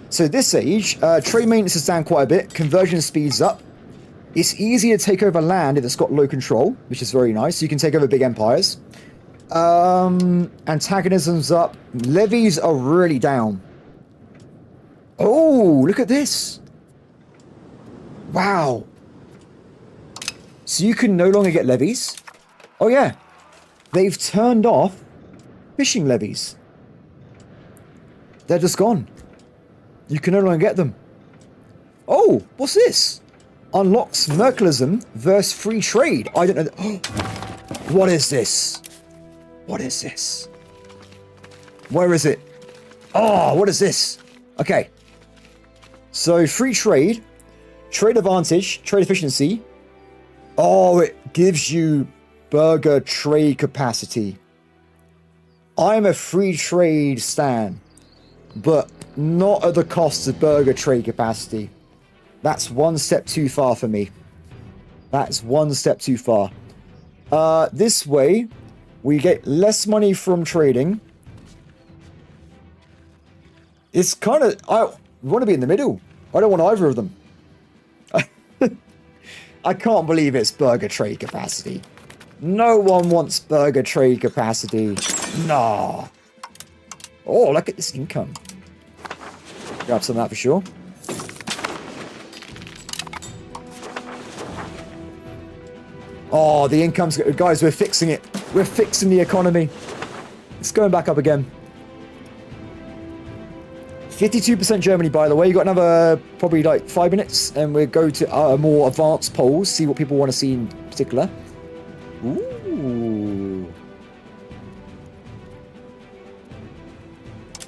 So this age, trade maintenance is down quite a bit, conversion speeds up. It's easier to take over land if it's got low control, which is very nice. You can take over big empires. Antagonism's up. Levies are really down. Oh, look at this. Wow. So you can no longer get levies. Oh yeah. They've turned off fishing levies. They're just gone. You can no longer get them. Oh, what's this? Unlocks Mercantilism versus free trade. I don't know. Oh, what is this? What is this? Where is it? Oh, what is this? Okay. So free trade, trade advantage, trade efficiency. Oh, it gives you burger trade capacity. I'm a free trade stan, but not at the cost of burger trade capacity. That's one step too far for me. That's one step too far. This way, we get less money from trading. It's kind of... I want to be in the middle. I don't want either of them. I can't believe it's burger trade capacity. No one wants burger trade capacity. Nah. Oh, look at this income. Grab some of that for sure. Oh, the income's... Guys, we're fixing it. We're fixing the economy. It's going back up again. 52% Germany, by the way. You got another probably like 5 minutes, and we'll go to more advanced polls, see what people want to see in particular. Ooh.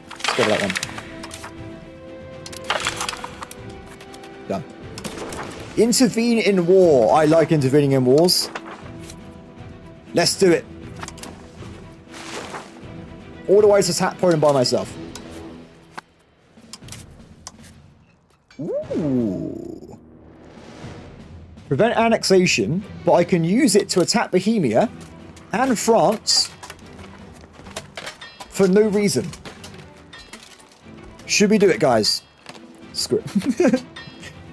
Let's go for that one. Done. Intervene in war. I like intervening in wars. Let's do it. Otherwise, attack Poland by myself. Ooh. Prevent annexation, but I can use it to attack Bohemia and France for no reason. Should we do it, guys? Screw it.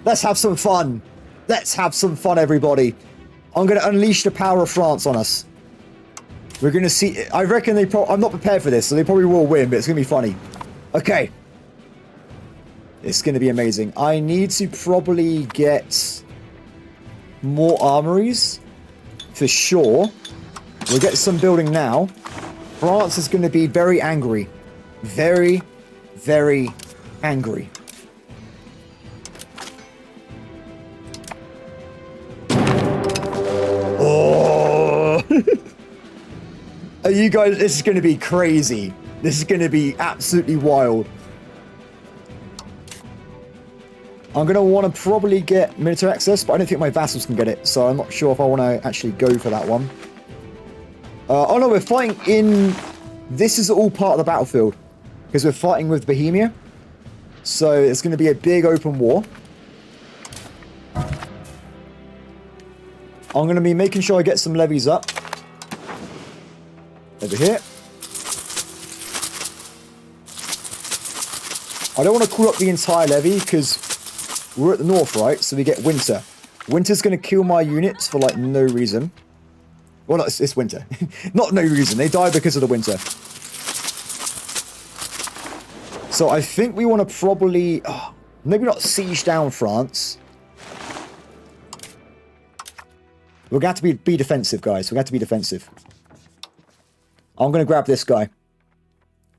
Let's have some fun. Let's have some fun, everybody. I'm going to unleash the power of France on us. We're going to see... I reckon I'm not prepared for this, so they probably will win, but it's going to be funny. Okay. It's going to be amazing. I need to probably get more armories, for sure. We'll get some building now. France is going to be very angry. Very, very angry. Oh! Are you guys... This is going to be crazy. This is going to be absolutely wild. I'm going to want to probably get military access, but I don't think my vassals can get it, so I'm not sure if I want to actually go for that one. Oh no, we're fighting in... This is all part of the battlefield, because we're fighting with Bohemia, so it's going to be a big open war. I'm going to be making sure I get some levies up. Over here. I don't want to call up the entire levy, because... We're at the north, right? So we get winter. Winter's going to kill my units for, like, no reason. Well, no, it's winter. Not no reason. They die because of the winter. So I think we want to probably... maybe not siege down France. We're going to have to be defensive, guys. We're going to have to be defensive. I'm going to grab this guy.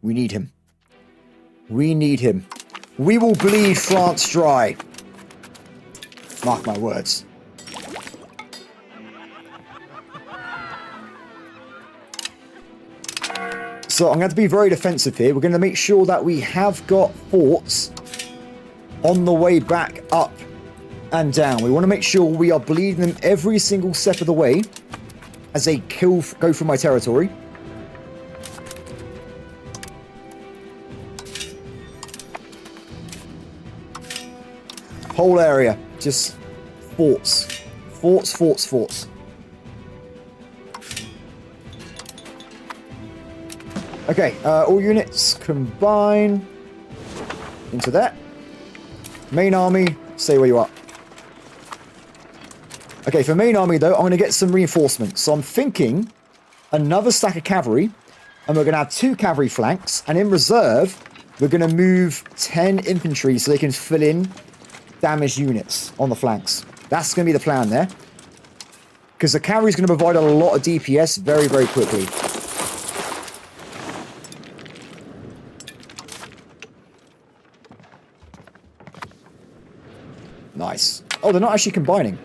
We need him. We need him. We will bleed France dry. Mark my words. So I'm going to be very defensive here. We're going to make sure that we have got forts on the way back up and down. We want to make sure we are bleeding them every single step of the way as they go through my territory. Whole area. Just forts. Forts, forts, forts. Okay, all units combine into that. Main army, stay where you are. Okay, for main army though, I'm going to get some reinforcements. So I'm thinking another stack of cavalry, and we're going to have 2 cavalry flanks, and in reserve, we're going to move 10 infantry so they can fill in damaged units on the flanks. That's going to be the plan there. Because the cavalry is going to provide a lot of DPS very, very quickly. Nice. Oh, they're not actually combining.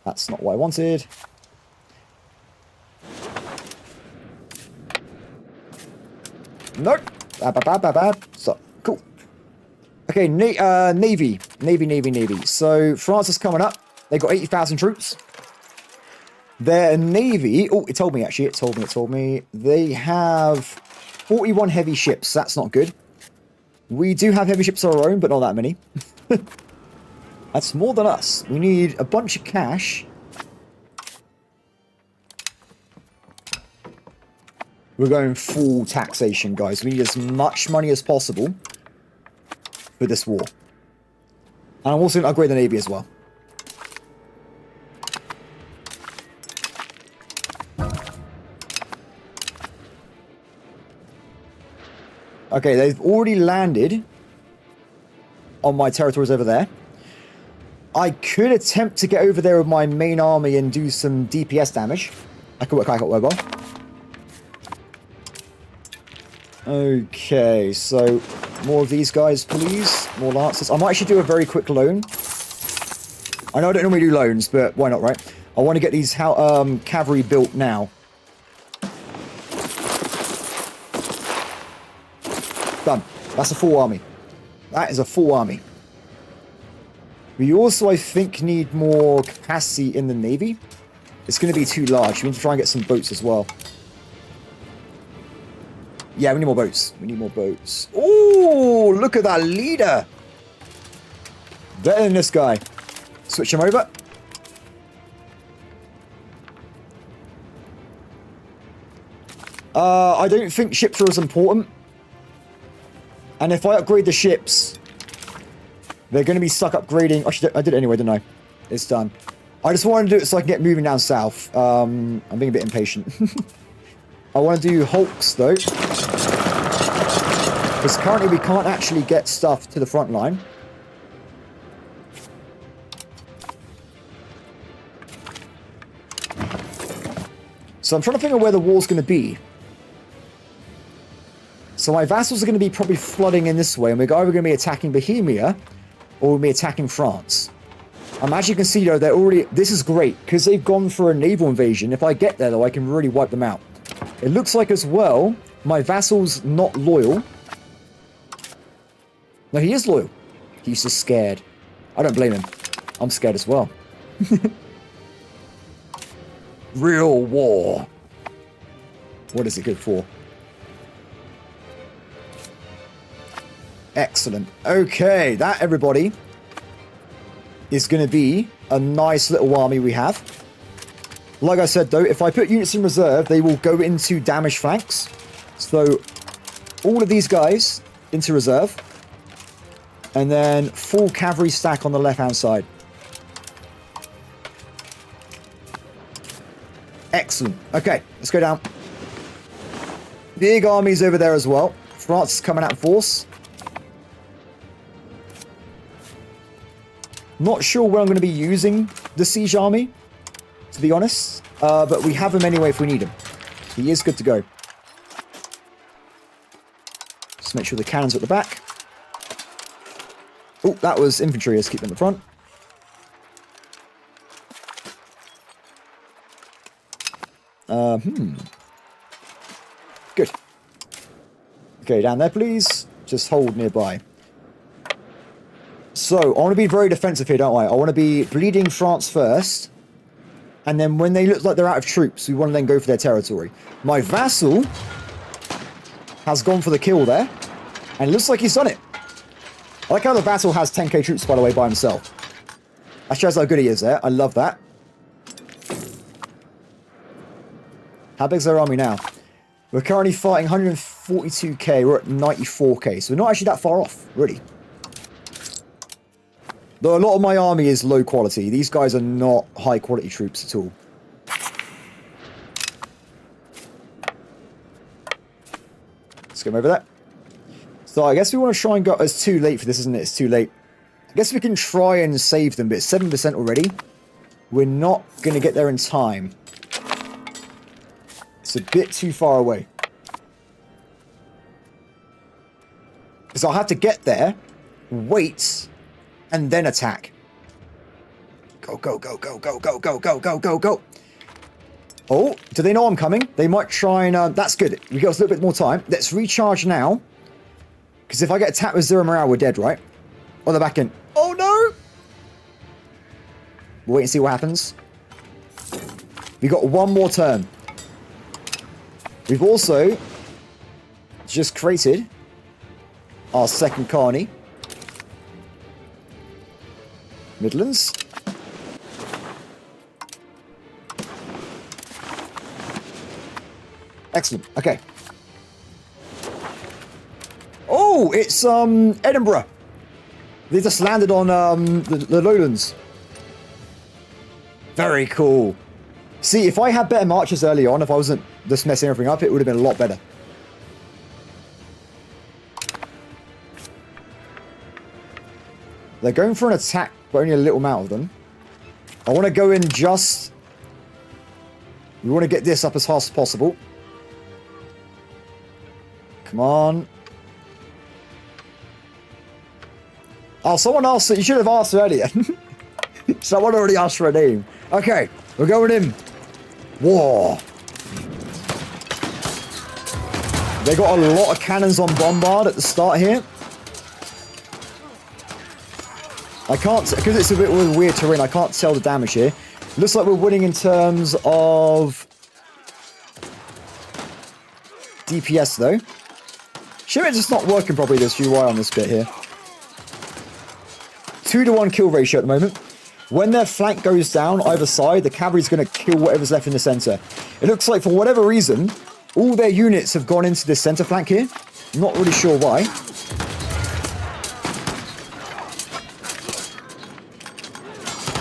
That's not what I wanted. Nope. Bad. So, cool. Okay, Navy. So, France is coming up. They got 80,000 troops. Their Navy... Oh, it told me, actually. It told me. They have 41 heavy ships. That's not good. We do have heavy ships of our own, but not that many. That's more than us. We need a bunch of cash. We're going full taxation, guys. We need as much money as possible for this war. And I'm also going to upgrade the Navy as well. Okay, they've already landed on my territories over there. I could attempt to get over there with my main army and do some DPS damage. I could work out well. Okay, so more of these guys, please. More lancers. I might actually do a very quick loan. I know I don't normally do loans, but why not, right? I want to get these cavalry built now. Done. That's a full army. That is a full army. We also, I think, need more capacity in the navy. It's going to be too large. We need to try and get some boats as well. Yeah, we need more boats. We need more boats. Oh, look at that leader. Better than this guy. Switch him over. I don't think ships are as important. And if I upgrade the ships, they're going to be stuck upgrading. Actually, I did it anyway, didn't I? It's done. I just want to do it so I can get moving down south. I'm being a bit impatient. I want to do hulks, though. Because currently we can't actually get stuff to the front line. So I'm trying to think of where the wall's going to be. So my vassals are going to be probably flooding in this way, and we're either going to be attacking Bohemia, or we'll be attacking France. As you can see, though, they're already... This is great, because they've gone for a naval invasion. If I get there, though, I can really wipe them out. It looks like, as well, my vassal's not loyal. No, he is loyal. He's just scared. I don't blame him. I'm scared as well. Real war. What is it good for? Excellent. Okay, that, everybody, is going to be a nice little army we have. Like I said, though, if I put units in reserve, they will go into damage flanks. So, all of these guys into reserve. And then full cavalry stack on the left-hand side. Excellent. Okay, let's go down. Big armies over there as well. France is coming out in force. Not sure where I'm going to be using the siege army, to be honest. But we have him anyway if we need him. He is good to go. Just make sure the cannons are at the back. Oh, that was infantry. Let's keep them at the front. Good. Okay, down there, please. Just hold nearby. So, I want to be very defensive here, don't I? I want to be bleeding France first. And then when they look like they're out of troops, we want to then go for their territory. My vassal has gone for the kill there. And it looks like he's done it. I like how the vassal has 10k troops, by the way, by himself. That shows how good he is there. I love that. How big's their army now? We're currently fighting 142k. We're at 94k. So we're not actually that far off, really. Though a lot of my army is low quality. These guys are not high quality troops at all. Let's go over that. So I guess we want to try and go... It's too late for this, isn't it? It's too late. I guess we can try and save them, but it's 7% already. We're not going to get there in time. It's a bit too far away. Because I'll have to get there, wait, and then attack. Go, go, go, go, go, go, go, go, go, go, go. Oh, do they know I'm coming? They might try and... that's good. We got a little bit more time. Let's recharge now. Because if I get attacked with 0 morale, we're dead, right? Oh, they're back in. Oh, no! We'll wait and see what happens. We got one more turn. We've also just created our second colony. Midlands. Excellent. Okay. Oh, it's Edinburgh. They just landed on the lowlands. Very cool. See, if I had better marches early on, if I wasn't just messing everything up, it would have been a lot better. They're going for an attack, but only a little amount of them. I want to go in just... We want to get this up as fast as possible. Come on. Oh, someone asked... You should have asked earlier. Someone already asked for a name. Okay, we're going in. War. They got a lot of cannons on bombard at the start here. I can't, because it's a bit of weird terrain, I can't tell the damage here. Looks like we're winning in terms of DPS though. Sure, it's just not working properly, this UI on this bit here. 2-to-1 kill ratio at the moment. When their flank goes down either side, the cavalry's going to kill whatever's left in the center. It looks like for whatever reason, all their units have gone into this center flank here. Not really sure why.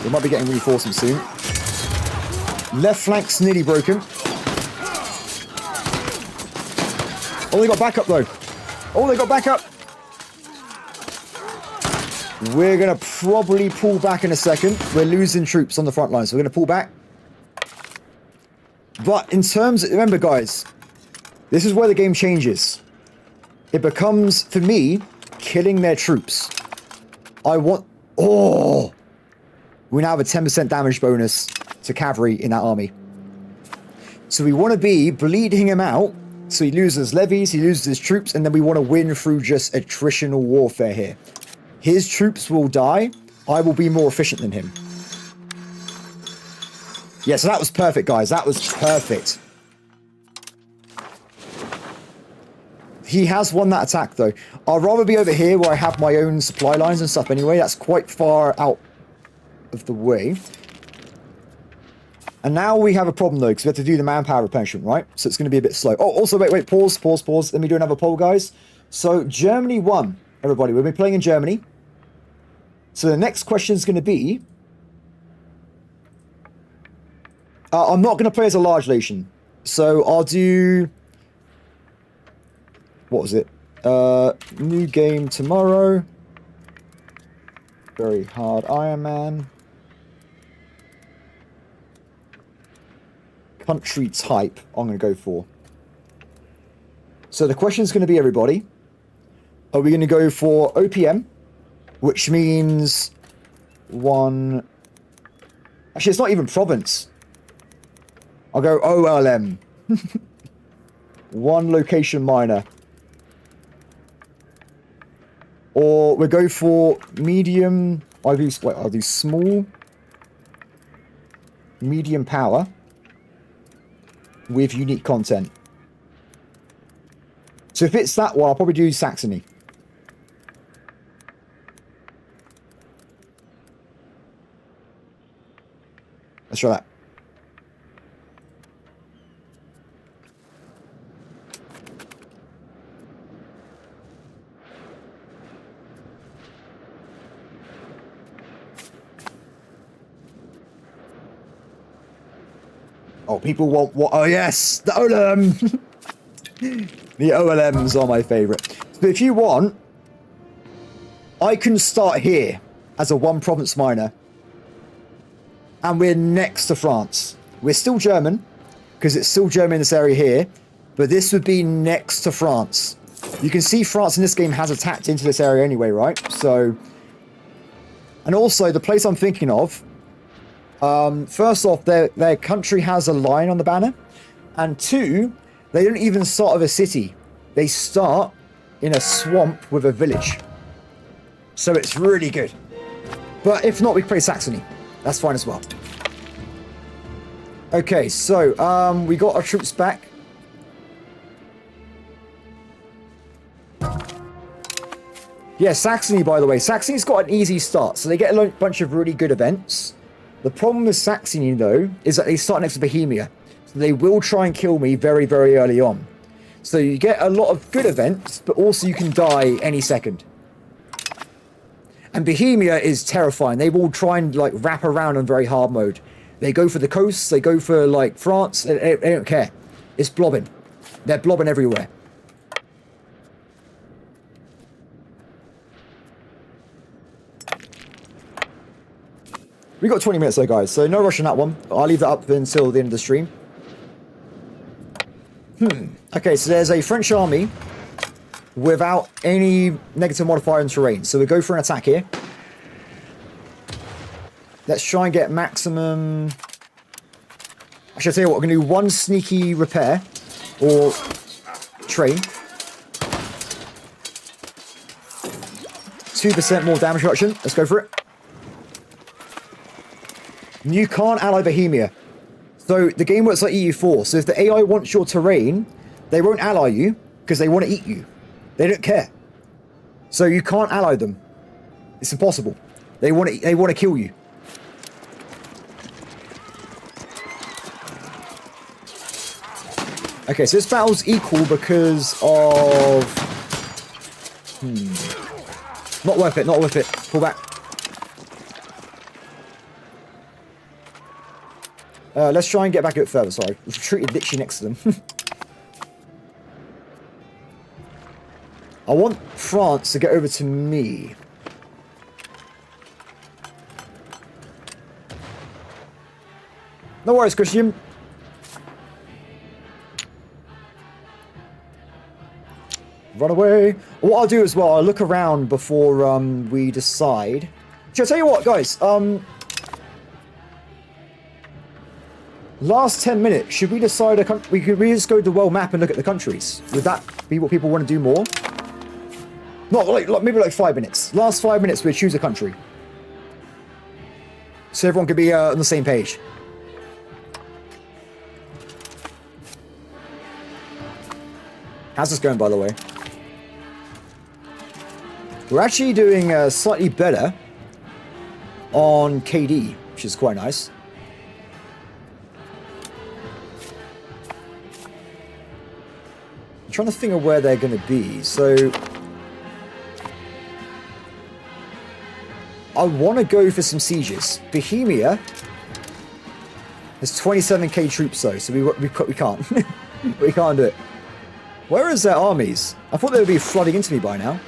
They might be getting reinforcements soon. Left flank's nearly broken. Oh, they got backup though. Oh, they got backup. We're going to probably pull back in a second. We're losing troops on the front line, so we're going to pull back. But in terms of, remember guys, this is where the game changes. It becomes, for me, killing their troops. I want... Oh! We now have a 10% damage bonus to cavalry in that army. So we want to be bleeding him out. So he loses levies, he loses his troops, and then we want to win through just attritional warfare here. His troops will die. I will be more efficient than him. Yeah, so that was perfect, guys. That was perfect. He has won that attack, though. I'd rather be over here where I have my own supply lines and stuff anyway. That's quite far out of the way. And now we have a problem, though, because we have to do the manpower replenishment, right? So it's going to be a bit slow. Oh, also, wait, pause. Let me do another poll, guys. So Germany won, everybody. We'll be playing in Germany. So the next question is going to be... I'm not going to play as a large nation. So I'll do... What was it? New game tomorrow. Very hard Ironman. Country type I'm going to go for. So the question is going to be, everybody, are we going to go for OPM, which means one... Actually, it's not even province. I'll go OLM. One location minor. Or we'll go for medium... I'll do small... Medium power... with unique content. So if it's that one, I'll probably do Saxony. Let's try that. Oh, people want what? Oh, yes, the OLM. The OLMs are my favorite. But if you want, I can start here as a one province minor, and we're next to France. We're still German because it's still German in this area here, but this would be next to France. You can see France in this game has attacked into this area anyway, right? So, and also the place I'm thinking of. First off, their country has a lion on the banner, and two, they don't even start with a city. They start in a swamp with a village. So it's really good. But if not, we can play Saxony. That's fine as well. Okay, so we got our troops back. Yeah, Saxony, by the way. Saxony's got an easy start, so they get a bunch of really good events. The problem with Saxony, though, is that they start next to Bohemia. So they will try and kill me very, very early on. So you get a lot of good events, but also you can die any second. And Bohemia is terrifying. They will try and like wrap around on very hard mode. They go for the coasts, they go for like France, they don't care. It's blobbing. They're blobbing everywhere. We got 20 minutes though, guys, so no rush on that one. I'll leave that up until the end of the stream. Okay, so there's a French army without any negative modifier in terrain. So we go for an attack here. Let's try and get maximum... I should tell you what, we're going to do one sneaky repair or train. 2% more damage reduction. Let's go for it. You can't ally Bohemia. So the game works like EU4. So if the AI wants your terrain, they won't ally you because they want to eat you. They don't care. So you can't ally them. It's impossible. They want to kill you. Okay, so this battle's equal because of... Not worth it, not worth it. Pull back. Let's try and get back a bit further, sorry. We've retreated literally next to them. I want France to get over to me. No worries, Christian. Run away. What I'll do as well, I'll look around before we decide. Should I tell you what, guys? Last 10 minutes, should we decide a country? Could we just go to the world map and look at the countries? Would that be what people want to do more? Not like maybe like 5 minutes. Last 5 minutes, we choose a country, so everyone could be on the same page. How's this going, by the way? We're actually doing slightly better on KD, which is quite nice. I'm trying to think of where they're going to be. So I want to go for some sieges. Bohemia has 27k troops though, so we can't. We can't do it. Where is their armies? I thought they would be flooding into me by now.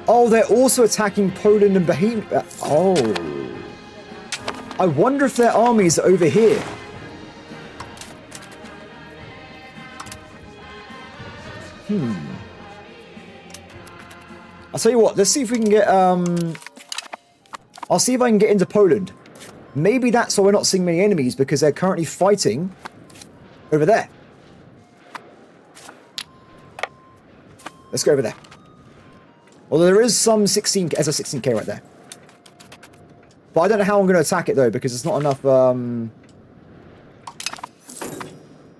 Oh, they're also attacking Poland and Bohemia. Oh. I wonder if their armies are over here. I'll tell you what, let's see if we can get, I'll see if I can get into Poland. Maybe that's why we're not seeing many enemies, because they're currently fighting over there. Let's go over there. Although there is some 16k, there's a 16k right there. But I don't know how I'm going to attack it though, because there's not enough,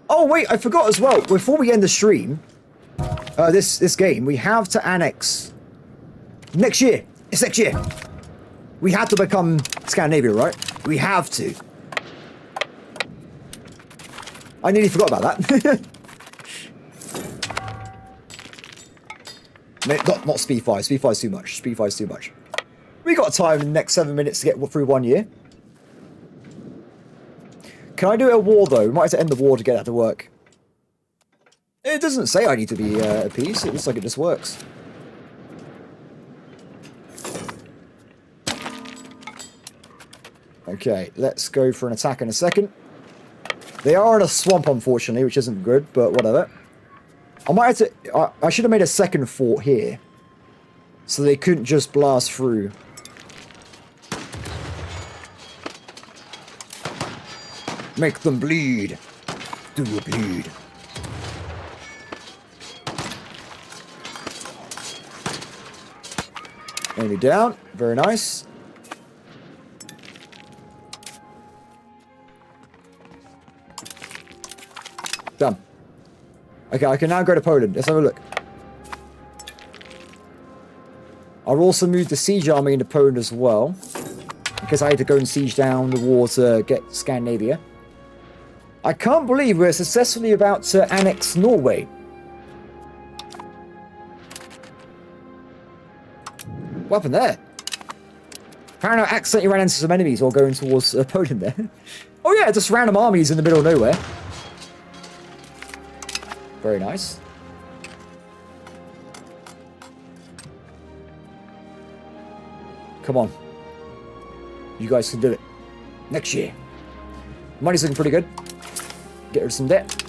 Oh wait, I forgot as well, before we end the stream, this game, we have to annex next year. It's next year. We have to become Scandinavia, right? We have to. I nearly forgot about that. Not speed 5. Speed 5 is too much. Speed 5 is too much. We got time in the next 7 minutes to get through 1 year. Can I do a war though? We might have to end the war to get that to work. It doesn't say I need to be at peace. It looks like it just works. Okay, let's go for an attack in a second. They are in a swamp, unfortunately, which isn't good, but whatever. I might have to... I should have made a second fort here, so they couldn't just blast through. Make them bleed. Do a bleed. Enemy down. Very nice. Done. Okay, I can now go to Poland. Let's have a look. I'll also move the siege army into Poland as well, because I had to go and siege down the war to get Scandinavia. I can't believe we're successfully about to annex Norway. What happened there? Apparently I accidentally ran into some enemies while going towards Poland there. Oh yeah, just random armies in the middle of nowhere. Very nice. Come on. you guys can do it next year. Money's looking pretty good. Get rid of some debt.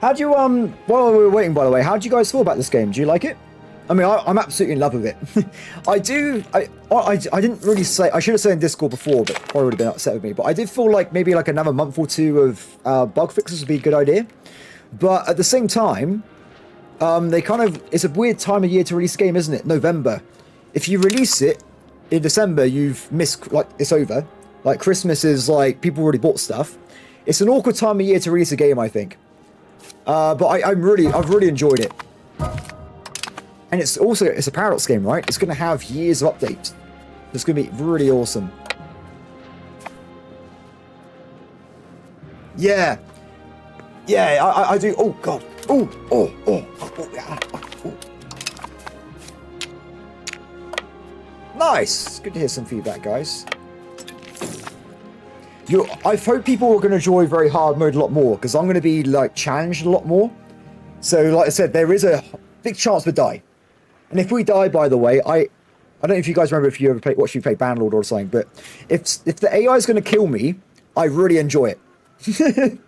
How do you, while we were waiting, by the way, how do you guys feel about this game? Do you like it? I mean, I'm absolutely in love with it. I didn't really say, I should have said in Discord before, but probably would have been upset with me, but I did feel like maybe like another month or two of bug fixes would be a good idea. But at the same time, they kind of, it's a weird time of year to release a game, isn't it? November. If you release it in December, you've missed, like, it's over. Like, Christmas is like, people already bought stuff. It's an awkward time of year to release a game, I think. But I've really enjoyed it. And it's also, it's a Paradox game, right? It's going to have years of updates. It's going to be really awesome. Yeah. Yeah, I do. Oh, God. Oh. Nice. It's good to hear some feedback, guys. I hope people are going to enjoy very hard mode a lot more, because I'm going to be, like, challenged a lot more. So, like I said, there is a big chance we die. And if we die, by the way, I don't know if you guys remember if you ever watched me play Bannerlord or something, but if the AI is going to kill me, I really enjoy it.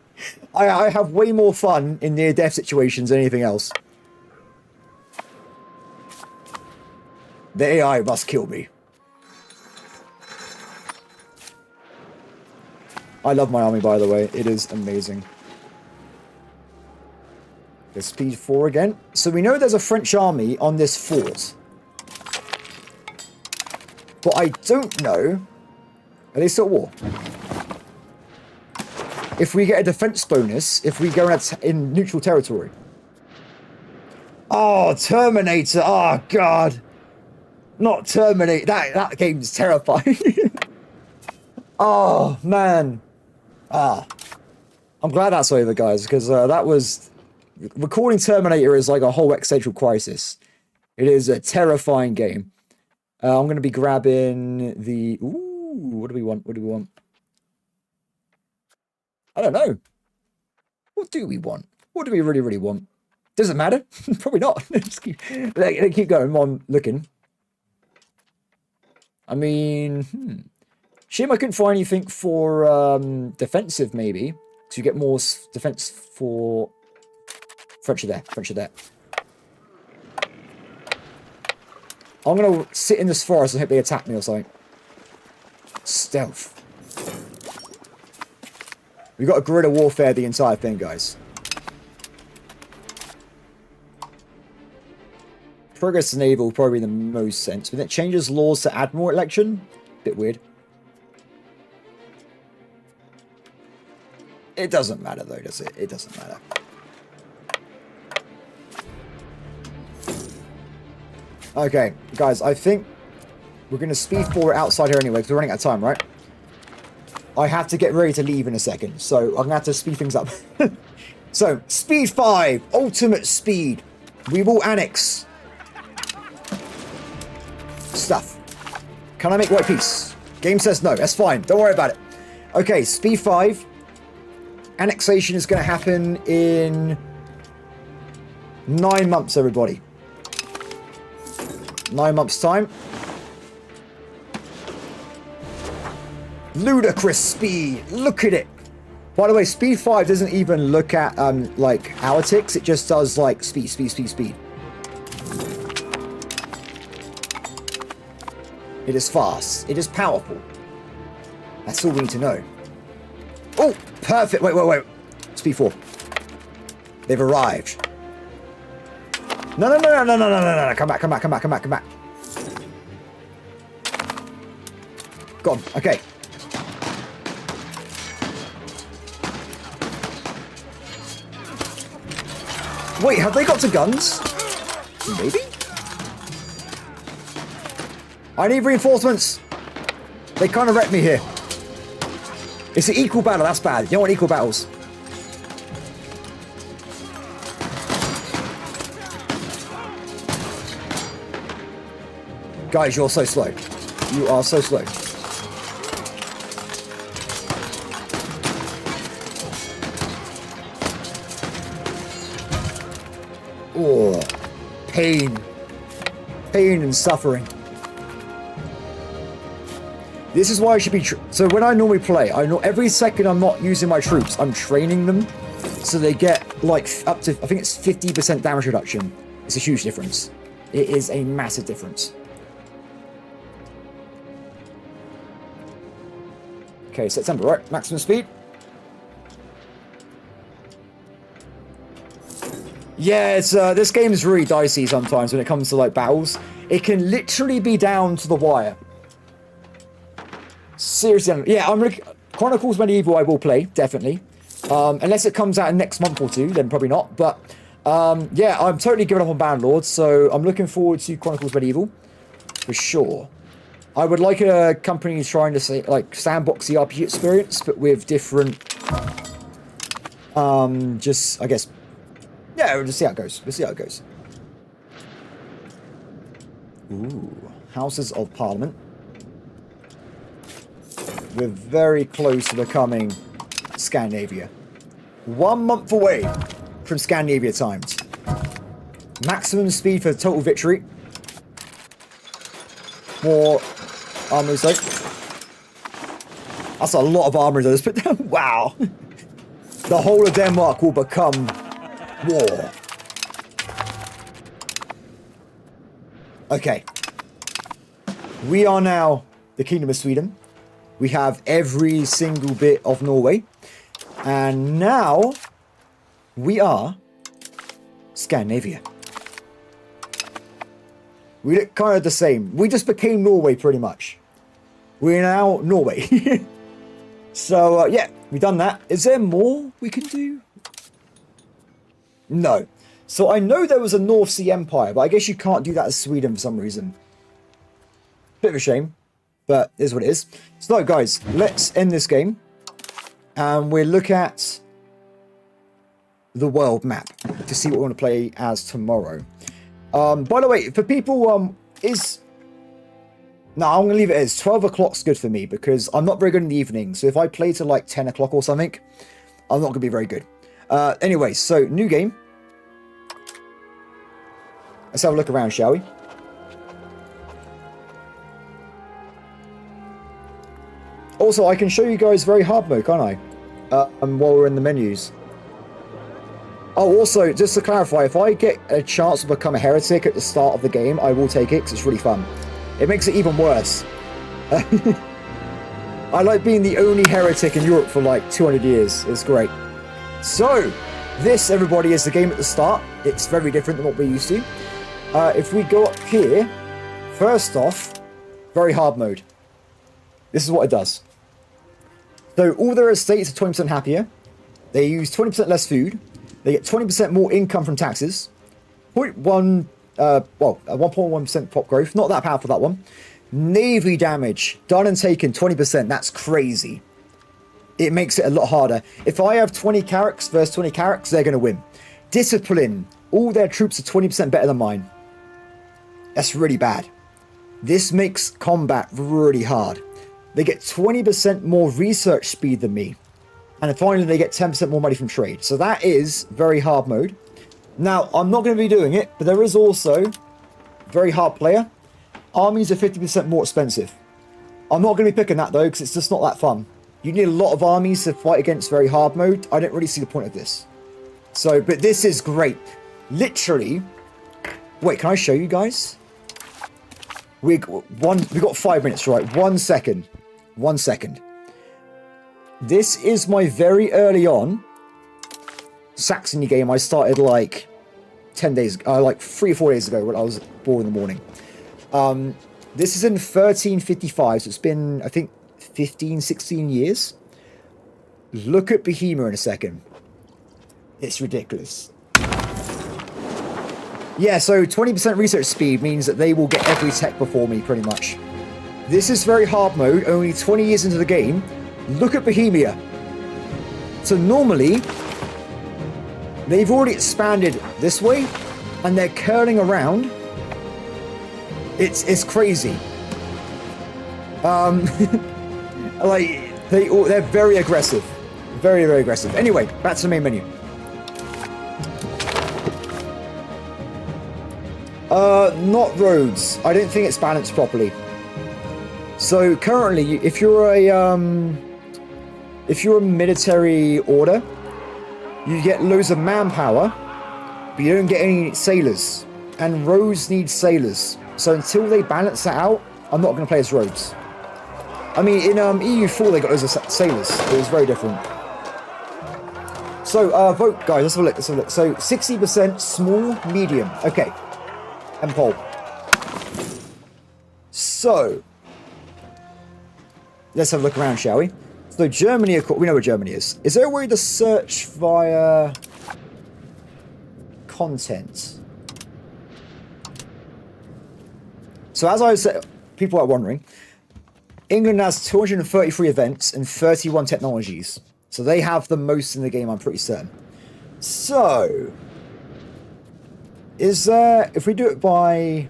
I have way more fun in near-death situations than anything else. The AI must kill me. I love my army, by the way. It is amazing. There's speed 4 again. So we know there's a French army on this fort. But I don't know... Are they still at war? If we get a defense bonus, if we go in neutral territory. Oh, Terminator. Oh, God. Not Terminator. That game's terrifying. Oh, man. I'm glad that's over, guys, because that was... Recording Terminator is like a whole existential crisis. It is a terrifying game. I'm going to be grabbing the... Ooh, what do we want? What do we want? I don't know. What do we want? What do we really, really want? Does it matter? Probably not. Just keep going on looking. I mean, shame I couldn't find anything for defensive, maybe. So you get more defense for... French are there. French are there. I'm going to sit in this forest and hope they attack me or something. Stealth. We've got a guerrilla warfare the entire thing, guys. Progress to Naval probably the most sense. But it changes laws to Admiral election. Bit weird. It doesn't matter though, does it? It doesn't matter. Okay, guys, I think we're going to speed forward outside here anyway, because we're running out of time, right? I have to get ready to leave in a second, so I'm going to have to speed things up. So, speed 5, ultimate speed. We will annex stuff. Can I make white peace? Game says no, that's fine, don't worry about it. Okay, speed 5. Annexation is going to happen in 9 months, everybody. 9 months' time. Ludicrous speed. Look at it. By the way, speed 5 doesn't even look at like our ticks. It just does like speed. It is fast. It is powerful. That's all we need to know. Oh, perfect. Wait. Speed 4. They've arrived. No. Come back. Go on. Okay. Wait, have they got to guns? Maybe? I need reinforcements. They kind of wrecked me here. It's an equal battle. That's bad. You don't want equal battles. Guys, you're so slow. You are so slow. Oh, pain. Pain and suffering. This is why I should be... So when I normally play, I know every second I'm not using my troops, I'm training them. So they get like up to, I think it's 50% damage reduction. It's a huge difference. It is a massive difference. Okay, September, right? Maximum speed. Yeah, it's this game is really dicey sometimes when it comes to like battles. It can literally be down to the wire. Seriously, yeah, I'm looking. Chronicles Medieval I will play, definitely. Unless it comes out in next month or two, then probably not. But yeah, I'm totally giving up on Bandlord, so I'm looking forward to Chronicles Medieval for sure. I would like a company trying to say like sandbox the RPG experience, but with different just I guess yeah, we'll just see how it goes. We'll see how it goes. Ooh, Houses of Parliament. We're very close to becoming Scandinavia. 1 month away from Scandinavia times. Maximum speed for total victory. More armory though. That's a lot of armory though. Put down. Wow. The whole of Denmark will become war. Okay. We are now the Kingdom of Sweden. We have every single bit of Norway. And now we are Scandinavia. We look kind of the same. We just became Norway pretty much. We're now Norway. So yeah, we've done that. Is there more we can do? No. So I know there was a North Sea Empire, but I guess you can't do that as Sweden for some reason. Bit of a shame. But it is what it is. So guys, let's end this game. And we'll look at the world map to see what we want to play as tomorrow. By the way, for people, no, I'm going to leave it as 12 o'clock's good for me because I'm not very good in the evening. So if I play till like 10 o'clock or something, I'm not going to be very good. Anyway, so new game. Let's have a look around, shall we? Also, I can show you guys very hard mode, can't I? While we're in the menus. Oh, also, just to clarify, if I get a chance to become a heretic at the start of the game, I will take it because it's really fun. It makes it even worse. I like being the only heretic in Europe for like 200 years. It's great. So, this, everybody, is the game at the start. It's very different than what we're used to. If we go up here, first off, very hard mode. This is what it does. So all their estates are 20% happier. They use 20% less food. They get 20% more income from taxes. 1.1% pop growth. Not that powerful, that one. Navy damage. Done and taken, 20%. That's crazy. It makes it a lot harder. If I have 20 carracks versus 20 carracks, they're going to win. Discipline. All their troops are 20% better than mine. That's really bad. This makes combat really hard. They get 20% more research speed than me. And finally, they get 10% more money from trade. So that is very hard mode. Now, I'm not going to be doing it, but there is also very hard player. Armies are 50% more expensive. I'm not going to be picking that, though, because it's just not that fun. You need a lot of armies to fight against very hard mode. I don't really see the point of this. So, but this is great. Literally. Wait, can I show you guys? We got 5 minutes, right? 1 second. 1 second. This is my very early on Saxony game. I started like 10 days, like 3 or 4 days ago when I was born in the morning. This is in 1355, so it's been, I think, 15, 16 years. Look at Bohemia in a second. It's ridiculous. Yeah, so 20% research speed means that they will get every tech before me, pretty much. This is very hard mode, only 20 years into the game. Look at Bohemia. So normally, they've already expanded this way, and they're curling around. It's crazy. Like, they're very aggressive. Very, very aggressive. Anyway, back to the main menu. Not roads. I don't think it's balanced properly. So currently, if you're a military order, you get loads of manpower, but you don't get any sailors. And roads need sailors. So until they balance that out, I'm not going to play as roads. I mean, in EU4 they got loads of sailors. It was very different. So vote, guys. Let's have a look. Let's have a look. So 60% small, medium. Okay. And poll. So let's have a look around, shall we? So Germany, of course, we know where Germany is. Is there a way to search via content? So as I said, people are wondering, England has 233 events and 31 technologies. So they have the most in the game, I'm pretty certain. So, is there, if we do it by,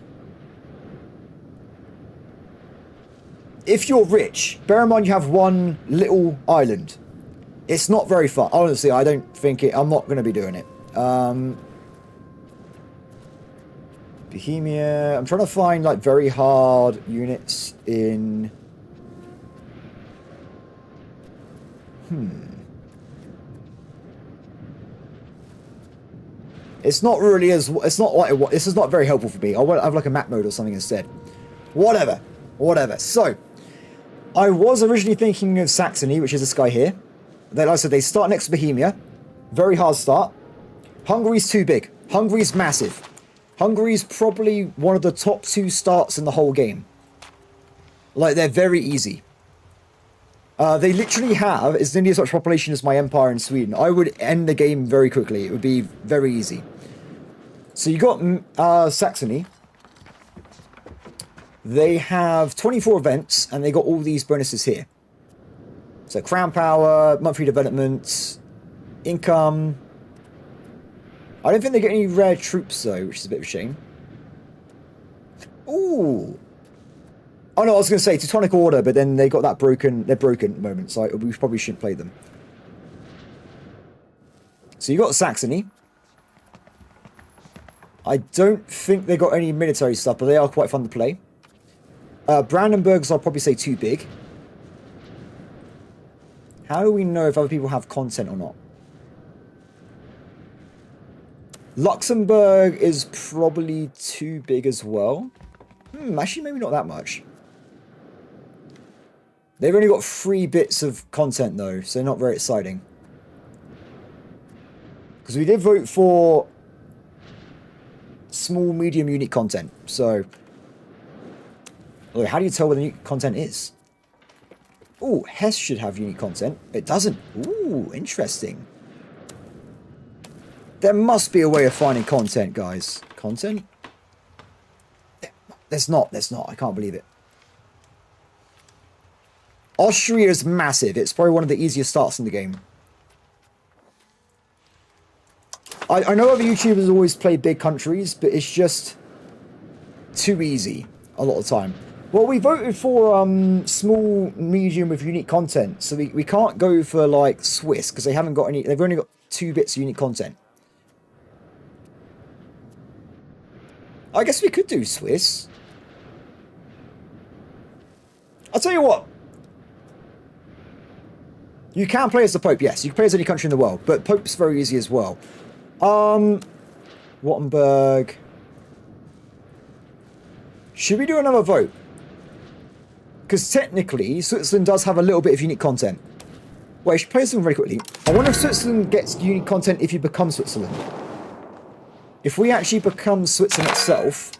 if you're rich, bear in mind you have one little island. It's not very fun. Honestly, I don't think it, I'm not going to be doing it. Bohemia. I'm trying to find like very hard units in. It's not really as. It's not like this is not very helpful for me. I want to have like a map mode or something instead. Whatever. So, I was originally thinking of Saxony, which is this guy here. Then like I said they start next to Bohemia. Very hard start. Hungary's too big. Hungary's massive. Hungary's probably one of the top 2 starts in the whole game. Like, they're very easy. They literally have as nearly as much population as my empire in Sweden. I would end the game very quickly. It would be very easy. So you got Saxony. They have 24 events, and they got all these bonuses here. So crown power, monthly development, income. I don't think they get any rare troops though, which is a bit of a shame. Ooh. Oh no, I was going to say Teutonic Order, but then they got that broken. They're broken at the moment, so we probably shouldn't play them. So you got Saxony. I don't think they got any military stuff, but they are quite fun to play. Brandenburgs, I'll probably say too big. How do we know if other people have content or not? Luxembourg is probably too big as well. Actually, maybe not that much. They've only got 3 bits of content, though, so not very exciting. Because we did vote for small, medium, unique content. So, how do you tell what the unique content is? Ooh, Hesse should have unique content. It doesn't. Ooh, interesting. There must be a way of finding content, guys. Content? There's not. I can't believe it. Austria is massive. It's probably one of the easiest starts in the game. I know other YouTubers always play big countries, but it's just too easy a lot of the time. Well, we voted for small, medium with unique content, so we can't go for like Swiss because they haven't got any. They've only got 2 bits of unique content. I guess we could do Swiss. I'll tell you what. You can play as the Pope, yes. You can play as any country in the world, but Pope's very easy as well. Wittenberg. Should we do another vote? Because technically, Switzerland does have a little bit of unique content. Wait, I should play something very quickly. I wonder if Switzerland gets unique content if you become Switzerland. If we actually become Switzerland itself...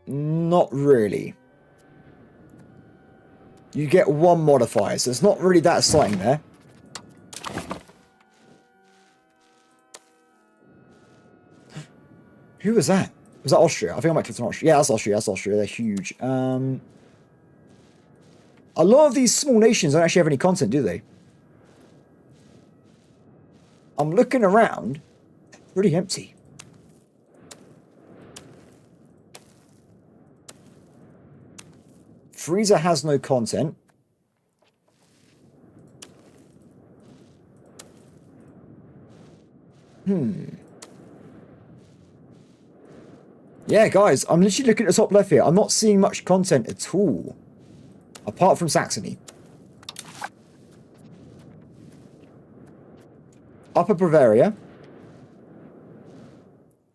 Not really. You get 1 modifier, so it's not really that exciting there. Who was that? Was that Austria? I think I might click on Austria. Yeah, that's Austria. They're huge. A lot of these small nations don't actually have any content, do they? I'm looking around. Pretty empty. Friesa has no content. Yeah, guys, I'm literally looking at the top left here. I'm not seeing much content at all. Apart from Saxony. Upper Bavaria.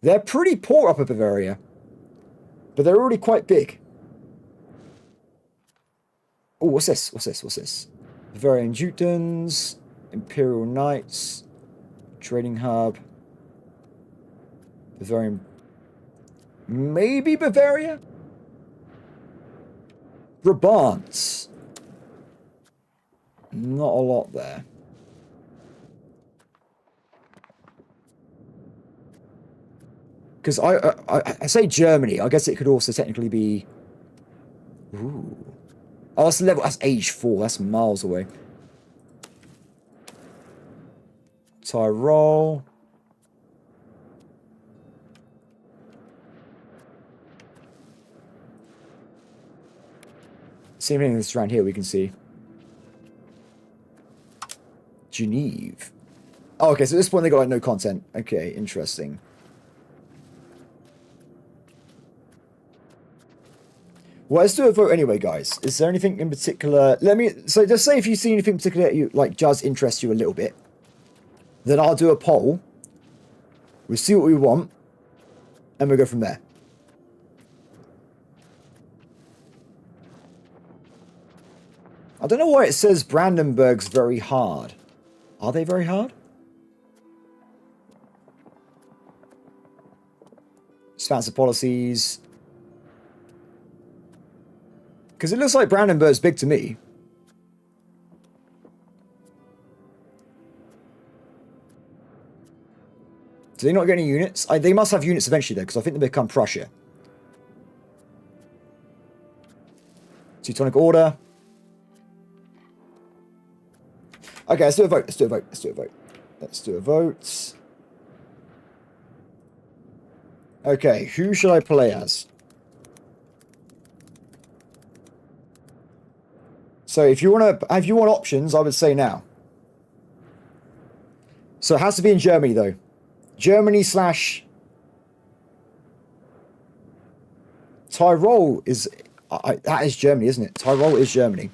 They're pretty poor, Upper Bavaria. But they're already quite big. Oh, what's this? What's this? What's this? Bavarian Jutons. Imperial Knights. Trading Hub. Bavarian... Maybe Bavaria? Brabant. Not a lot there. Because I say Germany. I guess it could also technically be... Ooh. Oh, that's level... That's age 4. That's miles away. Tyrol. Same thing that's around here we can see. Geneva. Oh, okay, so at this point they got like no content. Okay, interesting. Well, let's do a vote anyway, guys. Is there anything in particular... So just say if you see anything particular that you, like, does interest you a little bit. Then I'll do a poll. We'll see what we want. And we'll go from there. I don't know why it says Brandenburg's very hard. Are they very hard? Expansive policies. Because it looks like Brandenburg's big to me. Do they not get any units? They must have units eventually, though, because I think they become Prussia. Teutonic Order. Okay, let's do a vote. Let's do a vote. Let's do a vote. Let's do a vote. Okay, who should I play as? So if you want options, I would say now. So it has to be in Germany, though. Germany / Tyrol is... that is Germany, isn't it? Tyrol is Germany.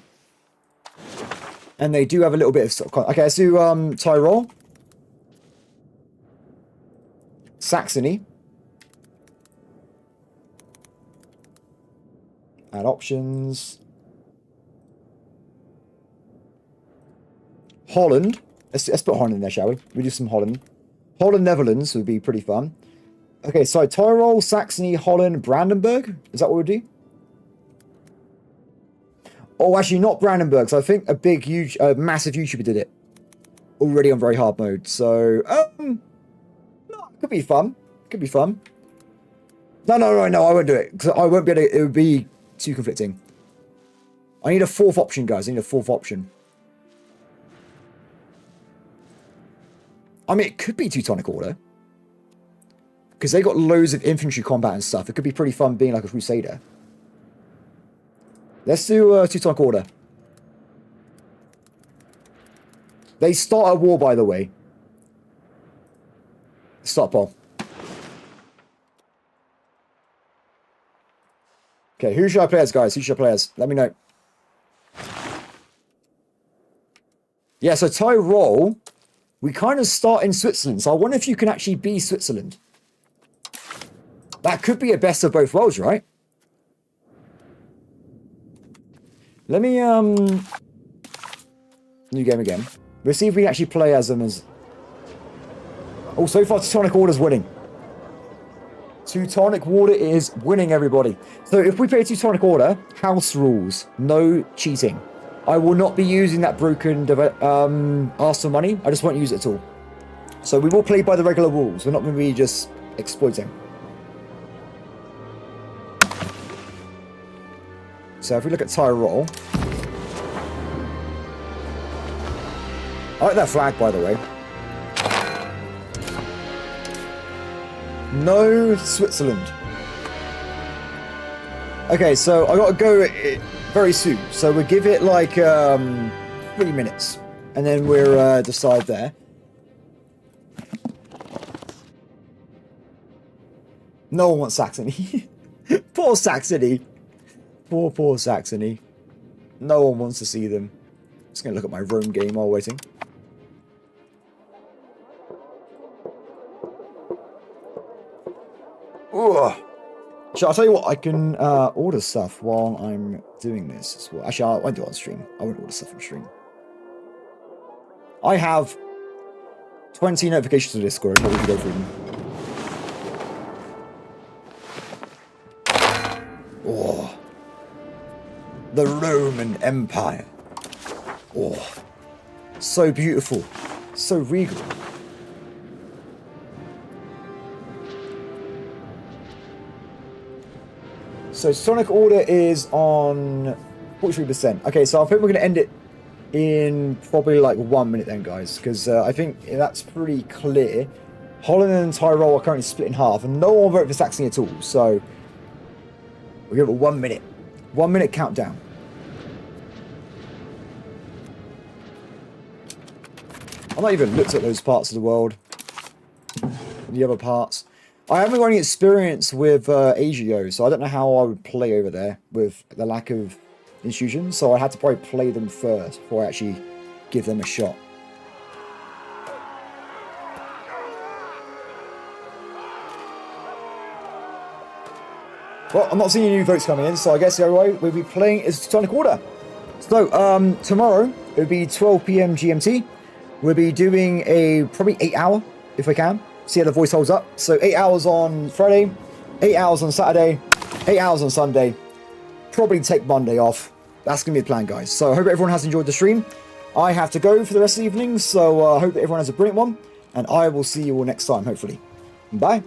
And they do have a little bit of... Sort of okay, let's do Tyrol. Saxony. Add options. Holland. Let's put Holland in there, shall we? We do some Holland. Holland, Netherlands would be pretty fun. Okay, so Tyrol, Saxony, Holland, Brandenburg. Is that what we do? Oh, actually, not Brandenburg. So I think a big, huge, massive YouTuber did it. Already on very hard mode. So, no, could be fun. Could be fun. No, I won't do it. Because I won't be able to, it would be too conflicting. I need a fourth option, guys. I need a fourth option. I mean, it could be Teutonic Order. Because they got loads of infantry combat and stuff. It could be pretty fun being like a Crusader. Let's do Teutonic Order. They start a war, by the way. Start poll. Okay, who should I play as, guys? Who should I play as? Let me know. Yeah, so Tyrol, we kind of start in Switzerland. So I wonder if you can actually be Switzerland. That could be a best of both worlds, right? Let me, new game again. We'll see if we can actually play as them as... Oh, so far Teutonic Order's winning. Teutonic Order is winning, everybody. So if we play Teutonic Order, house rules. No cheating. I will not be using that broken Arsenal money. I just won't use it at all. So we will play by the regular rules. We're not going to be just exploiting. So if we look at Tyrol. I like that flag, by the way. No Switzerland. Okay, so I gotta go very soon. So we'll give it like 3 minutes. And then we'll decide there. No one wants Saxony. Poor Saxony. Poor Saxony. No one wants to see them. Just going to look at my Rome game while waiting. Ugh. I'll tell you what, I can order stuff while I'm doing this as well. Actually, I won't do it on stream. I won't order stuff on stream. I have 20 notifications to Discord. I probably can go through them. Oh. The Roman Empire. Oh. So beautiful. So regal. So Sonic Order is on 43%. Okay, so I think we're going to end it in probably like 1 minute then, guys, because I think that's pretty clear. Holland and Tyrol are currently split in half, and no one voted for Saxony at all, so we'll give it 1 minute. 1 minute countdown. I've not even looked at those parts of the world. The other parts. I haven't got any experience with Asia, so I don't know how I would play over there with the lack of institutions, so I had to probably play them first before I actually give them a shot. Well, I'm not seeing any new votes coming in, so I guess the other way we'll be playing is Sonic Order. So, tomorrow, it'll be 12 PM GMT. We'll be doing a probably 8 hour, if I can. See how the voice holds up. So 8 hours on Friday, 8 hours on Saturday, 8 hours on Sunday. Probably take Monday off. That's going to be the plan, guys. So I hope everyone has enjoyed the stream. I have to go for the rest of the evening, so I hope that everyone has a brilliant one. And I will see you all next time, hopefully. Bye.